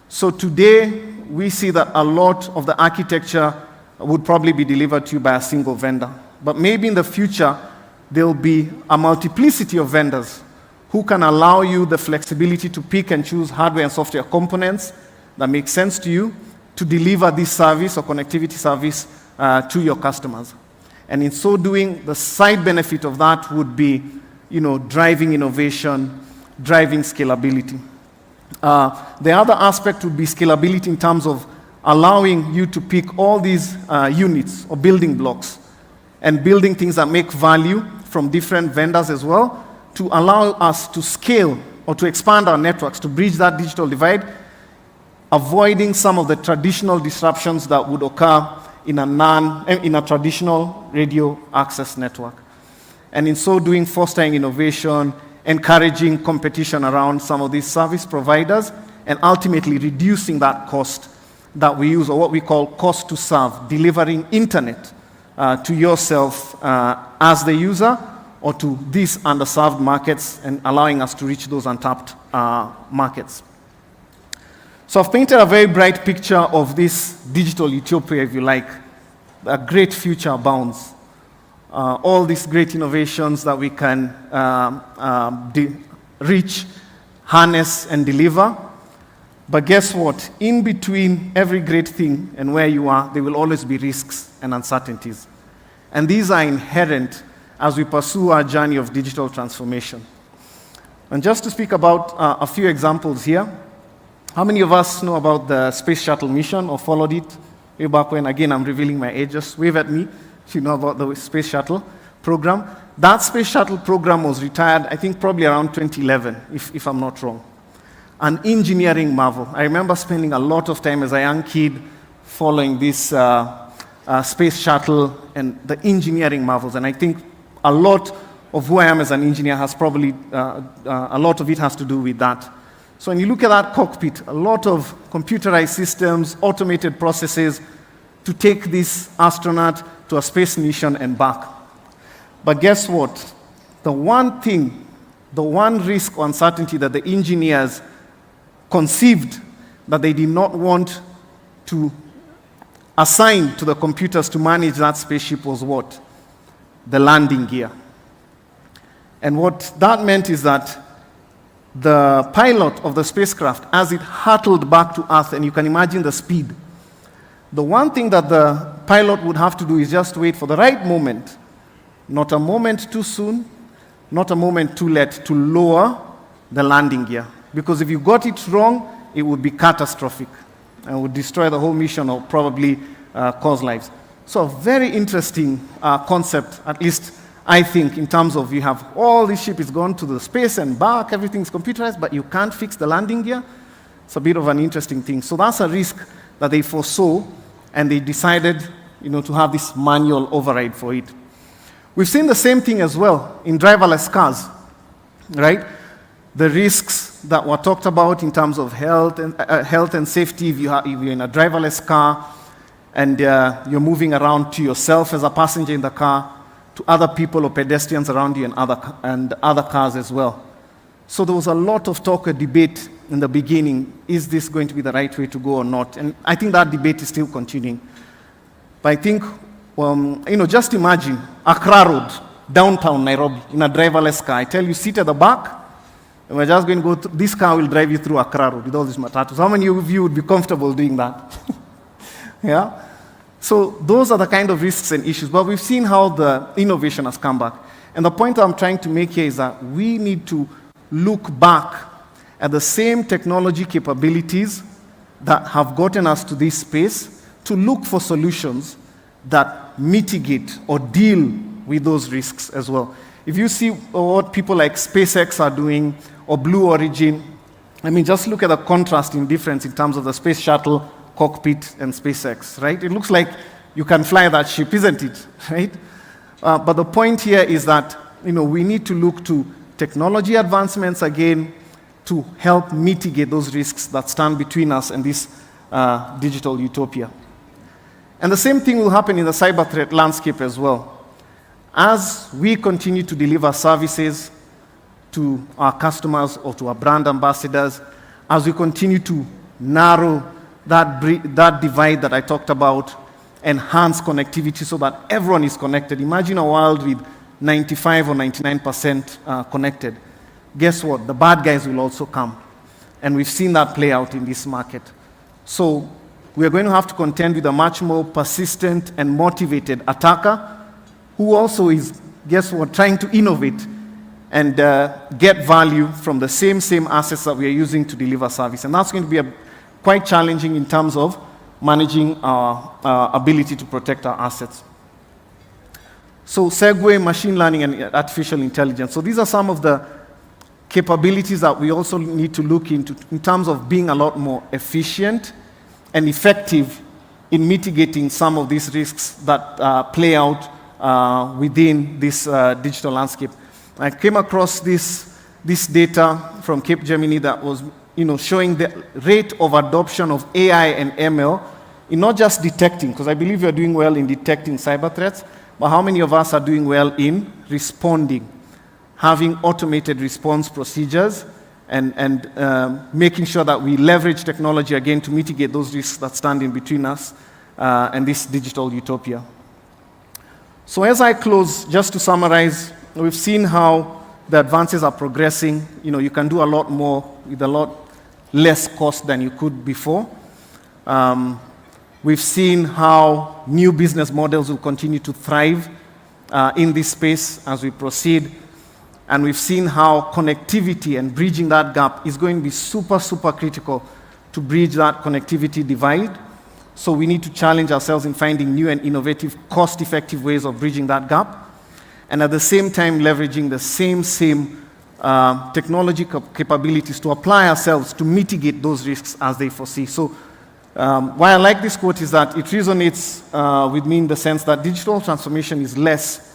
S20: So today, we see that a lot of the architecture would probably be delivered to you by a single vendor. But maybe in the future, there'll be a multiplicity of vendors who can allow you the flexibility to pick and choose hardware and software components that make sense to you to deliver this service or connectivity service to your customers. And in so doing, the side benefit of that would be, driving innovation, driving scalability. The other aspect would be scalability in terms of allowing you to pick all these units or building blocks and building things that make value from different vendors as well, to allow us to scale or to expand our networks, to bridge that digital divide, avoiding some of the traditional disruptions that would occur in a traditional radio access network. And in so doing, fostering innovation, encouraging competition around some of these service providers, and ultimately reducing that cost that we use, or what we call cost to serve, delivering internet to yourself as the user, or to these underserved markets and allowing us to reach those untapped markets. So I've painted a very bright picture of this digital utopia, if you like. A great future abounds. All these great innovations that we can reach, harness, and deliver. But guess what? In between every great thing and where you are, there will always be risks and uncertainties. And these are inherent as we pursue our journey of digital transformation. And just to speak about a few examples here, how many of us know about the Space Shuttle mission or followed it way back when? Again, I'm revealing my age. Just wave at me if you know about the Space Shuttle program. That Space Shuttle program was retired, I think, probably around 2011, if I'm not wrong. An engineering marvel. I remember spending a lot of time as a young kid following this Space Shuttle and the engineering marvels. And I think a lot of who I am as an engineer has probably, a lot of it has to do with that. So when you look at that cockpit, a lot of computerized systems, automated processes to take this astronaut to a space mission and back. But guess what? The one thing, the one risk or uncertainty that the engineers conceived that they did not want to assign to the computers to manage that spaceship was what? The landing gear. And what that meant is that the pilot of the spacecraft, as it hurtled back to Earth, and you can imagine the speed, the one thing that the pilot would have to do is just wait for the right moment, not a moment too soon, not a moment too late, to lower the landing gear. Because if you got it wrong, it would be catastrophic and would destroy the whole mission or probably cause lives. So a very interesting concept, at least I think, in terms of you have all this ship is gone to the space and back, everything's computerized, but you can't fix the landing gear. It's a bit of an interesting thing. So that's a risk that they foresaw, and they decided, to have this manual override for it. We've seen the same thing as well in driverless cars, right? The risks that were talked about in terms of health and safety if you're in a driverless car and you're moving around to yourself as a passenger in the car, to other people or pedestrians around you and other cars as well. So there was a lot of talk and debate in the beginning, is this going to be the right way to go or not? And I think that debate is still continuing. But I think, just imagine Accra Road, downtown Nairobi, in a driverless car. I tell you, sit at the back, and we're just going to go, this car will drive you through Accra Road with all these matatus. How many of you would be comfortable doing that? Yeah? So those are the kind of risks and issues. But we've seen how the innovation has come back. And the point I'm trying to make here is that we need to look back at the same technology capabilities that have gotten us to this space to look for solutions that mitigate or deal with those risks as well. If you see what people like SpaceX are doing or Blue Origin, just look at the contrast in difference in terms of the space shuttle, cockpit, and SpaceX, right? It looks like you can fly that ship, isn't it, right? But the point here is that, we need to look to technology advancements again to help mitigate those risks that stand between us and this digital utopia. And the same thing will happen in the cyber threat landscape as well. As we continue to deliver services to our customers or to our brand ambassadors, as we continue to narrow that divide that I talked about, enhance connectivity so that everyone is connected. Imagine a world with 95 or 99% connected. Guess what? The bad guys will also come. And we've seen that play out in this market. So we are going to have to contend with a much more persistent and motivated attacker who also is, guess what, trying to innovate and get value from the same assets that we are using to deliver service. And that's going to be quite challenging in terms of managing our ability to protect our assets. So segue, machine learning, and artificial intelligence. So these are some of the capabilities that we also need to look into in terms of being a lot more efficient and effective in mitigating some of these risks that play out within this digital landscape. I came across this data from Cape Gemini that was showing the rate of adoption of AI and ML in not just detecting, because I believe you're doing well in detecting cyber threats, but how many of us are doing well in responding, having automated response procedures, and making sure that we leverage technology again to mitigate those risks that stand in between us and this digital utopia. So as I close, just to summarize, we've seen how the advances are progressing. You can do a lot more with a lot less cost than you could before. We've seen how new business models will continue to thrive in this space as we proceed. And we've seen how connectivity and bridging that gap is going to be super, super critical to bridge that connectivity divide. So we need to challenge ourselves in finding new and innovative, cost-effective ways of bridging that gap. And at the same time, leveraging the same technology capabilities to apply ourselves to mitigate those risks as they foresee. So why I like this quote is that it resonates with me in the sense that digital transformation is less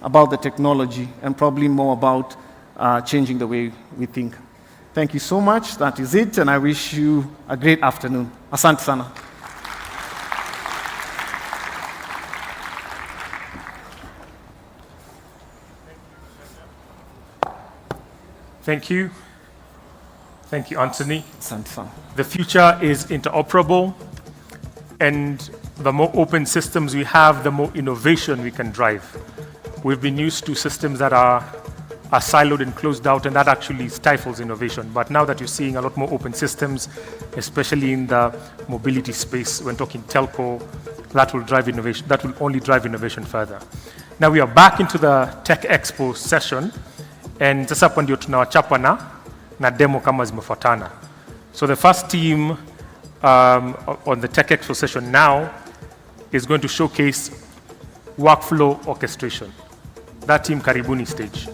S20: about the technology and probably more about changing the way we think. Thank you so much. That is it, and I wish you a great afternoon. Asante sana.
S3: Thank you. Thank you, Anthony. The future is interoperable, and the more open systems we have, the more innovation we can drive. We've been used to systems that are siloed and closed out, and that actually stifles innovation. But now that you're seeing a lot more open systems, especially in the mobility space, when talking telco, that will drive innovation. That will only drive innovation further. Now we are back into the Tech Expo session, and sasa hapo ndio tunawachapa na demo kama zimefuatana. So the first team on the Tech Expo session now is going to showcase workflow orchestration. That team, karibuni stage.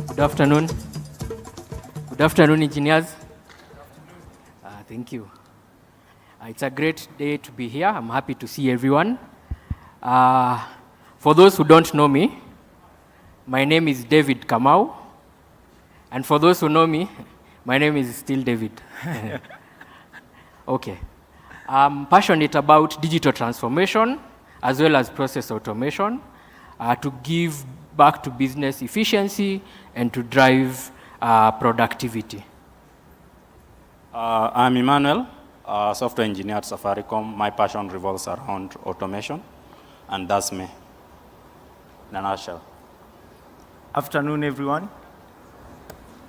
S18: Good afternoon. Good afternoon, engineers. Thank you. It's a great day to be here. I'm happy to see everyone. For those who don't know me, my name is David Kamau. And for those who know me, my name is still David. Okay. I'm passionate about digital transformation as well as process automation to give back to business efficiency and to drive productivity.
S21: I'm Emmanuel, software engineer at Safaricom. My passion revolves around automation, and that's me, in a nutshell.
S22: Afternoon, everyone.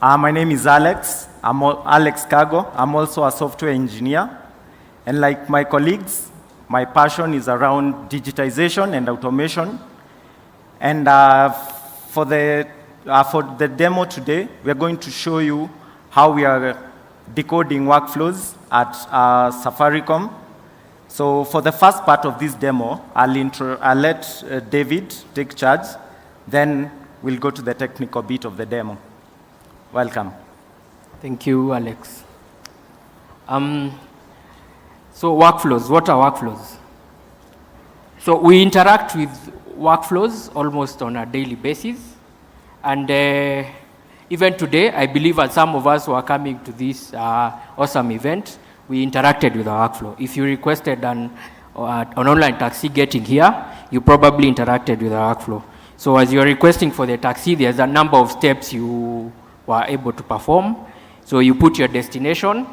S22: My name is Alex. I'm Alex Kago. I'm also a software engineer. And like my colleagues, my passion is around digitization and automation. And for the demo today, we're going to show you how we are decoding workflows at Safaricom. So for the first part of this demo, I'll let David take charge. Then we'll go to the technical bit of the demo. Welcome.
S18: Thank you, Alex. So workflows, what are workflows? So we interact with workflows almost on a daily basis. And even today, I believe that some of us who are coming to this awesome event, we interacted with our workflow. If you requested an online taxi getting here, you probably interacted with our workflow. So as you're requesting for the taxi, there's a number of steps you were able to perform. So you put your destination,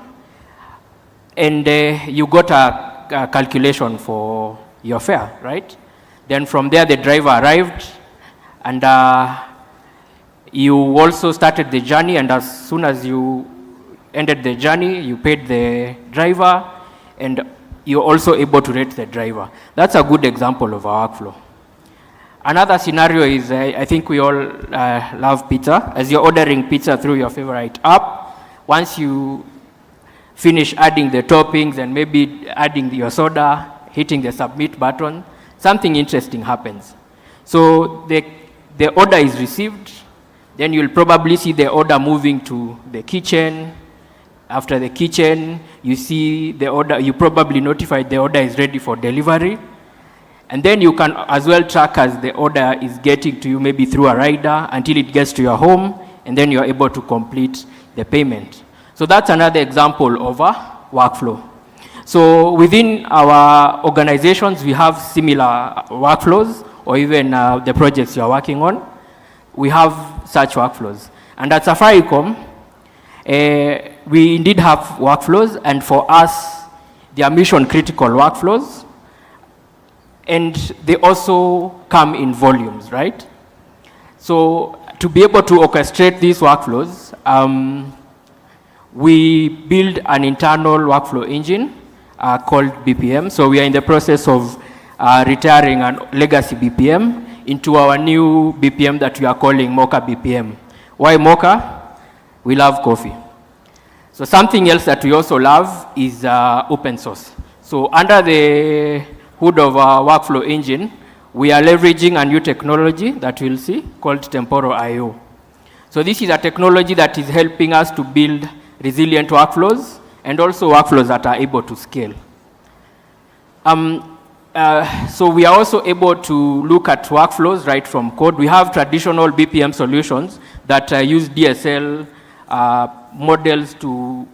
S18: and you got a calculation for your fare, right? Then from there, the driver arrived, and you also started the journey, and as soon as you ended the journey, you paid the driver, and you're also able to rate the driver. That's a good example of our workflow. Another scenario is, I think we all love pizza. As you're ordering pizza through your favorite app, once you finish adding the toppings and maybe adding your soda, hitting the submit button, something interesting happens. So the order is received, then you'll probably see the order moving to the kitchen. After the kitchen, you see the order, you probably notified the order is ready for delivery. And then you can as well track as the order is getting to you, maybe through a rider until it gets to your home, and then you're able to complete the payment. So that's another example of a workflow. So within our organizations, we have similar workflows, or even the projects you're working on, we have such workflows. And at Safaricom, we indeed have workflows, and for us, they are mission-critical workflows, and they also come in volumes, right? So to be able to orchestrate these workflows, we build an internal workflow engine called BPM. So we are in the process of retiring a legacy BPM into our new BPM that we are calling Mocha BPM. Why Mocha? We love coffee. So something else that we also love is open source. So under the hood of our workflow engine, we are leveraging a new technology that we'll see called Temporal IO. So this is a technology that is helping us to build resilient workflows and also workflows that are able to scale. So we are also able to look at workflows right from code. We have traditional BPM solutions that use DSL models to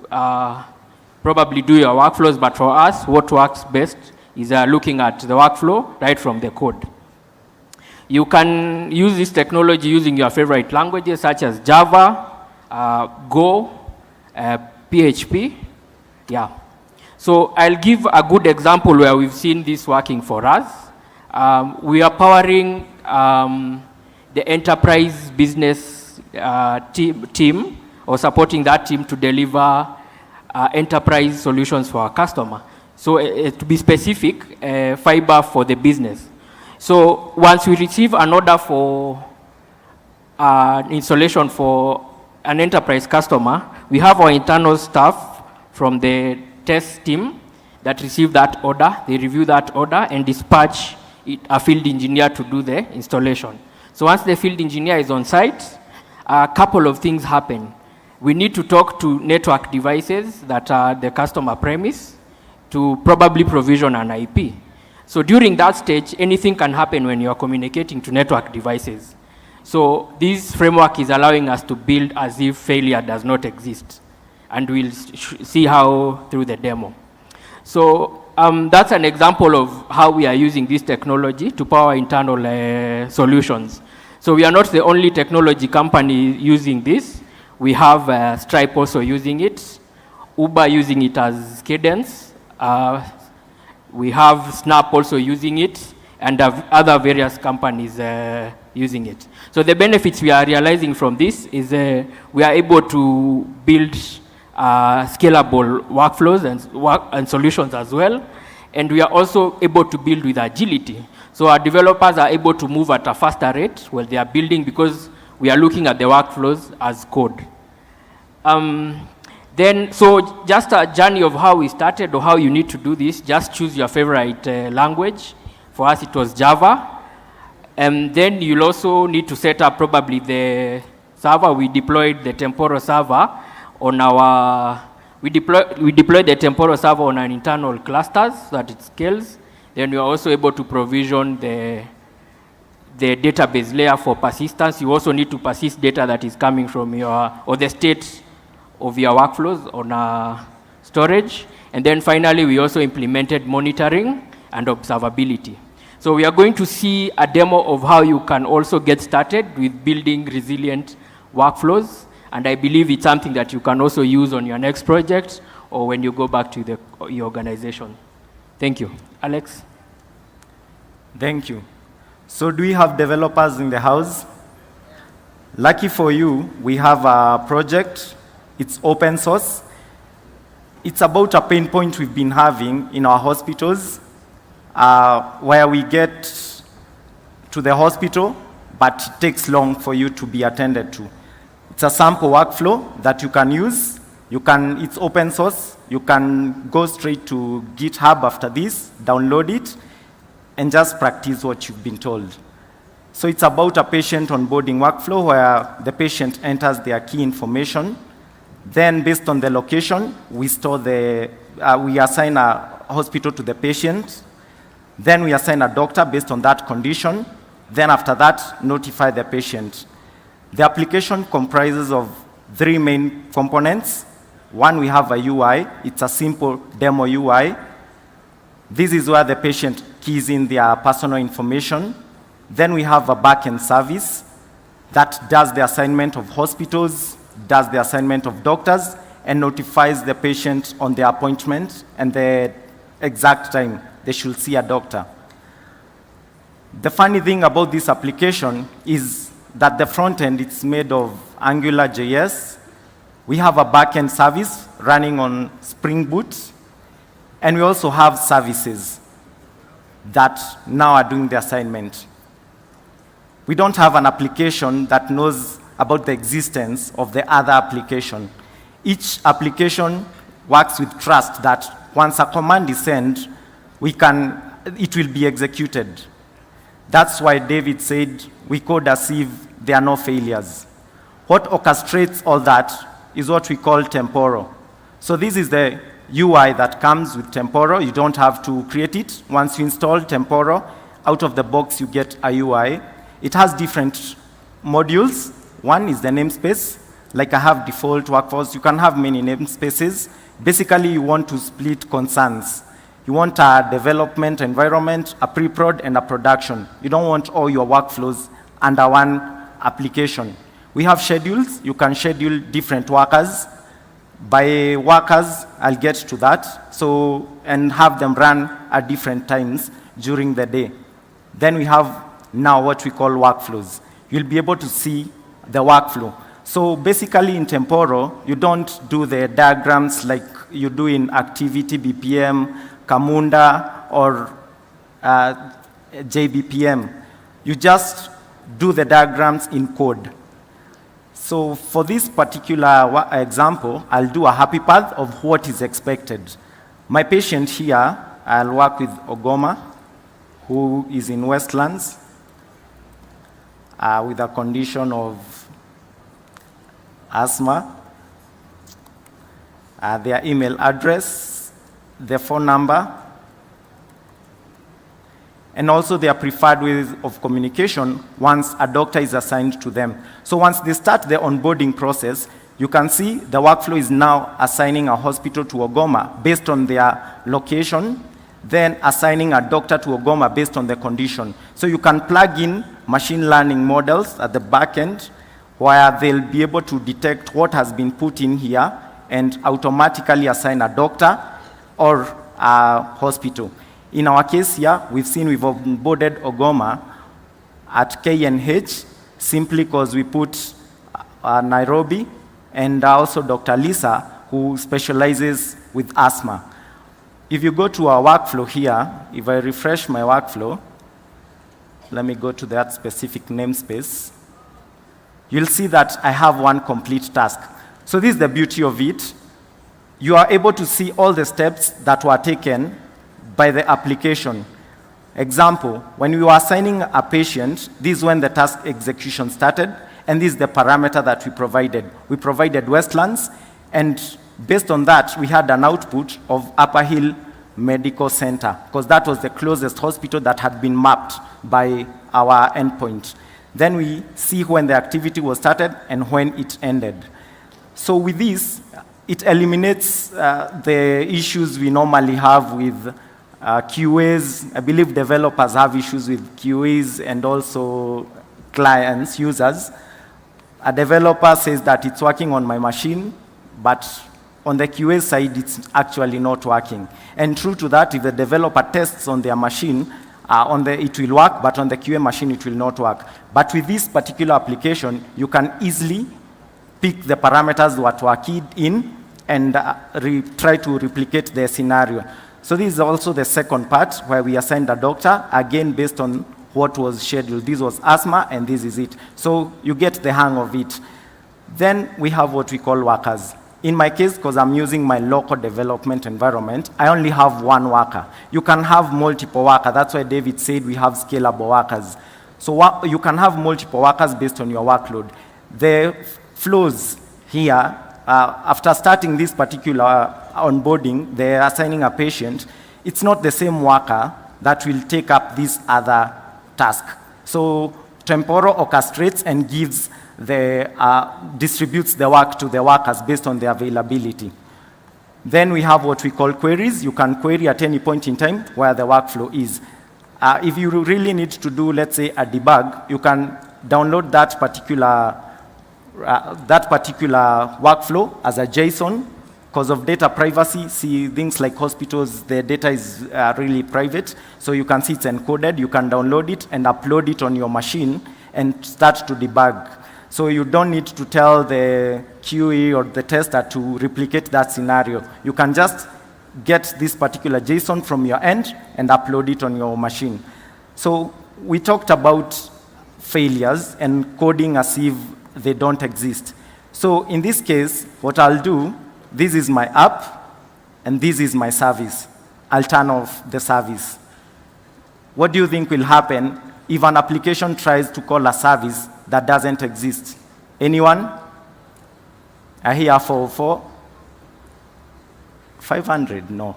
S18: probably do your workflows, but for us, what works best is looking at the workflow right from the code. You can use this technology using your favorite languages such as Java, Go, PHP, yeah. So I'll give a good example where we've seen this working for us. We are powering the enterprise business team or supporting that team to deliver enterprise solutions for our customer. So to be specific, fiber for the business. So once we receive an order for installation for an enterprise customer, we have our internal staff from the test team that receive that order. They review that order and dispatch a field engineer to do the installation. So once the field engineer is on site, a couple of things happen. We need to talk to network devices that are the customer premise to probably provision an IP. So during that stage, anything can happen when you are communicating to network devices. So this framework is allowing us to build as if failure does not exist. And we'll see how through the demo. So that's an example of how we are using this technology to power internal solutions. So we are not the only technology company using this. We have Stripe also using it, Uber using it as Cadence. We have Snap also using it, and other various companies using it. So the benefits we are realizing from this is we are able to build scalable workflows and solutions as well. And we are also able to build with agility. So our developers are able to move at a faster rate while they are building because we are looking at the workflows as code. So just a journey of how we started or how you need to do this, just choose your favorite language. For us, it was Java. And then you'll also need to set up probably the server. We deployed the temporal server on our, we deployed the temporal server on our internal clusters so that it scales. Then we are also able to provision the database layer for persistence. You also need to persist data that is coming from or the state of your workflows on storage. And then finally, we also implemented monitoring and observability. So we are going to see a demo of how you can also get started with building resilient workflows. And I believe it's something that you can also use on your next project or when you go back to your organization. Thank you. Alex?
S22: Thank you. So do we have developers in the house? Lucky for you, we have a project. It's open source. It's about a pain point we've been having in our hospitals where we get to the hospital, but it takes long for you to be attended to. It's a sample workflow that you can use. It's open source. You can go straight to GitHub after this, download it, and just practice what you've been told. So it's about a patient onboarding workflow where the patient enters their key information. Then based on the location, we assign a hospital to the patient. Then we assign a doctor based on that condition. Then after that, notify the patient. The application comprises of 3 main components. One, we have a UI. It's a simple demo UI. This is where the patient keys in their personal information. Then we have a backend service that does the assignment of hospitals, does the assignment of doctors, and notifies the patient on the appointment and the exact time they should see a doctor. The funny thing about this application is that the front end, it's made of AngularJS. We have a backend service running on Spring Boot, and we also have services that now are doing the assignment. We don't have an application that knows about the existence of the other application. Each application works with trust that once a command is sent, it will be executed. That's why David said, we code as if there are no failures. What orchestrates all that is what we call temporal. So this is the UI that comes with temporal. You don't have to create it. Once you install temporal, out of the box you get a UI. It has different modules. One is the namespace. Like I have default workforce, you can have many namespaces. Basically, you want to split concerns. You want a development environment, a pre-prod, and a production. You don't want all your workflows under one application. We have schedules. You can schedule different workers. By workers, I'll get to that. So, and have them run at different times during the day. Then we have now what we call workflows. You'll be able to see the workflow. So basically in temporal, you don't do the diagrams like you do in activity BPM, Kamunda, or JBPM. You just do the diagrams in code. So for this particular example, I'll do a happy path of what is expected. My patient here, I'll work with Ogoma, who is in Westlands, with a condition of asthma, their email address, their phone number, and also their preferred ways of communication once a doctor is assigned to them. So once they start the onboarding process, you can see the workflow is now assigning a hospital to Ogoma based on their location, then assigning a doctor to Ogoma based on the condition. So you can plug in machine learning models at the back end where they'll be able to detect what has been put in here and automatically assign a doctor or a hospital. In our case here, we've onboarded Ogoma at KNH simply because we put Nairobi and also Dr. Lisa, who specializes with asthma. If you go to our workflow here, if I refresh my workflow, let me go to that specific namespace, you'll see that I have one complete task. So this is the beauty of it. You are able to see all the steps that were taken by the application. Example, when we were assigning a patient, this is when the task execution started, and this is the parameter that we provided. We provided Westlands, and based on that, we had an output of Upper Hill Medical Center, because that was the closest hospital that had been mapped by our endpoint. Then we see when the activity was started and when it ended. So with this, it eliminates the issues we normally have with QAs. I believe developers have issues with QAs and also clients, users. A developer says that it's working on my machine, but on the QA side, it's actually not working. And true to that, if the developer tests on their machine, it will work, but on the QA machine, it will not work. But with this particular application, you can easily pick the parameters that were keyed in and try to replicate the scenario. So this is also the second part where we assigned a doctor, again based on what was scheduled. This was asthma and this is it. So you get the hang of it. Then we have what we call workers. In my case, because I'm using my local development environment, I only have one worker. You can have multiple workers. That's why David said we have scalable workers. So you can have multiple workers based on your workload. The flows here, after starting this particular onboarding, they're assigning a patient. It's not the same worker that will take up this other task. So temporal orchestrates and gives distributes the work to the workers based on the availability. Then we have what we call queries. You can query at any point in time where the workflow is. If you really need to do, let's say, a debug, you can download that particular workflow as a JSON. Because of data privacy, see things like hospitals, the data is really private. So you can see it's encoded. You can download it and upload it on your machine and start to debug. So you don't need to tell the QE or the tester to replicate that scenario. You can just get this particular JSON from your end and upload it on your machine. So we talked about failures and coding as if they don't exist. So in this case, what I'll do, this is my app, and this is my service. I'll turn off the service. What do you think will happen if an application tries to call a service that doesn't exist? Anyone? I hear 404. 500, no.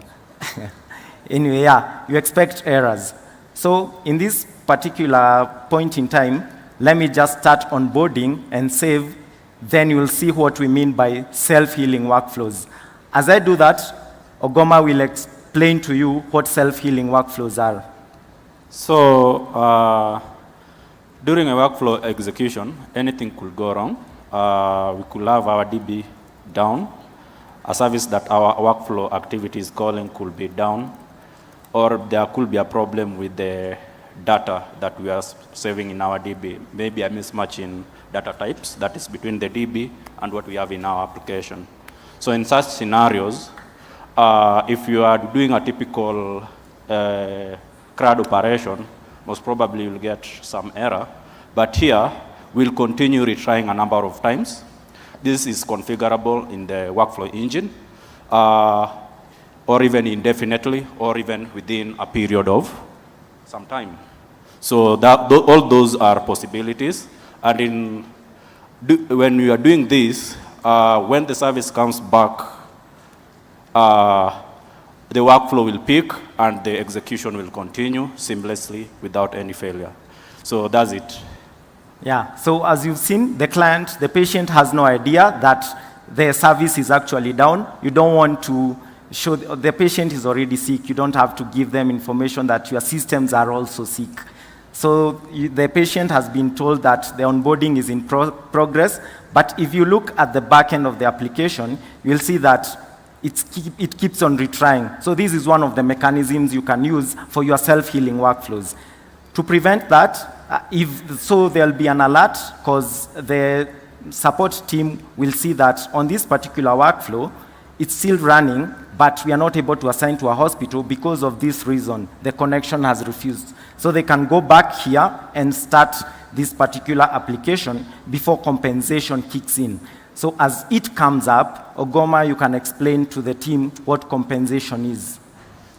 S22: Anyway, yeah, you expect errors. So in this particular point in time, let me just start onboarding and save. Then you'll see what we mean by self-healing workflows. As I do that, Ogoma will explain to you what self-healing workflows are.
S21: So during a workflow execution, anything could go wrong. We could have our DB down. A service that our workflow activity is calling could be down. Or there could be a problem with the data that we are saving in our DB. Maybe a mismatch in data types, that is between the DB and what we have in our application. So in such scenarios, if you are doing a typical CRUD operation, most probably you'll get some error. But here, we'll continue retrying a number of times. This is configurable in the workflow engine, or even indefinitely, or even within a period of some time. So all those are possibilities. And when we are doing this, when the service comes back, the workflow will peak and the execution will continue seamlessly without any failure. So that's it.
S22: Yeah, so as you've seen, the patient has no idea that the service is actually down. You don't want to show, the patient is already sick. You don't have to give them information that your systems are also sick. So the patient has been told that the onboarding is in progress, but if you look at the back end of the application, you'll see that it keeps on retrying. So this is one of the mechanisms you can use for your self-healing workflows. To prevent that, there'll be an alert, because the support team will see that on this particular workflow, it's still running, but we are not able to assign to a hospital because of this reason. The connection has refused. So they can go back here and start this particular application before compensation kicks in. So as it comes up, Ogoma, you can explain to the team what compensation is.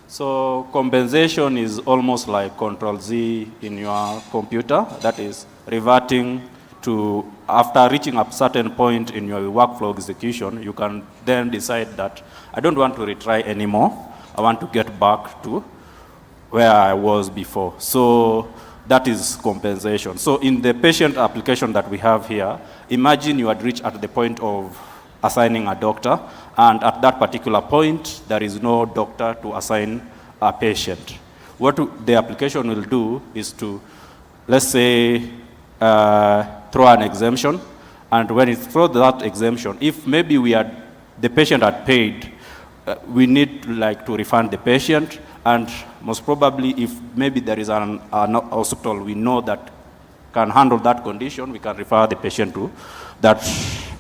S21: So compensation is almost like Control-Z in your computer. That is reverting to, after reaching a certain point in your workflow execution, you can then decide that I don't want to retry anymore. I want to get back to where I was before. So that is compensation. So in the patient application that we have here, imagine you had reached at the point of assigning a doctor, and at that particular point, there is no doctor to assign a patient. What the application will do is to, let's say, throw an exemption, and when it throws that exemption, if maybe the patient had paid, we need to refund the patient, and most probably if maybe there is an hospital we know that can handle that condition, we can refer the patient to that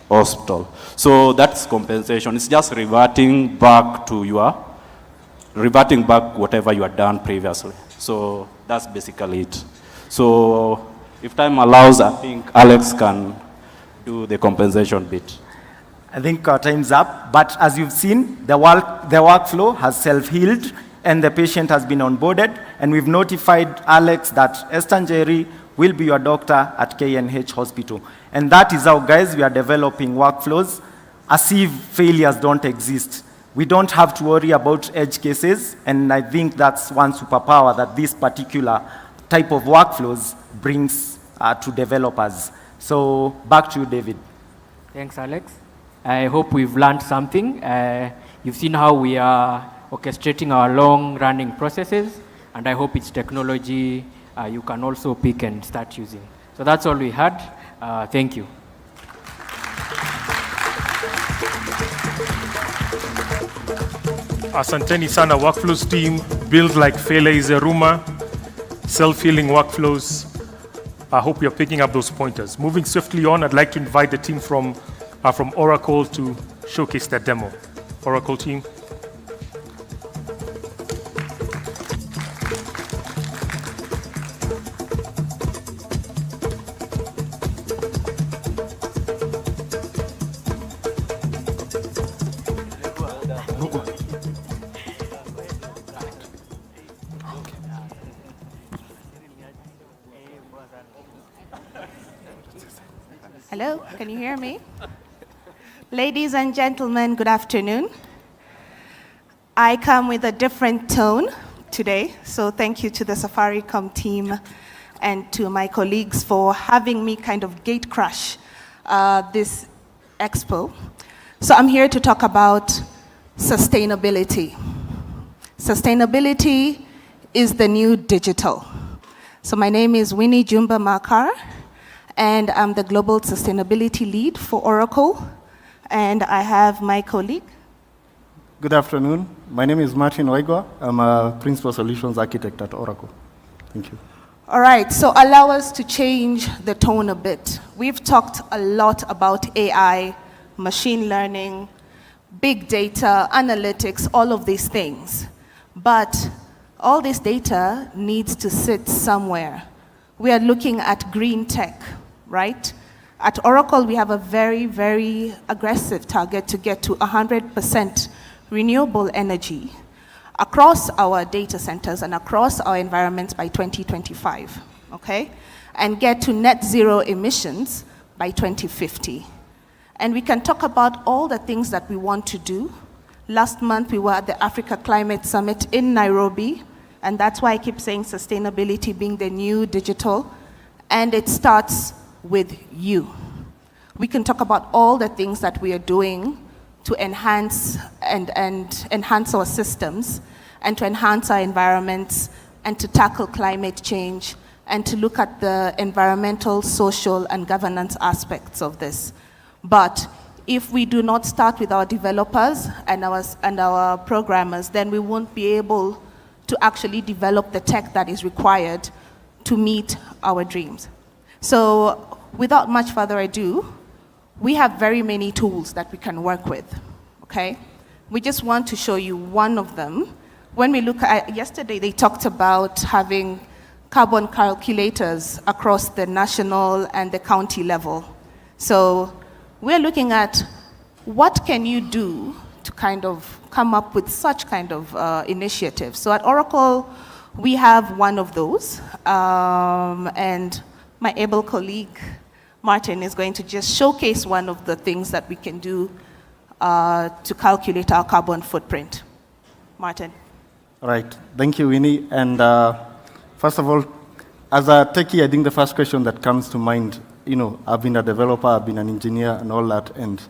S21: hospital. So that's compensation. It's just reverting back whatever you had done previously. So that's basically it. So if time allows, I think Alex can do the compensation bit.
S22: I think our time's up, but as you've seen, the workflow has self-healed and the patient has been onboarded, and we've notified Alex that Estanjeri will be your doctor at KNH Hospital. And that is how, guys, we are developing workflows as if failures don't exist. We don't have to worry about edge cases, and I think that's one superpower that this particular type of workflows brings to developers. So back to you, David.
S18: Thanks, Alex. I hope we've learned something. You've seen how we are orchestrating our long-running processes, and I hope it's technology you can also pick and start using. So that's all we had. Thank you.
S3: Asanteni sana workflows team, build like failure is a rumor, self-healing workflows. I hope you're picking up those pointers. Moving swiftly on, I'd like to invite the team from Oracle to showcase their demo. Oracle team.
S2: Hello, can you hear me? Ladies and gentlemen, good afternoon. I come with a different tone today, so thank you to the Safaricom team and to my colleagues for having me kind of gate crash this expo. So I'm here to talk about sustainability. Sustainability is the new digital. So my name is Winnie Jumba Makar, and I'm the Global Sustainability Lead for Oracle. And I have my colleague.
S20: Good afternoon. My name is Martin Oigwa. I'm a Principal Solutions Architect at Oracle. Thank you.
S2: All right, so allow us to change the tone a bit. We've talked a lot about AI, machine learning, big data, analytics, all of these things. But all this data needs to sit somewhere. We are looking at green tech, right? At Oracle, we have a very, very aggressive target to get to 100% renewable energy across our data centers and across our environments by 2025, okay? And get to net zero emissions by 2050. And we can talk about all the things that we want to do. Last month, we were at the Africa Climate Summit in Nairobi, and that's why I keep saying sustainability being the new digital, and it starts with you. We can talk about all the things that we are doing to enhance and enhance our systems and to enhance our environments and to tackle climate change and to look at the environmental, social, and governance aspects of this. But if we do not start with our developers and our programmers, then we won't be able to actually develop the tech that is required to meet our dreams. So without much further ado, we have very many tools that we can work with, okay? We just want to show you one of them. When we look at, yesterday they talked about having carbon calculators across the national and the county level. So we're looking at what can you do to kind of come up with such kind of initiatives. So at Oracle, we have one of those, and my able colleague, Martin, is going to just showcase one of the things that we can do to calculate our carbon footprint. Martin.
S20: All right, thank you, Winnie. And first of all, as a techie, I think the first question that comes to mind, I've been a developer, I've been an engineer and all that, and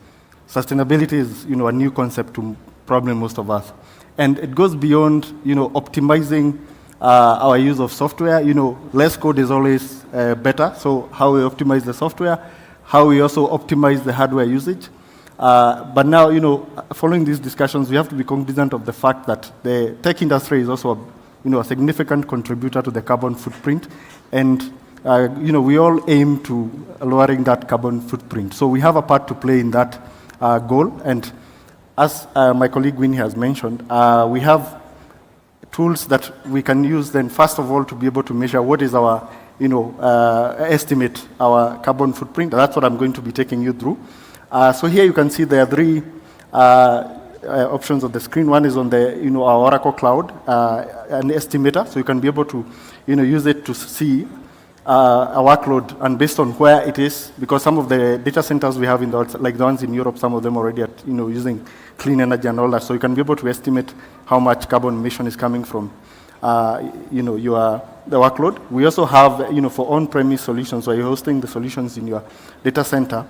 S20: sustainability is, a new concept to probably most of us. And it goes beyond, optimizing our use of software. Less code is always better. So how we optimize the software, how we also optimize the hardware usage. But now, following these discussions, we have to be cognizant of the fact that the tech industry is also, a significant contributor to the carbon footprint. And, we all aim to lowering that carbon footprint. So we have a part to play in that goal. And as my colleague Winnie has mentioned, we have tools that we can use then, first of all, to be able to measure what is our, estimate our carbon footprint. That's what I'm going to be taking you through. So here you can see there are three options on the screen. One is on the, our Oracle Cloud, an estimator. So you can be able to, use it to see a workload, and based on where it is, because some of the data centers we have in like the ones in Europe, some of them already are, using clean energy and all that. So you can be able to estimate how much carbon emission is coming from, the workload. We also have, for on-premise solutions, where you're hosting the solutions in your data center,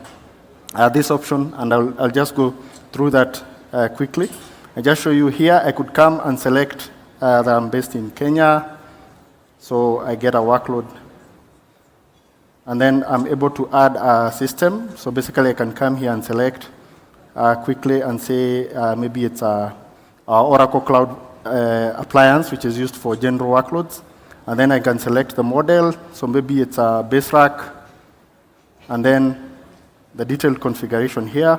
S20: this option, and I'll just go through that quickly. I just show you here, I could come and select that I'm based in Kenya, so I get a workload. And then I'm able to add a system. So basically I can come here and select quickly and say maybe it's our Oracle Cloud appliance, which is used for general workloads. And then I can select the model. So maybe it's a base rack. And then the detailed configuration here.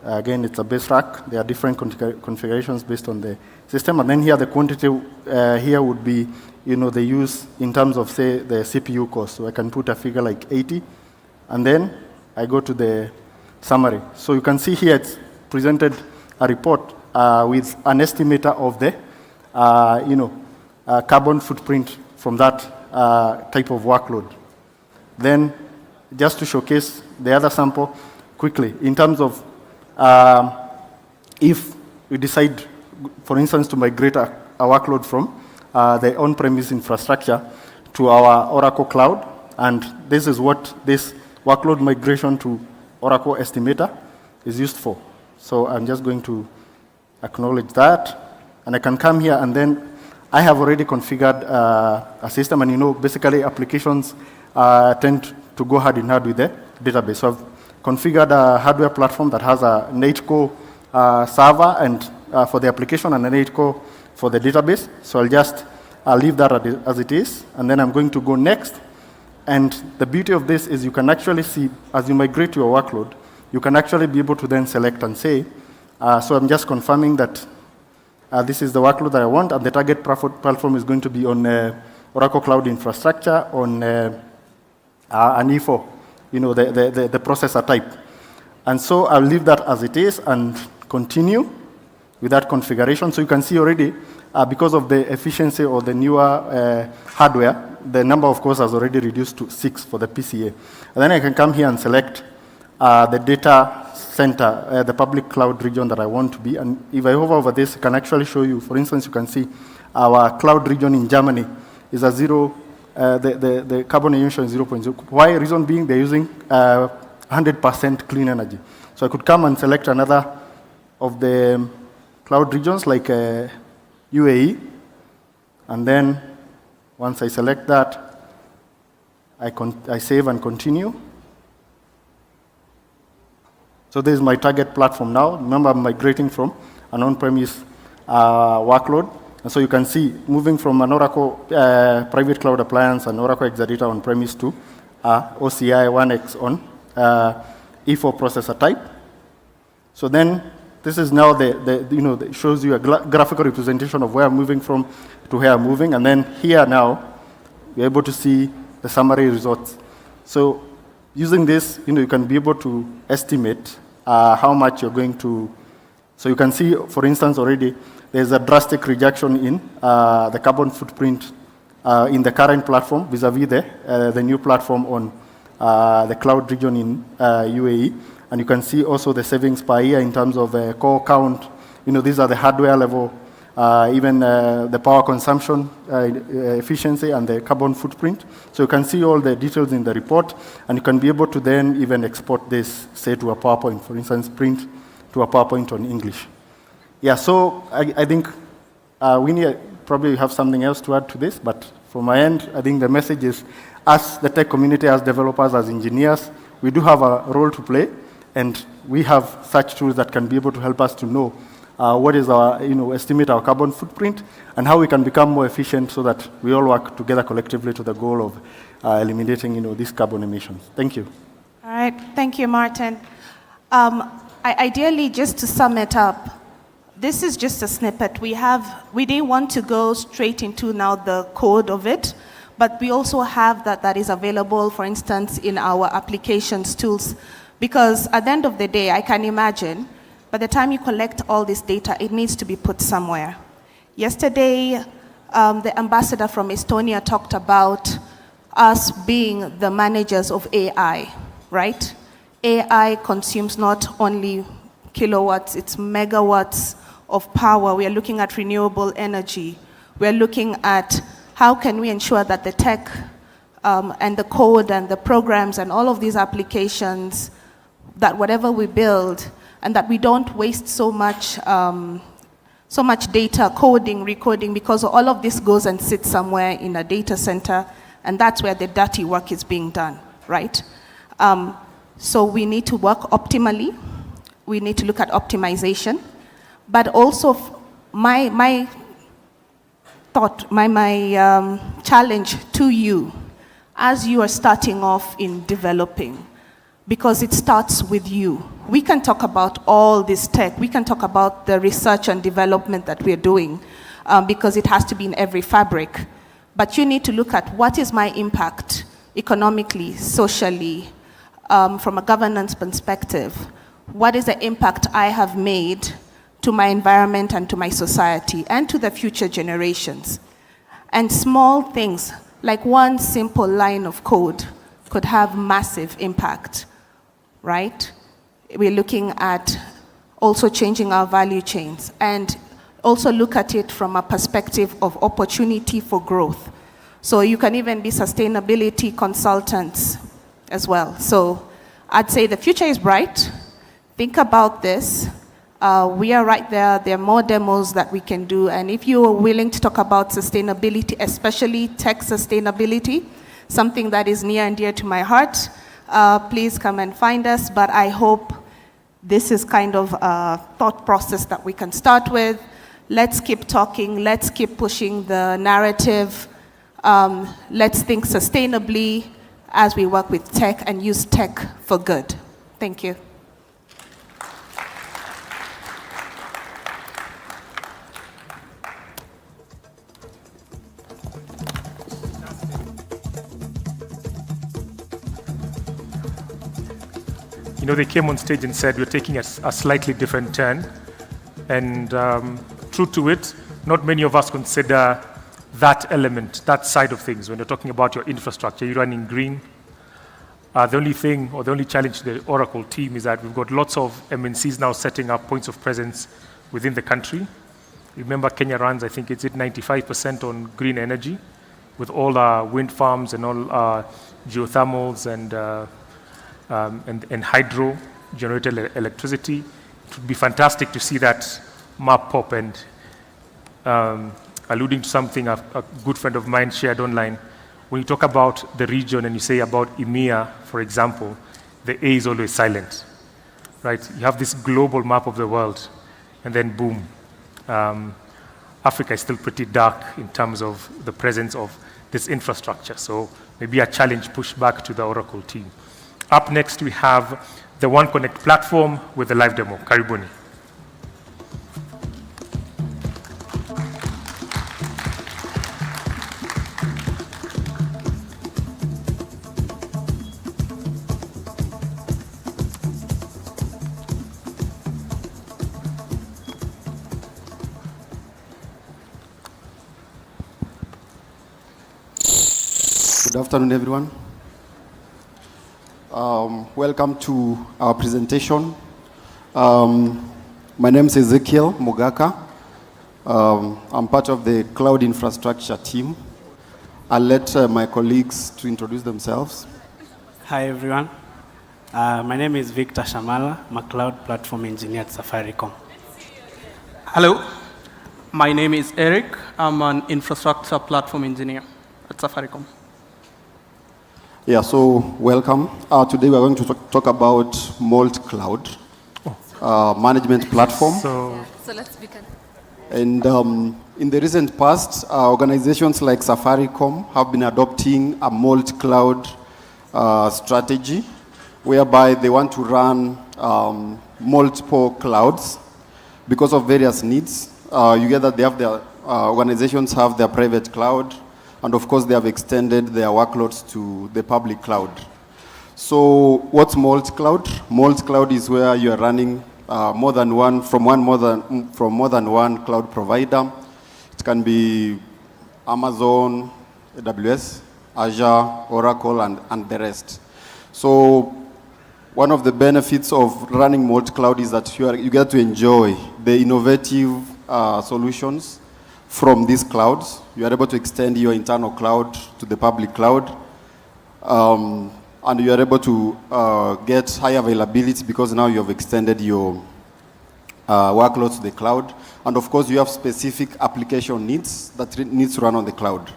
S20: Again, it's a base rack. There are different configurations based on the system. And then here the quantity here would be the use in terms of, say, the CPU cost. So I can put a figure like 80, and then I go to the summary. So you can see here it's presented a report with an estimator of the, carbon footprint from that type of workload. Then, just to showcase the other sample quickly, in terms of if we decide, for instance, to migrate a workload from the on-premise infrastructure to our Oracle Cloud, and this is what this workload migration to Oracle Estimator is used for. So I'm just going to acknowledge that, and I can come here, and then I have already configured a system, and basically applications tend to go hand in hand with the database. So I've configured a hardware platform that has a 8-core server and for the application and an 8-core for the database. So I'll just I'll leave that as it is, and then I'm going to go next. And the beauty of this is you can actually see, as you migrate your workload, you can actually be able to then select and say, so I'm just confirming that this is the workload that I want, and the target platform is going to be on Oracle Cloud Infrastructure on an E4, the processor type. And so I'll leave that as it is and continue with that configuration. So you can see already, because of the efficiency or the newer hardware, the number of cores has already reduced to 6 for the PCA. And then I can come here and select the data center, the public cloud region that I want to be. And if I hover over this, I can actually show you, for instance, you can see our cloud region in Germany is a 0, the carbon emission is 0.0. Why? Reason being they're using 100% clean energy. So I could come and select another of the cloud regions like UAE, and then once I select that, I save and continue. So this is my target platform now. Remember, I'm migrating from an on-premise workload. And so you can see, moving from an Oracle private cloud appliance and Oracle Exadata on-premise to OCI 1X on E4 processor type. So then, this is now it shows you a graphical representation of where I'm moving from to where I'm moving. And then here now, you're able to see the summary results. So using this, you can be able to estimate how much you're going to. So you can see, for instance, already there's a drastic reduction in the carbon footprint in the current platform vis-a-vis the new platform on the cloud region in UAE. And you can see also the savings per year in terms of core count. These are the hardware level, even the power consumption efficiency and the carbon footprint. So you can see all the details in the report, and you can be able to then even export this, say, to a PowerPoint, for instance, print to a PowerPoint on English. Yeah, so I think we probably have something else to add to this, but from my end, I think the message is, as the tech community, as developers, as engineers, we do have a role to play, and we have such tools that can be able to help us to know what is our, estimate our carbon footprint, and how we can become more efficient so that we all work together collectively to the goal of eliminating, these carbon emissions. Thank you.
S2: All right, thank you, Martin. Ideally, just to sum it up, this is just a snippet. We didn't want to go straight into now the code of it, but we also have that is available, for instance, in our applications tools, because at the end of the day, I can imagine, by the time you collect all this data, it needs to be put somewhere. Yesterday, the ambassador from Estonia talked about us being the managers of AI, right? AI consumes not only kilowatts, it's megawatts of power. We are looking at renewable energy. We are looking at how can we ensure that the tech and the code and the programs and all of these applications, that whatever we build, and that we don't waste so much data coding, recoding, because all of this goes and sits somewhere in a data center, and that's where the dirty work is being done, right? So we need to work optimally. We need to look at optimization, but also my challenge to you as you are starting off in developing, because it starts with you. We can talk about all this tech. We can talk about the research and development that we're doing, because it has to be in every fabric. But you need to look at what is my impact economically, socially, from a governance perspective. What is the impact I have made to my environment and to my society and to the future generations? And small things, like one simple line of code, could have massive impact, right? We're looking at also changing our value chains, and also look at it from a perspective of opportunity for growth. So you can even be sustainability consultants as well. So I'd say the future is bright. Think about this. We are right there. There are more demos that we can do. And if you are willing to talk about sustainability, especially tech sustainability, something that is near and dear to my heart, please come and find us. But I hope this is kind of a thought process that we can start with. Let's keep talking. Let's keep pushing the narrative. Let's think sustainably as we work with tech and use tech for good. Thank you.
S3: You know, they came on stage and said we're taking a slightly different turn. And true to it, not many of us consider that element, that side of things. When you're talking about your infrastructure, you're running green. The only thing, or the only challenge to the Oracle team is that we've got lots of MNCs now setting up points of presence within the country. Remember, Kenya runs, I think it's at 95% on green energy, with all our wind farms and all our geothermals and hydro generated electricity. It would be fantastic to see that map pop, and alluding to something a good friend of mine shared online. When you talk about the region and you say about EMEA, for example, the A is always silent, right? You have this global map of the world, and then boom. Africa is still pretty dark in terms of the presence of this infrastructure. So maybe a challenge pushed back to the Oracle team. Up next, we have the One Connect platform with the live demo. Karibuni.
S6: Good afternoon, everyone. Welcome to our presentation. My name is Ezekiel Mugaka. I'm part of the cloud infrastructure team. I'll let my colleagues to introduce themselves.
S7: Hi, everyone. My name is Victor Shamala. I'm a cloud platform engineer at Safaricom.
S9: Hello. My name is Eric. I'm an infrastructure platform engineer at Safaricom.
S6: Yeah, so welcome. Today we're going to talk about Molt Cloud management platform.
S23: So let's begin.
S6: And in the recent past, organizations like Safaricom have been adopting a Molt Cloud strategy, whereby they want to run multiple clouds because of various needs. You get that they have their organizations have their private cloud, and of course, they have extended their workloads to the public cloud. So what's Molt Cloud? Molt Cloud is where you are running more than one cloud provider. It can be Amazon, AWS, Azure, Oracle, and the rest. So one of the benefits of running Molt Cloud is that you get to enjoy the innovative solutions from these clouds. You are able to extend your internal cloud to the public cloud. And you are able to get high availability because now you have extended your workloads to the cloud. And of course, you have specific application needs that needs to run on the cloud.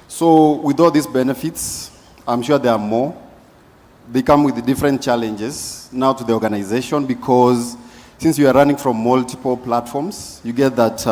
S6: So with all these benefits, I'm sure there are more. They come with different challenges now to the organization, because since you are running from multiple platforms, you get that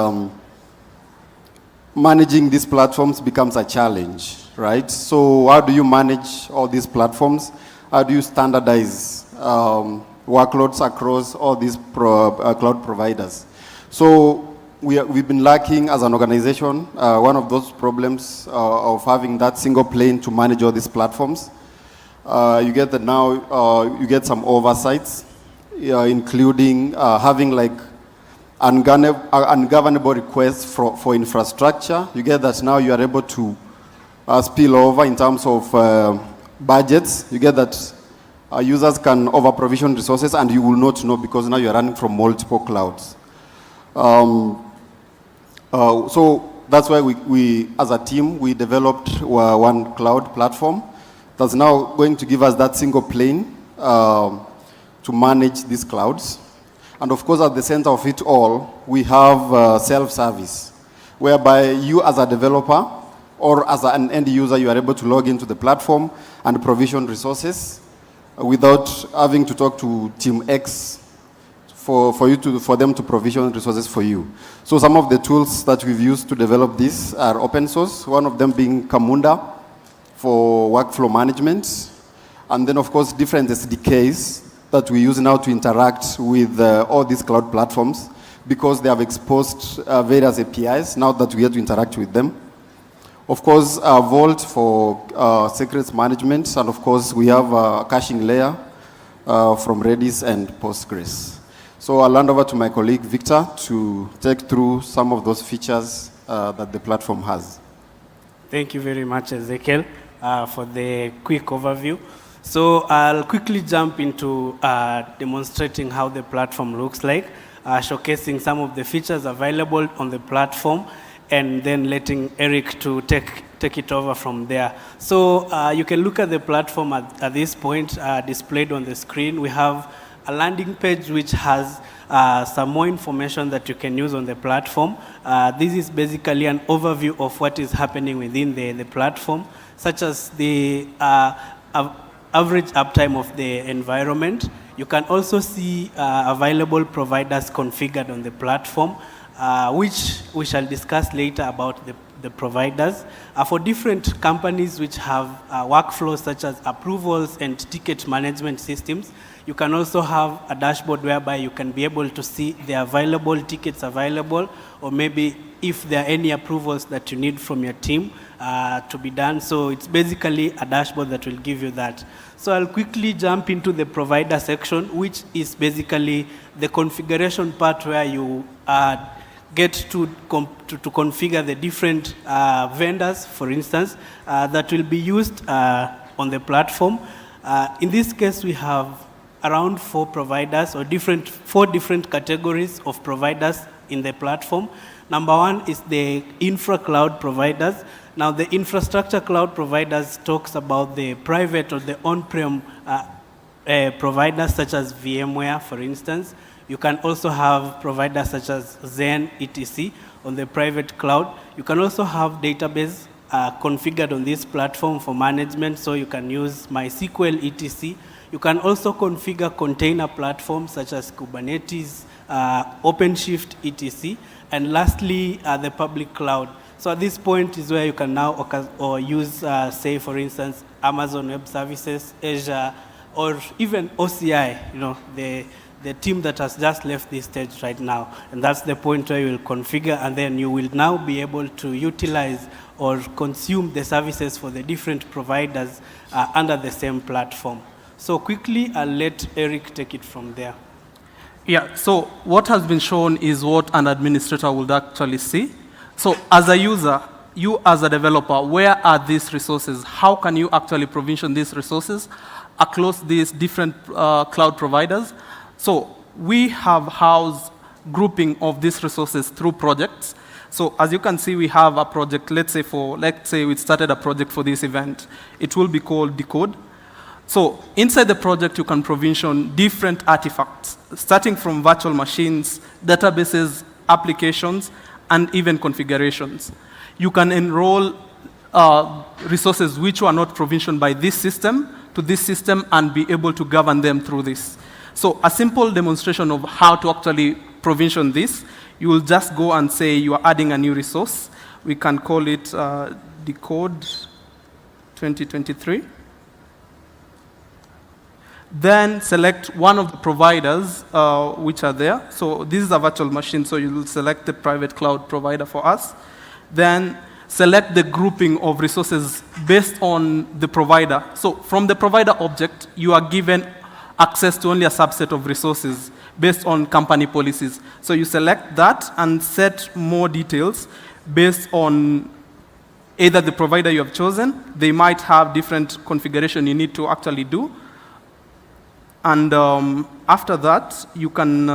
S6: managing these platforms becomes a challenge, right? So how do you manage all these platforms? How do you standardize workloads across all these cloud providers? So we've been lacking as an organization one of those problems of having that single plane to manage all these platforms. You get that now you get some oversights, including having like ungovernable requests for infrastructure. You get that now you are able to spill over in terms of budgets. You get that users can over-provision resources and you will not know because now you're running from multiple clouds. So that's why we as a team, we developed one cloud platform that's now going to give us that single plane to manage these clouds. And of course, at the center of it all, we have self-service, whereby you as a developer or as an end user, you are able to log into the platform and provision resources without having to talk to Team X for them to provision resources for you. So some of the tools that we've used to develop this are open source, one of them being Camunda for workflow management, and then of course different SDKs that we use now to interact with all these cloud platforms, because they have exposed various APIs now that we have to interact with them. Of course, Vault for secrets management, and of course we have a caching layer from Redis and Postgres. So I'll hand over to my colleague Victor to take through some of those features that the platform has.
S7: Thank you very much, Ezekiel, for the quick overview. So I'll quickly jump into demonstrating how the platform looks like, showcasing some of the features available on the platform, and then letting Eric to take it over from there. So you can look at the platform at this point displayed on the screen. We have a landing page which has some more information that you can use on the platform. This is basically an overview of what is happening within the platform, such as the average uptime of the environment. You can also see available providers configured on the platform, which we shall discuss later about the providers. For different companies which have workflows such as approvals and ticket management systems, you can also have a dashboard whereby you can be able to see the available tickets available, or maybe if there are any approvals that you need from your team to be done. So it's basically a dashboard that will give you that. So I'll quickly jump into the provider section, which is basically the configuration part where you get to configure the different vendors, for instance, that will be used on the platform. In this case, we have around 4 providers, or 4 different categories of providers in the platform. Number 1 is the infra cloud providers. Now, the infrastructure cloud providers talks about the private or the on-prem providers such as VMware, for instance. You can also have providers such as Zen, etc. on the private cloud. You can also have database configured on this platform for management, so you can use MySQL, etc. You can also configure container platforms such as Kubernetes, OpenShift, etc. And lastly, the public cloud. So at this point is where you can now use, say, for instance, Amazon Web Services, Azure, or even OCI, the team that has just left this stage right now. And that's the point where you will configure, and then you will now be able to utilize or consume the services for the different providers under the same platform. So quickly, I'll let Eric take it from there.
S9: Yeah, so what has been shown is what an administrator would actually see. So as a user, you as a developer, where are these resources? How can you actually provision these resources across these different cloud providers? So we have housed grouping of these resources through projects. So as you can see, we have a project, let's say we started a project for this event. It will be called Decode. So inside the project, you can provision different artifacts, starting from virtual machines, databases, applications, and even configurations. You can enroll resources which were not provisioned by this system to this system and be able to govern them through this. So a simple demonstration of how to actually provision this, you will just go and say you are adding a new resource. We can call it Decode 2023. Then select one of the providers which are there. So this is a virtual machine, so you will select the private cloud provider for us. Then select the grouping of resources based on the provider. So from the provider object, you are given access to only a subset of resources based on company policies. So you select that and set more details based on either the provider you have chosen. They might have different configuration you need to actually do. And after that, you can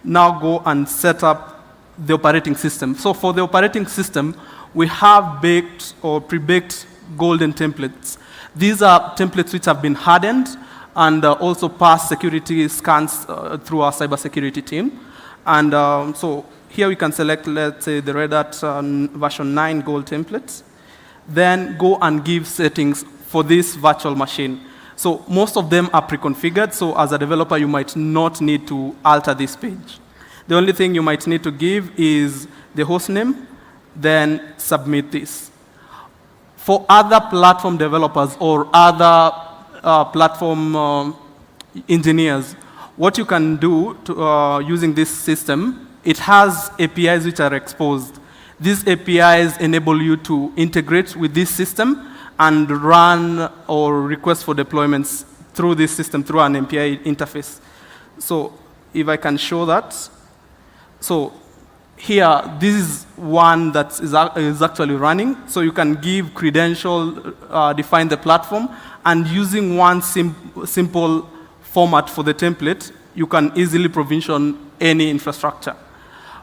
S9: now go and set up the operating system. So for the operating system, we have baked or pre-baked golden templates. These are templates which have been hardened and also pass security scans through our cybersecurity team. And so here we can select, let's say, the Red Hat version 9 gold templates. Then go and give settings for this virtual machine. So most of them are pre-configured, so as a developer, you might not need to alter this page. The only thing you might need to give is the host name, then submit this. For other platform developers or other platform engineers, what you can do to, using this system, it has APIs which are exposed. These APIs enable you to integrate with this system and run or request for deployments through this system, through an API interface. So if I can show that. So here, this is one that is actually running. So you can give credential, define the platform, and using one simple format for the template, you can easily provision any infrastructure.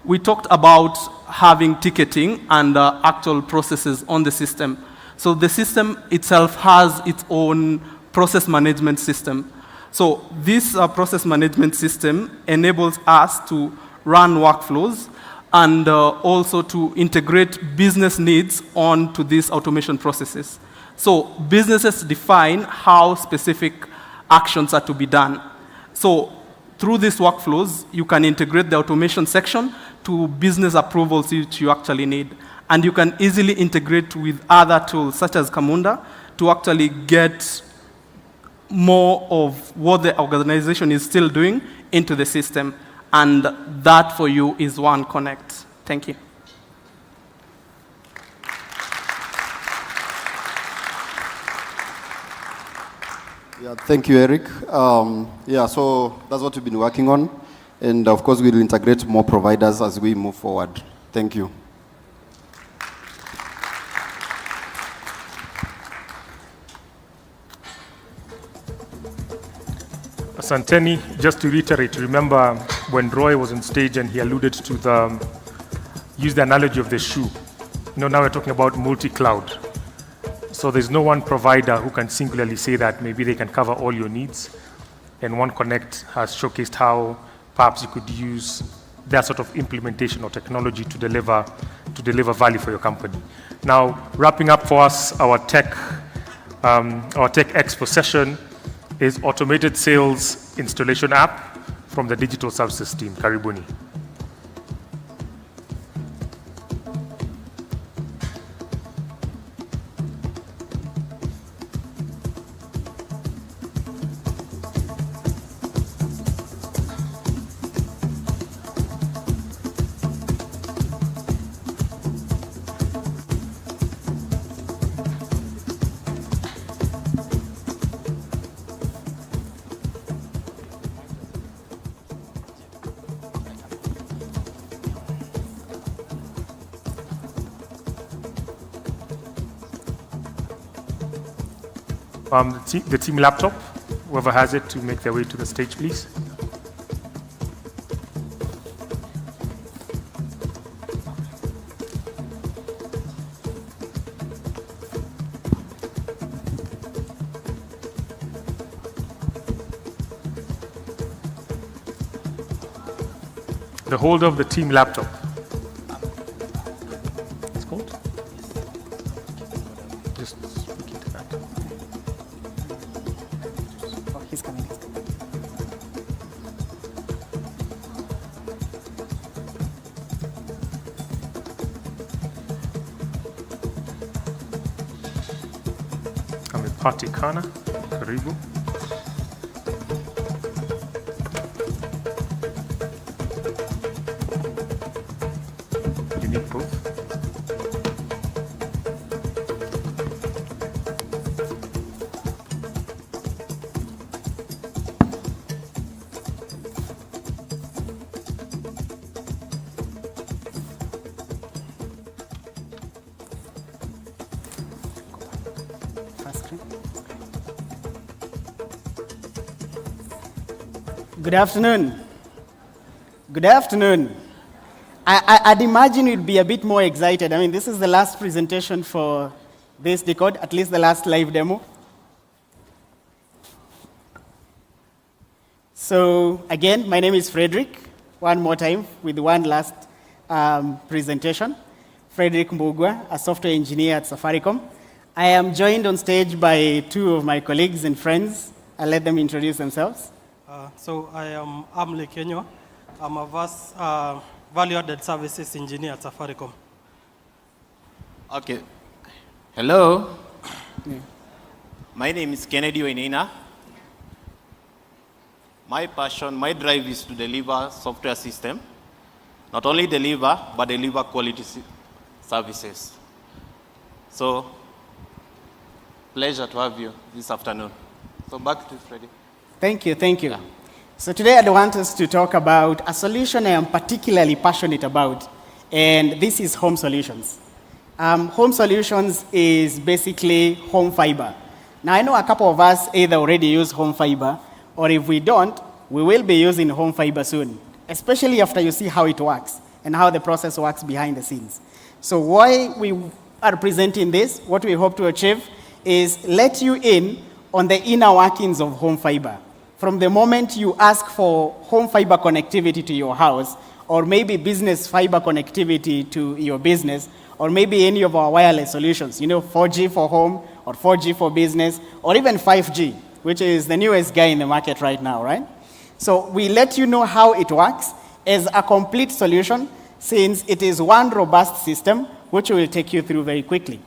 S9: We talked about having ticketing and actual processes on the system. So the system itself has its own process management system. So this process management system enables us to run workflows and also to integrate business needs onto these automation processes. So businesses define how specific actions are to be done. So through these workflows, you can integrate the automation section to business approvals which you actually need. And you can easily integrate with other tools, such as Camunda, to actually get more of what the organization is still doing into the system. And that for you is One Connect. Thank you.
S6: Yeah, thank you, Eric. Yeah, so that's what we've been working on. And of course, we'll integrate more providers as we move forward. Thank you.
S3: Asanteni, just to reiterate, remember when Roy was on stage and he alluded to use the analogy of the shoe. Now we're talking about multi-cloud. So there's no one provider who can singularly say that maybe they can cover all your needs. And One Connect has showcased how perhaps you could use that sort of implementation or technology to deliver value for your company. Now, wrapping up for us, our Tech Expo session is Automated Sales Installation App from the Digital Services team. Karibuni. The team laptop, whoever has it, to make their way to the stage, please. The holder of the team laptop. It's called? Just look into that.
S11: Oh, he's coming.
S3: Patikana, karibu. You need both.
S5: Good afternoon. Good afternoon. I'd imagine you'd be a bit more excited. I mean, this is the last presentation for this Decode, at least the last live demo. So again, my name is Frederick, one more time with one last presentation. Frederick Mbugwa, a software engineer at Safaricom. I am joined on stage by two of my colleagues and friends. I'll let them introduce themselves.
S8: So I am Amle Kenyo. I'm a value-added services engineer at Safaricom.
S10: Okay. Hello. My name is Kennedy Wainina. My passion, my drive is to deliver software system. Not only deliver, but deliver quality services. So, pleasure to have you this afternoon. So back to Freddie.
S5: Thank you, thank you. So today I want us to talk about a solution I am particularly passionate about, and this is home solutions. Home solutions is basically home fiber. Now I know a couple of us either already use home fiber, or if we don't, we will be using home fiber soon, especially after you see how it works and how the process works behind the scenes. So why we are presenting this, what we hope to achieve, is let you in on the inner workings of home fiber. From the moment you ask for home fiber connectivity to your house, or maybe business fiber connectivity to your business, or maybe any of our wireless solutions, 4G for home, or 4G for business, or even 5G, which is the newest guy in the market right now, right? So we let you know how it works as a complete solution, since it is one robust system, which we will take you through very quickly.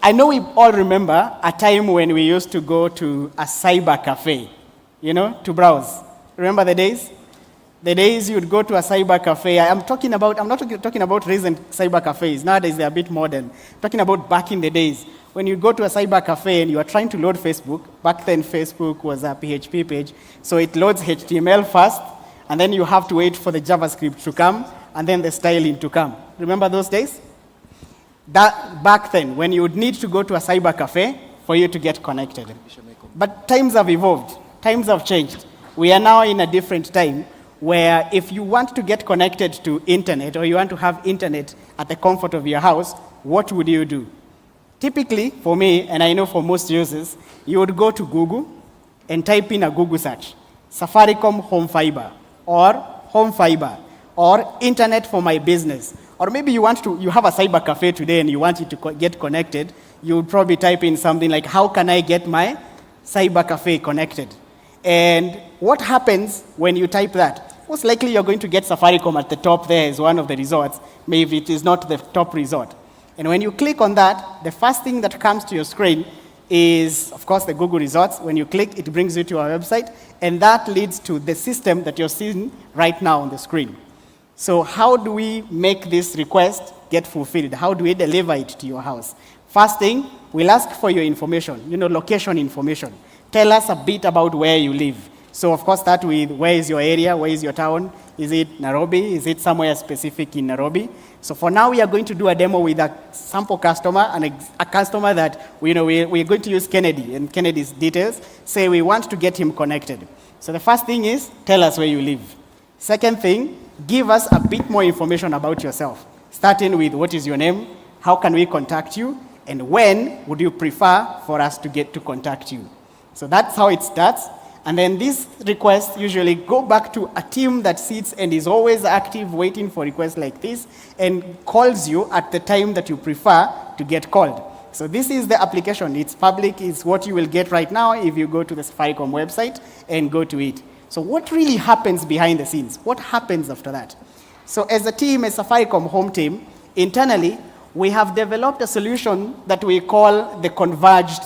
S5: I know we all remember a time when we used to go to a cyber cafe, to browse. Remember the days? The days you'd go to a cyber cafe. I'm not talking about recent cyber cafes. Nowadays they're a bit modern. I'm talking about back in the days when you go to a cyber cafe and you are trying to load Facebook. Back then Facebook was a PHP page, so it loads HTML first, and then you have to wait for the JavaScript to come, and then the styling to come. Remember those days? That back then, when you would need to go to a cyber cafe for you to get connected. But times have evolved. Times have changed. We are now in a different time where if you want to get connected to internet, or you want to have internet at the comfort of your house, what would you do? Typically, for me, and I know for most users, you would go to Google and type in a Google search, Safaricom Home Fiber, or Home Fiber, or Internet for my business. Or maybe you have a cyber cafe today and you want it to get connected, you would probably type in something like, how can I get my cyber cafe connected? And what happens when you type that? Most likely you're going to get Safaricom at the top there as one of the resorts, maybe it is not the top resort. And when you click on that, the first thing that comes to your screen is, of course, the Google results. When you click, it brings you to our website, and that leads to the system that you're seeing right now on the screen. So how do we make this request get fulfilled? How do we deliver it to your house? First thing, we'll ask for your information, location information. Tell us a bit about where you live. So of course, start with where is your area, where is your town? Is it Nairobi? Is it somewhere specific in Nairobi? So for now, we are going to do a demo with a sample customer, and a customer that we're going to use Kennedy and Kennedy's details. Say we want to get him connected. So the first thing is, tell us where you live. Second thing, give us a bit more information about yourself, starting with what is your name, how can we contact you, and when would you prefer for us to get to contact you. So that's how it starts. And then these requests usually go back to a team that sits and is always active waiting for requests like this and calls you at the time that you prefer to get called. So this is the application. It's public. It's what you will get right now if you go to the Safaricom website and go to it. So what really happens behind the scenes? What happens after that? So as a team, as Safaricom home team, internally, we have developed a solution that we call the converged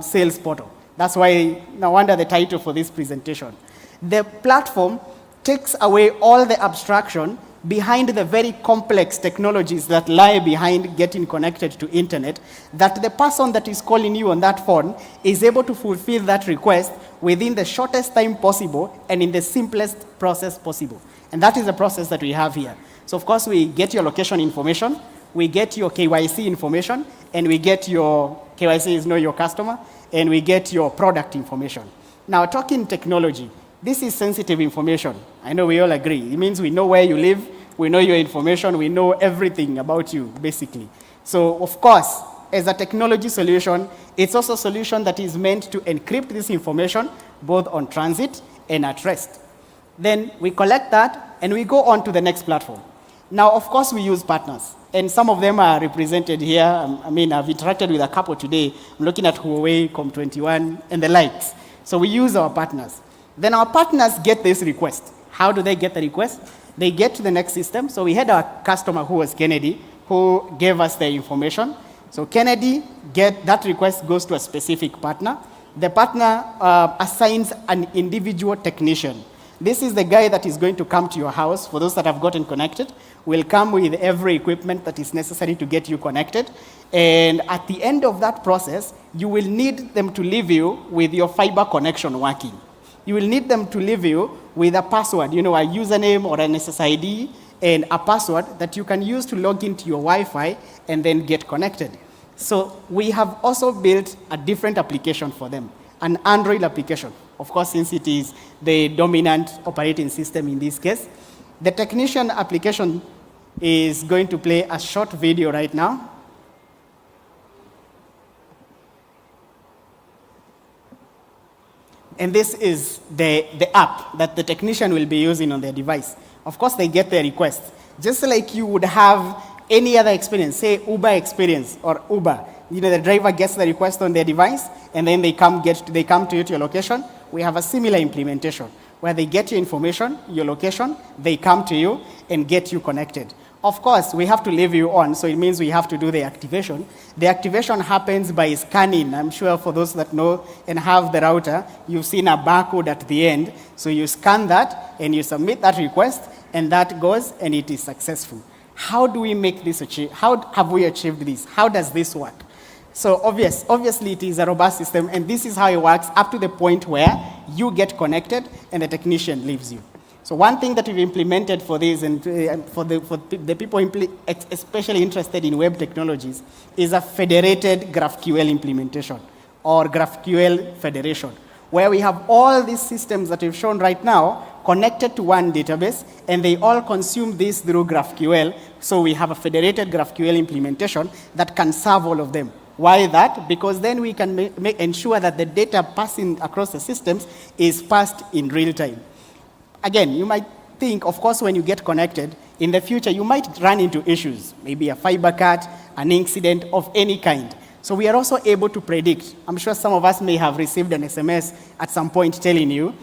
S5: sales portal. That's why, no wonder the title for this presentation. The platform takes away all the abstraction behind the very complex technologies that lie behind getting connected to internet, that the person that is calling you on that phone is able to fulfill that request within the shortest time possible and in the simplest process possible. And that is the process that we have here. So of course, we get your location information, we get your KYC information, and we get your, KYC is know your customer, and we get your product information. Now, talking technology, this is sensitive information. I know we all agree. It means we know where you live, we know your information, we know everything about you, basically. So, of course, as a technology solution, it's also a solution that is meant to encrypt this information, both on transit and at rest. Then we collect that, and we go on to the next platform. Now, of course, we use partners, and some of them are represented here. I mean, I've interacted with a couple today. I'm looking at Huawei, Com21, and the likes. So we use our partners. Then our partners get this request. How do they get the request? They get to the next system. So we had our customer who was Kennedy, who gave us the information. So Kennedy, that request goes to a specific partner. The partner assigns an individual technician. This is the guy that is going to come to your house. For those that have gotten connected, will come with every equipment that is necessary to get you connected. And at the end of that process, you will need them to leave you with your fiber connection working. You will need them to leave you with a password, a username or an SSID and a password that you can use to log into your Wi-Fi and then get connected. So we have also built a different application for them, an Android application. Of course, since it is the dominant operating system in this case. The technician application is going to play a short video right now. And this is the app that the technician will be using on their device. Of course, they get their request. Just like you would have any other experience, say Uber experience or Uber. The driver gets the request on their device, and then they come to you to your location. We have a similar implementation where they get your information, your location, they come to you and get you connected. Of course, we have to leave you on, so it means we have to do the activation. The activation happens by scanning. I'm sure for those that know and have the router, you've seen a barcode at the end. So you scan that and you submit that request, and that goes and it is successful. How do we make this achieve? How have we achieved this? How does this work? So obviously it is a robust system, and this is how it works up to the point where you get connected and the technician leaves you. So one thing that we've implemented for this and for the people especially interested in web technologies is a federated GraphQL implementation or GraphQL federation, where we have all these systems that we've shown right now connected to one database, and they all consume this through GraphQL. So we have a federated GraphQL implementation that can serve all of them. Why that? Because then we can ensure that the data passing across the systems is passed in real time. Again, you might think, of course, when you get connected, in the future, you might run into issues, maybe a fiber cut, an incident of any kind. So we are also able to predict. I'm sure some of us may have received an SMS at some point telling you,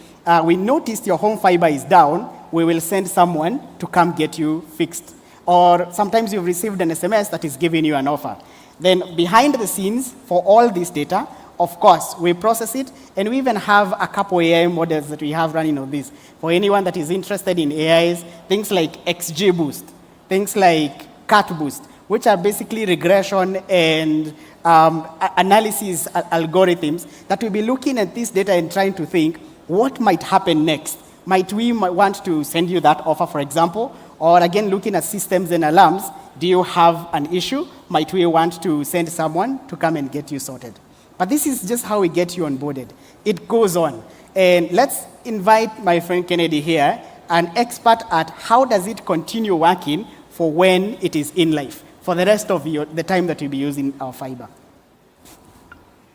S5: we noticed your home fiber is down, we will send someone to come get you fixed. Or sometimes you've received an SMS that is giving you an offer. Then behind the scenes, for all this data, of course, we process it, and we even have a couple AI models that we have running on this. For anyone that is interested in AIs, things like XGBoost, things like CatBoost, which are basically regression and analysis algorithms that will be looking at this data and trying to think, what might happen next? Might we want to send you that offer, for example? Or again, looking at systems and alarms, do you have an issue? Might we want to send someone to come and get you sorted? But this is just how we get you onboarded. It goes on. And let's invite my friend Kennedy here, an expert at how does it continue working for when it is in life, for the rest of the time that you'll be using our fiber.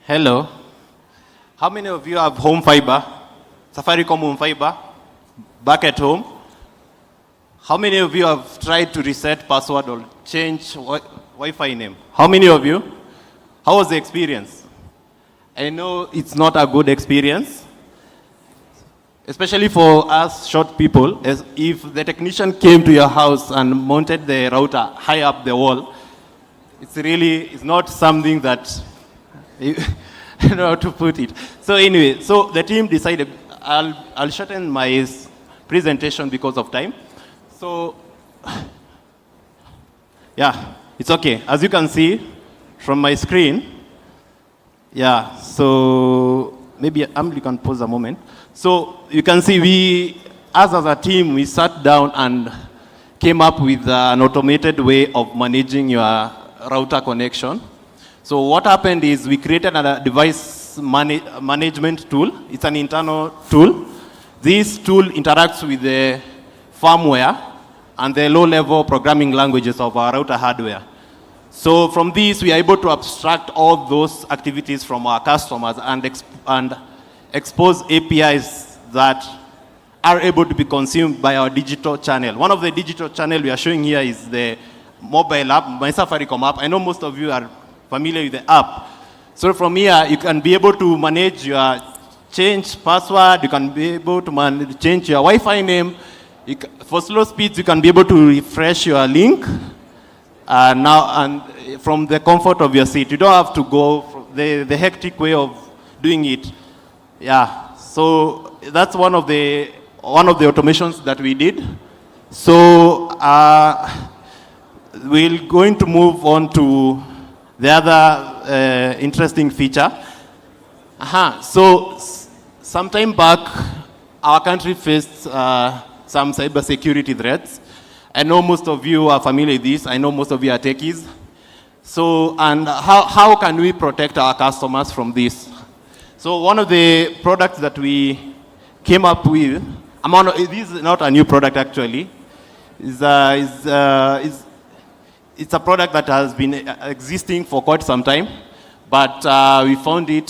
S10: Hello. How many of you have home fiber, Safaricom home fiber, back at home? How many of you have tried to reset password or change Wi-Fi name? How many of you? How was the experience? I know it's not a good experience, especially for us short people. As if the technician came to your house and mounted the router high up the wall, it's not something that, I don't know how to put it. So anyway, so the team decided, I'll shorten my presentation because of time. So, yeah, it's okay. As you can see from my screen, yeah, so maybe Amli can pause a moment. So you can see as a team, we sat down and came up with an automated way of managing your router connection. So what happened is we created a device management tool. It's an internal tool. This tool interacts with the firmware and the low-level programming languages of our router hardware. So from this, we are able to abstract all those activities from our customers and expose APIs that are able to be consumed by our digital channel. One of the digital channel we are showing here is the mobile app, my Safaricom app. I know most of you are familiar with the app. So from here, you can be able to manage your change password, you can be able to change your Wi-Fi name. For slow speeds, you can be able to refresh your link now and from the comfort of your seat. You don't have to go the hectic way of doing it. Yeah, so that's one of the automations that we did. So we're going to move on to the other interesting feature. So some time back, our country faced some cybersecurity threats. I know most of you are familiar with this. I know most of you are techies. So, and how can we protect our customers from this? So one of the products that we came up with, this is not a new product actually, it's a product that has been existing for quite some time, but we found it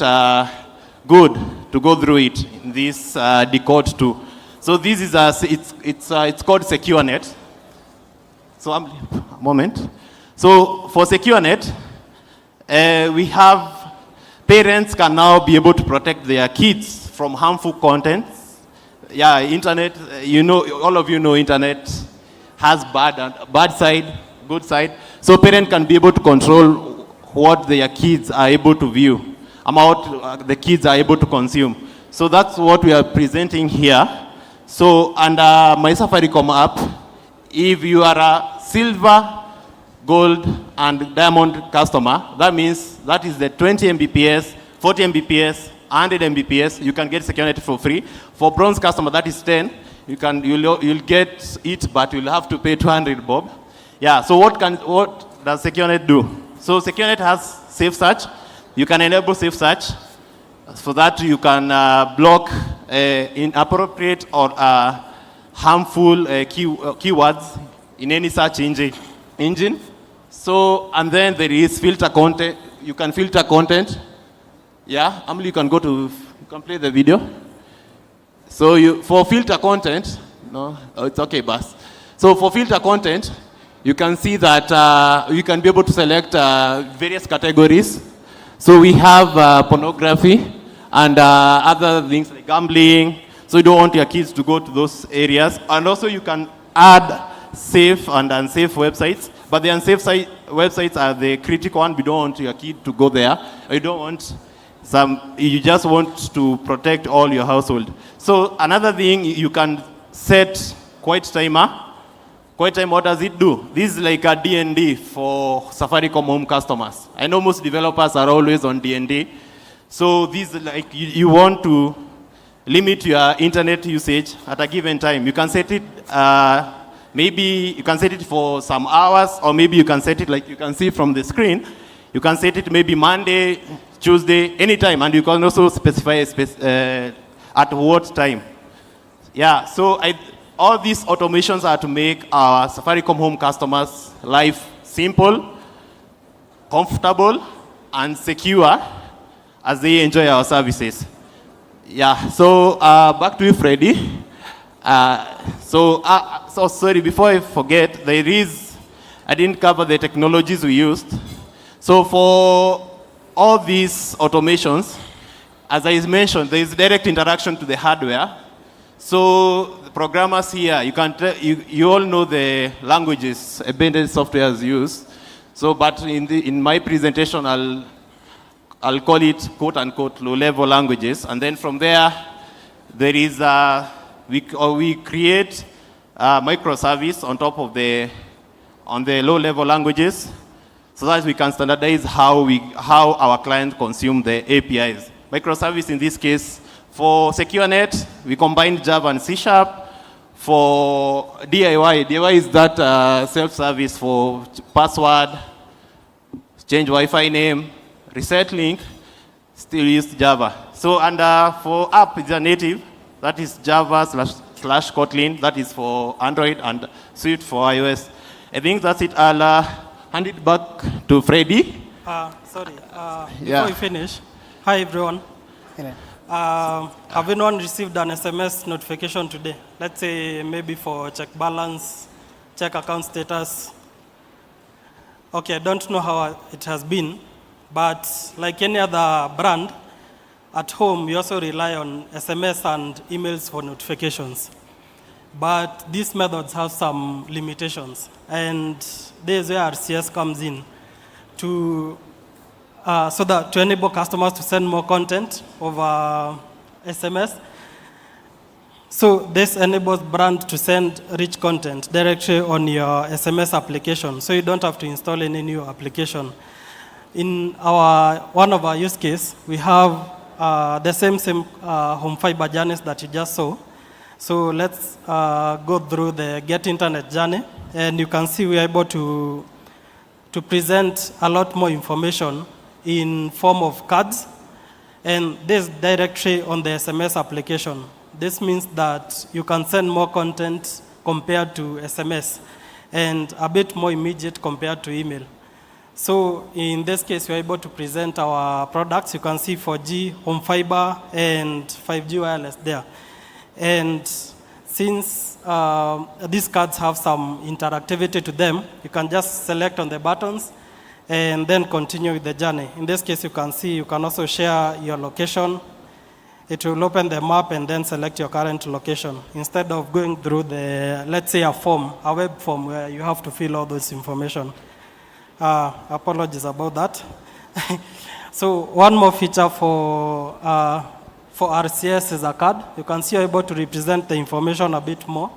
S10: good to go through it in this Decode 2. So this is it's called SecureNet. So a moment. So for SecureNet, we have parents can now be able to protect their kids from harmful content. Yeah, internet, you know, all of you know internet has bad side, good side. So parents can be able to control what their kids are able to view, what the kids are able to consume. So that's what we are presenting here. So under my Safaricom app, if you are a silver, gold, and diamond customer, that means that is the 20 Mbps, 40 Mbps, 100 Mbps, you can get SecureNet for free. For bronze customer, that is 10. You'll get it, but you'll have to pay 200 bob. Yeah, so what does SecureNet do? So SecureNet has safe search. You can enable safe search. For that, you can block inappropriate or harmful keywords in any search engine. So, and then there is filter content. You can filter content. Yeah, Emily, you can you can play the video. So for filter content, no, it's okay, boss. So for filter content, you can see that you can be able to select various categories. So we have pornography and other things like gambling. So you don't want your kids to go to those areas. And also you can add safe and unsafe websites. But the unsafe websites are the critical one. We don't want your kid to go there. You don't want you just want to protect all your household. So another thing, you can set quiet timer. Quiet time, what does it do? This is like a DND for Safaricom home customers. I know most developers are always on DND. So this is like you want to limit your internet usage at a given time. You can set it, maybe you can set it for some hours, or maybe you can set it like you can see from the screen. You can set it maybe Monday, Tuesday, anytime, and you can also specify at what time. Yeah, so all these automations are to make our Safaricom home customers' life simple, comfortable, and secure as they enjoy our services. Yeah, so back to you, Freddie. So sorry, before I forget, I didn't cover the technologies we used. So for all these automations, as I mentioned, there is direct interaction to the hardware. So the programmers here, you all know the languages embedded software is used. So, but in my presentation, I'll call it quote unquote low-level languages, and then from there is we create a microservice on top of the low-level languages, so that we can standardize how our clients consume the APIs. Microservice in this case, for SecureNet, we combined Java and C#. For DIY is that self-service for password, change Wi-Fi name, reset link, still use Java. So, and for app, it's a native, that is Java / Kotlin, that is for Android, and Swift for iOS. I think that's it. I'll hand it back to Freddie.
S8: Before we finish, hi everyone. Have anyone received an SMS notification today? Let's say maybe for check balance, check account status. Okay, I don't know how it has been, but like any other brand, at home we also rely on SMS and emails for notifications. But these methods have some limitations, and this is where RCS comes in to to enable customers to send more content over SMS. So this enables brands to send rich content directly on your SMS application, so you don't have to install any new application. In one of our use case, we have the same home fiber journeys that you just saw. So let's go through the Get Internet journey, and you can see we're able to present a lot more information in form of cards, and this directly on the SMS application. This means that you can send more content compared to SMS, and a bit more immediate compared to email. So in this case, we're able to present our products. You can see 4G, home fiber, and 5G wireless there. And since these cards have some interactivity to them, you can just select on the buttons and then continue with the journey. In this case, you can see you can also share your location. It will open the map and then select your current location, instead of going through let's say a web form where you have to fill all this information. Apologies about that. So one more feature for RCS is a card. You can see you're able to represent the information a bit more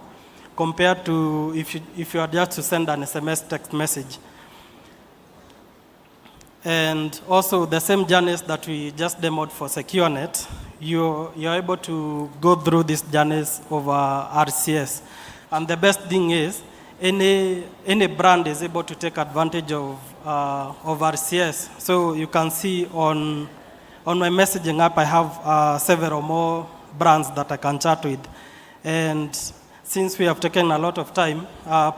S8: compared to if you are just to send an SMS text message. And also the same journeys that we just demoed for SecureNet, you're able to go through these journeys over RCS. And the best thing is, any brand is able to take advantage of RCS. So you can see on my messaging app, I have several more brands that I can chat with. And since we have taken a lot of time,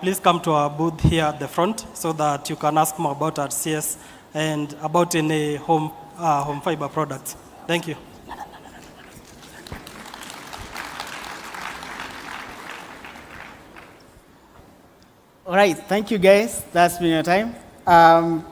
S8: please come to our booth here at the front so that you can ask more about RCS and about any home fiber products. Thank you.
S5: All right, thank you guys. That's been your time.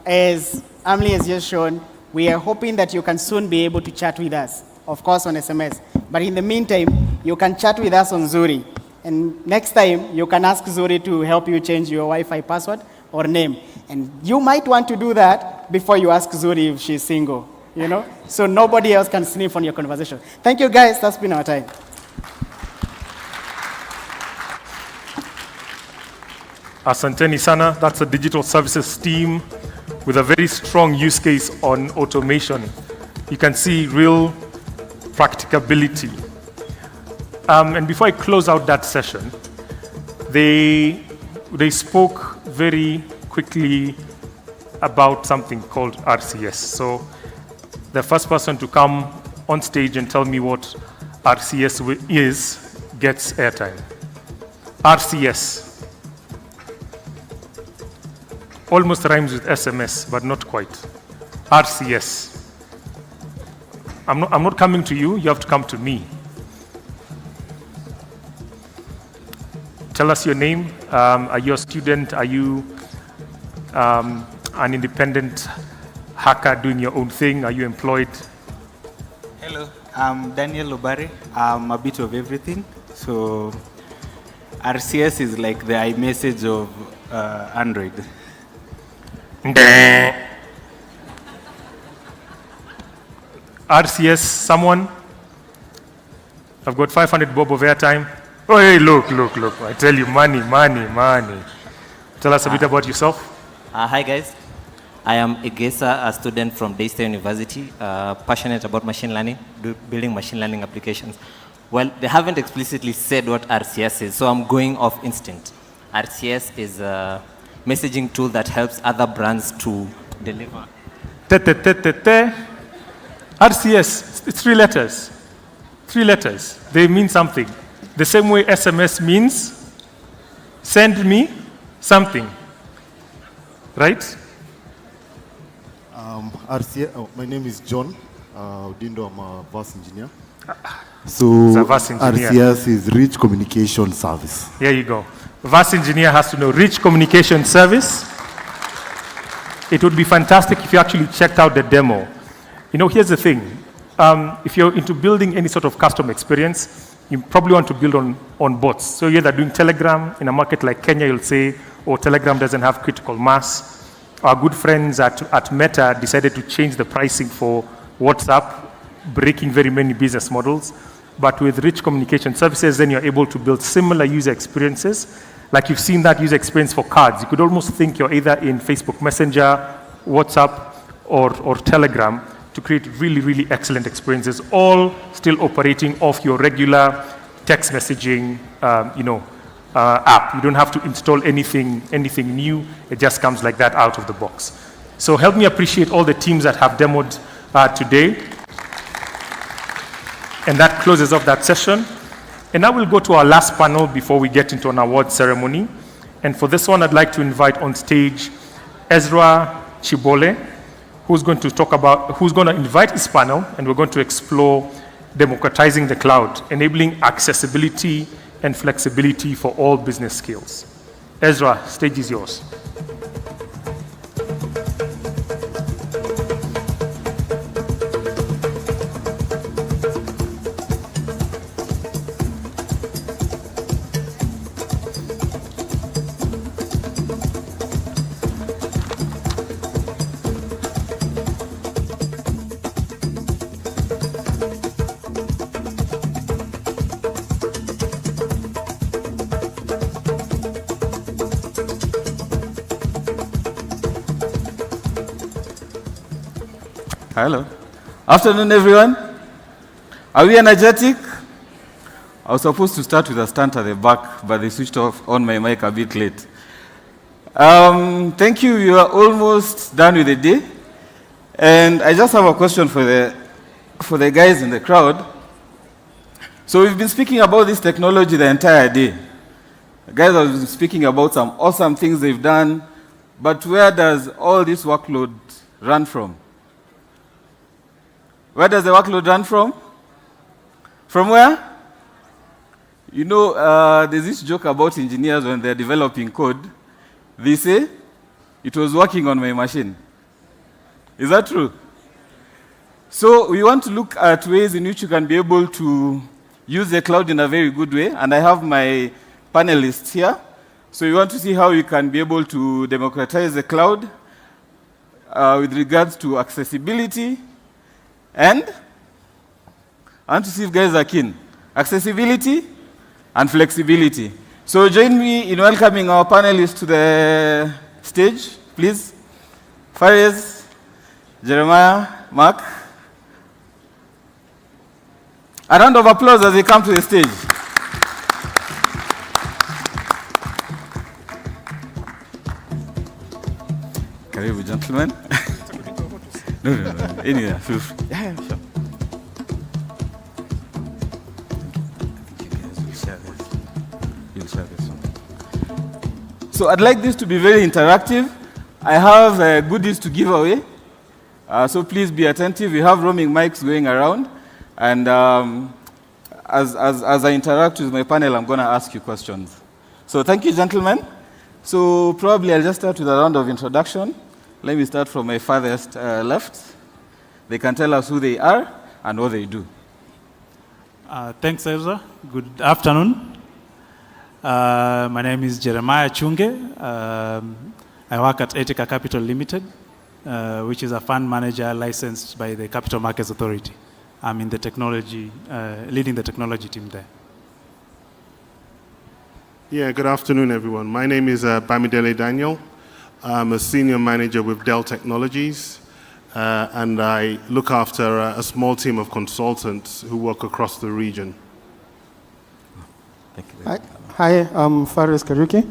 S5: As Amli has just shown, we are hoping that you can soon be able to chat with us, of course on SMS. But in the meantime, you can chat with us on Zuri. And next time, you can ask Zuri to help you change your Wi-Fi password or name. And you might want to do that before you ask Zuri if she's single, you know? So nobody else can sniff on your conversation. Thank you guys, that's been our time.
S3: Asanteni Sana, that's a digital services team with a very strong use case on automation. You can see real practicability. And before I close out that session, they spoke very quickly about something called RCS. So the first person to come on stage and tell me what RCS is gets airtime. RCS. Almost rhymes with SMS, but not quite. RCS. I'm not coming to you, you have to come to me. Tell us your name. Are you a student? Are you an independent hacker doing your own thing? Are you employed?
S13: Hello, I'm Daniel Lobare. I'm a bit of everything. So RCS is like the iMessage of Android.
S3: RCS, someone? I've got 500 bob of airtime. Oh, hey, look. I tell you, money. Tell us a bit about yourself.
S15: Hi, guys. I am Egesa, a student from Daystar University, passionate about machine learning, building machine learning applications. Well, they haven't explicitly said what RCS is, so I'm going off instinct. RCS is a messaging tool that helps other brands to deliver.
S3: RCS, it's 3 letters. 3 letters. They mean something. The same way SMS means send me something. Right?
S19: RCS, my name is John Dindo. I'm a VAS engineer.
S1: So
S3: He's a VAS engineer.
S1: RCS is Rich Communication Service.
S3: Here you go. VAS engineer has to know Rich Communication Service. It would be fantastic if you actually checked out the demo. You know, here's the thing. If you're into building any sort of custom experience, you probably want to build on bots. So you're either doing Telegram. In a market like Kenya, you'll say, oh, Telegram doesn't have critical mass. Our good friends at Meta decided to change the pricing for WhatsApp, breaking very many business models. But with Rich Communication Services, then you're able to build similar user experiences. Like you've seen that user experience for cards. You could almost think you're either in Facebook Messenger, WhatsApp, or Telegram to create really, really excellent experiences, all still operating off your regular text messaging app. You don't have to install anything new. It just comes like that out of the box. So help me appreciate all the teams that have demoed today. And that closes off that session. And now we'll go to our last panel before we get into an award ceremony. And for this one, I'd like to invite on stage Ezra Chibole, who's going to invite his panel, and we're going to explore democratizing the cloud, enabling accessibility and flexibility for all business skills. Ezra, stage is yours.
S12: Hello. Afternoon, everyone. Are we energetic? I was supposed to start with a stunt at the back, but they switched off on my mic a bit late. Thank you. You are almost done with the day. And I just have a question for the guys in the crowd. So we've been speaking about this technology the entire day. The guys have been speaking about some awesome things they've done, but where does all this workload run from? Where does the workload run from? From where? You know, there's this joke about engineers when they're developing code. They say, it was working on my machine. Is that true? So we want to look at ways in which you can be able to use the cloud in a very good way. And I have my panelists here. So we want to see how you can be able to democratize the cloud with regards to accessibility. And I want to see if guys are keen. Accessibility and flexibility. So join me in welcoming our panelists to the stage, please. Fares, Jeremiah, Mark. A round of applause as they come to the stage. Karibu, gentlemen. No. Anyway, feel free. Yeah, sure. You'll share this one. So I'd like this to be very interactive. I have goodies to give away. So please be attentive. We have roaming mics going around. And as I interact with my panel, I'm going to ask you questions. So thank you, gentlemen. So probably I'll just start with a round of introduction. Let me start from my farthest left. They can tell us who they are and what they do.
S16: Thanks, Ezra. Good afternoon. My name is Jeremiah Chunge. I work at Etika Capital Limited, which is a fund manager licensed by the Capital Markets Authority. I'm in the technology, leading the technology team there.
S19: Yeah, good afternoon, everyone. My name is Bamidele Daniel. I'm a senior manager with Dell Technologies, and I look after a small team of consultants who work across the region.
S24: Thank you. Hi, I'm Faris Karuki.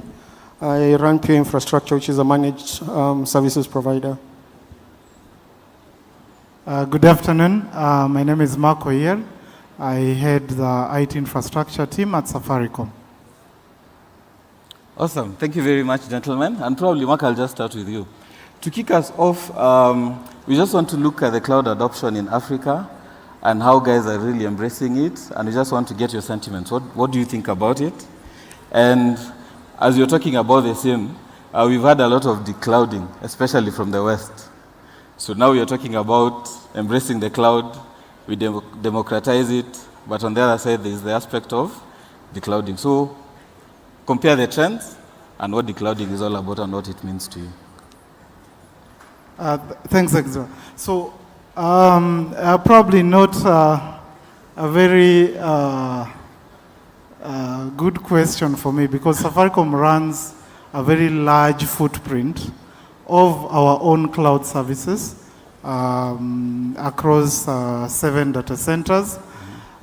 S24: I run Pure Infrastructure, which is a managed services provider.
S25: Good afternoon. My name is Mark Oyer. I head the IT infrastructure team at Safaricom.
S12: Awesome. Thank you very much, gentlemen. And probably, Mark, I'll just start with you. To kick us off, we just want to look at the cloud adoption in Africa and how guys are really embracing it, and we just want to get your sentiments. What do you think about it? And as you're talking about the same, we've had a lot of declouding, especially from the West. So now we are talking about embracing the cloud, we democratize it, but on the other side, there's the aspect of declouding. So compare the trends and what declouding is all about and what it means to you.
S25: Thanks, Exo. So probably not a very good question for me, because Safaricom runs a very large footprint of our own cloud services across 7 data centers.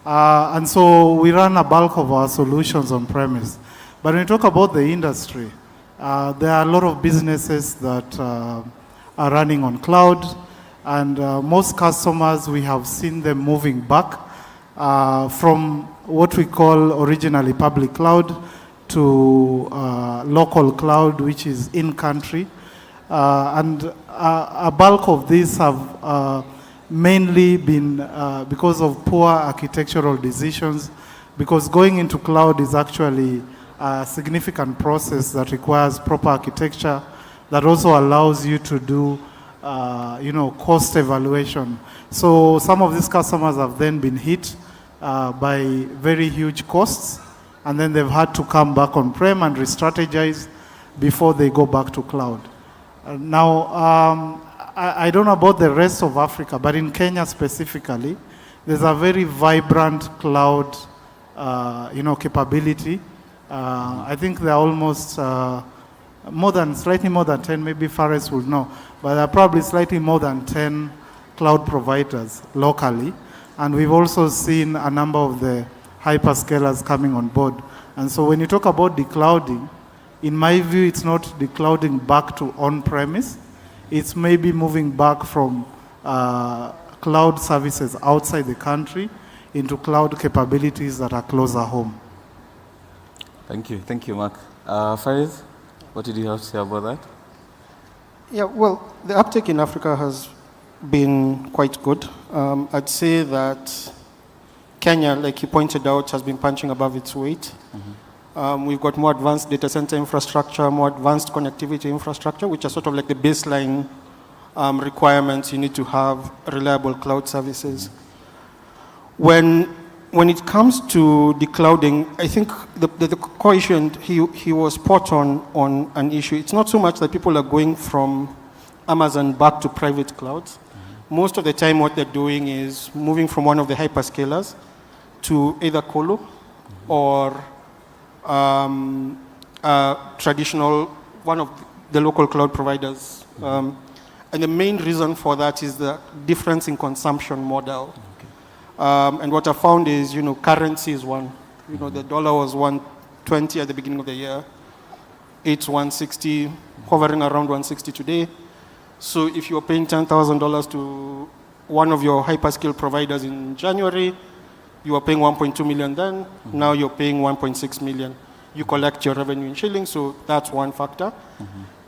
S25: And so we run a bulk of our solutions on premise. But when we talk about the industry, there are a lot of businesses that are running on cloud, and most customers, we have seen them moving back from what we call originally public cloud to local cloud, which is in-country. And a bulk of these have mainly been because of poor architectural decisions, because going into cloud is actually a significant process that requires proper architecture that also allows you to do cost evaluation. So some of these customers have then been hit by very huge costs, and then they've had to come back on-prem and re-strategize before they go back to cloud. Now, I don't know about the rest of Africa, but in Kenya specifically, there's a very vibrant cloud capability. I think there are almost slightly more than 10, maybe Fares will know, but there are probably slightly more than 10 cloud providers locally. And we've also seen a number of the hyperscalers coming on board. And so when you talk about declouding, in my view, it's not declouding back to on-premise. It's maybe moving back from cloud services outside the country into cloud capabilities that are closer home.
S12: Thank you, Mark. Faris, what did you have to say about that?
S24: Yeah, well, the uptake in Africa has been quite good. I'd say that Kenya, like you pointed out, has been punching above its weight. We've got more advanced data center infrastructure, more advanced connectivity infrastructure, which are sort of like the baseline requirements you need to have reliable cloud services. When it comes to declouding, I think the core issue, and he was spot on an issue, it's not so much that people are going from Amazon back to private clouds. Most of the time what they're doing is moving from one of the hyperscalers to either colo or traditional, one of the local cloud providers. And the main reason for that is the difference in consumption model. And what I found is, currency is one. The dollar was 120 at the beginning of the year. It's 160, hovering around 160 today. So if you're paying $10,000 to one of your hyperscale providers in January, you were paying 1.2 million then, now you're paying 1.6 million. You collect your revenue in shillings, so that's one factor.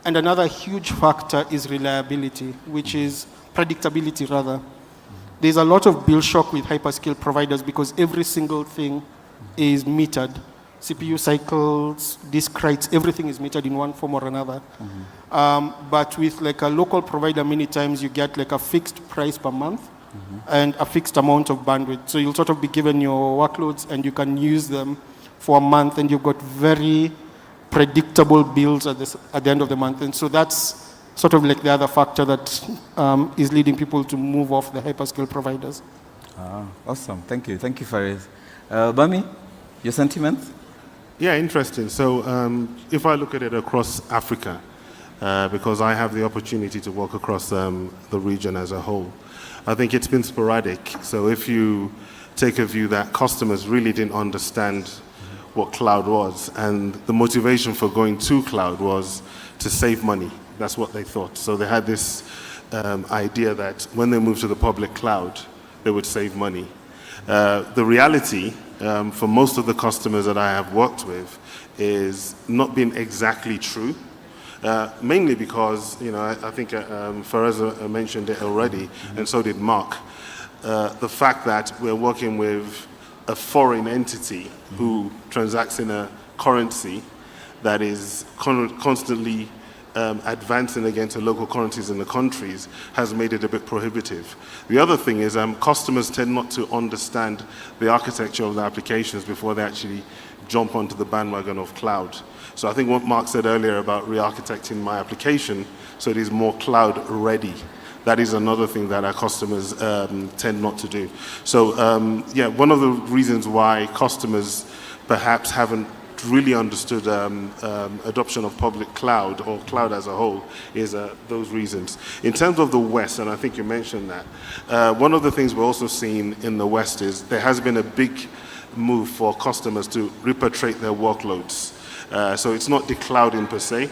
S24: And another huge factor is reliability, which is predictability rather. There's a lot of bill shock with hyperscale providers because every single thing is metered. CPU cycles, disk writes, everything is metered in one form or another. But with like a local provider, many times you get like a fixed price per month and a fixed amount of bandwidth. So you'll sort of be given your workloads and you can use them for a month, and you've got very predictable bills at the end of the month. And so that's sort of like the other factor that is leading people to move off the hyperscale providers.
S12: Awesome. Thank you, Faris. Bami, your sentiments?
S19: Yeah, interesting. So if I look at it across Africa, because I have the opportunity to work across the region as a whole, I think it's been sporadic. So if you take a view that customers really didn't understand what cloud was, and the motivation for going to cloud was to save money. That's what they thought. So they had this idea that when they moved to the public cloud, they would save money. The reality for most of the customers that I have worked with is not been exactly true, mainly because, I think Faraz mentioned it already, and so did Mark. the fact that we're working with a foreign entity who transacts in a currency that is constantly advancing against the local currencies in the countries has made it a bit prohibitive. The other thing is customers tend not to understand the architecture of the applications before they actually jump onto the bandwagon of cloud. So I think what Mark said earlier about re-architecting my application so it is more cloud ready, that is another thing that our customers tend not to do. So yeah, one of the reasons why customers perhaps haven't really understood adoption of public cloud or cloud as a whole is those reasons. In terms of the West, and I think you mentioned that, one of the things we're also seeing in the West is there has been a big move for customers to repatriate their workloads. So it's not declouding per se,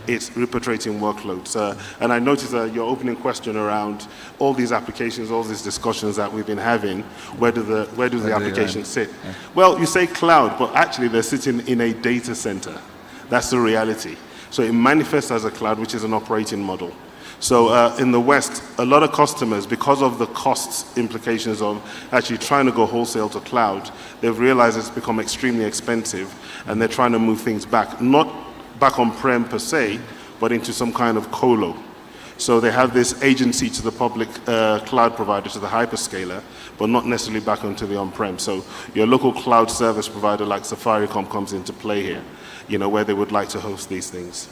S19: it's repatriating workloads. And I noticed your opening question around all these applications, all these discussions that we've been having, where do the applications sit? Yeah. Well, you say cloud, but actually they're sitting in a data center. That's the reality. So it manifests as a cloud, which is an operating model. So in the West, a lot of customers, because of the cost implications of actually trying to go wholesale to cloud, they've realized it's become extremely expensive, and they're trying to move things back, not back on-prem per se, but into some kind of colo. So they have this agency to the public cloud provider, to the hyperscaler, but not necessarily back onto the on-prem. So your local cloud service provider like Safaricom comes into play here, where they would like to host these things.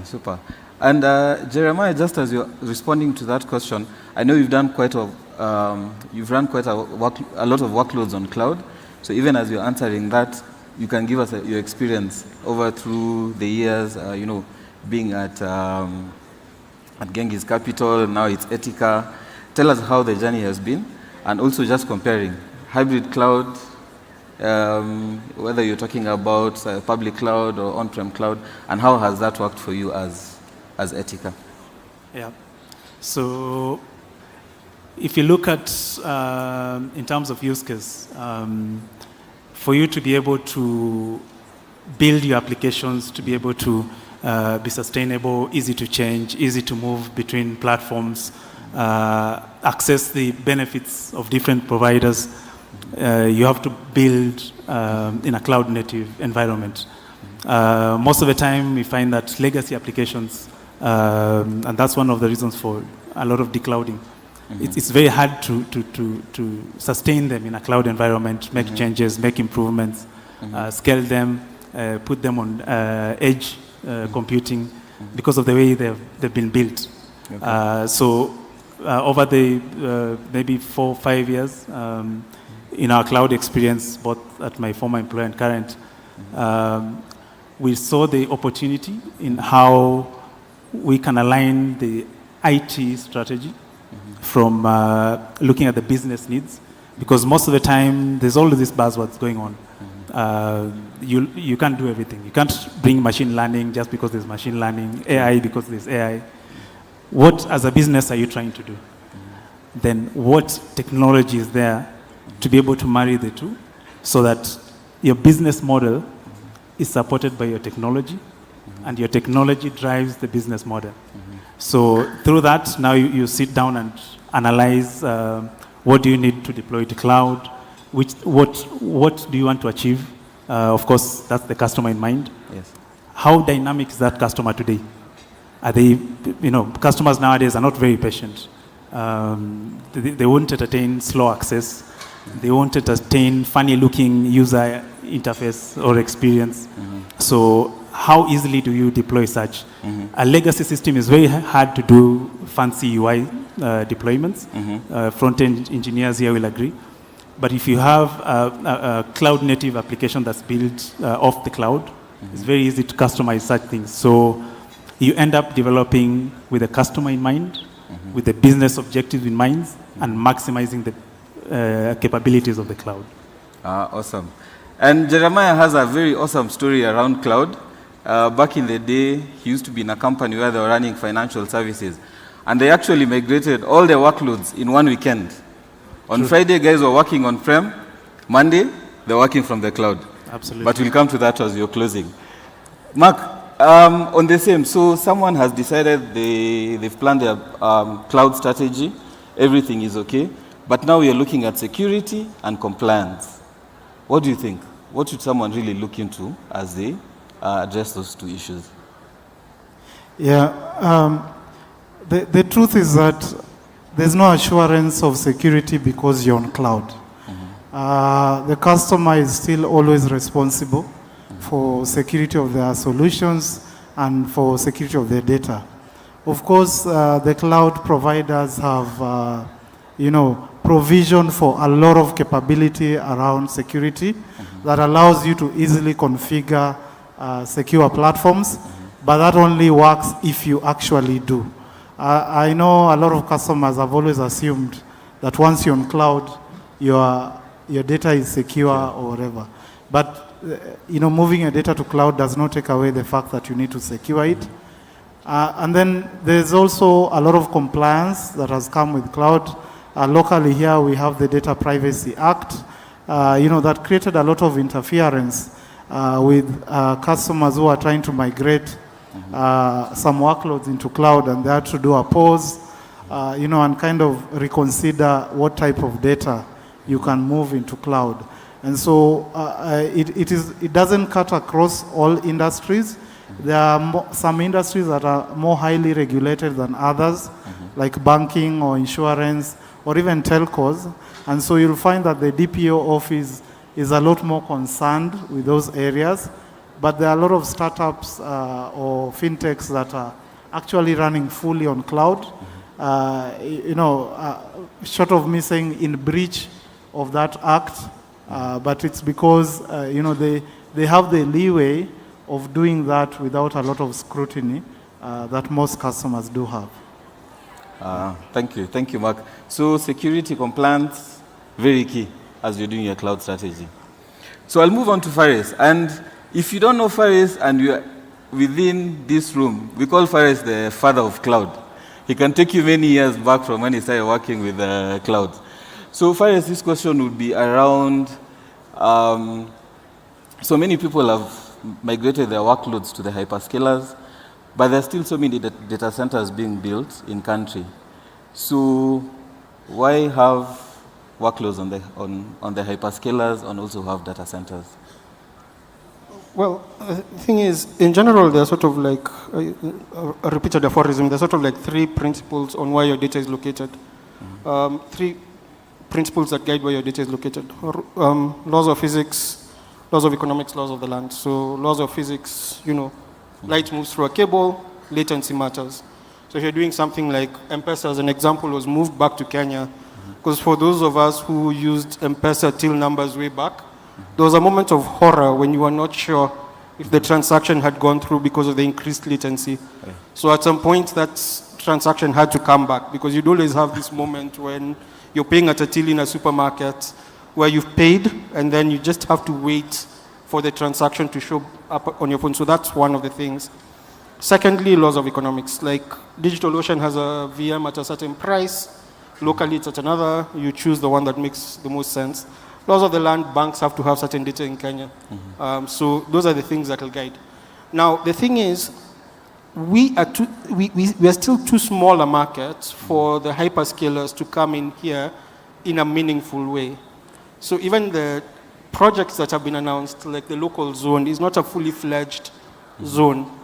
S12: Super. And Jeremiah, just as you're responding to that question, I know you've done quite a lot of workloads on cloud. So even as you're answering that, you can give us your experience over through the years, being at Genghis Capital, now it's Etika. Tell us how the journey has been, and also just comparing hybrid cloud, whether you're talking about public cloud or on-prem cloud, and how has that worked for you as Etika?
S16: Yeah. So if you look at, in terms of use case, for you to be able to build your applications, to be able to be sustainable, easy to change, easy to move between platforms, access the benefits of different providers, you have to build in a cloud-native environment. Most of the time, we find that legacy applications, and that's one of the reasons for a lot of declouding. It's very hard to sustain them in a cloud environment, make changes, make improvements, scale them, put them on edge computing because of the way they've been built. Okay. So over the maybe 4 or 5 years, in our cloud experience, both at my former employer and current, we saw the opportunity in how we can align the IT strategy from looking at the business needs, because most of the time there's all of these buzzwords going on. You can't do everything. You can't bring machine learning just because there's machine learning, AI because there's AI. What, as a business, are you trying to do? Then what technology is there to be able to marry the two so that your business model is supported by your technology and your technology drives the business model. So through that, now you sit down and analyze what do you need to deploy to cloud, what do you want to achieve? Of course, that's the customer in mind.
S12: Yes.
S16: How dynamic is that customer today? Are they, customers nowadays are not very patient. They won't entertain slow access. They won't entertain funny-looking user interface or experience. So how easily do you deploy such? A legacy system is very hard to do fancy UI deployments. Front-end engineers here will agree. But if you have a cloud-native application that's built off the cloud, it's very easy to customize such things. So you end up developing with the customer in mind, with the business objectives in mind, and maximizing the capabilities of the cloud.
S12: Awesome. And Jeremiah has a very awesome story around cloud. Back in the day, he used to be in a company where they were running financial services. And they actually migrated all their workloads in one weekend. On Friday, guys were working on-prem. Monday, they're working from the cloud.
S16: Absolutely.
S12: But we'll come to that as you're closing. Mark, on the same, so someone has decided they've planned their cloud strategy. Everything is okay. But now we are looking at security and compliance. What do you think? What should someone really look into as they address those two issues?
S25: Yeah, the truth is that there's no assurance of security because you're on cloud. The customer is still always responsible for security of their solutions and for security of their data. Of course, the cloud providers have, provision for a lot of capability around security that allows you to easily configure secure platforms, but that only works if you actually do. I know a lot of customers have always assumed that once you're on cloud, your data is secure or whatever. But moving your data to cloud does not take away the fact that you need to secure it. And then there's also a lot of compliance that has come with cloud. Locally here we have the Data Privacy Act, that created a lot of interference with customers who are trying to migrate some workloads into cloud, and they had to do a pause, and kind of reconsider what type of data you can move into cloud. And so it doesn't cut across all industries. There are some industries that are more highly regulated than others, like banking or insurance or even telcos. And so you'll find that the DPO office is a lot more concerned with those areas. But there are a lot of startups or fintechs that are actually running fully on cloud. Short of me saying in breach of that act, but it's because they have the leeway of doing that without a lot of scrutiny that most customers do have.
S12: Thank you, Mark. So security compliance, very key as you're doing your cloud strategy. So I'll move on to Faris. And if you don't know Faris and you're within this room, we call Faris the father of cloud. He can take you many years back from when he started working with cloud. So Faris, this question would be around, so many people have migrated their workloads to the hyperscalers, but there are still so many data centers being built in country. So why have workloads on the hyperscalers and also have data centers?
S24: Well, the thing is, in general, there's sort of like a repeated aphorism. There's sort of like three principles on where your data is located. Three principles that guide where your data is located. Laws of physics, laws of economics, laws of the land. So laws of physics, light moves through a cable, latency matters. So if you're doing something like M-Pesa, as an example, was moved back to Kenya, because for those of us who used M-Pesa till numbers way back, there was a moment of horror when you were not sure if the transaction had gone through because of the increased latency. So at some point, that transaction had to come back, because you'd always have this moment when you're paying at a till in a supermarket where you've paid, and then you just have to wait for the transaction to show up on your phone. So that's one of the things. Secondly, laws of economics. Like DigitalOcean has a VM at a certain price. Locally, it's at another. You choose the one that makes the most sense. Laws of the land, banks have to have certain data in Kenya. So those are the things that will guide. Now, the thing is, we are still too small a market for the hyperscalers to come in here in a meaningful way. So even the projects that have been announced, like the local zone, is not a fully fledged zone.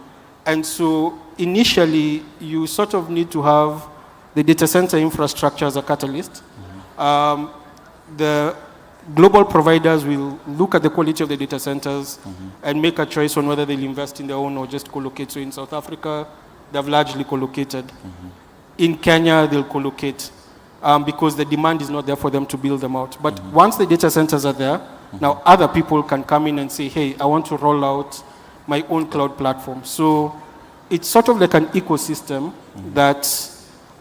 S24: And so initially, you sort of need to have the data center infrastructure as a catalyst. The global providers will look at the quality of the data centers and make a choice on whether they'll invest in their own or just co-locate. So in South Africa, they've largely co-located. In Kenya, they'll co-locate because the demand is not there for them to build them out. But once the data centers are there, now other people can come in and say, hey, I want to roll out my own cloud platform. So it's sort of like an ecosystem that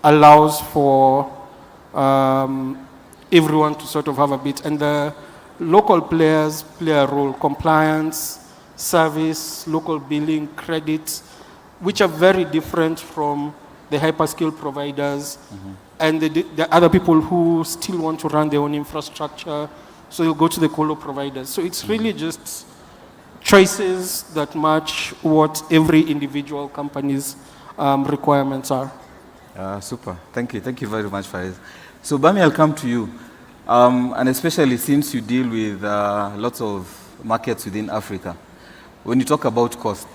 S24: allows for everyone to sort of have a bit. And the local players play a role: compliance, service, local billing, credit, which are very different from the hyperscale providers and the other people who still want to run their own infrastructure. So you'll go to the colo providers. So it's really just choices that match what every individual company's requirements are.
S12: Super. Thank you. Thank you very much, Faris. So Bami, I'll come to you. And especially since you deal with lots of markets within Africa, when you talk about cost,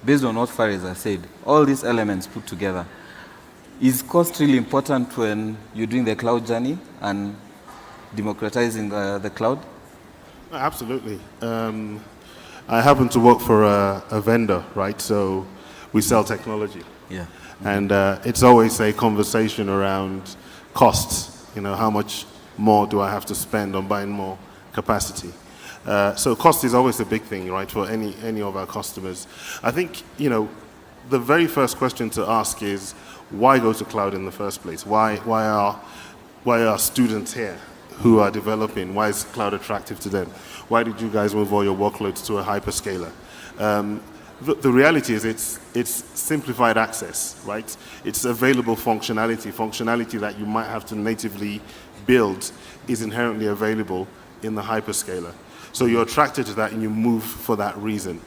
S12: based on what Faris has said, all these elements put together, is cost really important when you're doing the cloud journey and democratizing the cloud?
S19: Absolutely. I happen to work for a vendor, right? So we sell technology.
S12: Yeah.
S19: And it's always a conversation around costs. You know, how much more do I have to spend on buying more capacity? So cost is always a big thing, right, for any of our customers. I think, you know, the very first question to ask is, why go to cloud in the first place? Why are students here who are developing? Why is cloud attractive to them? Why did you guys move all your workloads to a hyperscaler? The reality is it's simplified access, right? It's available functionality that you might have to natively build is inherently available in the hyperscaler. So you're attracted to that and you move for that reason.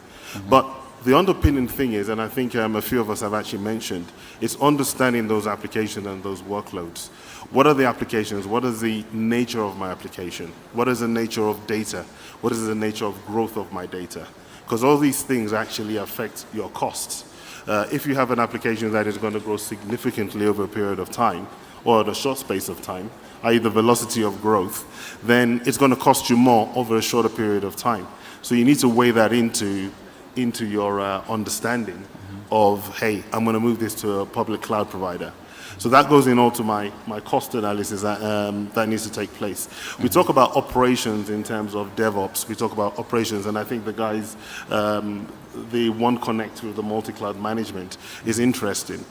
S19: But the underpinning thing is, and I think a few of us have actually mentioned, it's understanding those applications and those workloads. What are the applications? What is the nature of my application? What is the nature of data? What is the nature of growth of my data? Because all these things actually affect your costs. If you have an application that is going to grow significantly over a period of time, or in a short space of time, i.e. the velocity of growth, then it's going to cost you more over a shorter period of time. So you need to weigh that into your understanding of, hey, I'm going to move this to a public cloud provider. So that goes in also my cost analysis that needs to take place. We talk about operations in terms of DevOps. We talk about operations, and I think the guys, the one connect with the multi-cloud management is interesting.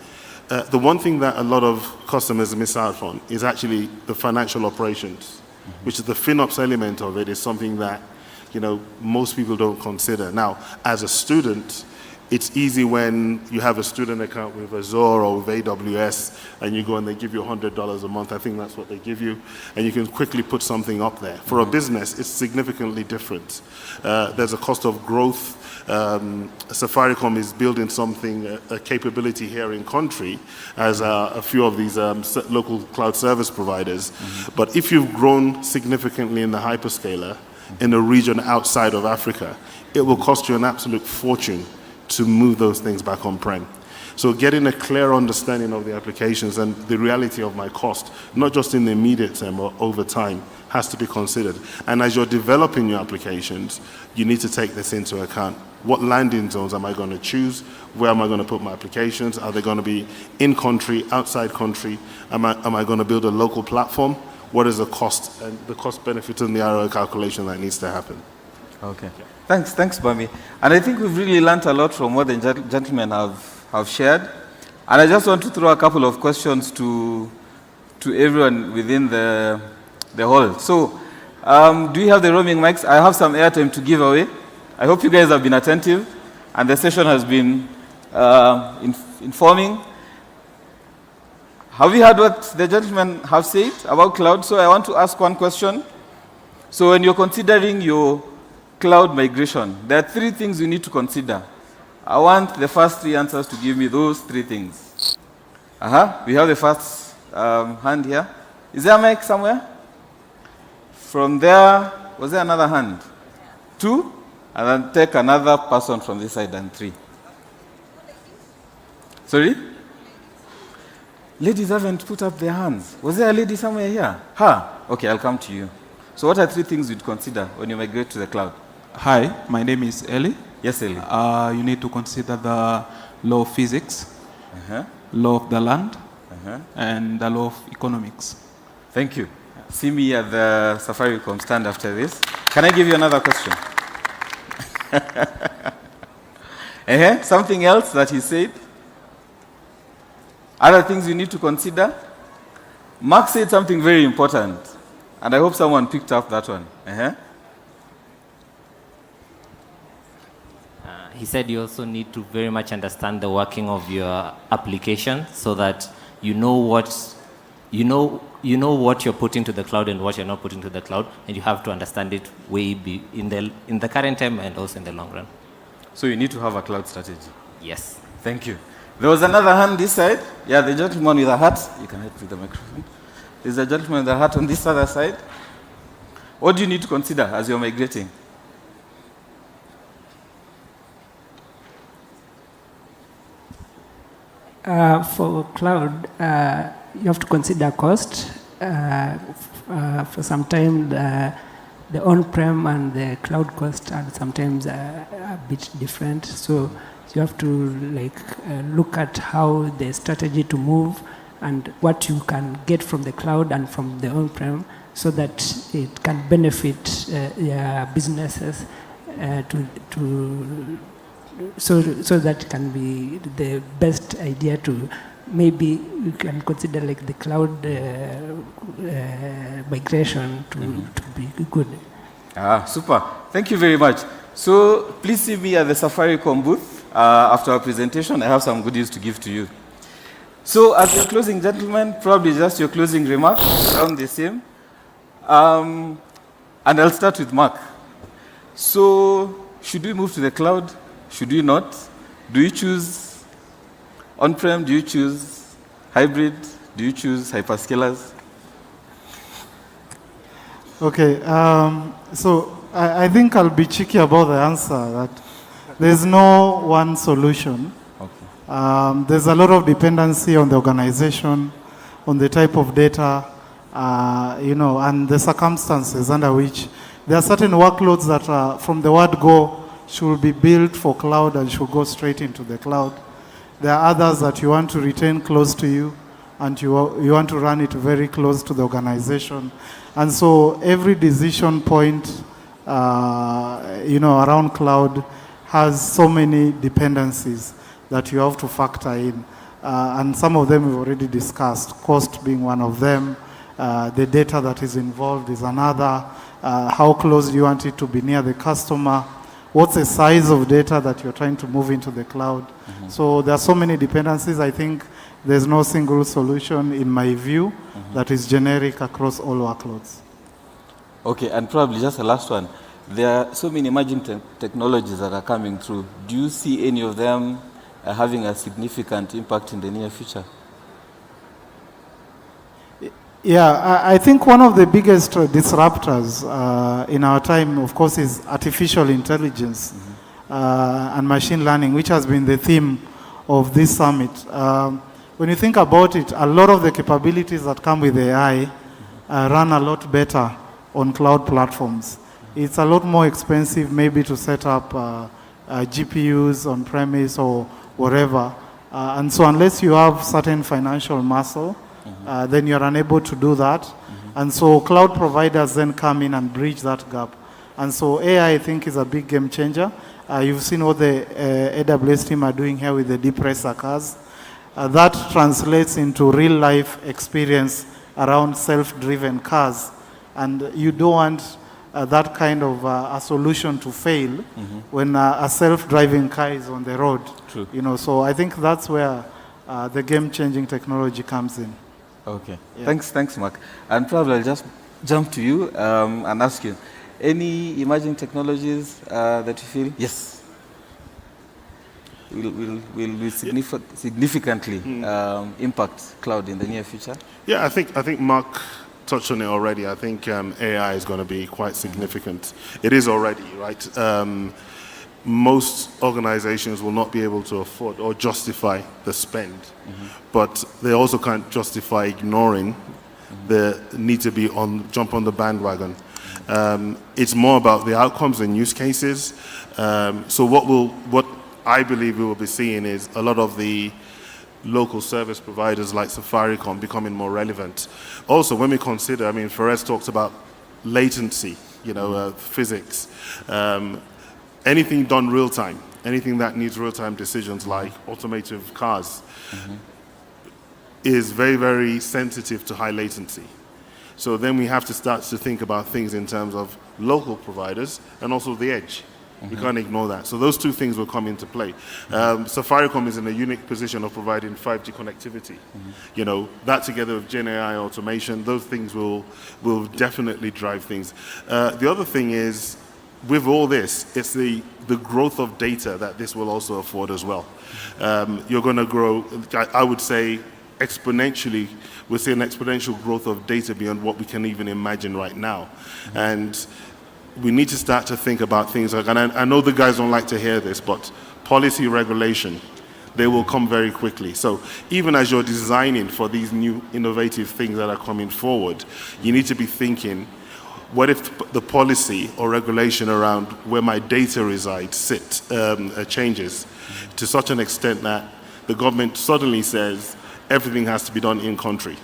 S19: The one thing that a lot of customers miss out on is actually the financial operations, which is the FinOps element of it is something that, you know, most people don't consider. Now, as a student, it's easy when you have a student account with Azure or with AWS and you go and they give you $100 a month. I think that's what they give you. And you can quickly put something up there. For a business, it's significantly different. There's a cost of growth. Safaricom is building something, a capability here in country as a few of these local cloud service providers. But if you've grown significantly in the hyperscaler in a region outside of Africa, it will cost you an absolute fortune to move those things back on-prem. So getting a clear understanding of the applications and the reality of my cost, not just in the immediate term or over time, has to be considered. And as you're developing your applications, you need to take this into account. What landing zones am I going to choose? Where am I going to put my applications? Are they going to be in country, outside country? Am I going to build a local platform? What is the cost and the cost benefit and the ROI calculation that needs to happen?
S12: Okay. Thanks, Bami. And I think we've really learned a lot from what the gentlemen have shared. And I just want to throw a couple of questions to everyone within the hall. So, do you have the roaming mics? I have some airtime to give away. I hope you guys have been attentive and the session has been informing. Have you heard what the gentlemen have said about cloud? So I want to ask one question. So when you're considering your cloud migration, there are 3 things you need to consider. I want the first 3 answers to give me those 3 things. We have the first hand here. Is there a mic somewhere? From there, was there another hand? 2? And then take another person from this side and 3. Sorry? Ladies haven't put up their hands. Was there a lady somewhere here? Okay, I'll come to you. So what are 3 things you'd consider when you migrate to the cloud?
S4: Hi, my name is Eli.
S12: Yes, Eli.
S4: You need to consider the law of physics, law of the land, and the law of economics.
S12: Thank you. See me at the Safaricom stand after this. Can I give you another question? Something else that he said? Other things you need to consider? Mark said something very important, and I hope someone picked up that one.
S15: He said you also need to very much understand the working of your application so that you know what you're putting to the cloud and what you're not putting to the cloud, and you have to understand it in the current time and also in the long run.
S12: So you need to have a cloud strategy.
S15: Yes.
S12: Thank you. There was another hand this side. Yeah, the gentleman with a hat. You can help with the microphone. There's a gentleman with a hat on this other side. What do you need to consider as you're migrating?
S14: For cloud, you have to consider cost. For some time, the on-prem and the cloud cost are sometimes a bit different. So you have to look at how the strategy to move and what you can get from the cloud and from the on-prem, so that it can benefit your businesses so that can be the best idea to maybe you can consider the cloud migration to be good.
S12: Super. Thank you very much. So please see me at the Safaricom booth. After our presentation, I have some goodies to give to you. So as your closing, gentlemen, probably just your closing remarks around the same. And I'll start with Mark. So should we move to the cloud? Should we not? Do you choose on-prem? Do you choose hybrid? Do you choose hyperscalers?
S25: Okay, so I think I'll be cheeky about the answer that there's no one solution. Okay. There's a lot of dependency on the organization, on the type of data, and the circumstances under which there are certain workloads that are, from the word go, should be built for cloud and should go straight into the cloud. There are others that you want to retain close to you and you want to run it very close to the organization. And so every decision point, around cloud has so many dependencies that you have to factor in. And some of them we've already discussed, cost being one of them, the data that is involved is another, how close do you want it to be near the customer, what's the size of data that you're trying to move into the cloud. Mm-hmm. So there are so many dependencies. I think there's no single solution, in my view, that is generic across all workloads.
S12: Okay, and probably just the last one. There are so many emerging technologies that are coming through. Do you see any of them having a significant impact in the near future?
S25: Yeah, I think one of the biggest disruptors in our time, of course, is artificial intelligence and machine learning, which has been the theme of this summit. When you think about it, a lot of the capabilities that come with AI run a lot better on cloud platforms. It's a lot more expensive maybe to set up GPUs on premise or whatever. And so unless you have certain financial muscle, then you're unable to do that. And so cloud providers then come in and bridge that gap. And so AI, I think, is a big game changer. You've seen what the AWS team are doing here with the deep racer cars. That translates into real life experience around self-driven cars. And you don't want that kind of a solution to fail when a self-driving car is on the road.
S12: True.
S25: So I think that's where the game-changing technology comes in.
S12: Okay. Yeah. Thanks, Mark. And probably I'll just jump to you and ask you, any emerging technologies that you feel, yes, will significantly impact cloud in the near future?
S19: Yeah, I think Mark touched on it already. I think AI is going to be quite significant. It is already, right? Most organizations will not be able to afford or justify the spend, but they also can't justify ignoring the need to be jump on the bandwagon. It's more about the outcomes and use cases. So what I believe we will be seeing is a lot of the local service providers like Safaricom becoming more relevant. Also, when we consider, Ferez talked about latency, physics. Anything done real time, anything that needs real time decisions like automotive cars is very, very sensitive to high latency. So then we have to start to think about things in terms of local providers and also the edge. We can't ignore that. So those two things will come into play. Safaricom is in a unique position of providing 5G connectivity. That together with Gen AI automation, those things will definitely drive things. The other thing is, with all this, it's the growth of data that this will also afford as well. You're going to grow, I would say, exponentially, we're seeing exponential growth of data beyond what we can even imagine right now. And we need to start to think about things like, and I know the guys don't like to hear this, but policy regulation, they will come very quickly. So even as you're designing for these new innovative things that are coming forward, you need to be thinking, what if the policy or regulation around where my data resides changes to such an extent that the government suddenly says everything has to be done in country.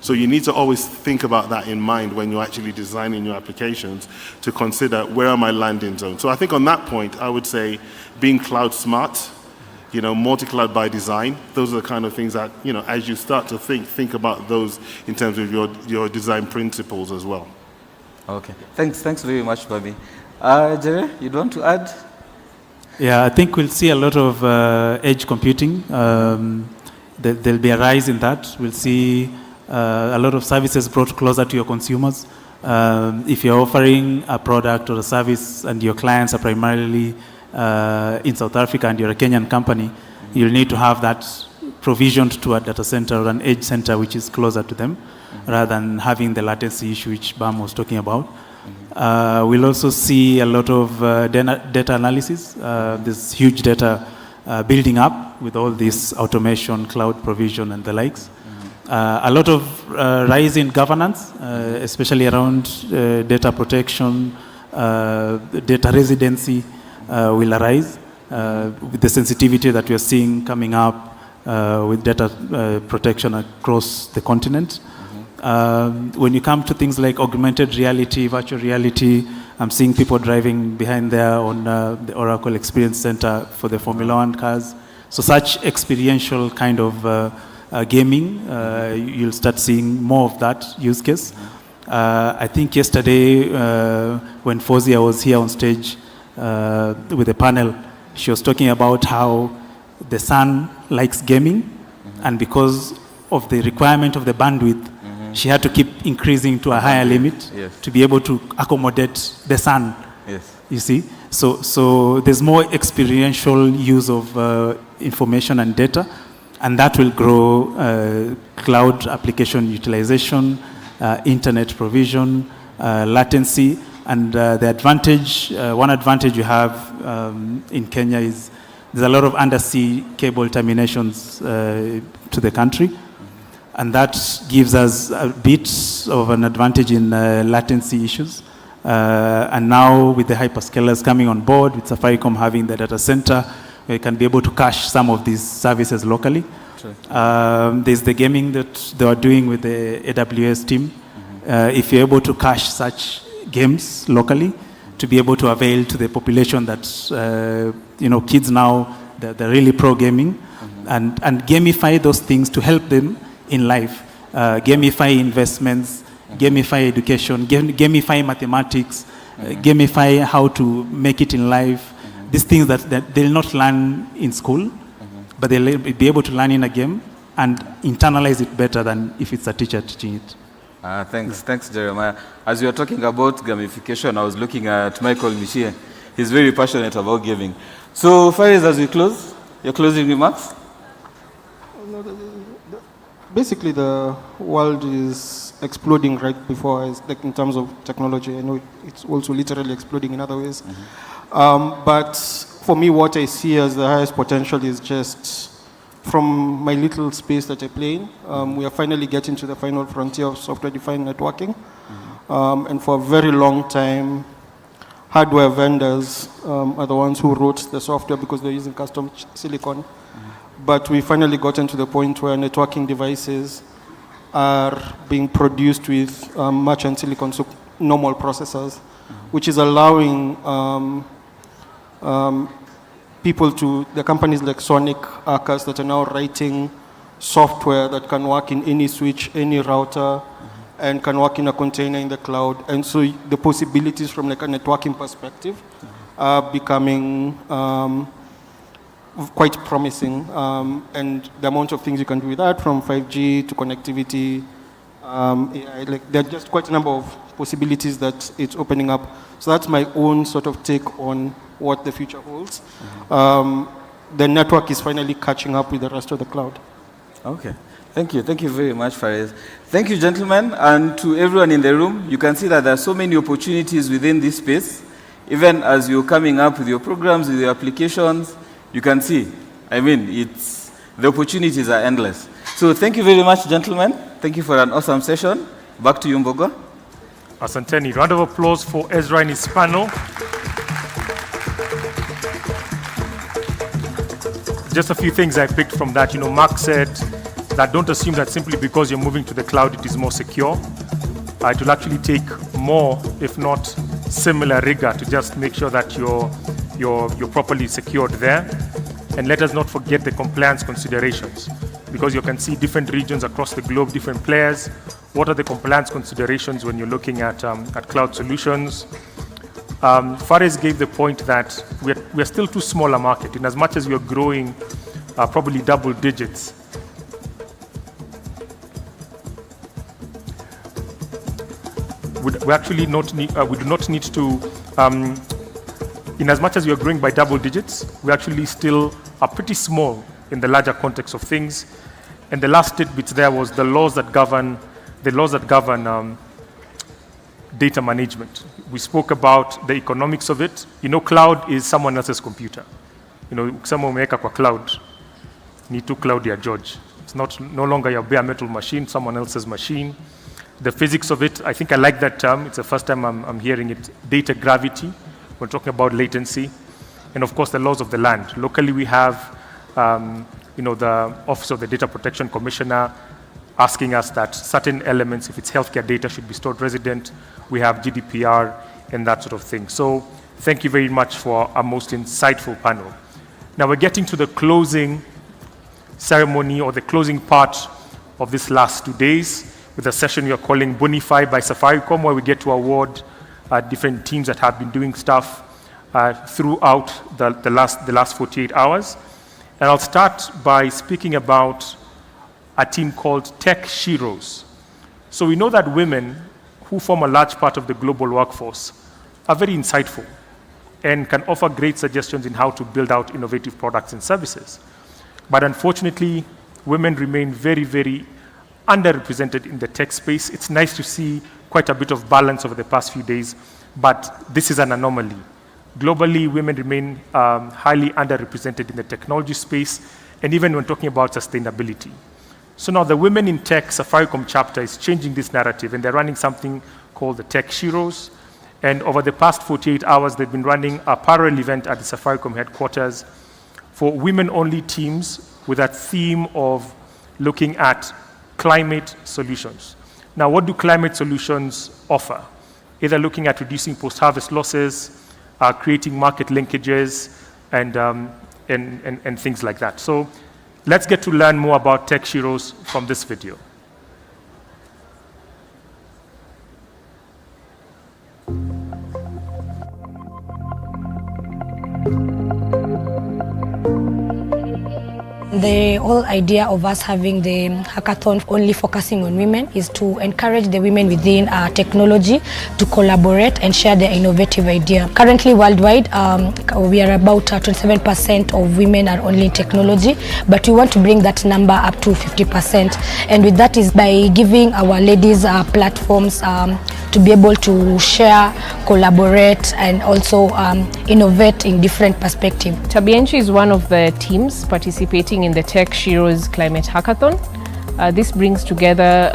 S19: So you need to always think about that in mind when you're actually designing your applications, to consider where are my landing zones. So I think on that point, I would say being cloud smart, multi-cloud by design, those are the kind of things that, as you start to think about those in terms of your design principles as well.
S12: Okay, thanks very much, Bobby. Jerry, you want to add?
S16: Yeah, I think we'll see a lot of edge computing. There'll be a rise in that. We'll see a lot of services brought closer to your consumers. If you're offering a product or a service and your clients are primarily in South Africa and you're a Kenyan company, you'll need to have that provisioned to a data center or an edge center which is closer to them, rather than having the latency issue which Bam was talking about. We'll also see a lot of data analysis. There's huge data building up with all this automation, cloud provision, and the likes. A lot of rise in governance, especially around data protection, data residency will arise with the sensitivity that we are seeing coming up with data protection across the continent. When you come to things like augmented reality, virtual reality, I'm seeing people driving behind there on the Oracle Experience Center for the Formula 1 cars. So such experiential kind of gaming, you'll start seeing more of that use case. I think yesterday when Fozia was here on stage with the panel, she was talking about how the son likes gaming, and because of the requirement of the bandwidth, she had to keep increasing to a higher limit to be able to accommodate the sun.
S12: Yes.
S16: You see? So there's more experiential use of information and data, and that will grow cloud application utilization, internet provision, latency, and the advantage, one advantage you have in Kenya is there's a lot of undersea cable terminations to the country. And that gives us a bit of an advantage in latency issues. And now with the hyperscalers coming on board, with Safaricom having the data center, we can be able to cache some of these services locally. There's the gaming that they are doing with the AWS team. If you're able to cache such games locally, to be able to avail to the population that, kids now, they're really pro gaming, and gamify those things to help them in life, gamify investments, gamify education, gamify mathematics, gamify how to make it in life. These things that they'll not learn in school, but they'll be able to learn in a game and internalize it better than if it's a teacher teaching it.
S12: Thanks, Jeremiah. As you were talking about gamification, I was looking at Michael Michie. He's very passionate about gaming. So, Faris, as we close, your closing remarks?
S24: Basically, the world is exploding right before us, like in terms of technology. I know it's also literally exploding in other ways. But for me, what I see as the highest potential is just from my little space that I play in. We are finally getting to the final frontier of software-defined networking. And for a very long time, hardware vendors are the ones who wrote the software because they're using custom silicon. But we finally gotten to the point where networking devices are being produced with merchant silicon, so normal processors, which is allowing people the companies like Sonic, Arcus, that are now writing software that can work in any switch, any router, and can work in a container in the cloud. And so the possibilities from like a networking perspective are becoming quite promising, and the amount of things you can do with that, from 5G to connectivity, there are just quite a number of possibilities that it's opening up. So that's my own sort of take on what the future holds. The network is finally catching up with the rest of the cloud.
S12: Okay. Thank you very much, Fares. Thank you, gentlemen, and to everyone in the room. You can see that there are so many opportunities within this space. Even as you're coming up with your programs, with your applications, you can see, the opportunities are endless. So thank you very much, gentlemen. Thank you for an awesome session. Back to you, Mbogo.
S3: Asanteni. Round of applause for Ezra and his panel. Just a few things I picked from that. Mark said that don't assume that simply because you're moving to the cloud, it is more secure. It will actually take more, if not similar rigor, to just make sure that you're properly secured there. And let us not forget the compliance considerations, because you can see different regions across the globe, different players. What are the compliance considerations when you're looking at cloud solutions? Fares gave the point that we're still too small a market, in as much as we are growing probably double digits. We actually we do not need to, in as much as we are growing by double digits, we actually still are pretty small in the larger context of things. And the last tidbit there was the laws that govern data management. We spoke about the economics of it. Cloud is someone else's computer. Someone umeweka kwa cloud, need to cloud your George. It's no longer your bare metal machine, someone else's machine. The physics of it, I think I like that term. It's the first time I'm hearing it. Data gravity. We're talking about latency. And of course, the laws of the land. Locally, we have the Office of the Data Protection Commissioner asking us that certain elements, if it's healthcare data, should be stored resident. We have GDPR and that sort of thing. So thank you very much for our most insightful panel. Now we're getting to the closing ceremony, or the closing part of this last 2 days, with a session we are calling Bonify by Safaricom, where we get to award different teams that have been doing stuff throughout the last 48 hours. And I'll start by speaking about a team called Tech Sheroes. So we know that women, who form a large part of the global workforce, are very insightful and can offer great suggestions in how to build out innovative products and services. But unfortunately, women remain very, very underrepresented in the tech space. It's nice to see quite a bit of balance over the past few days, but this is an anomaly. Globally, women remain highly underrepresented in the technology space, and even when talking about sustainability. So now the Women in Tech Safaricom chapter is changing this narrative, and they're running something called the Tech Sheroes. And over the past 48 hours, they've been running a parallel event at the Safaricom headquarters for women-only teams with a theme of looking at climate solutions. Now, what do climate solutions offer? Either looking at reducing post-harvest losses, creating market linkages, and things like that. So let's get to learn more about Tech Sheroes from this video.
S17: The whole idea of us having the hackathon only focusing on women is to encourage the women within technology to collaborate and share their innovative idea. Currently worldwide, we are about 27% of women are only in technology, but we want to bring that number up to 50%. And with that is by giving our ladies platforms to be able to share, collaborate, and also innovate in different perspectives.
S18: Tabienchi is one of the teams participating in the Tech Sheroes Climate Hackathon. This brings together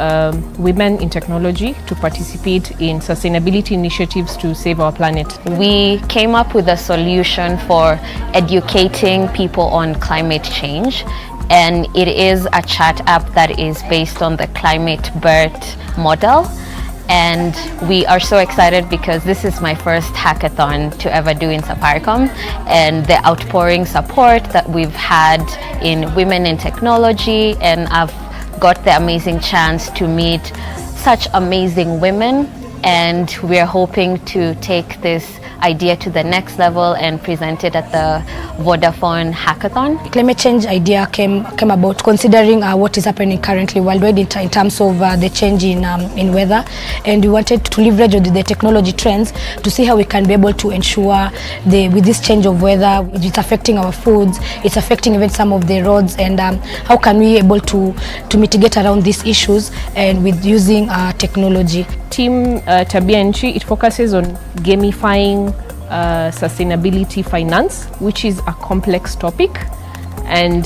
S18: women in technology to participate in sustainability initiatives to save our planet.
S20: We came up with a solution for educating people on climate change, and it is a chat app that is based on the Climate BERT model. And we are so excited because this is my first hackathon to ever do in Safaricom, and the outpouring support that we've had in women in technology, and I've got the amazing chance to meet such amazing women and we're hoping to take this idea to the next level and present it at the Vodafone Hackathon.
S17: Climate change idea came about considering what is happening currently worldwide in terms of the change in weather, and we wanted to leverage the technology trends to see how we can be able to ensure with this change of weather, it's affecting our foods, it's affecting even some of the roads, and how can we be able to mitigate around these issues and with using technology.
S18: Team Tabia Nchi, it focuses on gamifying sustainability finance, which is a complex topic, and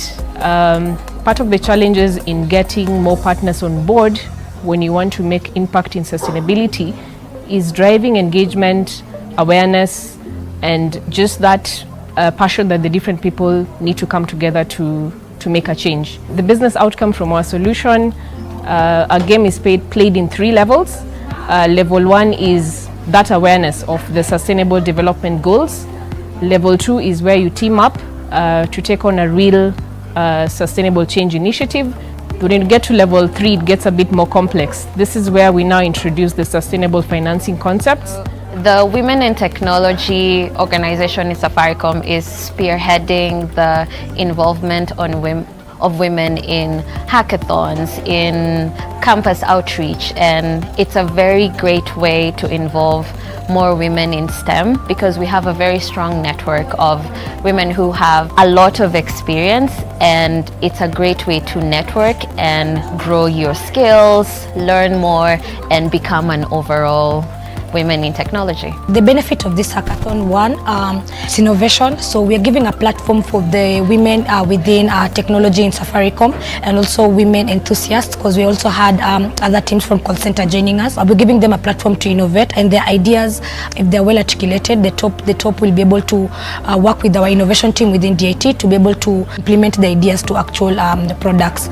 S18: part of the challenges in getting more partners on board when you want to make impact in sustainability is driving engagement, awareness, and just that passion that the different people need to come together to make a change. The business outcome from our solution, our game is played in 3 levels. Level 1 is that awareness of the Sustainable Development Goals. Level 2 is where you team up to take on a real sustainable change initiative. When you get to level 3, it gets a bit more complex. This is where we now introduce the sustainable financing concepts.
S20: The Women in Technology organization in Safaricom is spearheading the involvement of women in hackathons, in campus outreach, and it's a very great way to involve more women in STEM because we have a very strong network of women who have a lot of experience, and it's a great way to network and grow your skills, learn more, and become an overall women in technology.
S17: The benefit of this hackathon, one, is innovation. So we are giving a platform for the women within technology in Safaricom, and also women enthusiasts, because we also had other teams from call center joining us. We're giving them a platform to innovate, and their ideas, if they're well articulated, the top will be able to work with our innovation team within DIT to be able to implement the ideas to actual products.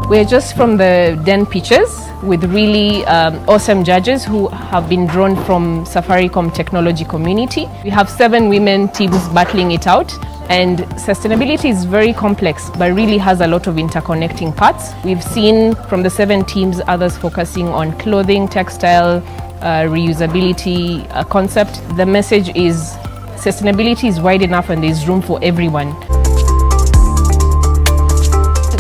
S18: We're just from the Den pitches with really awesome judges who have been drawn from Safaricom technology community. We have 7 women teams battling it out, and sustainability is very complex but really has a lot of interconnecting parts. We've seen from the 7 teams others focusing on clothing, textile, reusability concept. The message is sustainability is wide enough and there's room for everyone.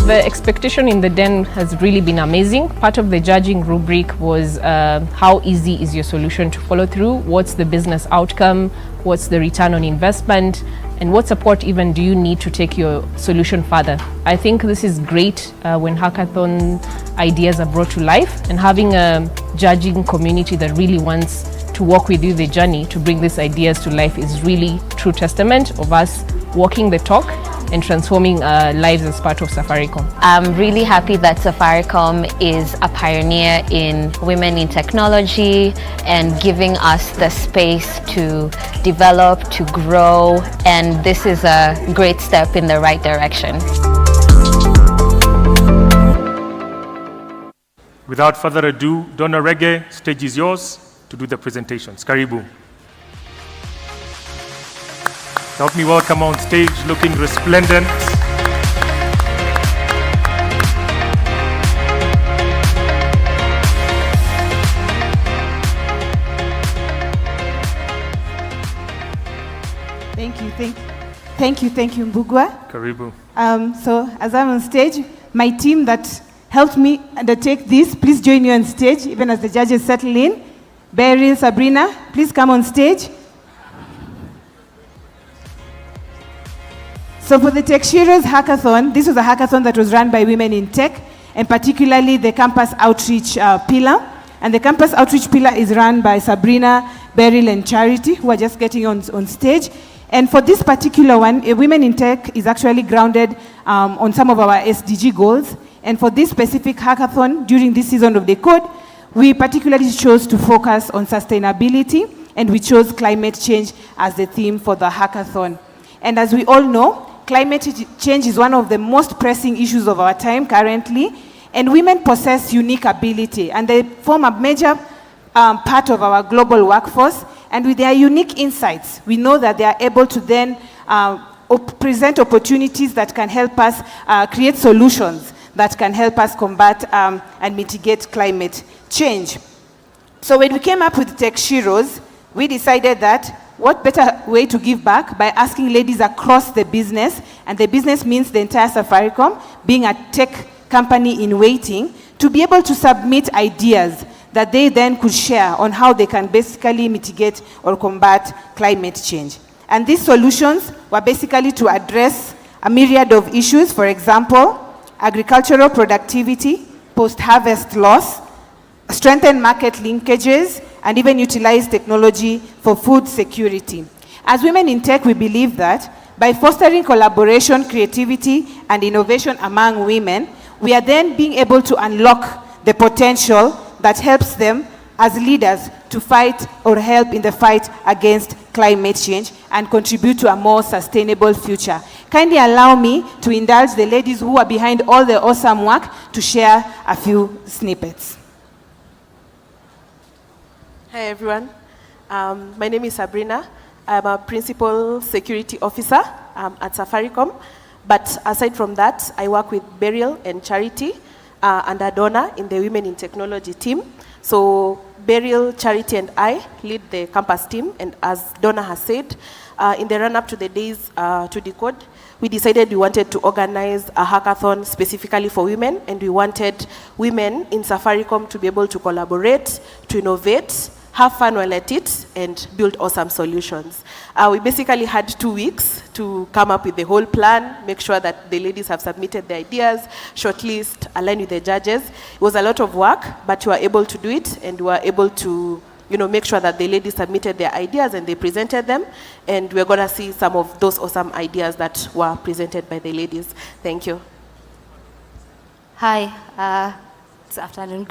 S18: The expectation in the Den has really been amazing. Part of the judging rubric was how easy is your solution to follow through, what's the business outcome, what's the return on investment, and what support even do you need to take your solution further. I think this is great when hackathon ideas are brought to life, and having a judging community that really wants to walk with you the journey to bring these ideas to life is really true testament of us walking the talk and transforming lives as part of Safaricom.
S20: I'm really happy that Safaricom is a pioneer in women in technology and giving us the space to develop, to grow, and this is a great step in the right direction.
S3: Without further ado, Donna Reggae, stage is yours to do the presentations. Karibu. Help me welcome on stage, looking resplendent.
S2: Thank you, Mbugua.
S3: Karibu.
S2: So as I'm on stage, my team that helped me undertake this, please join me on stage, even as the judges settle in. Beryl, Sabrina, please come on stage. So for the Tech Heroes Hackathon, this was a hackathon that was run by women in tech, and particularly the campus outreach pillar. And the campus outreach pillar is run by Sabrina, Beryl, and Charity, who are just getting on stage. And for this particular one, Women in Tech is actually grounded on some of our SDG goals. And for this specific hackathon, during this season of Decode, we particularly chose to focus on sustainability, and we chose climate change as the theme for the hackathon. And as we all know, climate change is one of the most pressing issues of our time currently, and women possess unique ability, and they form a major part of our global workforce. And with their unique insights, we know that they are able to then present opportunities that can help us create solutions that can help us combat and mitigate climate change. So when we came up with Tech Sheroes, we decided that what better way to give back by asking ladies across the business, and the business means the entire Safaricom, being a tech company in waiting, to be able to submit ideas that they then could share on how they can basically mitigate or combat climate change. And these solutions were basically to address a myriad of issues, for example, agricultural productivity, post-harvest loss, strengthen market linkages, and even utilize technology for food security. As women in tech, we believe that by fostering collaboration, creativity, and innovation among women, we are then being able to unlock the potential that helps them as leaders to fight or help in the fight against climate change and contribute to a more sustainable future. Kindly allow me to indulge the ladies who are behind all the awesome work to share a few snippets.
S7: Hi everyone, my name is Sabrina. I'm a Principal Security Officer at Safaricom, but aside from that, I work with Burial and Charity under Donna in the Women in Technology team. So Burial, Charity and I lead the campus team, and as Donna has said, in the run-up to the days to Decode, we decided we wanted to organize a hackathon specifically for women, and we wanted women in Safaricom to be able to collaborate, to innovate, have fun while at it, and build awesome solutions. We basically had 2 weeks to come up with the whole plan, make sure that the ladies have submitted their ideas, shortlist, align with the judges. It was a lot of work, but we were able to do it, and we were able to make sure that the ladies submitted their ideas and they presented them, and we're going to see some of those awesome ideas that were presented by the ladies. Thank you.
S9: Hi. Good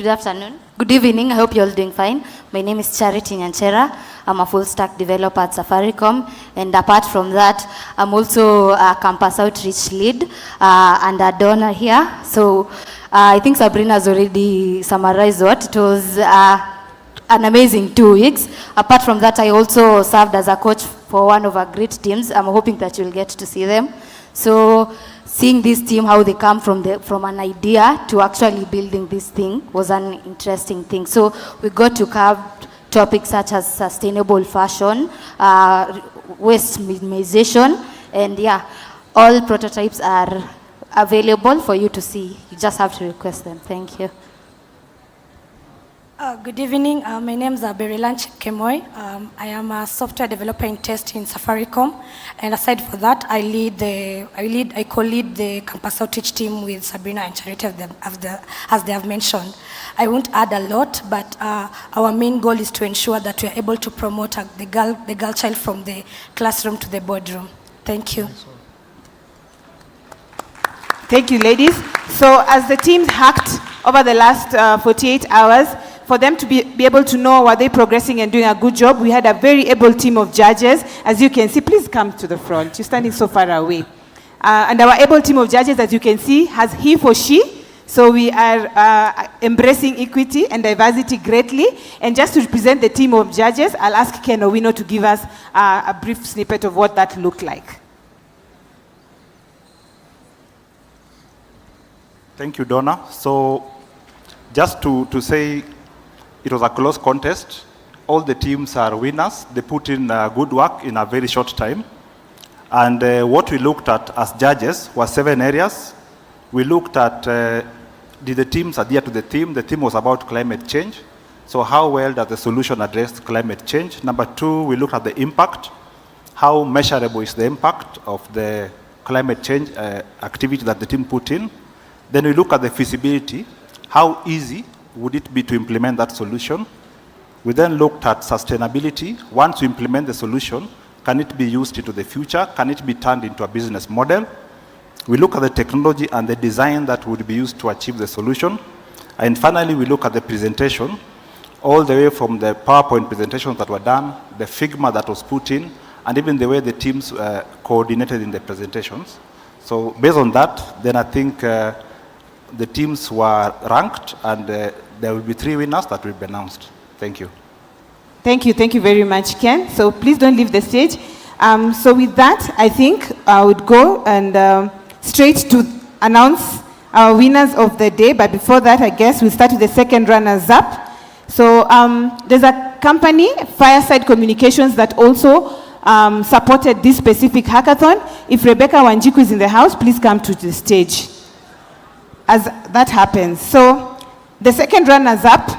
S9: afternoon. Good evening. I hope you're all doing fine. My name is Charity Nyanchera. I'm a full stack developer at Safaricom. And apart from that, I'm also a campus outreach lead and a donor here. So I think Sabrina has already summarized what it was. An amazing 2 weeks. Apart from that, I also served as a coach for one of our great teams. I'm hoping that you'll get to see them. So seeing this team, how they come from an idea to actually building this thing was an interesting thing. So we got to cover topics such as sustainable fashion, waste minimization, and yeah, all prototypes are available for you to see. You just have to request them. Thank you.
S21: Good evening. My name is Berilan Kemoy. I am a software developer in test in Safaricom, and aside from that, I co-lead the campus outreach team with Sabrina and Charity, as they have mentioned. I won't add a lot, but our main goal is to ensure that we are able to promote the girl child from the classroom to the boardroom. Thank you.
S2: Thank you, ladies. So as the teams hacked over the last 48 hours, for them to be able to know were they progressing and doing a good job, we had a very able team of judges. As you can see, please come to the front. You're standing so far away. And our able team of judges, as you can see, has he for she. So we are embracing equity and diversity greatly. And just to represent the team of judges, I'll ask Ken Owino to give us a brief snippet of what that looked like.
S22: Thank you, Donna. So just to say, it was a close contest. All the teams are winners. They put in good work in a very short time. And what we looked at as judges was 7 areas. We looked at, did the teams adhere to the theme? The theme was about climate change. So how well does the solution address climate change? Number 2, we looked at the impact. How measurable is the impact of the climate change activity that the team put in? Then we look at the feasibility. How easy would it be to implement that solution? We then looked at sustainability. Once you implement the solution, can it be used into the future? Can it be turned into a business model? We look at the technology and the design that would be used to achieve the solution. And finally, we look at the presentation, all the way from the PowerPoint presentations that were done, the Figma that was put in, and even the way the teams coordinated in the presentations. So based on that, then I think the teams were ranked, and there will be 3 winners that will be announced. Thank you.
S2: Thank you. Thank you very much, Ken. So please don't leave the stage. So with that, I think I would go and straight to announce our winners of the day. But before that, I guess we'll start with the second runners-up. So there's a company, Fireside Communications, that also supported this specific hackathon. If Rebecca Wanjiku is in the house, please come to the stage as that happens. So the second runners-up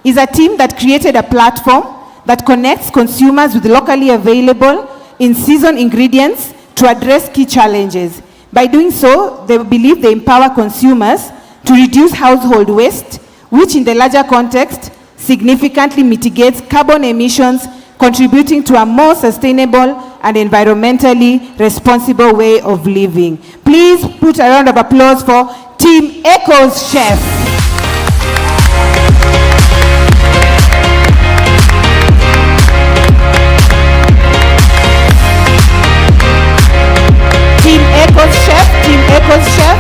S2: is a team that created a platform that connects consumers with locally available in-season ingredients to address key challenges. By doing so, they believe they empower consumers to reduce household waste, which in the larger context significantly mitigates carbon emissions, contributing to a more sustainable and environmentally responsible way of living. Please put a round of applause for Team Echo's chef. Team Echo's chef, Team Echo's chef.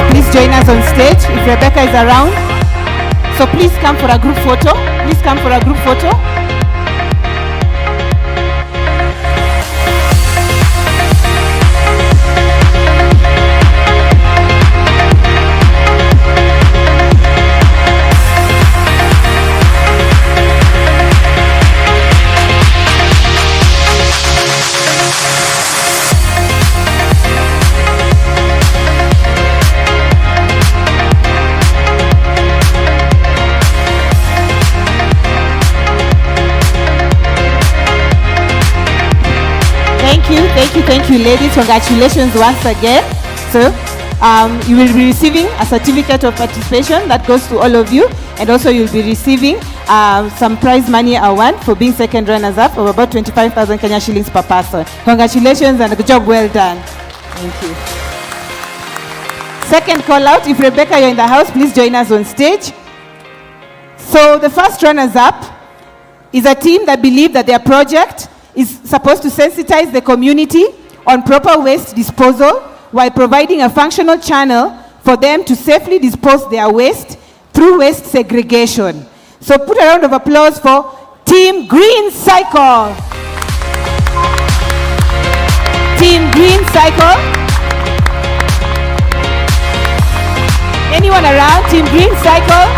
S2: Please join us on stage if Rebecca is around. So please come for a group photo. Please come for a group photo. Thank you, ladies. Congratulations once again. So you will be receiving a certificate of participation that goes to all of you, and also you'll be receiving some prize money award for being second runners-up of about 25,000 Kenya shillings per person. Congratulations and a good job well done. Thank you. Second call out, if Rebecca, you're in the house, please join us on stage. So the first runners-up is a team that believe that their project is supposed to sensitize the community on proper waste disposal while providing a functional channel for them to safely dispose their waste through waste segregation. So put a round of applause for Team Green Cycle. Team Green Cycle. Anyone around? Team Green Cycle.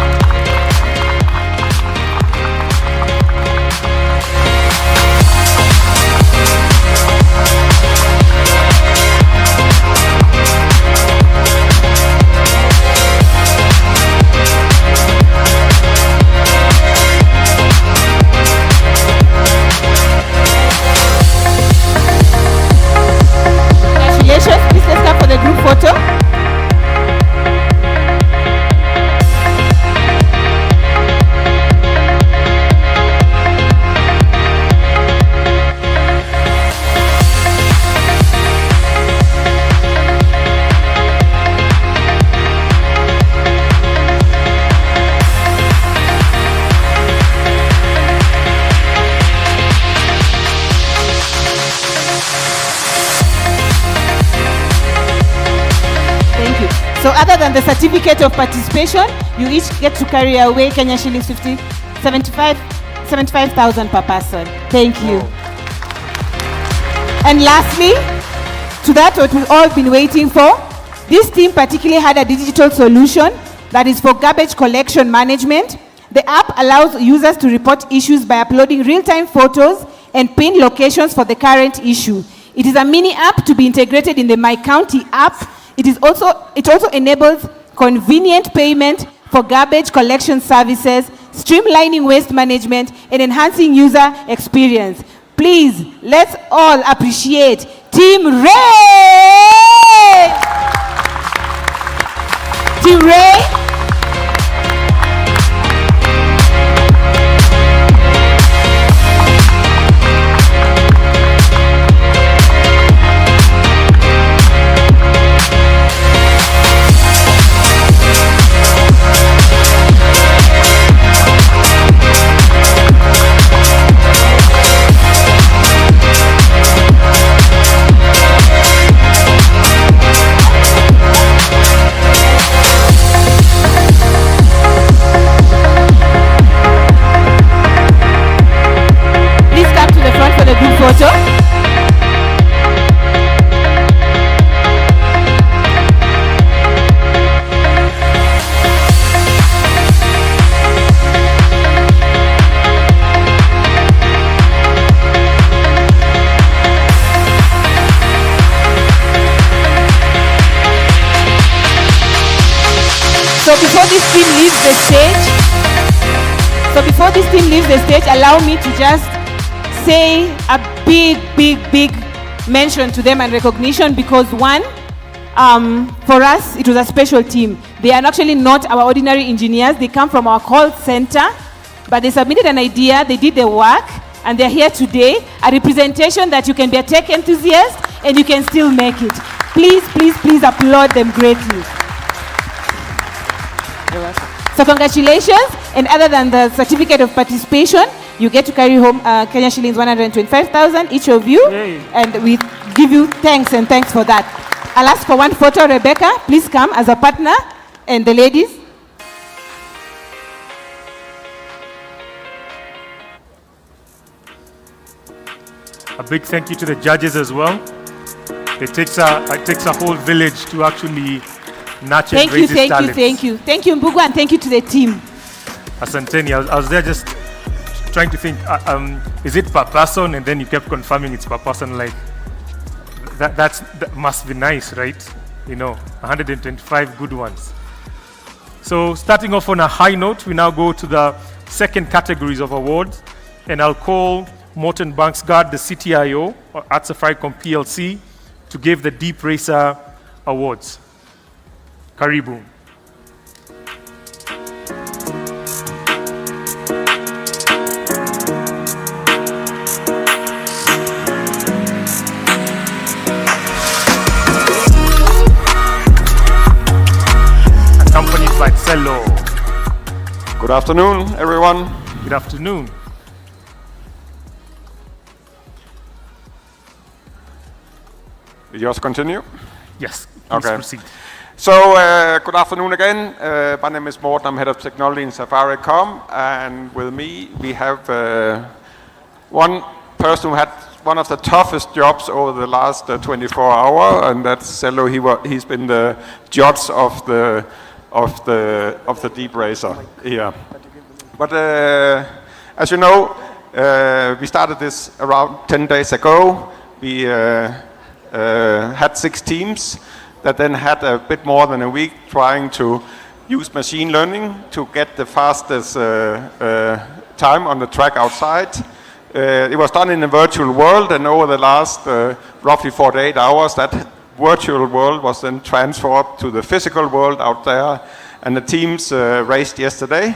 S2: Please let's come for the group photo. So other than the certificate of participation, you each get to carry away Kenya shillings 75,000 per person. Thank you. And lastly, to that what we've all been waiting for, this team particularly had a digital solution that is for garbage collection management. The app allows users to report issues by uploading real-time photos and pin locations for the current issue. It is a mini app to be integrated in the My County app. It also enables convenient payment for garbage collection services, streamlining waste management, and enhancing user experience. Please, let's all appreciate Team Ray! Team Ray! this team leaves the stage, allow me to just say a big mention to them and recognition, because one, for us, it was a special team. They are actually not our ordinary engineers. They come from our call center, but they submitted an idea, they did the work, and they're here today, a representation that you can be a tech enthusiast and you can still make it. Please applaud them greatly. So congratulations, and other than the certificate of participation, you get to carry home Kenya shillings 125,000, each of you, and we give you thanks for that. I'll ask for one photo. Rebecca, please come as a partner, and the ladies.
S3: A big thank you to the judges as well. It takes a whole village to actually nurture and raise these talents.
S2: Thank you, Mbugu, and thank you to the team.
S3: Asanteni, I was there just trying to think, is it per person? And then you kept confirming it's per person. Like, that must be nice, right? 125 good ones. So starting off on a high note, we now go to the second categories of awards, and I'll call Morton Banksgaard, the CTIO at Safaricom PLC, to give the Deep Racer Awards. Karibu. Accompanied by Cello.
S6: Good afternoon, everyone.
S3: Good afternoon.
S6: Will you just continue?
S3: Yes, please proceed.
S6: So, good afternoon again. My name is Morten. I'm head of technology in Safaricom, and with me we have one person who had one of the toughest jobs over the last 24 hours, and that's Cello. He's been the judge of the Deep Racer here. But as you know, we started this around 10 days ago. We had 6 teams that then had a bit more than a week trying to use machine learning to get the fastest time on the track outside. It was done in a virtual world, and over the last roughly 48 hours, that virtual world was then transferred to the physical world out there, and the teams raced yesterday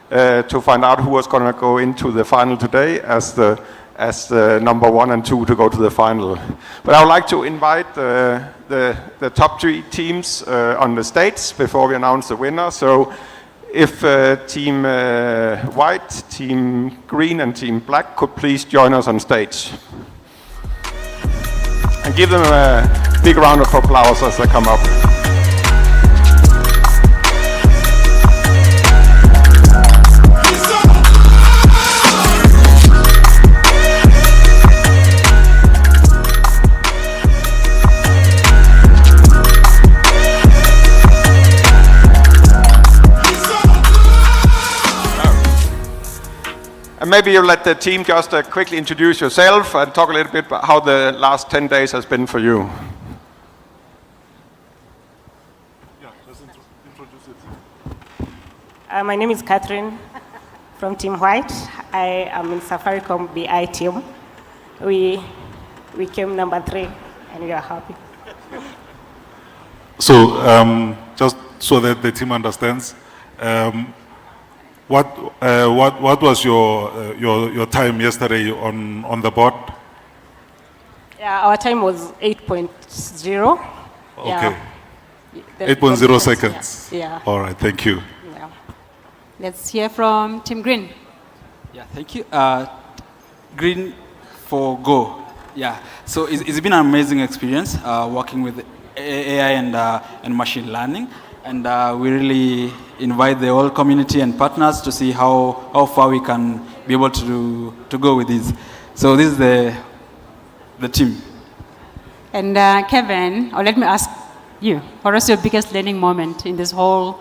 S6: to find out who was going to go into the final today as the number 1 and 2 to go to the final. But I would like to invite the top 3 teams on the stage before we announce the winner. So if Team White, Team Green and Team Black could please join us on stage. And give them a big round of applause as they come up. And maybe you let the team just quickly introduce yourself and talk a little bit about how the last 10 days has been for you.
S8: Yeah, just introduce it. My name is Catherine from Team White. I am in Safaricom BI team. We came number 3 and we are happy. So just so that the team understands, what was your time yesterday on the board? Yeah, our time was 8.0. Okay. Yeah. 8.0 seconds. Yeah. All right, thank you.
S10: Yeah. Let's hear from Team Green.
S4: Yeah, thank you. Green for Go. Yeah, so it's been an amazing experience working with AI and machine learning. And we really invite the whole community and partners to see how far we can be able to go with this. So this is the team.
S10: And Kevin, or let me ask you, what was your biggest learning moment in this whole,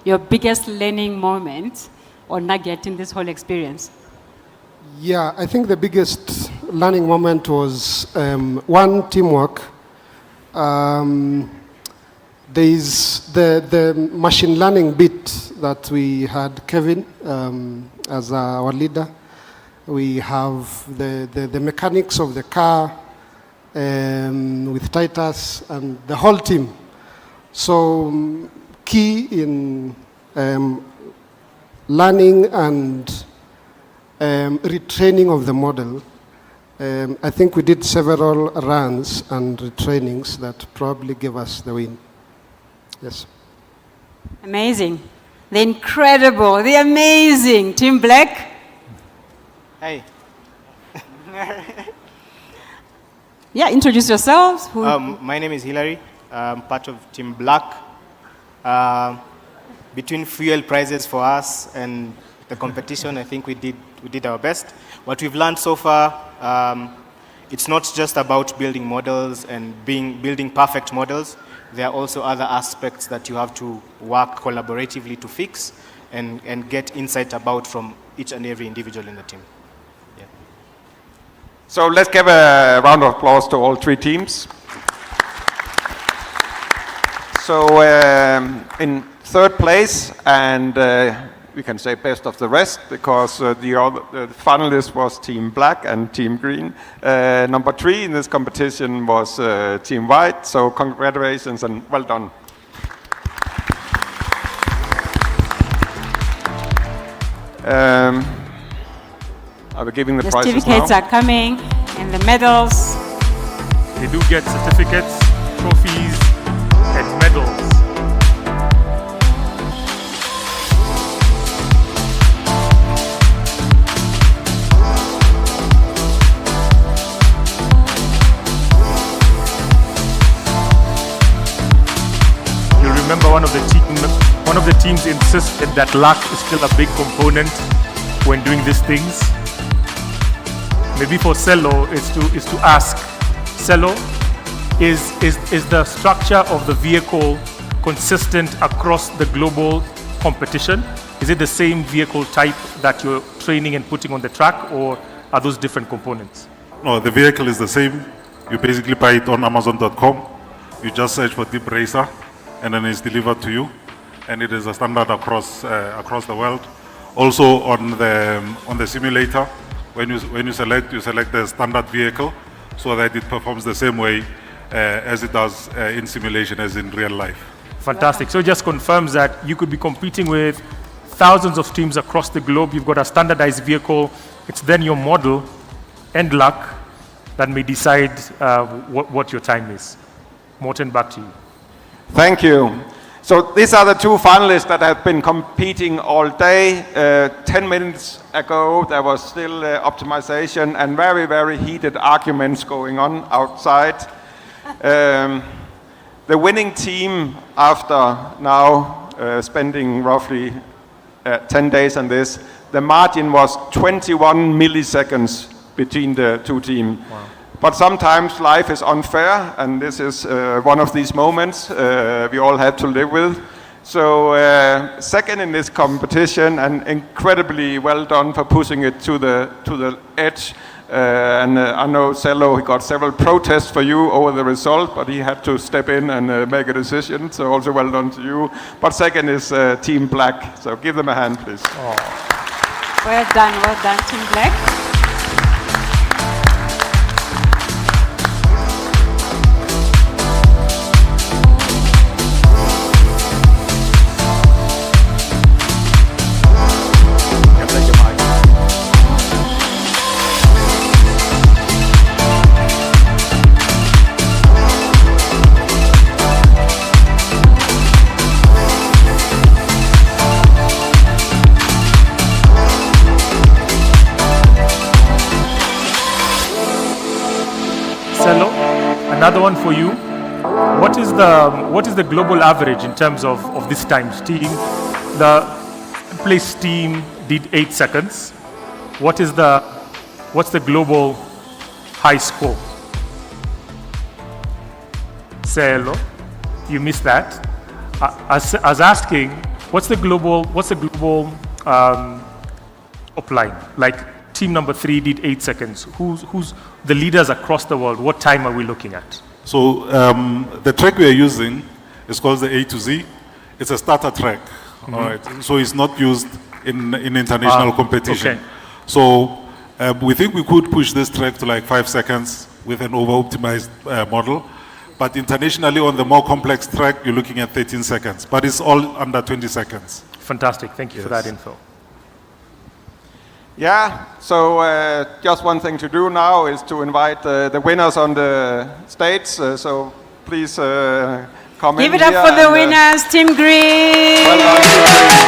S10: your biggest learning moment or nugget in this whole experience?
S11: Yeah, I think the biggest learning moment was one, teamwork. There's the machine learning bit that we had Kevin as our leader. We have the mechanics of the car with Titus and the whole team. So key in learning and retraining of the model. I think we did several runs and retrainings that probably gave us the win. Yes.
S10: Amazing. The incredible, the amazing Team Black.
S1: Hey.
S10: Yeah, introduce yourselves.
S1: My name is Hilary. I'm part of Team Black. Between fuel prices for us and the competition, I think we did our best. What we've learned so far, it's not just about building models and building perfect models. There are also other aspects that you have to work collaboratively to fix and get insight about from each and every individual in the team. Yeah.
S6: So let's give a round of applause to all three teams. So in third place, and we can say best of the rest, because the finalist was Team Black and Team Green. Number 3 in this competition was Team White, so congratulations and well done. Are we giving the prizes now?
S10: Certificates are coming, and the medals.
S3: They do get certificates, trophies, and medals. Remember, one of the teams insisted that luck is still a big component when doing these things. Maybe for Cello is to ask, Cello, is the structure of the vehicle consistent across the global competition? Is it the same vehicle type that you're training and putting on the track, or are those different components?
S5: No, the vehicle is the same. You basically buy it on Amazon.com. You just search for Deep Racer, and then it's delivered to you, and it is a standard across the world. Also on the simulator, when you select the standard vehicle, so that it performs the same way as it does in simulation as in real life.
S3: Fantastic. So it just confirms that you could be competing with thousands of teams across the globe. You've got a standardized vehicle. It's then your model and luck that may decide what your time is. Morten, back to you.
S6: Thank you. So these are the two finalists that have been competing all day. 10 minutes ago, there was still optimization and very, very heated arguments going on outside. The winning team, after now spending roughly 10 days on this, the margin was 21 milliseconds between the two teams. Wow. But sometimes life is unfair, and this is one of these moments we all have to live with. So second in this competition, and incredibly well done for pushing it to the edge. And I know Cello, he got several protests for you over the result, but he had to step in and make a decision. So also well done to you. But second is Team Black. So give them a hand, please.
S10: Oh. Well done, Team Black.
S3: Another one for you. What is the global average in terms of this times? The place team did 8 seconds. What's the global high score? Cello, you missed that. I was asking, what's the global top line? Like team number 3 did 8 seconds. Who's the leaders across the world? What time are we looking at?
S5: So the track we are using is called the A to Z. It's a starter track. All right. So it's not used in international competition.
S3: Okay.
S5: So we think we could push this track to like 5 seconds with an over-optimized model. But internationally, on the more complex track, you're looking at 13 seconds. But it's all under 20 seconds.
S3: Fantastic. Thank you for that info.
S6: Yeah, so just one thing to do now is to invite the winners on the stage. So please come in.
S10: Give it up for the winners, Team Green.
S6: Well done, Team Green.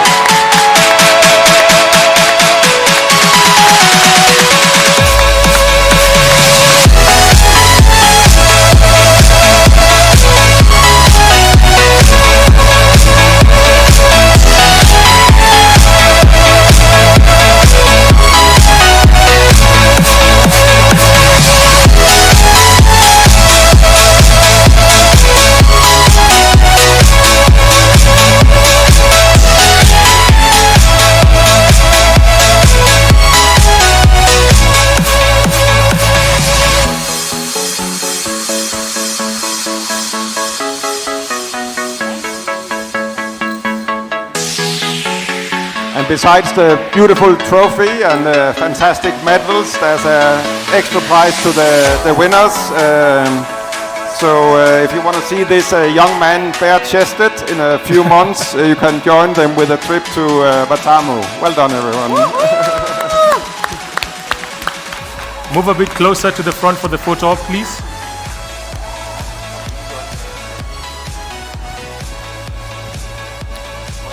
S6: And besides the beautiful trophy and the fantastic medals, there's an extra prize to the winners. So if you want to see this young man bare-chested in a few months, you can join them with a trip to Watamu. Well done, everyone.
S3: Move a bit closer to the front for the photo op, please.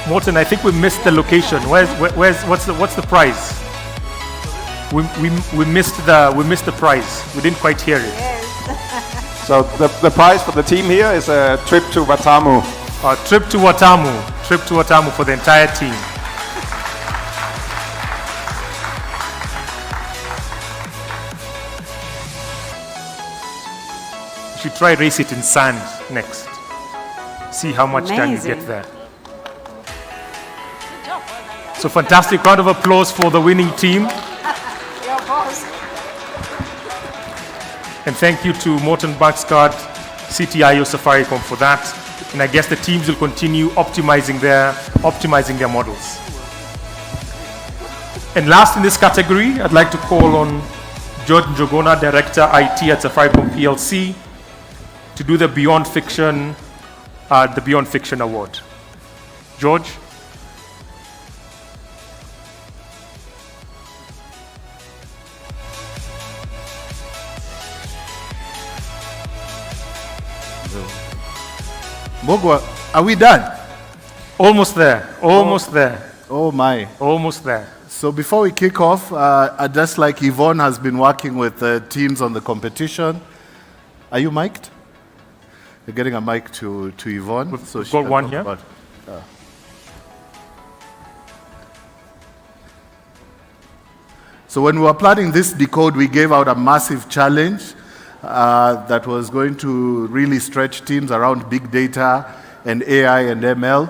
S3: Morton, I think we missed the location. What's the prize? We missed the prize. We didn't quite hear it.
S6: So the prize for the team here is a trip to Watamu.
S3: Trip to Watamu. Trip to Watamu for the entire team. You should try race it in sand next. See how much can you get there. So fantastic round of applause for the winning team. And thank you to Morton Baxgard, CTIO Safaricom for that. And I guess the teams will continue optimizing their models. And last in this category, I'd like to call on George Njogona, Director IT at Safaricom PLC, to do the Beyond Fiction Award. George?
S13: Mbogwa, are we done?
S3: Almost there. Almost there.
S13: Oh my.
S3: Almost there.
S13: So before we kick off, just like Yvonne has been working with teams on the competition. Are you mic'd? You're getting a mic to Yvonne.
S3: We've
S13: so she
S3: got
S13: can
S3: one
S13: talk
S3: here.
S13: about, So when we were planning this Decode, we gave out a massive challenge that was going to really stretch teams around big data and AI and ML.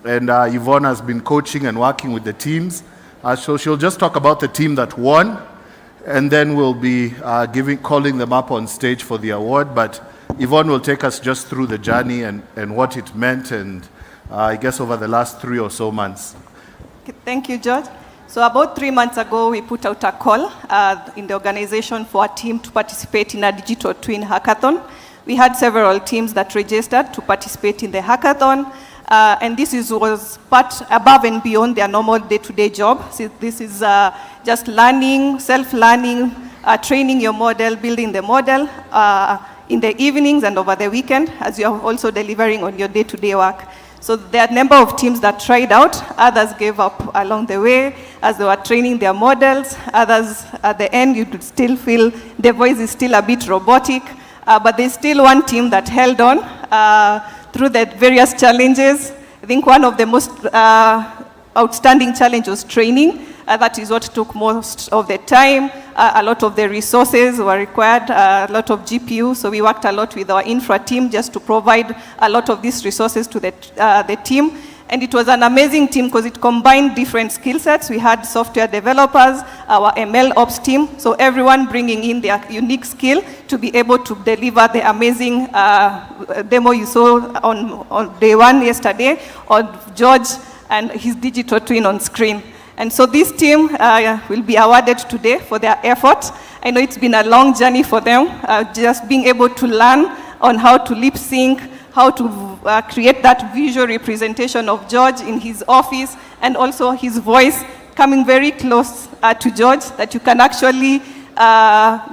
S13: And Yvonne has been coaching and working with the teams. So she'll just talk about the team that won, and then we'll be calling them up on stage for the award. But Yvonne will take us just through the journey and what it meant, and I guess over the last 3 or so months.
S14: Thank you, George. So about 3 months ago, we put out a call in the organization for a team to participate in a digital twin hackathon. We had several teams that registered to participate in the hackathon, and this was part above and beyond their normal day-to-day job. So this is just learning, self-learning, training your model, building the model in the evenings and over the weekend, as you are also delivering on your day-to-day work. So there are a number of teams that tried out. Others gave up along the way as they were training their models. Others, at the end, you could still feel the voice is still a bit robotic. But there's still one team that held on through the various challenges. I think one of the most outstanding challenges was training. That is what took most of the time. A lot of the resources were required, a lot of GPU. So we worked a lot with our infra team just to provide a lot of these resources to the team. And it was an amazing team because it combined different skill sets. We had software developers, our ML ops team, so everyone bringing in their unique skill to be able to deliver the amazing demo you saw on day one yesterday, of George and his digital twin on screen. And so this team will be awarded today for their effort. I know it's been a long journey for them, just being able to learn on how to lip sync, how to create that visual representation of George in his office, and also his voice coming very close to George, that you can actually,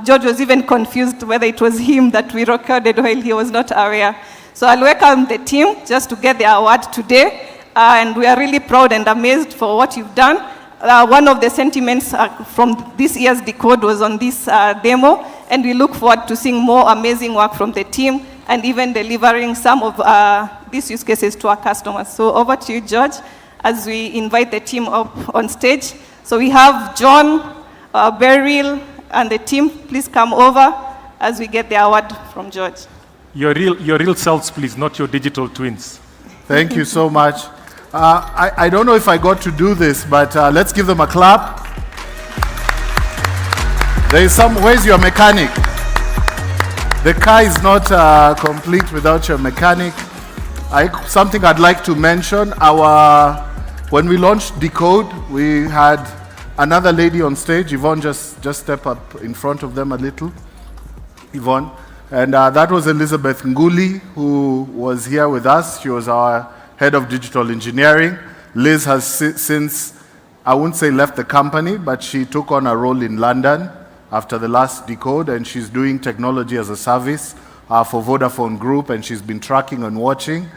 S14: George was even confused whether it was him that we recorded while he was not aware. So I'll welcome the team just to get the award today, and we are really proud and amazed for what you've done. One of the sentiments from this year's Decode was on this demo, and we look forward to seeing more amazing work from the team and even delivering some of these use cases to our customers. So over to you, George, as we invite the team up on stage. So we have John, Beryl, and the team. Please come over as we get the award from George.
S3: Your real selves, please, not your digital twins.
S13: Thank you so much. I don't know if I got to do this, but let's give them a clap. Where's your mechanic? The car is not complete without your mechanic. Something I'd like to mention, when we launched Decode, we had another lady on stage. Yvonne, just step up in front of them a little. Yvonne. And that was Elizabeth Nguli, who was here with us. She was our head of digital engineering. Liz has since, I wouldn't say left the company, but she took on a role in London after the last Decode, and she's doing technology as a service for Vodafone Group, and she's been tracking and watching.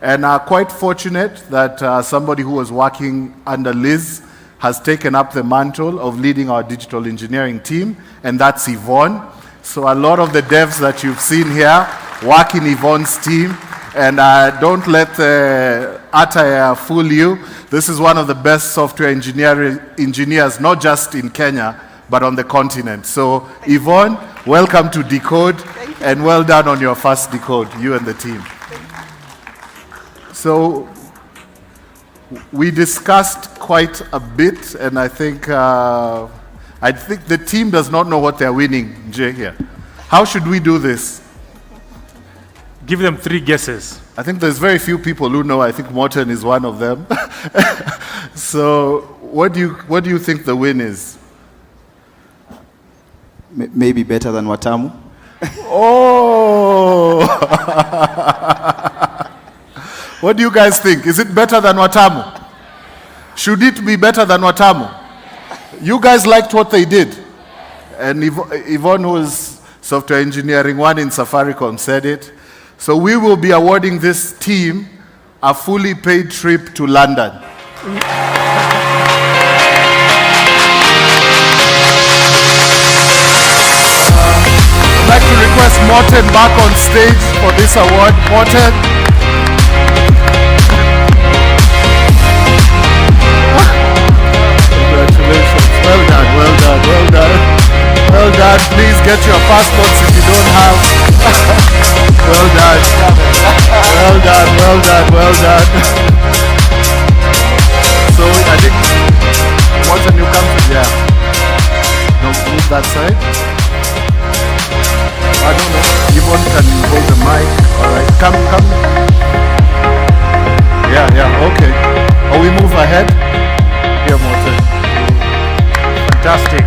S13: And quite fortunate that somebody who was working under Liz has taken up the mantle of leading our digital engineering team, and that's Yvonne. So a lot of the devs that you've seen here work in Yvonne's team, and don't let the attire fool you. This is one of the best software engineers, not just in Kenya, but on the continent. So Yvonne, welcome to Decode, and well done on your first Decode, you and the team. So we discussed quite a bit, and I think the team does not know what they're winning, Jay, here. How should we do this?
S3: Give them 3 guesses.
S13: I think there's very few people who know. I think Morton is one of them. So what do you think the win is?
S15: Maybe better than Watamu.
S13: Oh! What do you guys think? Is it better than Watamu? Should it be better than Watamu? You guys liked what they did. And Yvonne, who is software engineering 1 in Safaricom, said it. So we will be awarding this team a fully paid trip to London. I'd like to request Morton back on stage for this award. Morton. Congratulations. Well done, well done, well done. Well done. Please get your passports if you don't have. Well done. Well done, well done, well done. So I think, Morton, you come to, yeah. No, move that side. I don't know. Yvonne can hold the mic. All right. Come. Yeah. Okay. Oh, we move ahead. Here, Morton.
S3: Fantastic.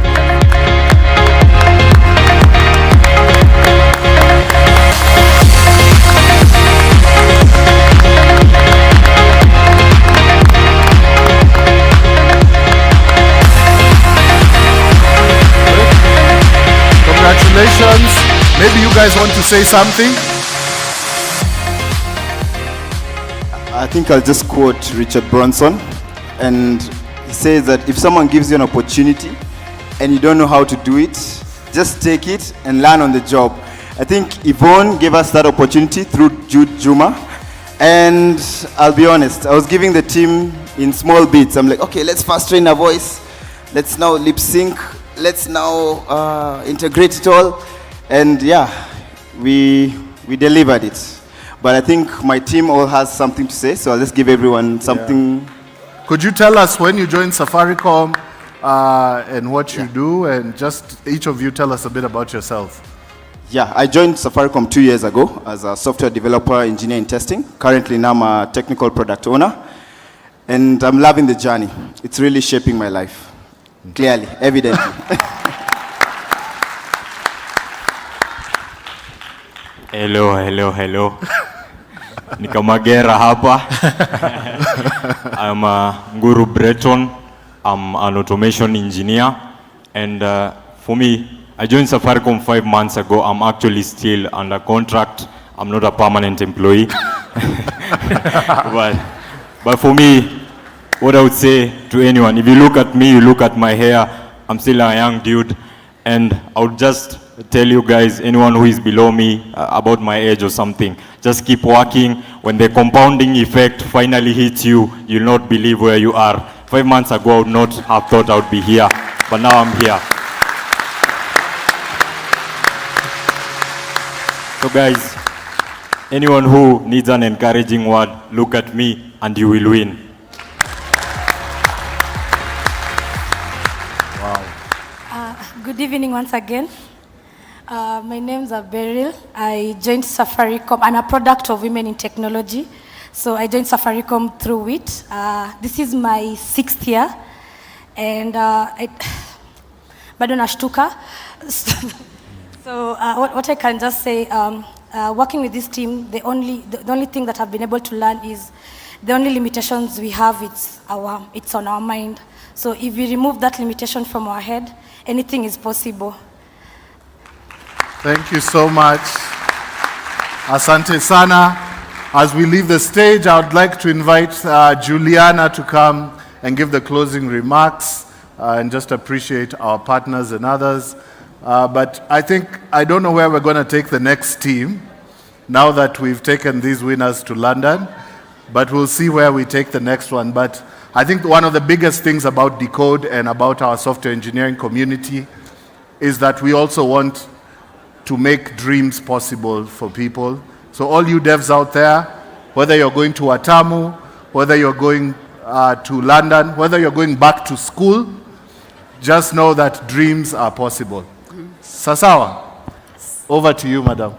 S13: Congratulations. Maybe you guys want to say something?
S15: I think I'll just quote Richard Branson, and he says that if someone gives you an opportunity and you don't know how to do it, just take it and learn on the job. I think Yvonne gave us that opportunity through Jude Juma, and I'll be honest, I was giving the team in small bits. I'm like, okay, let's first train our voice, let's now lip sync, let's now integrate it all, and yeah, we delivered it. but I think my team all has something to say, so I'll just give everyone something.
S13: Yeah. Could you tell us when you joined Safaricom and what you do, and just each of you tell us a bit about yourself?
S15: Yeah, I joined Safaricom 2 years ago as a software developer, engineer in testing. Currently now I'm a technical product owner, and I'm loving the journey. It's really shaping my life, clearly, evidently.
S16: Hello. Nikamagera hapa. I'm Guru Breton. I'm an automation engineer. And for me, I joined Safaricom 5 months ago. I'm actually still under contract. I'm not a permanent employee. but for me, what I would say to anyone, if you look at me, you look at my hair, I'm still a young dude. And I would just tell you guys, anyone who is below me, about my age or something, just keep working. When the compounding effect finally hits you, you'll not believe where you are. 5 months ago, I would not have thought I would be here, but now I'm here. So guys, anyone who needs an encouraging word, look at me and you will win.
S21: Good evening once again. My name's Beryl. I joined Safaricom. I'm a product of Women in Technology. So I joined Safaricom through WIT. This is my 6th year. And bado nashtuka. So what I can just say, working with this team, the only thing that I've been able to learn is the only limitations we have, it's on our mind. So if we remove that limitation from our head, anything is possible.
S13: Thank you so much. Asante sana. As we leave the stage, I would like to invite Juliana to come and give the closing remarks and just appreciate our partners and others. But I don't know where we're going to take the next team now that we've taken these winners to London, but we'll see where we take the next one. But I think one of the biggest things about Decode and about our software engineering community is that we also want to make dreams possible for people. So all you devs out there, whether you're going to Watamu, whether you're going to London, whether you're going back to school, just know that dreams are possible. Sasawa, over to you, madam.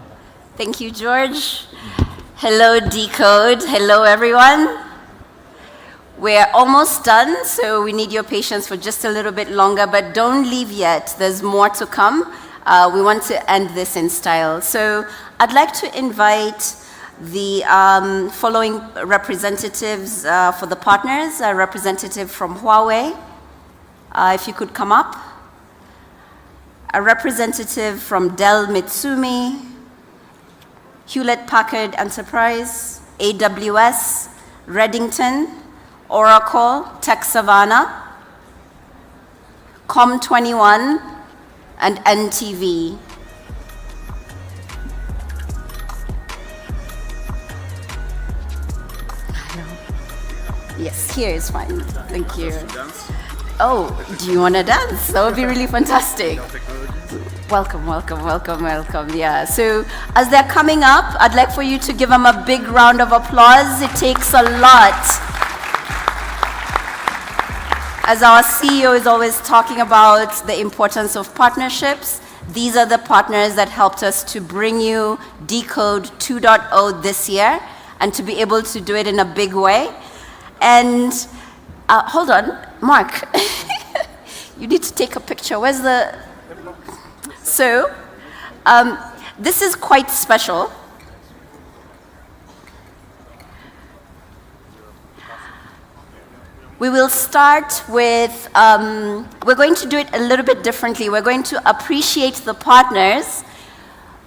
S19: Thank you, George. Hello, Decode. Hello, everyone. We're almost done, so we need your patience for just a little bit longer, but don't leave yet. There's more to come. We want to end this in style. So I'd like to invite the following representatives for the partners. A representative from Huawei, if you could come up. A representative from Dell Mitsumi, Hewlett-Packard Enterprise, AWS, Reddington, Oracle, Tech Savannah, Com21, and NTV. Yes, here is fine. Thank you. Oh, do you want to dance? That would be really fantastic. Welcome. Yeah, so as they're coming up, I'd like for you to give them a big round of applause. It takes a lot. As our CEO is always talking about the importance of partnerships, these are the partners that helped us to bring you Decode 2.0 this year and to be able to do it in a big way. And hold on, Mark, you need to take a picture. Where's the... So, this is quite special. We will start with, we're going to do it a little bit differently. We're going to appreciate the partners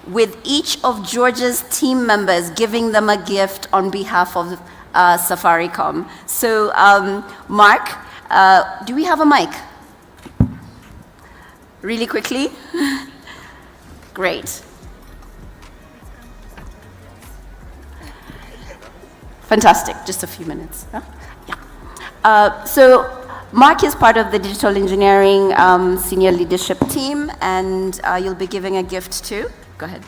S19: with each of George's team members giving them a gift on behalf of Safaricom. So, Mark, do we have a mic? Really quickly? Great. Fantastic, just a few minutes. Huh? Yeah. So Mark is part of the digital engineering senior leadership team, and you'll be giving a gift too. Go ahead.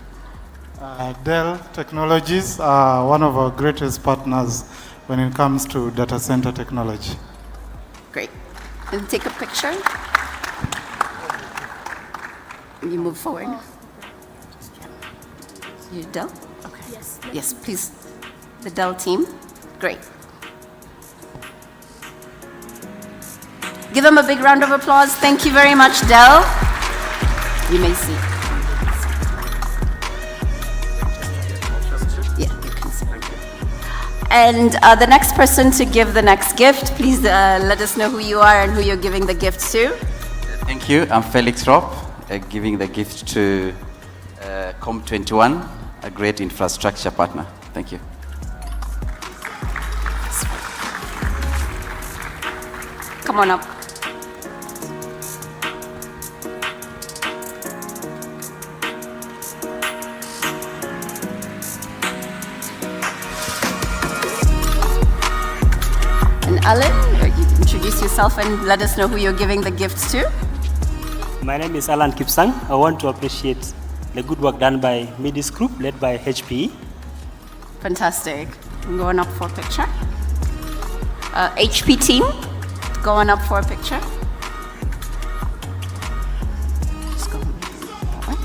S12: Dell Technologies are one of our greatest partners when it comes to data center technology.
S19: Great. And take a picture. You move forward. You Dell? Okay. Yes. Yes, please. The Dell team. Great. Give them a big round of applause. Thank you very much, Dell. You may see. Yeah, you can see. And the next person to give the next gift, please let us know who you are and who you're giving the gift to.
S17: Thank you. I'm Felix Ropp, giving the gift to COM21, a great infrastructure partner. Thank you.
S19: Come on up. And Alan, you introduce yourself and let us know who you're giving the gifts to.
S23: My name is Alan Kipsang. I want to appreciate the good work done by MIDIS Group, led by HPE.
S19: Fantastic. I'm going up for a picture. HP team, going up for a picture. Just go that way.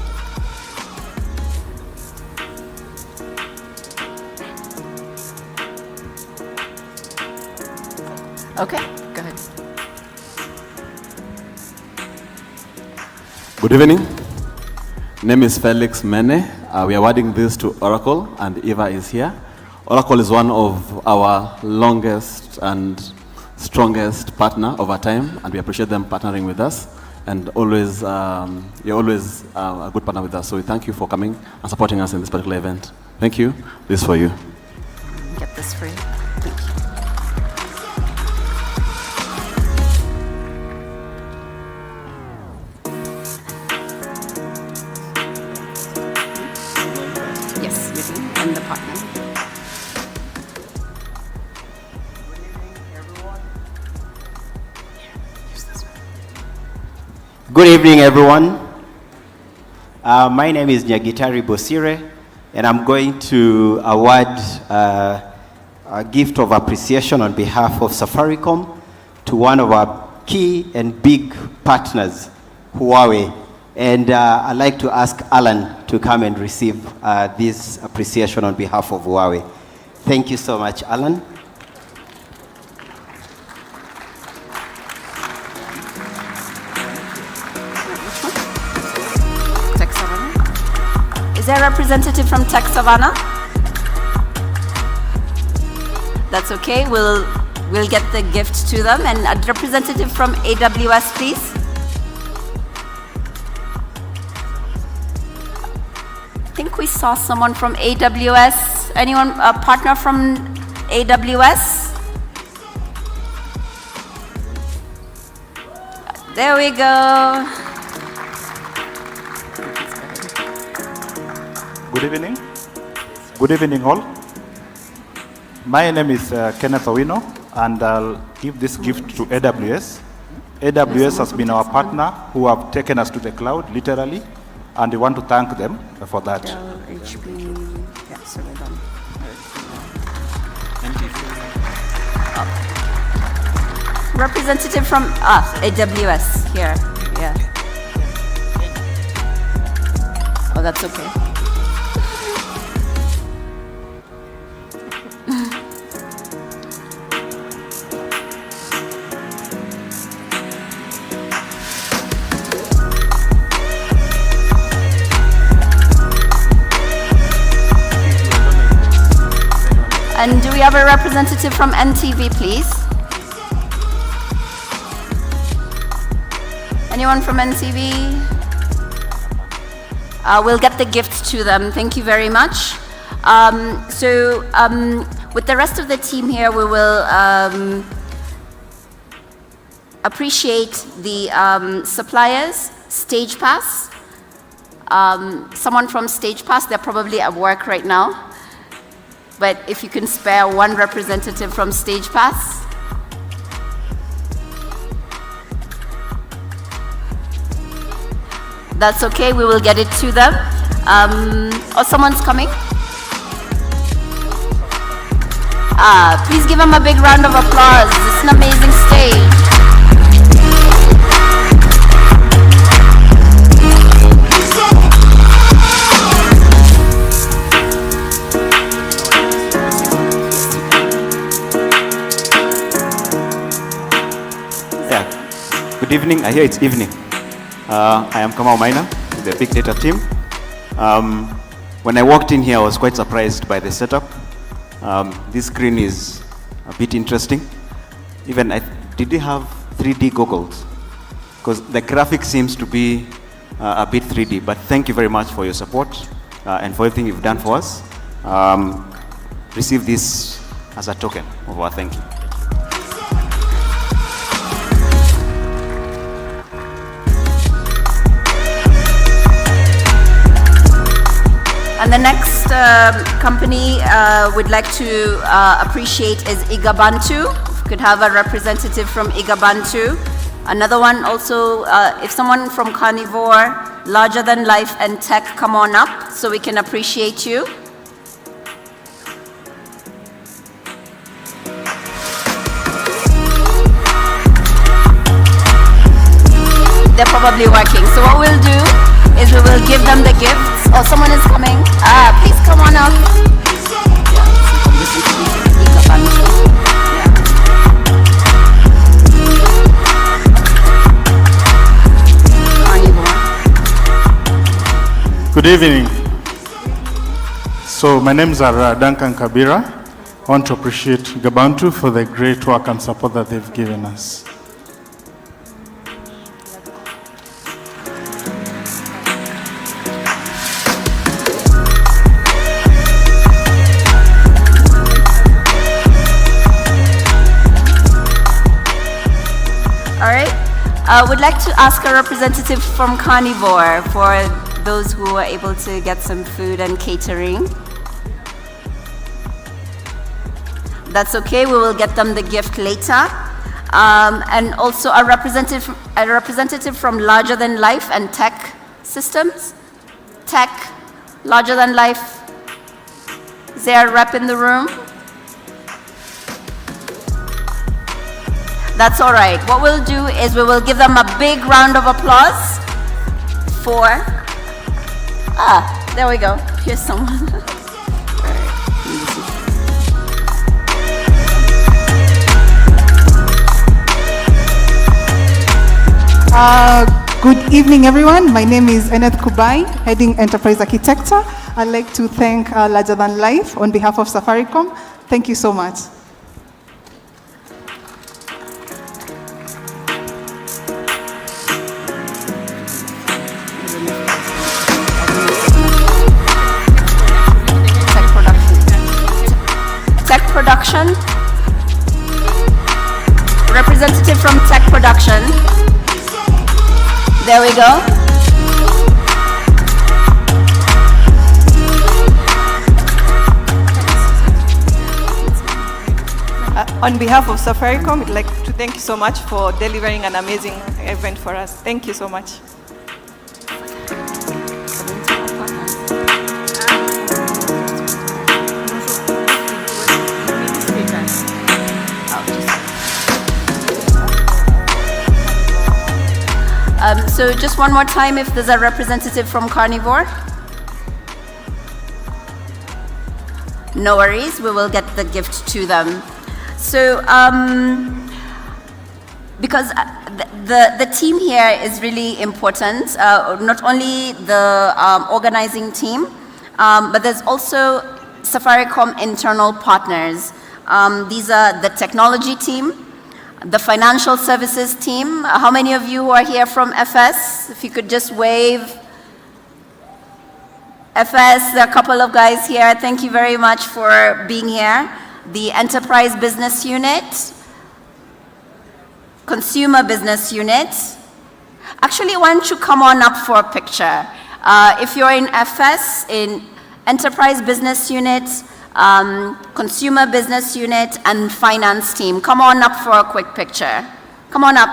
S19: Okay, go ahead.
S24: Good evening. Name is Felix Mene. We are awarding this to Oracle, and Eva is here. Oracle is one of our longest and strongest partner over time, and we appreciate them partnering with us. And always, you're always a good partner with us. So we thank you for coming and supporting us in this particular event. Thank you. This is for you.
S19: Get this free. Thank you. Yes, you do, and the partner.
S25: Good evening, everyone. My name is Nyagitari Bosire, and I'm going to award a gift of appreciation on behalf of Safaricom to one of our key and big partners, Huawei. And I'd like to ask Alan to come and receive this appreciation on behalf of Huawei. Thank you so much, Alan.
S19: Is there a representative from Tech Savannah? That's okay. We'll get the gift to them. And a representative from AWS, please. I think we saw someone from AWS. Anyone, a partner from AWS? There we go.
S22: Good evening. Good evening, all. My name is Kenneth Owino, and I'll give this gift to AWS. AWS has been our partner who have taken us to the cloud, literally, and we want to thank them for that.
S19: Representative from AWS here. Yeah. Oh, that's okay. And do we have a representative from NTV, please? Anyone from NTV? We'll get the gift to them. Thank you very much. With the rest of the team here, we will appreciate the suppliers, StagePass. Someone from StagePass, they're probably at work right now. But if you can spare one representative from StagePass. That's okay, we will get it to them. Oh, someone's coming? Please give them a big round of applause. It's an amazing stage.
S2: Good evening. I hear it's evening. I am Kamau Maina, with the Big Data team. When I walked in here, I was quite surprised by the setup. This screen is a bit interesting. Even, did you have 3D goggles? Because the graphic seems to be a bit 3D, but thank you very much for your support and for everything you've done for us. Receive this as a token of our thank you.
S19: And the next company we'd like to appreciate is Igabantu. If we could have a representative from Igabantu. Another one also, if someone from Carnivore, Larger Than Life and Tech, come on up so we can appreciate you. They're probably working. So what we'll do is we will give them the gifts. Oh, someone is coming. Please come on up.
S12: Good evening. So my name is Duncan Kabira. I want to appreciate Gabantu for the great work and support that they've given us.
S19: Would like to ask a representative from Carnivore for those who are able to get some food and catering. That's okay, we will get them the gift later. And also a representative from Larger Than Life and Tech Systems. Tech, Larger Than Life. Is there a rep in the room? That's all right. What we'll do is we will give them a big round of applause for, there we go. Here's someone.
S7: Good evening, everyone. My name is Eneth Kubai, heading Enterprise Architecture. I'd like to thank Larger Than Life on behalf of Safaricom. Thank you so much.
S19: Tech Production. Representative from Tech Production. There we go.
S14: On behalf of Safaricom, I'd like to thank you so much for delivering an amazing event for us. Thank you so much.
S19: So just one more time, if there's a representative from Carnivore. No worries, we will get the gift to them. So, because the team here is really important, not only the organizing team, but there's also Safaricom internal partners. These are the technology team, the financial services team. How many of you who are here from FS? If you could just wave. FS, there are a couple of guys here. Thank you very much for being here. The Enterprise Business Unit, Consumer Business Unit. Actually, why don't you come on up for a picture? If you're in FS, in Enterprise Business Unit, Consumer Business Unit, and Finance Team, come on up for a quick picture. Come on up.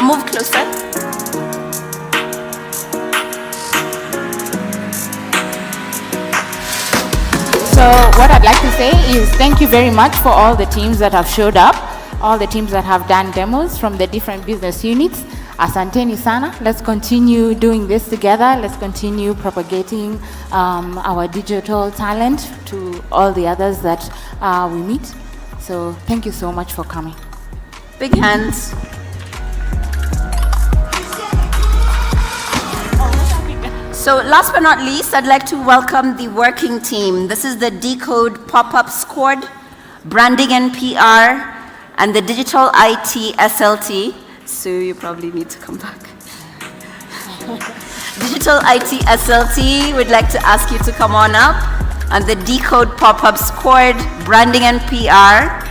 S19: move closer.
S4: So what I'd like to say is thank you very much for all the teams that have showed up, all the teams that have done demos from the different business units. Asanteni sana. Let's continue doing this together. Let's continue propagating our digital talent to all the others that we meet. So thank you so much for coming.
S19: Big hands. So last but not least, I'd like to welcome the working team. This is the Decode Pop-Up Squad, Branding and PR, and the Digital IT SLT. So you probably need to come back. Digital IT SLT, we'd like to ask you to come on up. And the Decode Pop-Up Squad, Branding and PR,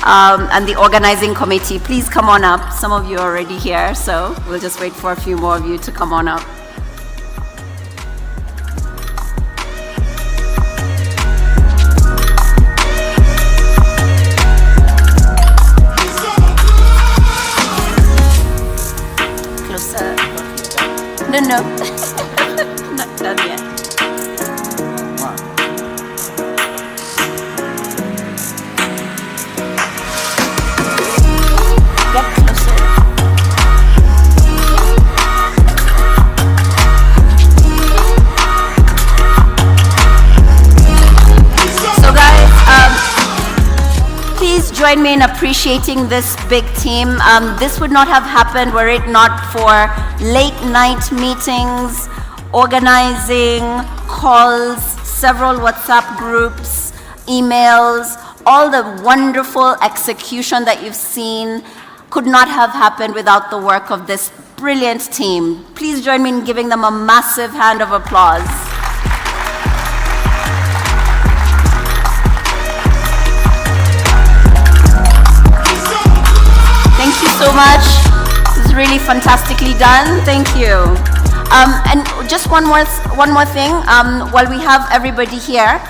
S19: and the organizing committee. Please come on up. Some of you are already here, so we'll just wait for a few more of you to come on up. Closer. No, no. Not done yet. Get closer. So guys, please join me in appreciating this big team. This would not have happened were it not for late night meetings, organizing, calls, several WhatsApp groups, emails, all the wonderful execution that you've seen could not have happened without the work of this brilliant team. Please join me in giving them a massive hand of applause. Thank you so much. This is really fantastically done. Thank you. And just one more thing while we have everybody here.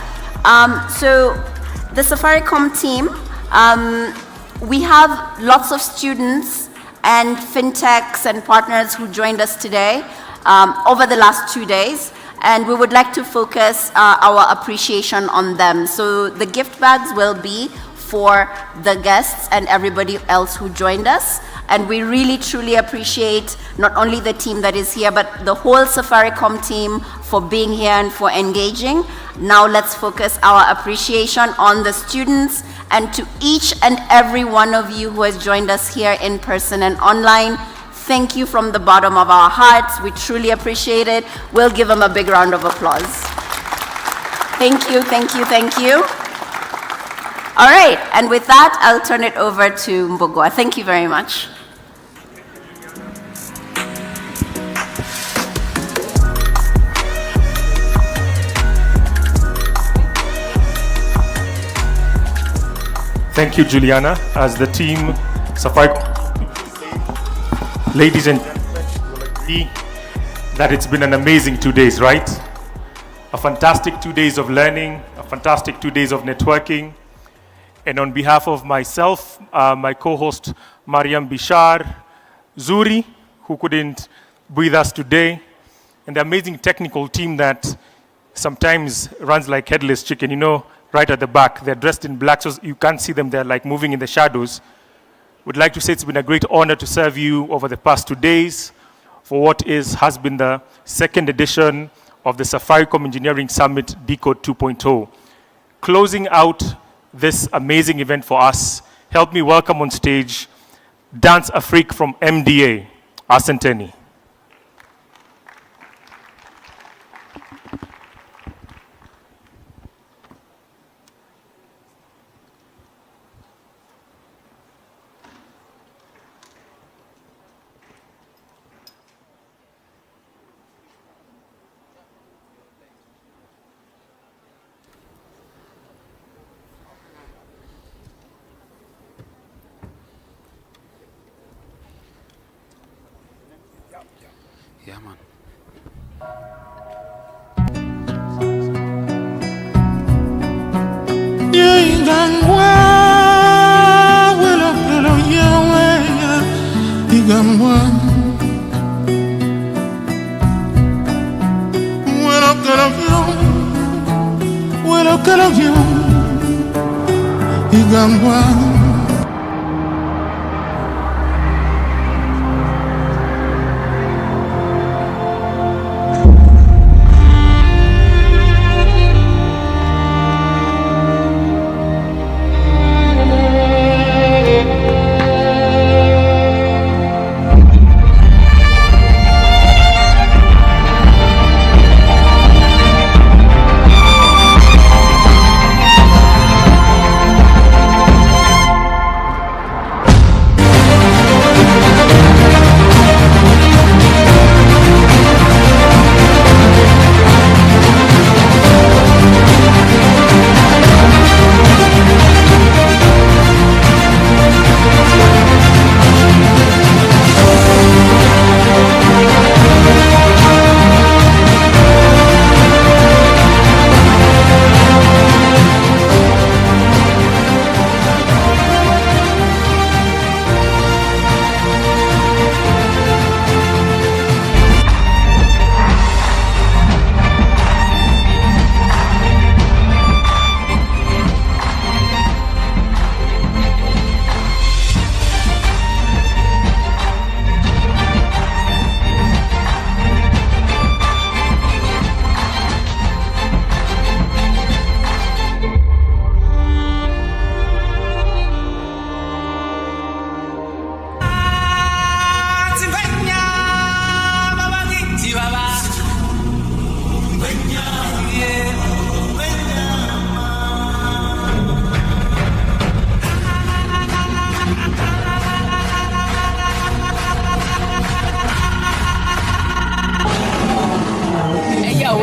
S19: So the Safaricom team, we have lots of students and fintechs and partners who joined us today over the last 2 days, and we would like to focus our appreciation on them. So the gift bags will be for the guests and everybody else who joined us, and we really truly appreciate not only the team that is here, but the whole Safaricom team for being here and for engaging. Now let's focus our appreciation on the students and to each and every one of you who has joined us here in person and online. Thank you from the bottom of our hearts. We truly appreciate it. We'll give them a big round of applause. Thank you, thank you, thank you. All right, and with that, I'll turn it over to Mbogwa. Thank you very much.
S3: Thank you, Juliana. As the team, Safaricom, ladies and gentlemen, will agree that it's been an amazing 2 days, right? A fantastic 2 days of learning, a fantastic 2 days of networking. And on behalf of myself, my co-host, Mariam Bishar, Zuri, who couldn't be with us today, and the amazing technical team that sometimes runs like headless chicken, you know, right at the back. They're dressed in black, so you can't see them. They're like moving in the shadows. Would like to say it's been a great honor to serve you over the past 2 days for what has been the second edition of the Safaricom Engineering Summit Decode 2.0. Closing out this amazing event for us, help me welcome on stage Dance Afrique from MDA, Asanteni.
S8: Yeah, man.
S9: Igangwa
S8: Nickelodeon, Igambwa.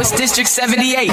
S9: It's District 78.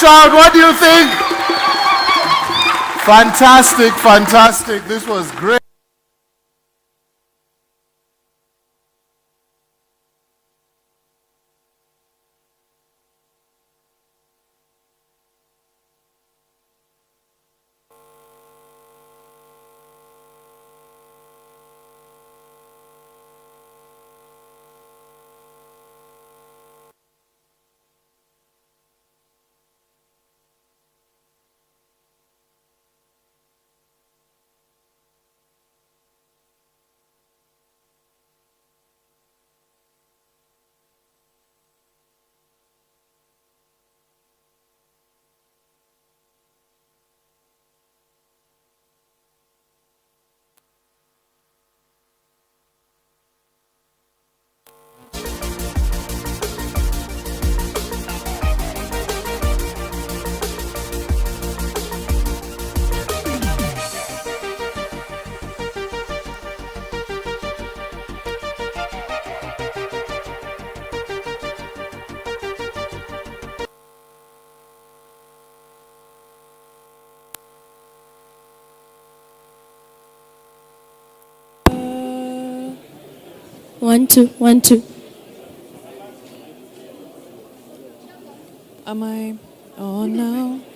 S13: out. What do you think? Fantastic, fantastic. This was great.
S1: One, two, 1, 2. Am I on now?